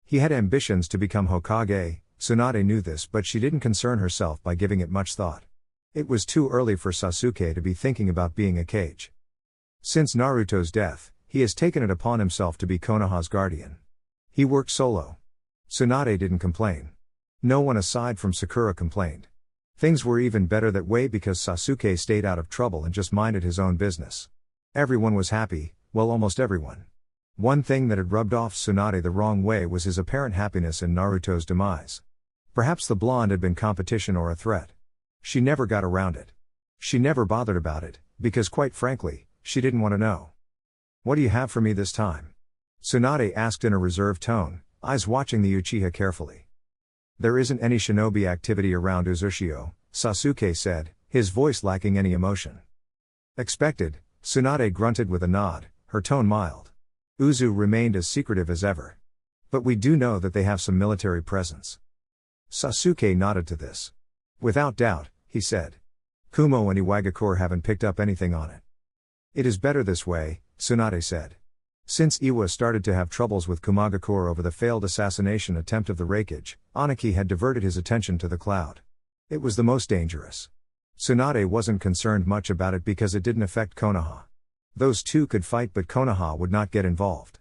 S1: He had ambitions to become Hokage. Tsunade knew this, but she didn't concern herself by giving it much thought. It was too early for Sasuke to be thinking about being a Kage. Since Naruto's death, he has taken it upon himself to be Konoha's guardian. He worked solo. Tsunade didn't complain. No one aside from Sakura complained. Things were even better that way because Sasuke stayed out of trouble and just minded his own business. Everyone was happy, well, almost everyone. One thing that had rubbed off Tsunade the wrong way was his apparent happiness in Naruto's demise. Perhaps the blonde had been competition or a threat. She never got around it. She never bothered about it, because quite frankly, she didn't want to know. What do you have for me this time? Tsunade asked in a reserved tone, eyes watching the Uchiha carefully. There isn't any shinobi activity around Uzushio, Sasuke said, his voice lacking any emotion. Expected, Tsunade grunted with a nod, her tone mild. Uzu remained as secretive as ever. But we do know that they have some military presence. Sasuke nodded to this. Without doubt, he said. Kumo and Iwagakure haven't picked up anything on it. It is better this way, Tsunade said. Since Iwa started to have troubles with Kumagakure over the failed assassination attempt of the Raikage, Aniki had diverted his attention to the cloud. It was the most dangerous. Tsunade wasn't concerned much about it because it didn't affect Konoha. Those two could fight, but Konoha would not get involved.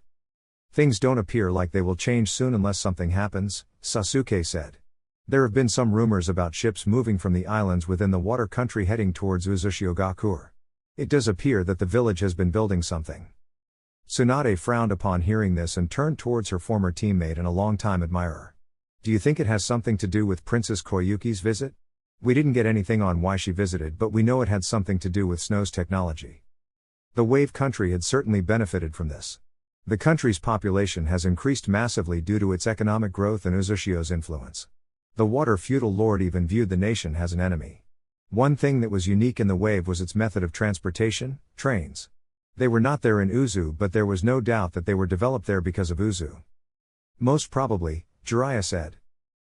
S1: Things don't appear like they will change soon unless something happens, Sasuke said. There have been some rumors about ships moving from the islands within the water country heading towards Uzushiogakure. It does appear that the village has been building something. Tsunade frowned upon hearing this and turned towards her former teammate and a longtime admirer. Do you think it has something to do with Princess Koyuki's visit? We didn't get anything on why she visited, but we know it had something to do with Snow's technology. The wave country had certainly benefited from this. The country's population has increased massively due to its economic growth and Uzushio's influence. The water feudal lord even viewed the nation as an enemy. One thing that was unique in the wave was its method of transportation, trains. They were not there in Uzu, but there was no doubt that they were developed there because of Uzu. Most probably, Jiraiya said.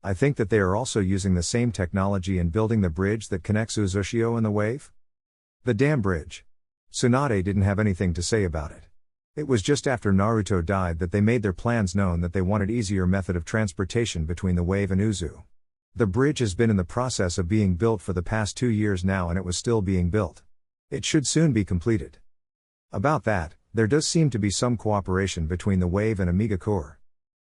S1: I think that they are also using the same technology in building the bridge that connects Uzushio and the wave. The dam bridge. Tsunade didn't have anything to say about it. It was just after Naruto died that they made their plans known that they wanted easier method of transportation between the wave and Uzu. The bridge has been in the process of being built for the past 2 years now, and it was still being built. It should soon be completed. About that, there does seem to be some cooperation between the wave and Amagakure.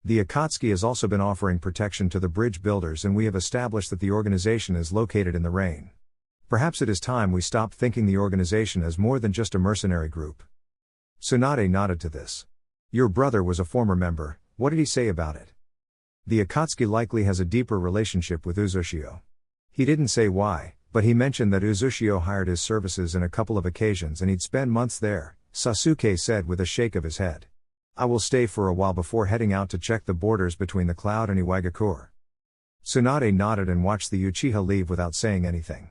S1: The Akatsuki has also been offering protection to the bridge builders, and we have established that the organization is located in the rain. Perhaps it is time we stop thinking the organization as more than just a mercenary group. Tsunade nodded to this. Your brother was a former member, what did he say about it? The Akatsuki likely has a deeper relationship with Uzushio. He didn't say why, but he mentioned that Uzushio hired his services in a couple of occasions and he'd spend months there, Sasuke said with a shake of his head. I will stay for a while before heading out to check the borders between the cloud and Iwagakure. Tsunade nodded and watched the Uchiha leave without saying anything.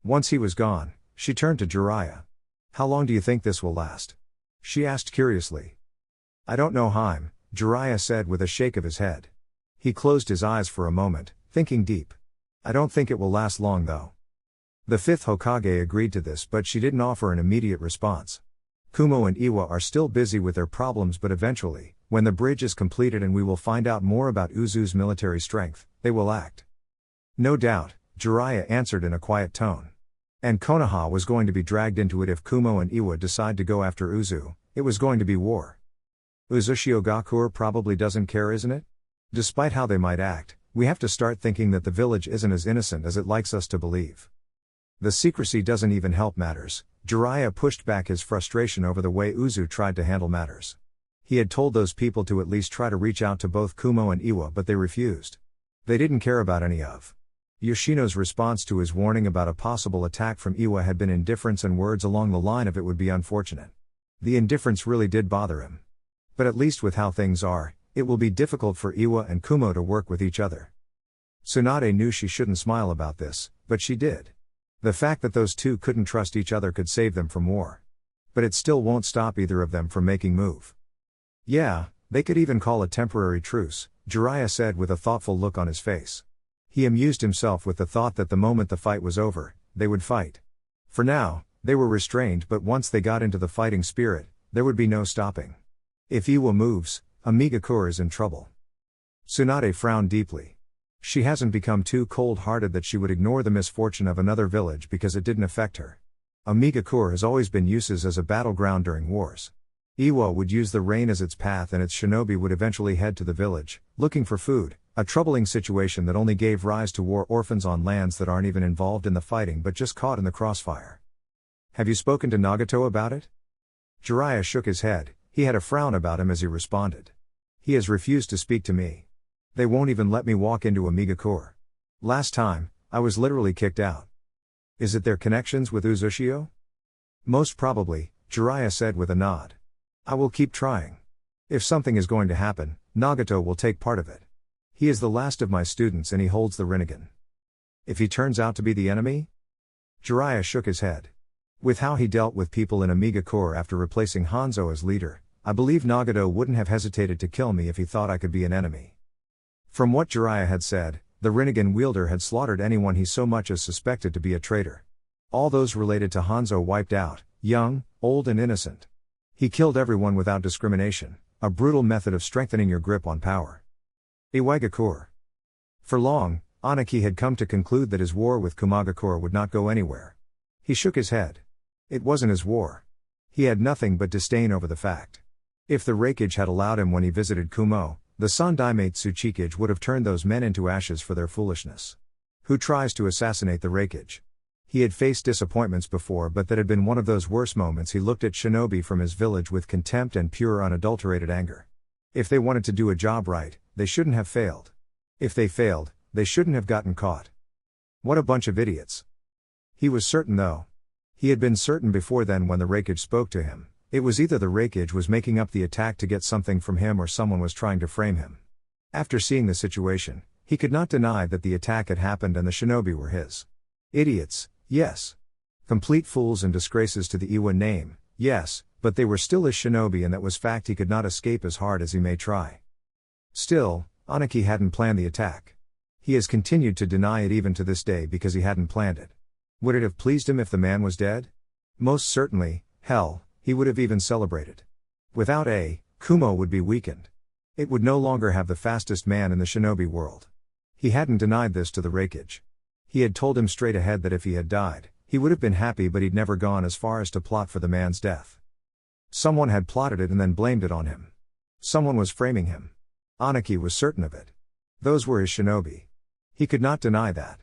S1: Once he was gone, she turned to Jiraiya. How long do you think this will last? She asked curiously. I don't know, Haim, Jiraiya said with a shake of his head. He closed his eyes for a moment, thinking deep. I don't think it will last long though. The fifth Hokage agreed to this, but she didn't offer an immediate response. Kumo and Iwa are still busy with their problems, but eventually, when the bridge is completed and we will find out more about Uzu's military strength, they will act. No doubt, Jiraiya answered in a quiet tone. And Konoha was going to be dragged into it if Kumo and Iwa decide to go after Uzu. It was going to be war. Uzumaki probably doesn't care, isn't it? Despite how they might act, we have to start thinking that the village isn't as innocent as it likes us to believe. The secrecy doesn't even help matters. Jiraiya pushed back his frustration over the way Uzu tried to handle matters. He had told those people to at least try to reach out to both Kumo and Iwa, but they refused. They didn't care about any of Yoshino's response to his warning about a possible attack from Iwa had been indifference and words along the line of "it would be unfortunate." The indifference really did bother him. But at least with how things are, it will be difficult for Iwa and Kumo to work with each other. Tsunade knew she shouldn't smile about this, but she did. The fact that those two couldn't trust each other could save them from war. But it still won't stop either of them from making move. Yeah, they could even call a temporary truce, Jiraiya said with a thoughtful look on his face. He amused himself with the thought that the moment the fight was over, they would fight. For now, they were restrained, but once they got into the fighting spirit, there would be no stopping. If Iwa moves, Amagakure is in trouble. Tsunade frowned deeply. She hasn't become too cold-hearted that she would ignore the misfortune of another village because it didn't affect her. Amagakure has always been used as a battleground during wars. Iwa would use the rain as its path and its shinobi would eventually head to the village, looking for food, a troubling situation that only gave rise to war orphans on lands that aren't even involved in the fighting but just caught in the crossfire. Have you spoken to Nagato about it? Jiraiya shook his head. He had a frown about him as he responded. He has refused to speak to me. They won't even let me walk into Amagakure. Last time, I was literally kicked out. Is it their connections with Uzushio? Most probably, Jiraiya said with a nod. I will keep trying. If something is going to happen, Nagato will take part of it. He is the last of my students and he holds the Rinnegan. If he turns out to be the enemy? Jiraiya shook his head. With how he dealt with people in Amagakure after replacing Hanzo as leader, I believe Nagato wouldn't have hesitated to kill me if he thought I could be an enemy. From what Jiraiya had said, the Rinnegan wielder had slaughtered anyone he so much as suspected to be a traitor. All those related to Hanzo wiped out, young, old and innocent. He killed everyone without discrimination, a brutal method of strengthening your grip on power. Iwagakure. For long, Anaki had come to conclude that his war with Kumagakure would not go anywhere. He shook his head. It wasn't his war. He had nothing but disdain over the fact. If the Raikage had allowed him when he visited Kumo, the Sandaime Tsuchikage would have turned those men into ashes for their foolishness. Who tries to assassinate the Raikage? He had faced disappointments before, but that had been one of those worst moments. He looked at shinobi from his village with contempt and pure unadulterated anger. If they wanted to do a job right, they shouldn't have failed. If they failed, they shouldn't have gotten caught. What a bunch of idiots. He was certain though. He had been certain before then when the Raikage spoke to him. It was either the Raikage was making up the attack to get something from him or someone was trying to frame him. After seeing the situation, he could not deny that the attack had happened and the shinobi were his. Idiots, yes. Complete fools and disgraces to the Iwa name, yes, but they were still his shinobi and that was fact he could not escape as hard as he may try. Still, Anaki hadn't planned the attack. He has continued to deny it even to this day because he hadn't planned it. Would it have pleased him if the man was dead? Most certainly, hell, he would have even celebrated. Without Kumo would be weakened. It would no longer have the fastest man in the shinobi world. He hadn't denied this to the Raikage. He had told him straight ahead that if he had died, he would have been happy, but he'd never gone as far as to plot for the man's death. Someone had plotted it and then blamed it on him. Someone was framing him. Anaki was certain of it. Those were his shinobi. He could not deny that.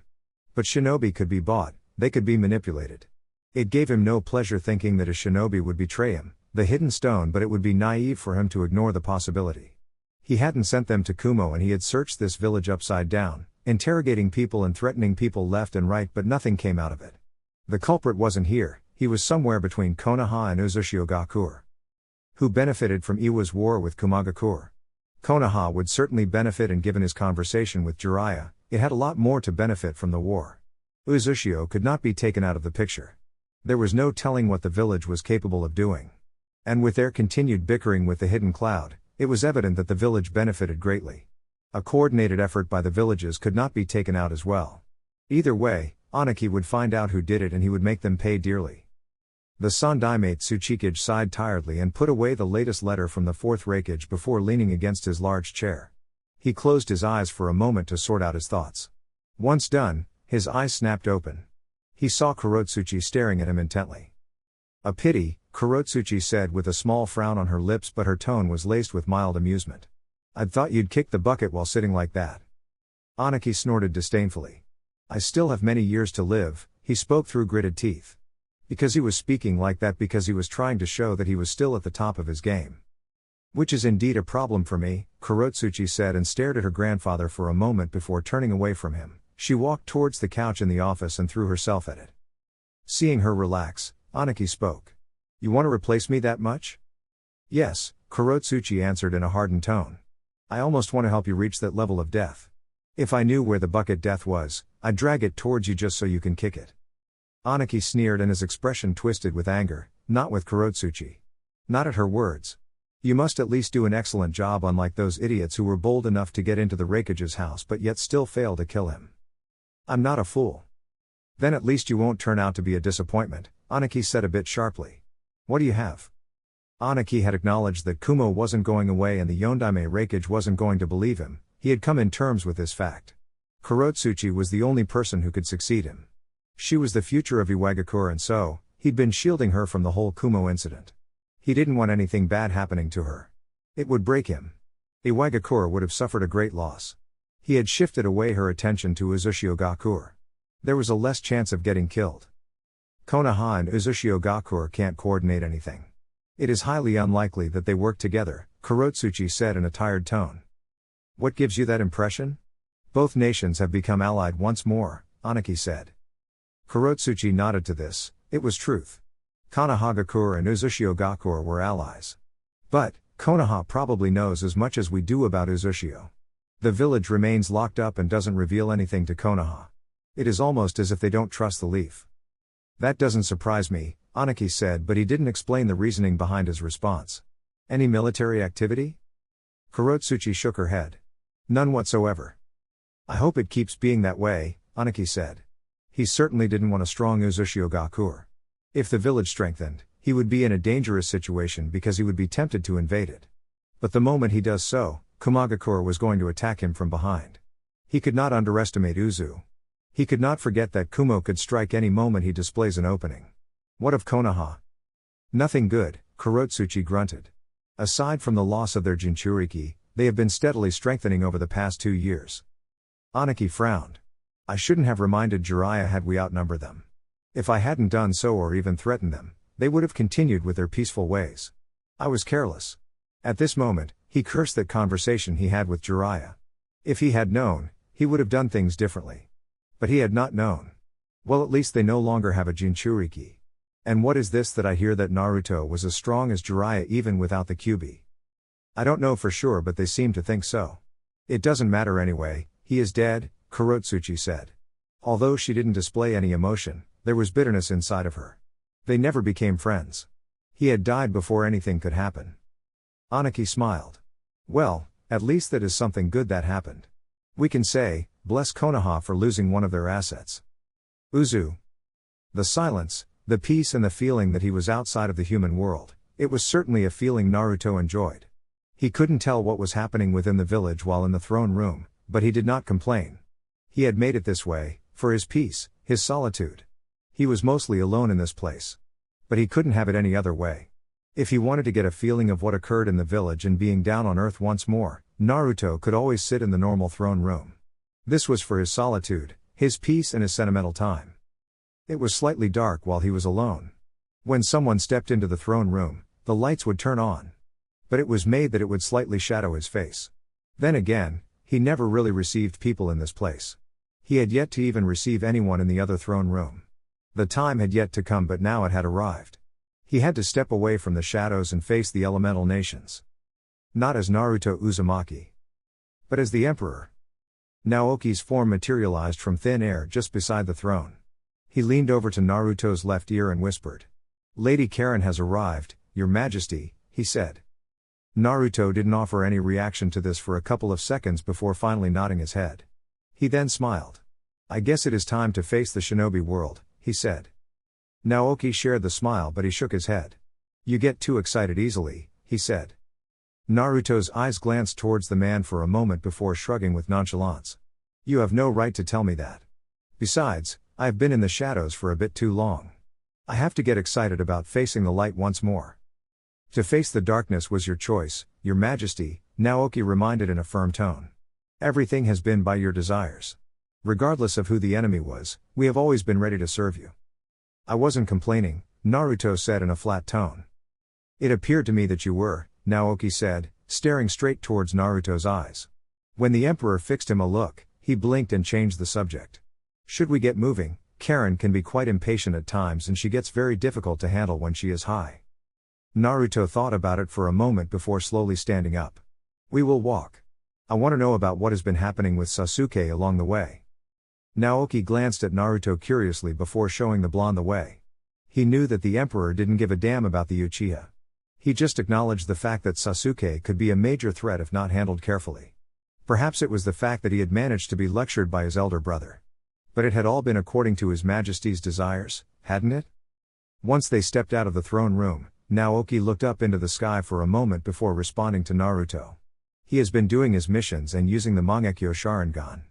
S1: But shinobi could be bought, they could be manipulated. It gave him no pleasure thinking that a shinobi would betray him, the hidden stone, but it would be naive for him to ignore the possibility. He hadn't sent them to Kumo and he had searched this village upside down, interrogating people and threatening people left and right, but nothing came out of it. The culprit wasn't here, he was somewhere between Konoha and Uzumaki. Who benefited from Iwa's war with Kumagakure? Konaha would certainly benefit, and given his conversation with Jiraiya, it had a lot more to benefit from the war. Uzumaki could not be taken out of the picture. There was no telling what the village was capable of doing. And with their continued bickering with the hidden cloud, it was evident that the village benefited greatly. A coordinated effort by the villages could not be taken out as well. Either way, Anaki would find out who did it and he would make them pay dearly. The Sandaime Tsuchikage sighed tiredly and put away the latest letter from the fourth Raikage before leaning against his large chair. He closed his eyes for a moment to sort out his thoughts. Once done, his eyes snapped open. He saw Kurotsuchi staring at him intently. A pity, Kurotsuchi said with a small frown on her lips, but her tone was laced with mild amusement. I'd thought you'd kick the bucket while sitting like that. Anaki snorted disdainfully. I still have many years to live, he spoke through gritted teeth. Because he was speaking like that because he was trying to show that he was still at the top of his game. Which is indeed a problem for me, Kurotsuchi said and stared at her grandfather for a moment before turning away from him. She walked towards the couch in the office and threw herself at it. Seeing her relax, Anaki spoke. You want to replace me that much? Yes, Kurotsuchi answered in a hardened tone. I almost want to help you reach that level of death. If I knew where the bucket death was, I'd drag it towards you just so you can kick it. Anaki sneered and his expression twisted with anger, not with Kurotsuchi. Not at her words. You must at least do an excellent job, unlike those idiots who were bold enough to get into the Raikage's house but yet still fail to kill him. I'm not a fool. Then at least you won't turn out to be a disappointment, Anaki said a bit sharply. What do you have? Anaki had acknowledged that Kumo wasn't going away and the Yondaime Raikage wasn't going to believe him. He had come in terms with this fact. Kurotsuchi was the only person who could succeed him. She was the future of Iwagakure and so, he'd been shielding her from the whole Kumo incident. He didn't want anything bad happening to her. It would break him. Iwagakure would have suffered a great loss. He had shifted away her attention to Uzushiogakure. There was a less chance of getting killed. Konaha and Uzushiogakure can't coordinate anything. It is highly unlikely that they work together, Kurotsuchi said in a tired tone. What gives you that impression? Both nations have become allied once more, Anaki said. Kurotsuchi nodded to this. It was truth. Konohagakure and Uzushiogakure were allies. But, Konoha probably knows as much as we do about Uzushio. The village remains locked up and doesn't reveal anything to Konoha. It is almost as if they don't trust the leaf. That doesn't surprise me, Anaki said, but he didn't explain the reasoning behind his response. Any military activity? Kurotsuchi shook her head. None whatsoever. I hope it keeps being that way, Anaki said. He certainly didn't want a strong Uzushiogakure. If the village strengthened, he would be in a dangerous situation because he would be tempted to invade it. But the moment he does so, Amagakure was going to attack him from behind. He could not underestimate Uzu. He could not forget that Kumo could strike any moment he displays an opening. What of Konoha? Nothing good, Kurotsuchi grunted. Aside from the loss of their Jinchuriki, they have been steadily strengthening over the past 2 years. Anaki frowned. I shouldn't have reminded Jiraiya had we outnumbered them. If I hadn't done so or even threatened them, they would have continued with their peaceful ways. I was careless. At this moment, he cursed that conversation he had with Jiraiya. If he had known, he would have done things differently. But he had not known. Well, at least they no longer have a Jinchuriki. And what is this that I hear that Naruto was as strong as Jiraiya even without the Kyuubi? I don't know for sure, but they seem to think so. It doesn't matter anyway, he is dead, Kurotsuchi said. Although she didn't display any emotion, there was bitterness inside of her. They never became friends. He had died before anything could happen. Anaki smiled. Well, at least that is something good that happened. We can say, bless Konoha for losing one of their assets. Uzu. The silence, the peace and the feeling that he was outside of the human world, it was certainly a feeling Naruto enjoyed. He couldn't tell what was happening within the village while in the throne room, but he did not complain. He had made it this way, for his peace, his solitude. He was mostly alone in this place. But he couldn't have it any other way. If he wanted to get a feeling of what occurred in the village and being down on earth once more, Naruto could always sit in the normal throne room. This was for his solitude, his peace and his sentimental time. It was slightly dark while he was alone. When someone stepped into the throne room, the lights would turn on. But it was made that it would slightly shadow his face. Then again, he never really received people in this place. He had yet to even receive anyone in the other throne room. The time had yet to come, but now it had arrived. He had to step away from the shadows and face the elemental nations. Not as Naruto Uzumaki, but as the Emperor. Naoki's form materialized from thin air just beside the throne. He leaned over to Naruto's left ear and whispered. Lady Karen has arrived, Your Majesty, he said. Naruto didn't offer any reaction to this for a couple of seconds before finally nodding his head. He then smiled. I guess it is time to face the shinobi world, he said. Naoki shared the smile, but he shook his head. You get too excited easily, he said. Naruto's eyes glanced towards the man for a moment before shrugging with nonchalance. You have no right to tell me that. Besides, I have been in the shadows for a bit too long. I have to get excited about facing the light once more. To face the darkness was your choice, Your Majesty, Naoki reminded in a firm tone. Everything has been by your desires. Regardless of who the enemy was, we have always been ready to serve you. I wasn't complaining, Naruto said in a flat tone. It appeared to me that you were, Naoki said, staring straight towards Naruto's eyes. When the Emperor fixed him a look, he blinked and changed the subject. Should we get moving? Karen can be quite impatient at times and she gets very difficult to handle when she is high. Naruto thought about it for a moment before slowly standing up. We will walk. I want to know about what has been happening with Sasuke along the way. Naoki glanced at Naruto curiously before showing the blonde the way. He knew that the Emperor didn't give a damn about the Uchiha. He just acknowledged the fact that Sasuke could be a major threat if not handled carefully. Perhaps it was the fact that he had managed to be lectured by his elder brother. But it had all been according to His Majesty's desires, hadn't it? Once they stepped out of the throne room, Naoki looked up into the sky for a moment before responding to Naruto. He has been doing his missions and using the Mangekyo Sharingan.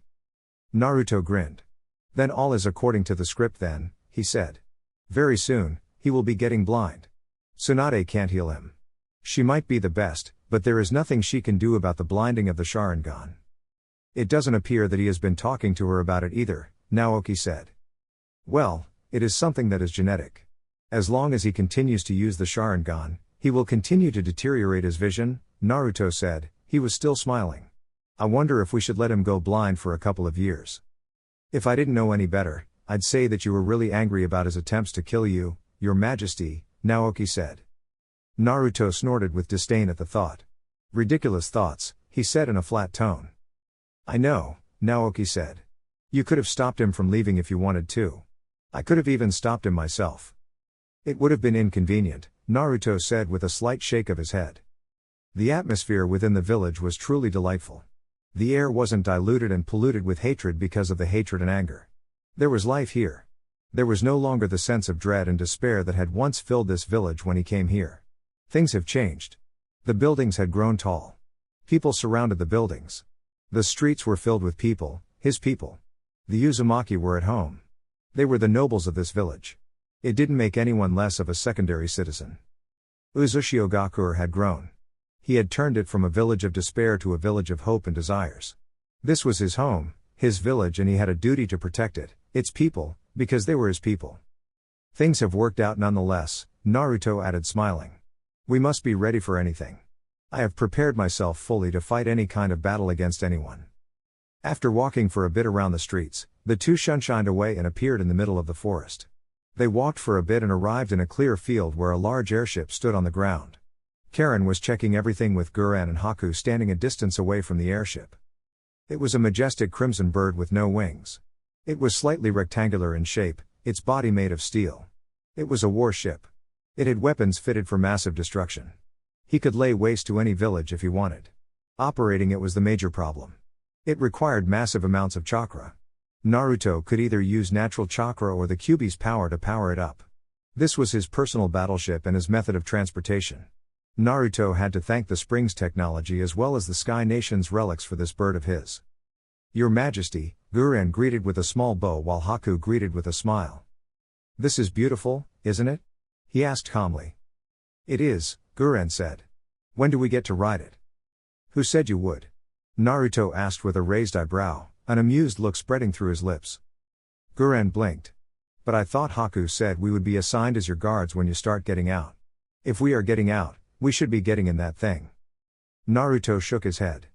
S1: Naruto grinned. Then all is according to the script then, he said. Very soon, he will be getting blind. Tsunade can't heal him. She might be the best, but there is nothing she can do about the blinding of the Sharingan. It doesn't appear that he has been talking to her about it either, Naoki said. Well, it is something that is genetic. As long as he continues to use the Sharingan, he will continue to deteriorate his vision, Naruto said. He was still smiling. I wonder if we should let him go blind for a couple of years. If I didn't know any better, I'd say that you were really angry about his attempts to kill you, Your Majesty, Naoki said. Naruto snorted with disdain at the thought. Ridiculous thoughts, he said in a flat tone. I know, Naoki said. You could have stopped him from leaving if you wanted to. I could have even stopped him myself. It would have been inconvenient, Naruto said with a slight shake of his head. The atmosphere within the village was truly delightful. The air wasn't diluted and polluted with hatred because of the hatred and anger. There was life here. There was no longer the sense of dread and despair that had once filled this village when he came here. Things have changed. The buildings had grown tall. People surrounded the buildings. The streets were filled with people, his people. The Uzumaki were at home. They were the nobles of this village. It didn't make anyone less of a secondary citizen. Uzumaki had grown. He had turned it from a village of despair to a village of hope and desires. This was his home, his village, and he had a duty to protect it, its people, because they were his people. Things have worked out nonetheless, Naruto added smiling. We must be ready for anything. I have prepared myself fully to fight any kind of battle against anyone. After walking for a bit around the streets, the two shunshined away and appeared in the middle of the forest. They walked for a bit and arrived in a clear field where a large airship stood on the ground. Karen was checking everything with Guren and Haku standing a distance away from the airship. It was a majestic crimson bird with no wings. It was slightly rectangular in shape, its body made of steel. It was a warship. It had weapons fitted for massive destruction. He could lay waste to any village if he wanted. Operating it was the major problem. It required massive amounts of chakra. Naruto could either use natural chakra or the Kyuubi's power to power it up. This was his personal battleship and his method of transportation. Naruto had to thank the Springs technology as well as the Sky Nation's relics for this bird of his. Your Majesty, Guren greeted with a small bow while Haku greeted with a smile. This is beautiful, isn't it? He asked calmly. It is, Guren said. When do we get to ride it? Who said you would? Naruto asked with a raised eyebrow, an amused look spreading through his lips. Guren blinked. But I thought Haku said we would be assigned as your guards when you start getting out. If we are getting out, we should be getting in that thing. Naruto shook his head.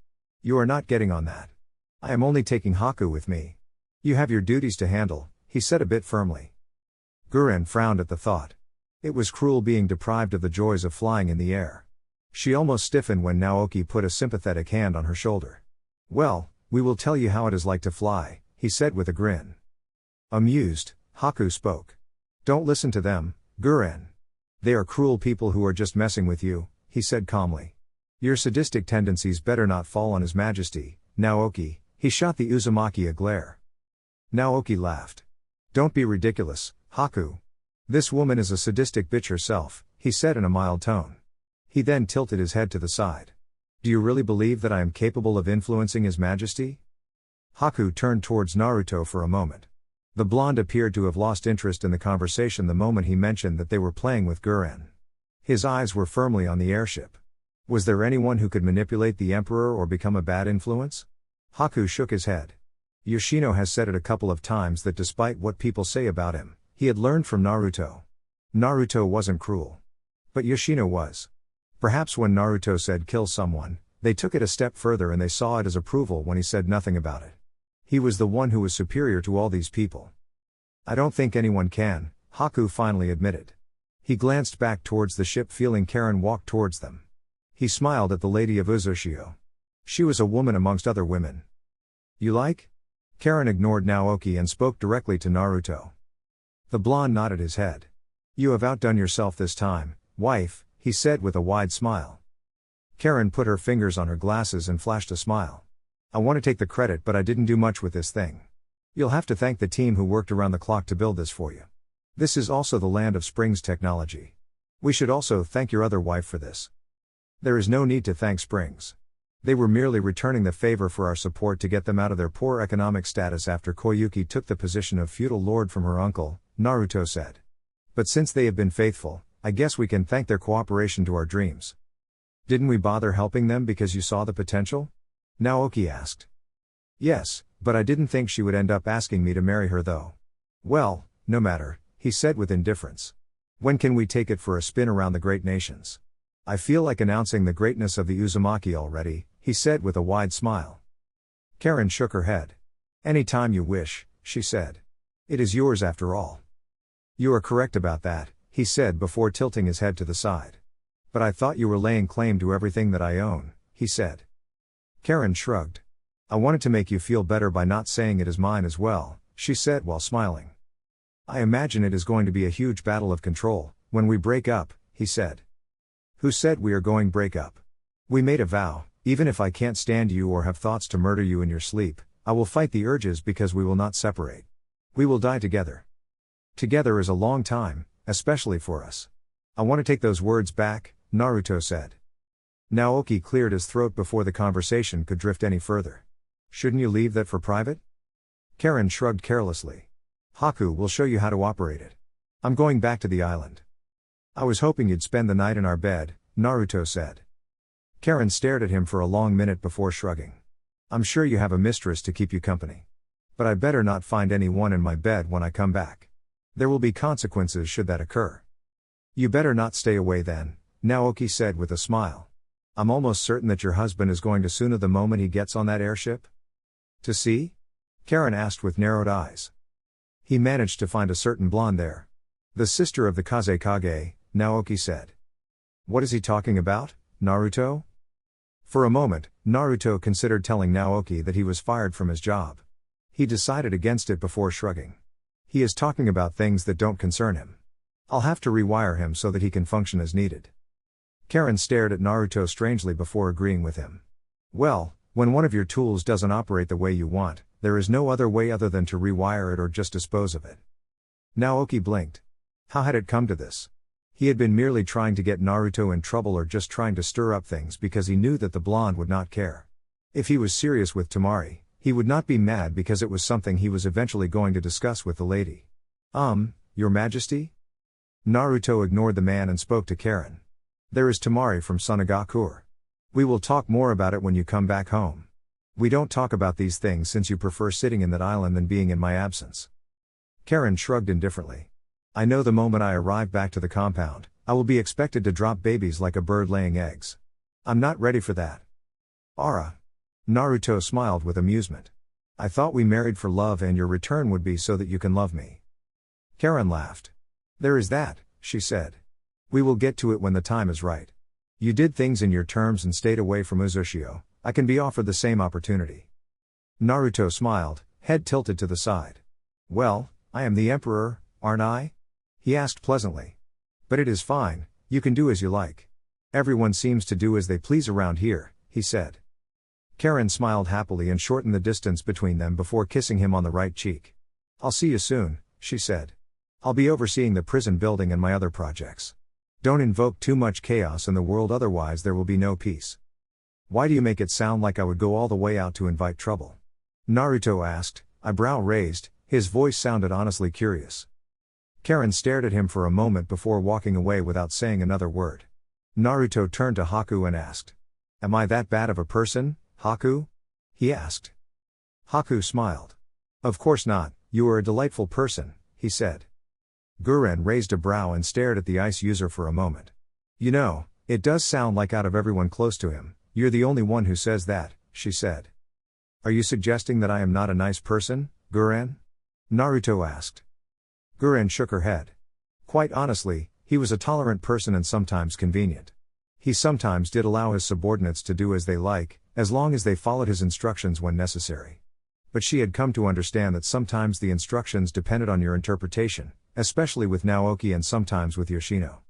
S1: You are not getting on that. I am only taking Haku with me. You have your duties to handle, he said a bit firmly. Guren frowned at the thought. It was cruel being deprived of the joys of flying in the air. She almost stiffened when Naoki put a sympathetic hand on her shoulder. Well, we will tell you how it is like to fly, he said with a grin. Amused, Haku spoke. Don't listen to them, Guren. They are cruel people who are just messing with you, he said calmly. Your sadistic tendencies better not fall on His Majesty, Naoki, he shot the Uzumaki a glare. Naoki laughed. Don't be ridiculous, Haku. This woman is a sadistic bitch herself, he said in a mild tone. He then tilted his head to the side. Do you really believe that I am capable of influencing His Majesty? Haku turned towards Naruto for a moment. The blonde appeared to have lost interest in the conversation the moment he mentioned that they were playing with Guren. His eyes were firmly on the airship. Was there anyone who could manipulate the Emperor or become a bad influence? Haku shook his head. Yoshino has said it a couple of times that despite what people say about him, he had learned from Naruto. Naruto wasn't cruel. But Yoshino was. Perhaps when Naruto said kill someone, they took it a step further and they saw it as approval when he said nothing about it. He was the one who was superior to all these people. I don't think anyone can, Haku finally admitted. He glanced back towards the ship feeling Karen walk towards them. He smiled at the lady of Uzushio. She was a woman amongst other women. You like? Karen ignored Naoki and spoke directly to Naruto. The blonde nodded his head. You have outdone yourself this time, wife, he said with a wide smile. Karen put her fingers on her glasses and flashed a smile. I want to take the credit, but I didn't do much with this thing. You'll have to thank the team who worked around the clock to build this for you. This is also the land of Spring's technology. We should also thank your other wife for this. There is no need to thank Springs. They were merely returning the favor for our support to get them out of their poor economic status after Koyuki took the position of feudal lord from her uncle, Naruto said. But since they have been faithful, I guess we can thank their cooperation to our dreams. Didn't we bother helping them because you saw the potential? Naoki asked. Yes, but I didn't think she would end up asking me to marry her though. Well, no matter, he said with indifference. When can we take it for a spin around the great nations? I feel like announcing the greatness of the Uzumaki already, he said with a wide smile. Karen shook her head. Any time you wish, she said. It is yours after all. You are correct about that, he said before tilting his head to the side. But I thought you were laying claim to everything that I own, he said. Karen shrugged. I wanted to make you feel better by not saying it is mine as well, she said while smiling. I imagine it is going to be a huge battle of control, when we break up, he said. Who said we are going break up? We made a vow, even if I can't stand you or have thoughts to murder you in your sleep, I will fight the urges because we will not separate. We will die together. Together is a long time, especially for us. I want to take those words back, Naruto said. Naoki cleared his throat before the conversation could drift any further. Shouldn't you leave that for private? Karen shrugged carelessly. Haku will show you how to operate it. I'm going back to the island. I was hoping you'd spend the night in our bed, Naruto said. Karen stared at him for a long minute before shrugging. I'm sure you have a mistress to keep you company. But I better not find anyone in my bed when I come back. There will be consequences should that occur. You better not stay away then, Naoki said with a smile. I'm almost certain that your husband is going to Sunna the moment he gets on that airship. To see? Karen asked with narrowed eyes. He managed to find a certain blonde there. The sister of the Kazekage, Naoki said. What is he talking about, Naruto? For a moment, Naruto considered telling Naoki that he was fired from his job. He decided against it before shrugging. He is talking about things that don't concern him. I'll have to rewire him so that he can function as needed. Karen stared at Naruto strangely before agreeing with him. Well, when one of your tools doesn't operate the way you want, there is no other way other than to rewire it or just dispose of it. Naoki blinked. How had it come to this? He had been merely trying to get Naruto in trouble or just trying to stir up things because he knew that the blonde would not care. If he was serious with Tamari, he would not be mad because it was something he was eventually going to discuss with the lady. Your Majesty? Naruto ignored the man and spoke to Karen. There is Tamari from Amagakure. We will talk more about it when you come back home. We don't talk about these things since you prefer sitting in that island than being in my absence. Karen shrugged indifferently. I know the moment I arrive back to the compound, I will be expected to drop babies like a bird laying eggs. I'm not ready for that. Ara. Naruto smiled with amusement. I thought we married for love and your return would be so that you can love me. Karen laughed. There is that, she said. We will get to it when the time is right. You did things in your terms and stayed away from Uzushio. I can be offered the same opportunity. Naruto smiled, head tilted to the side. Well, I am the emperor, aren't I? He asked pleasantly. But it is fine, you can do as you like. Everyone seems to do as they please around here, he said. Karen smiled happily and shortened the distance between them before kissing him on the right cheek. I'll see you soon, she said. I'll be overseeing the prison building and my other projects. Don't invoke too much chaos in the world, otherwise there will be no peace. Why do you make it sound like I would go all the way out to invite trouble? Naruto asked, eyebrow raised, His voice sounded honestly curious. Karen stared at him for a moment before walking away without saying another word. Naruto turned to Haku and asked. Am I that bad of a person, Haku? He asked. Haku smiled. Of course not, you are a delightful person, he said. Guren raised a brow and stared at the ice user for a moment. You know, it does sound like out of everyone close to him, you're the only one who says that, she said. Are you suggesting that I am not a nice person, Guren? Naruto asked. Guren shook her head. Quite honestly, he was a tolerant person and sometimes convenient. He sometimes did allow his subordinates to do as they like, as long as they followed his instructions when necessary. But she had come to understand that sometimes the instructions depended on your interpretation, especially with Naoki and sometimes with Yoshino.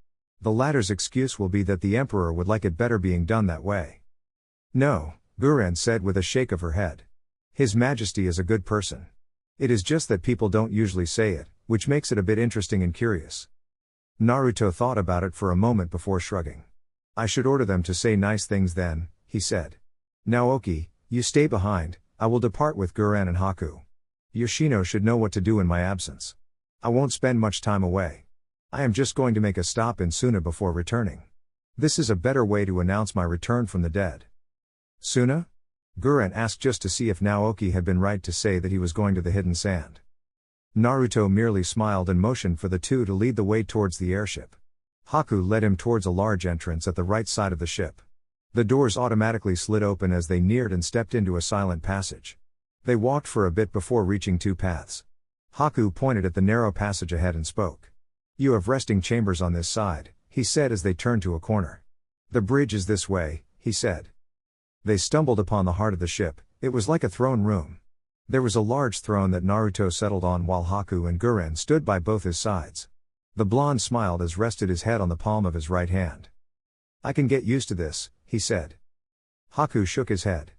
S1: The latter's excuse will be that the emperor would like it better being done that way. No, Guren said with a shake of her head. His Majesty is a good person. It is just that people don't usually say it, which makes it a bit interesting and curious. Naruto thought about it for a moment before shrugging. I should order them to say nice things then, he said. Naoki, you stay behind, I will depart with Guren and Haku. Yoshino should know what to do in my absence. I won't spend much time away. I am just going to make a stop in Sunna before returning. This is a better way to announce my return from the dead. Sunna? Guren asked just to see if Naoki had been right to say that he was going to the hidden sand. Naruto merely smiled and motioned for the two to lead the way towards the airship. Haku led him towards a large entrance at the right side of the ship. The doors automatically slid open as they neared and stepped into a silent passage. They walked for a bit before reaching two paths. Haku pointed at the narrow passage ahead and spoke. You have resting chambers on this side, he said as they turned to a corner. The bridge is this way, he said. They stumbled upon the heart of the ship. It was like a throne room. There was a large throne that Naruto settled on while Haku and Guren stood by both his sides. The blonde smiled as rested his head on the palm of his right hand. I can get used to this, he said. Haku shook his head.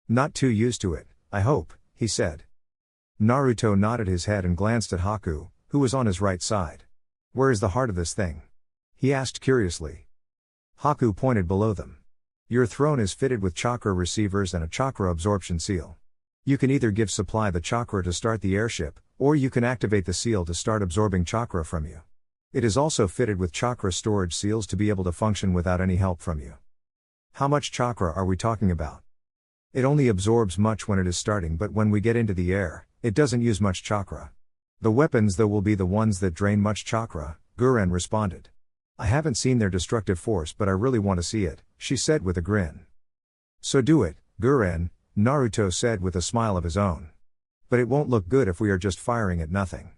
S1: Not too used to it, I hope, he said. Naruto nodded his head and glanced at Haku, who was on his right side. Where is the heart of this thing? He asked curiously. Haku pointed below them. Your throne is fitted with chakra receivers and a chakra absorption seal. You can either give supply the chakra to start the airship, or you can activate the seal to start absorbing chakra from you. It is also fitted with chakra storage seals to be able to function without any help from you. How much chakra are we talking about? It only absorbs much when it is starting, but when we get into the air, it doesn't use much chakra. The weapons though will be the ones that drain much chakra, Guren responded. I haven't seen their destructive force but I really want to see it, she said with a grin. So do it, Guren, Naruto said with a smile of his own. But it won't look good if we are just firing at nothing.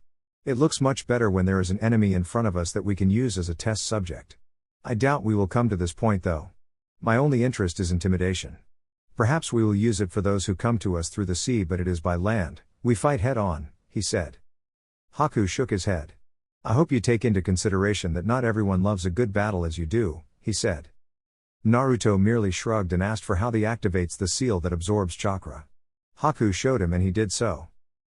S1: It looks much better when there is an enemy in front of us that we can use as a test subject. I doubt we will come to this point though. My only interest is intimidation. Perhaps we will use it for those who come to us through the sea, but it is by land, we fight head on, he said. Haku shook his head. I hope you take into consideration that not everyone loves a good battle as you do, he said. Naruto merely shrugged and asked for how he activates the seal that absorbs chakra. Haku showed him and he did so.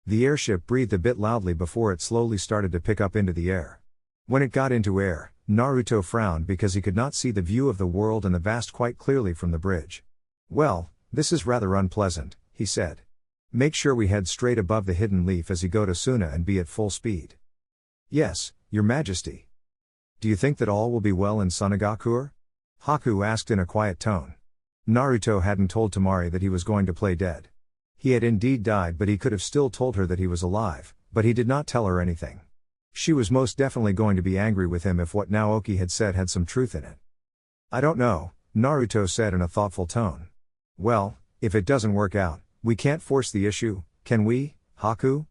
S1: The airship breathed a bit loudly before it slowly started to pick up into the air. When it got into air, Naruto frowned because he could not see the view of the world and the vast quite clearly from the bridge. Well, this is rather unpleasant, he said. Make sure we head straight above the hidden leaf as you go to Sunna and be at full speed. Yes, Your Majesty. Do you think that all will be well in Sunagakure? Haku asked in a quiet tone. Naruto hadn't told Tamari that he was going to play dead. He had indeed died, but he could have still told her that he was alive, but he did not tell her anything. She was most definitely going to be angry with him if what Naoki had said had some truth in it. I don't know, Naruto said in a thoughtful tone. Well, if it doesn't work out, we can't force the issue, can we, Haku?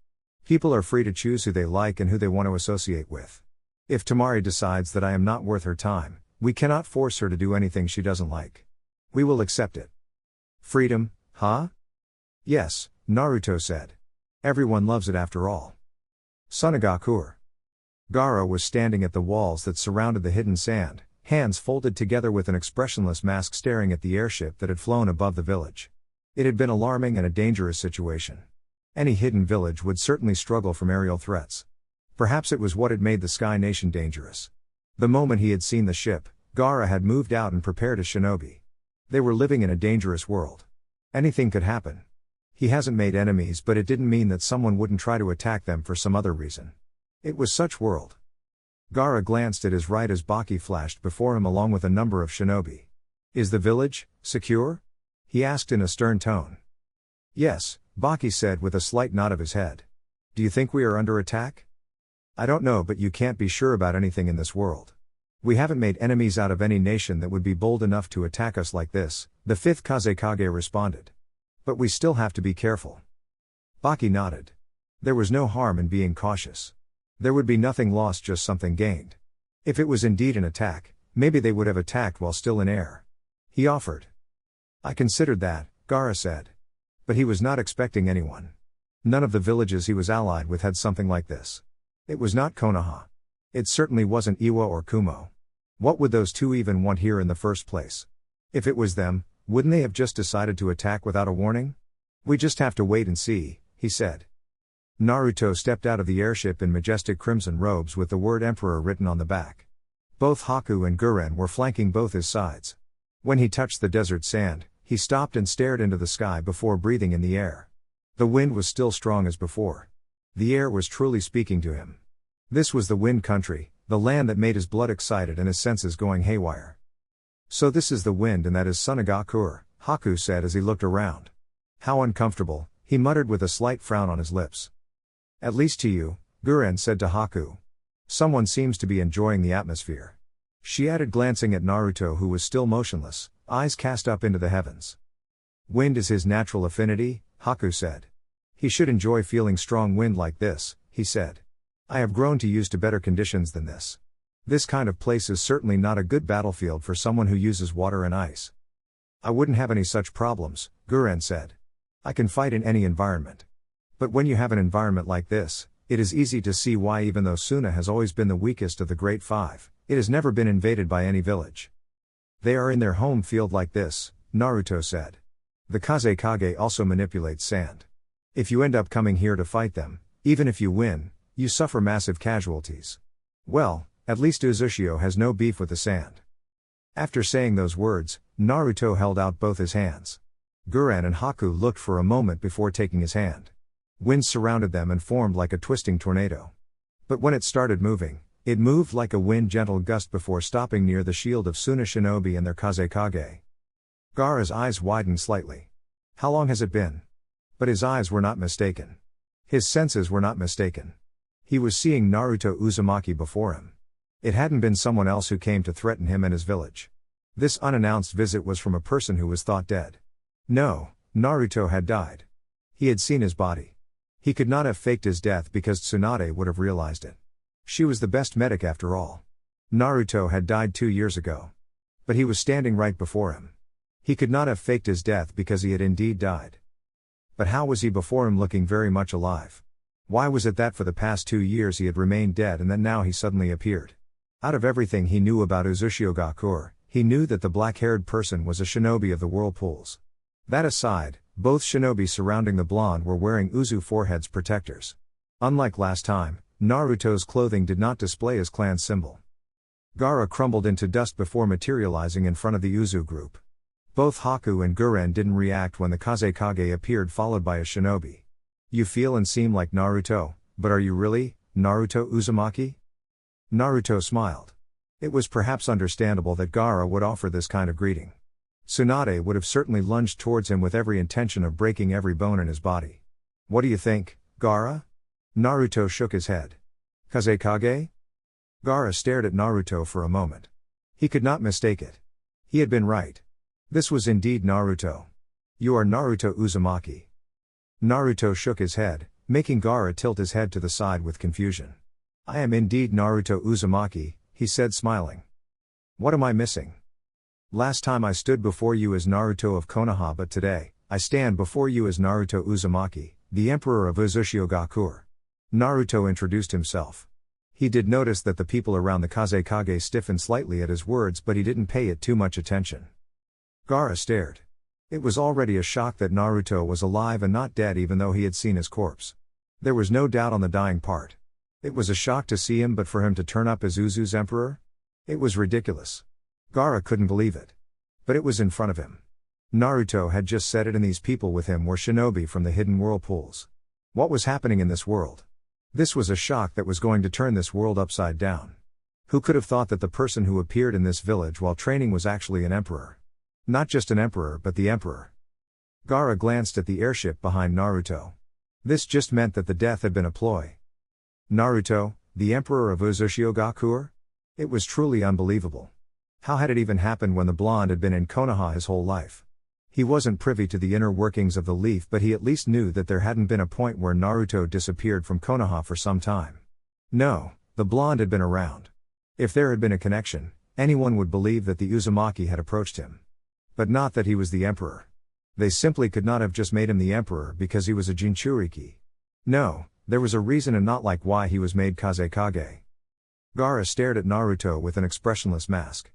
S1: People are free to choose who they like and who they want to associate with. If Tamari decides that I am not worth her time, we cannot force her to do anything she doesn't like. We will accept it. Freedom, huh? Yes, Naruto said. Everyone loves it after all. Sunagakure. Gaara was standing at the walls that surrounded the hidden sand, hands folded together with an expressionless mask staring at the airship that had flown above the village. It had been alarming and a dangerous situation. Any hidden village would certainly struggle from aerial threats. Perhaps it was what had made the Sky Nation dangerous. The moment he had seen the ship, Gaara had moved out and prepared a shinobi. They were living in a dangerous world. Anything could happen. He hasn't made enemies, but it didn't mean that someone wouldn't try to attack them for some other reason. It was such world. Gaara glanced at his right as Baki flashed before him along with a number of shinobi. Is the village secure? He asked in a stern tone. Yes, Baki said with a slight nod of his head. Do you think we are under attack? I don't know, but you can't be sure about anything in this world. We haven't made enemies out of any nation that would be bold enough to attack us like this, the fifth Kazekage responded. But we still have to be careful. Baki nodded. There was no harm in being cautious. There would be nothing lost, just something gained. If it was indeed an attack, maybe they would have attacked while still in air. He offered. I considered that, Gaara said. But he was not expecting anyone. None of the villages he was allied with had something like this. It was not Konoha. It certainly wasn't Iwa or Kumo. What would those two even want here in the first place? If it was them, wouldn't they have just decided to attack without a warning? We just have to wait and see, he said. Naruto stepped out of the airship in majestic crimson robes with the word Emperor written on the back. Both Haku and Guren were flanking both his sides. When he touched the desert sand, he stopped and stared into the sky before breathing in the air. The wind was still strong as before. The air was truly speaking to him. This was the wind country, the land that made his blood excited and his senses going haywire. So this is the wind and that is Sunagakure, Haku said as he looked around. How uncomfortable, he muttered with a slight frown on his lips. At least to you, Guren said to Haku. Someone seems to be enjoying the atmosphere. She added, glancing at Naruto, who was still motionless, eyes cast up into the heavens. Wind is his natural affinity, Haku said. He should enjoy feeling strong wind like this, he said. I have grown to used to better conditions than this. This kind of place is certainly not a good battlefield for someone who uses water and ice. I wouldn't have any such problems, Guren said. I can fight in any environment. But when you have an environment like this, it is easy to see why, even though Sunna has always been the weakest of the Great Five, it has never been invaded by any village. They are in their home field like this, Naruto said. The Kazekage also manipulates sand. If you end up coming here to fight them, even if you win, you suffer massive casualties. Well, at least Uzushio has no beef with the sand. After saying those words, Naruto held out both his hands. Guren and Haku looked for a moment before taking his hand. Wind surrounded them and formed like a twisting tornado. But when it started moving, it moved like a wind-gentle gust before stopping near the shield of Sunna shinobi and their Kazekage. Gaara's eyes widened slightly. How long has it been? But his eyes were not mistaken. His senses were not mistaken. He was seeing Naruto Uzumaki before him. It hadn't been someone else who came to threaten him and his village. This unannounced visit was from a person who was thought dead. No, Naruto had died. He had seen his body. He could not have faked his death because Tsunade would have realized it. She was the best medic after all. Naruto had died 2 years ago. But he was standing right before him. He could not have faked his death because he had indeed died. But how was he before him looking very much alive? Why was it that for the past 2 years he had remained dead and then now he suddenly appeared? Out of everything he knew about Uzushio, he knew that the black-haired person was a shinobi of the whirlpools. That aside, both shinobi surrounding the blonde were wearing Uzu foreheads protectors. Unlike last time, Naruto's clothing did not display his clan symbol. Gaara crumbled into dust before materializing in front of the Uzu group. Both Haku and Guren didn't react when the Kazekage appeared followed by a shinobi. You feel and seem like Naruto, but are you really, Naruto Uzumaki? Naruto smiled. It was perhaps understandable that Gaara would offer this kind of greeting. Tsunade would have certainly lunged towards him with every intention of breaking every bone in his body. What do you think, Gaara? Naruto shook his head. Kazekage? Gaara stared at Naruto for a moment. He could not mistake it. He had been right. This was indeed Naruto. You are Naruto Uzumaki. Naruto shook his head, making Gaara tilt his head to the side with confusion. I am indeed Naruto Uzumaki, he said smiling. What am I missing? Last time I stood before you as Naruto of Konoha, but today, I stand before you as Naruto Uzumaki, the Emperor of Uzushio. Naruto introduced himself. He did notice that the people around the Kazekage stiffened slightly at his words, but he didn't pay it too much attention. Gaara stared. It was already a shock that Naruto was alive and not dead even though he had seen his corpse. There was no doubt on the dying part. It was a shock to see him, but for him to turn up as Uzu's emperor? It was ridiculous. Gaara couldn't believe it. But it was in front of him. Naruto had just said it, and these people with him were shinobi from the hidden whirlpools. What was happening in this world? This was a shock that was going to turn this world upside down. Who could have thought that the person who appeared in this village while training was actually an emperor? Not just an emperor, but the emperor. Gaara glanced at the airship behind Naruto. This just meant that the death had been a ploy. Naruto, the emperor of Uzumaki? It was truly unbelievable. How had it even happened when the blonde had been in Konoha his whole life? He wasn't privy to the inner workings of the leaf, but he at least knew that there hadn't been a point where Naruto disappeared from Konoha for some time. No, the blonde had been around. If there had been a connection, anyone would believe that the Uzumaki had approached him. But not that he was the emperor. They simply could not have just made him the emperor because he was a Jinchuriki. No, there was a reason, and not like why he was made Kazekage. Gaara stared at Naruto with an expressionless mask.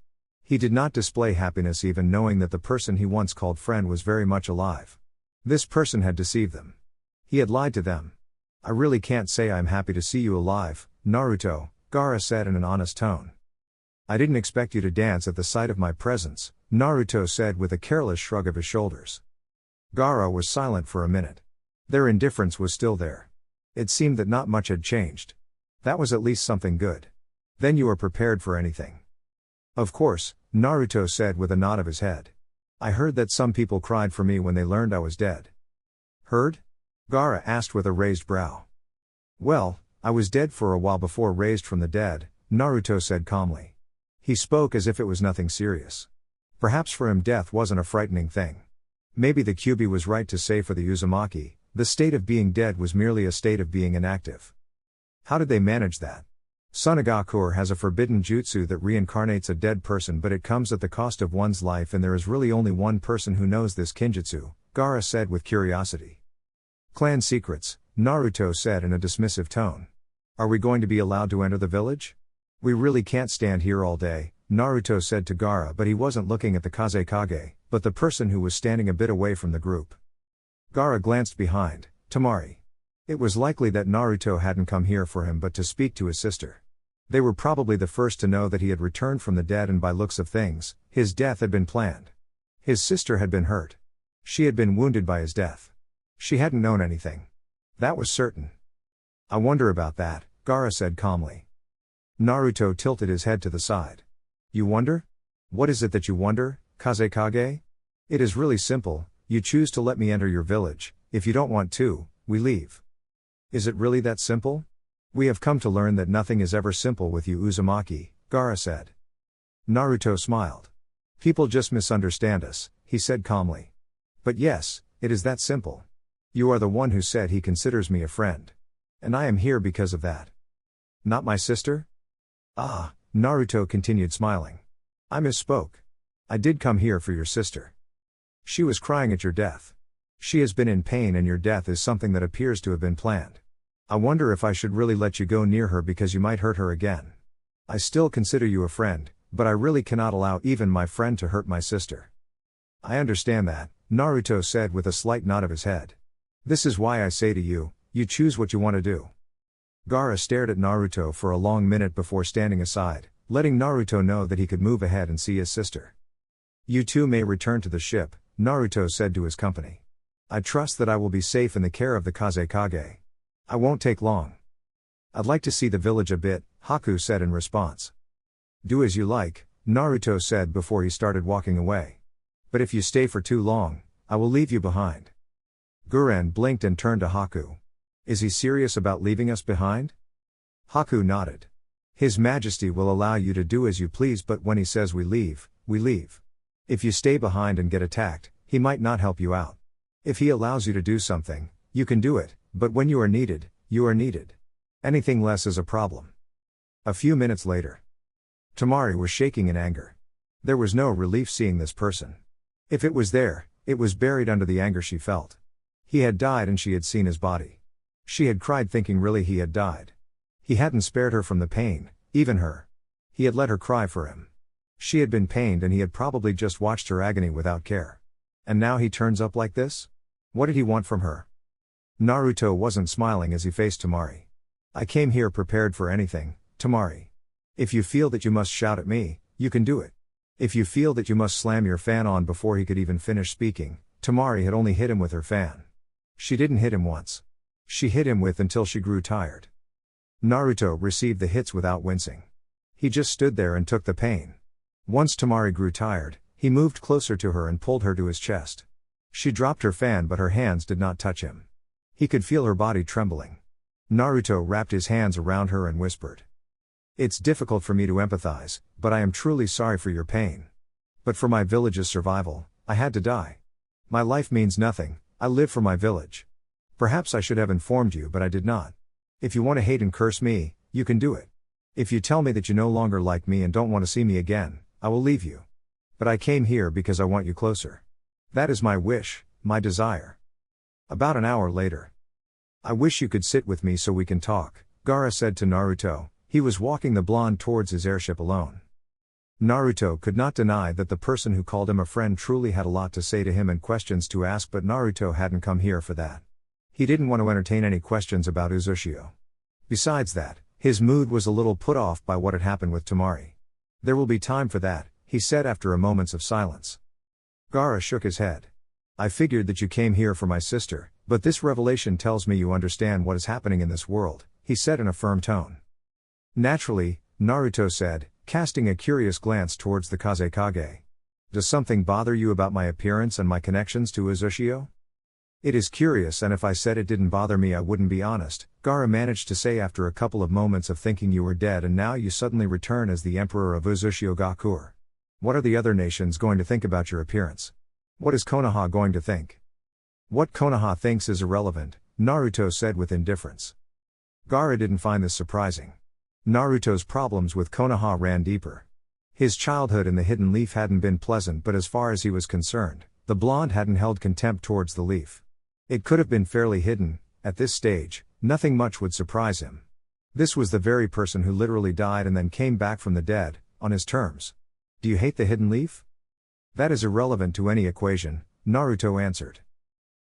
S1: He did not display happiness even knowing that the person he once called friend was very much alive. This person had deceived them. He had lied to them. I really can't say I'm happy to see you alive, Naruto, Gaara said in an honest tone. I didn't expect you to dance at the sight of my presence, Naruto said with a careless shrug of his shoulders. Gaara was silent for a minute. Their indifference was still there. It seemed that not much had changed. That was at least something good. Then you are prepared for anything. Of course, Naruto said with a nod of his head. I heard that some people cried for me when they learned I was dead. Heard? Gaara asked with a raised brow. Well, I was dead for a while before raised from the dead, Naruto said calmly. He spoke as if it was nothing serious. Perhaps for him death wasn't a frightening thing. Maybe the Kyuubi was right to say for the Uzumaki, the state of being dead was merely a state of being inactive. How did they manage that? Amagakure has a forbidden jutsu that reincarnates a dead person, but it comes at the cost of one's life, and there is really only one person who knows this kinjutsu, Gaara said with curiosity. Clan secrets, Naruto said in a dismissive tone. Are we going to be allowed to enter the village? We really can't stand here all day, Naruto said to Gaara, but he wasn't looking at the Kazekage, but the person who was standing a bit away from the group. Gaara glanced behind, Tamari. It was likely that Naruto hadn't come here for him but to speak to his sister. They were probably the first to know that he had returned from the dead, and by looks of things, his death had been planned. His sister had been hurt. She had been wounded by his death. She hadn't known anything. That was certain. I wonder about that, Gaara said calmly. Naruto tilted his head to the side. You wonder? What is it that you wonder, Kazekage? It is really simple. You choose to let me enter your village. If you don't want to, we leave. Is it really that simple? We have come to learn that nothing is ever simple with you, Uzumaki, Gaara said. Naruto smiled. People just misunderstand us, he said calmly. But yes, it is that simple. You are the one who said he considers me a friend. And I am here because of that. Not my sister? Ah, Naruto continued smiling. I misspoke. I did come here for your sister. She was crying at your death. She has been in pain, and your death is something that appears to have been planned. I wonder if I should really let you go near her because you might hurt her again. I still consider you a friend, but I really cannot allow even my friend to hurt my sister. I understand that, Naruto said with a slight nod of his head. This is why I say to you, you choose what you want to do. Gaara stared at Naruto for a long minute before standing aside, letting Naruto know that he could move ahead and see his sister. You two may return to the ship, Naruto said to his company. I trust that I will be safe in the care of the Kazekage. I won't take long. I'd like to see the village a bit, Haku said in response. Do as you like, Naruto said before he started walking away. But if you stay for too long, I will leave you behind. Guren blinked and turned to Haku. Is he serious about leaving us behind? Haku nodded. His Majesty will allow you to do as you please, but when he says we leave, we leave. If you stay behind and get attacked, he might not help you out. If he allows you to do something, you can do it, but when you are needed, you are needed. Anything less is a problem. A few minutes later. Tamari was shaking in anger. There was no relief seeing this person. If it was there, it was buried under the anger she felt. He had died and she had seen his body. She had cried thinking really he had died. He hadn't spared her from the pain, even her. He had let her cry for him. She had been pained and he had probably just watched her agony without care. And now he turns up like this? What did he want from her? Naruto wasn't smiling as he faced Tamari. I came here prepared for anything, Tamari. If you feel that you must shout at me, you can do it. If you feel that you must slam your fan on before he could even finish speaking, Tamari had only hit him with her fan. She didn't hit him once. She hit him with until she grew tired. Naruto received the hits without wincing. He just stood there and took the pain. Once Tamari grew tired, he moved closer to her and pulled her to his chest. She dropped her fan but her hands did not touch him. He could feel her body trembling. Naruto wrapped his hands around her and whispered. It's difficult for me to empathize, but I am truly sorry for your pain. But for my village's survival, I had to die. My life means nothing, I live for my village. Perhaps I should have informed you but I did not. If you want to hate and curse me, you can do it. If you tell me that you no longer like me and don't want to see me again, I will leave you. But I came here because I want you closer. That is my wish, my desire. About an hour later. I wish you could sit with me so we can talk, Gaara said to Naruto. He was walking the blonde towards his airship alone. Naruto could not deny that the person who called him a friend truly had a lot to say to him and questions to ask, but Naruto hadn't come here for that. He didn't want to entertain any questions about Uzushio. Besides that, his mood was a little put off by what had happened with Tamari. There will be time for that, he said after a moment of silence. Gaara shook his head. I figured that you came here for my sister, but this revelation tells me you understand what is happening in this world, he said in a firm tone. Naturally, Naruto said, casting a curious glance towards the Kazekage. Does something bother you about my appearance and my connections to Uzushio? It is curious, and if I said it didn't bother me I wouldn't be honest, Gaara managed to say after a couple of moments of thinking you were dead and now you suddenly return as the emperor of Uzushio. What are the other nations going to think about your appearance? What is Konoha going to think? What Konoha thinks is irrelevant, Naruto said with indifference. Gaara didn't find this surprising. Naruto's problems with Konoha ran deeper. His childhood in the Hidden Leaf hadn't been pleasant, but as far as he was concerned, the blonde hadn't held contempt towards the leaf. It could have been fairly hidden. At this stage, nothing much would surprise him. This was the very person who literally died and then came back from the dead, on his terms. Do you hate the Hidden Leaf? That is irrelevant to any equation, Naruto answered.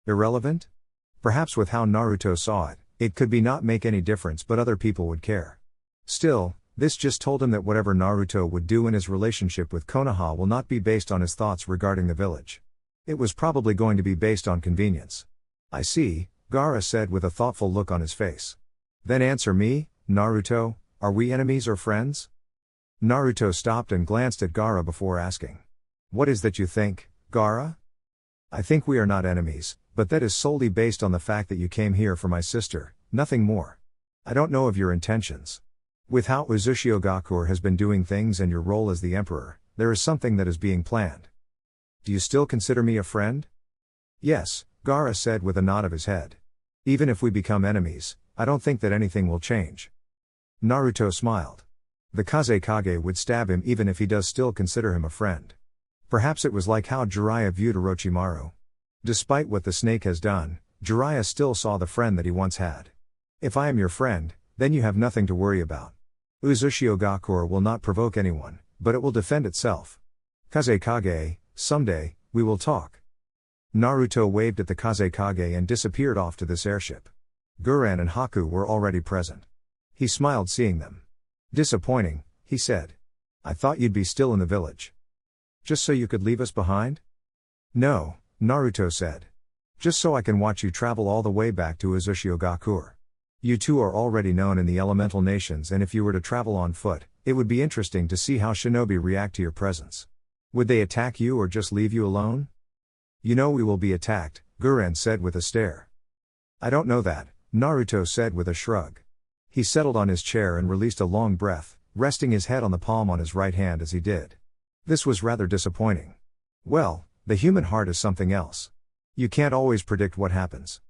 S1: Irrelevant? Perhaps with how Naruto saw it, it could be not make any difference, but other people would care. Still, this just told him that whatever Naruto would do in his relationship with Konoha will not be based on his thoughts regarding the village. It was probably going to be based on convenience. I see, Gaara said with a thoughtful look on his face. Then answer me, Naruto, are we enemies or friends? Naruto stopped and glanced at Gaara before asking. What is that you think, Gaara? I think we are not enemies, but that is solely based on the fact that you came here for my sister, nothing more. I don't know of your intentions. With how Uzushio has been doing things and your role as the emperor, there is something that is being planned. Do you still consider me a friend? Yes, Gaara said with a nod of his head. Even if we become enemies, I don't think that anything will change. Naruto smiled. The Kazekage would stab him even if he does still consider him a friend. Perhaps it was like how Jiraiya viewed Orochimaru. Despite what the snake has done, Jiraiya still saw the friend that he once had. If I am your friend, then you have nothing to worry about. Uzushio will not provoke anyone, but it will defend itself. Kazekage, someday, we will talk. Naruto waved at the Kazekage and disappeared off to this airship. Guren and Haku were already present. He smiled seeing them. Disappointing, he said. I thought you'd be still in the village. Just so you could leave us behind? No, Naruto said. Just so I can watch you travel all the way back to Uzushio. You two are already known in the elemental nations, and if you were to travel on foot, it would be interesting to see how shinobi react to your presence. Would they attack you or just leave you alone? You know we will be attacked, Guren said with a stare. I don't know that, Naruto said with a shrug. He settled on his chair and released a long breath, resting his head on the palm on his right hand as he did. This was rather disappointing. Well, the human heart is something else. You can't always predict what happens.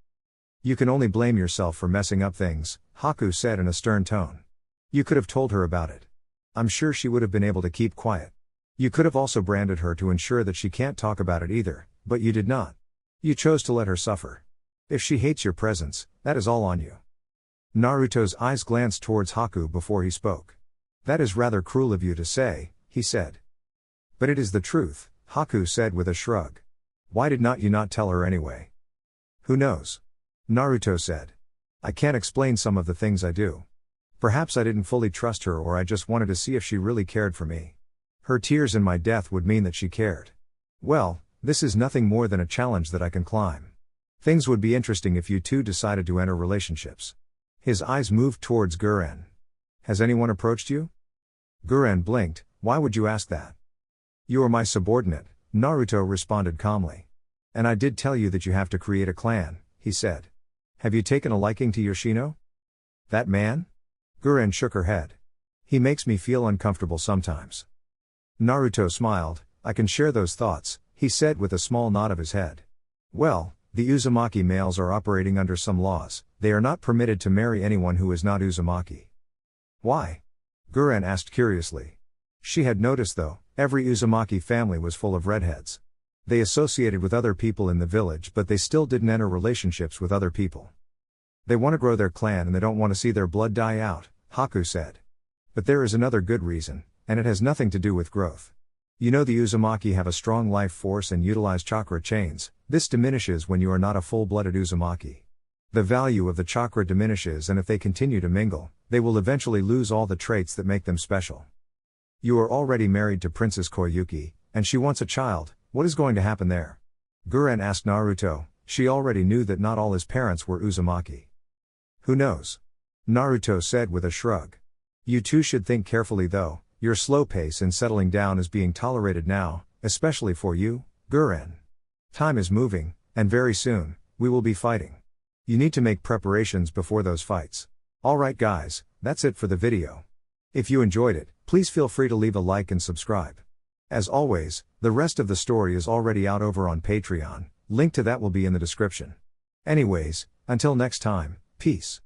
S1: You can only blame yourself for messing up things, Haku said in a stern tone. You could have told her about it. I'm sure she would have been able to keep quiet. You could have also branded her to ensure that she can't talk about it either, but you did not. You chose to let her suffer. If she hates your presence, that is all on you. Naruto's eyes glanced towards Haku before he spoke. That is rather cruel of you to say, he said. But it is the truth, Haku said with a shrug. Why did not you not tell her anyway? Who knows? Naruto said. I can't explain some of the things I do. Perhaps I didn't fully trust her, or I just wanted to see if she really cared for me. Her tears and my death would mean that she cared. Well, this is nothing more than a challenge that I can climb. Things would be interesting if you two decided to enter relationships. His eyes moved towards Guren. Has anyone approached you? Guren blinked. Why would you ask that? You are my subordinate, Naruto responded calmly. And I did tell you that you have to create a clan, he said. Have you taken a liking to Yoshino? That man? Guren shook her head. He makes me feel uncomfortable sometimes. Naruto smiled. I can share those thoughts, he said with a small nod of his head. Well, the Uzumaki males are operating under some laws. They are not permitted to marry anyone who is not Uzumaki. Why? Guren asked curiously. She had noticed though, every Uzumaki family was full of redheads. They associated with other people in the village but they still didn't enter relationships with other people. They want to grow their clan and they don't want to see their blood die out, Haku said. But there is another good reason, and it has nothing to do with growth. You know the Uzumaki have a strong life force and utilize chakra chains. This diminishes when you are not a full-blooded Uzumaki. The value of the chakra diminishes and if they continue to mingle, they will eventually lose all the traits that make them special. You are already married to Princess Koyuki, and she wants a child. What is going to happen there? Guren asked Naruto. She already knew that not all his parents were Uzumaki. Who knows? Naruto said with a shrug. You two should think carefully though. Your slow pace in settling down is being tolerated now, especially for you, Guren. Time is moving, and very soon, we will be fighting. You need to make preparations before those fights. Alright guys, that's it for the video. If you enjoyed it, please feel free to leave a like and subscribe. As always, the rest of the story is already out over on Patreon, link to that will be in the description. Anyways, until next time, peace.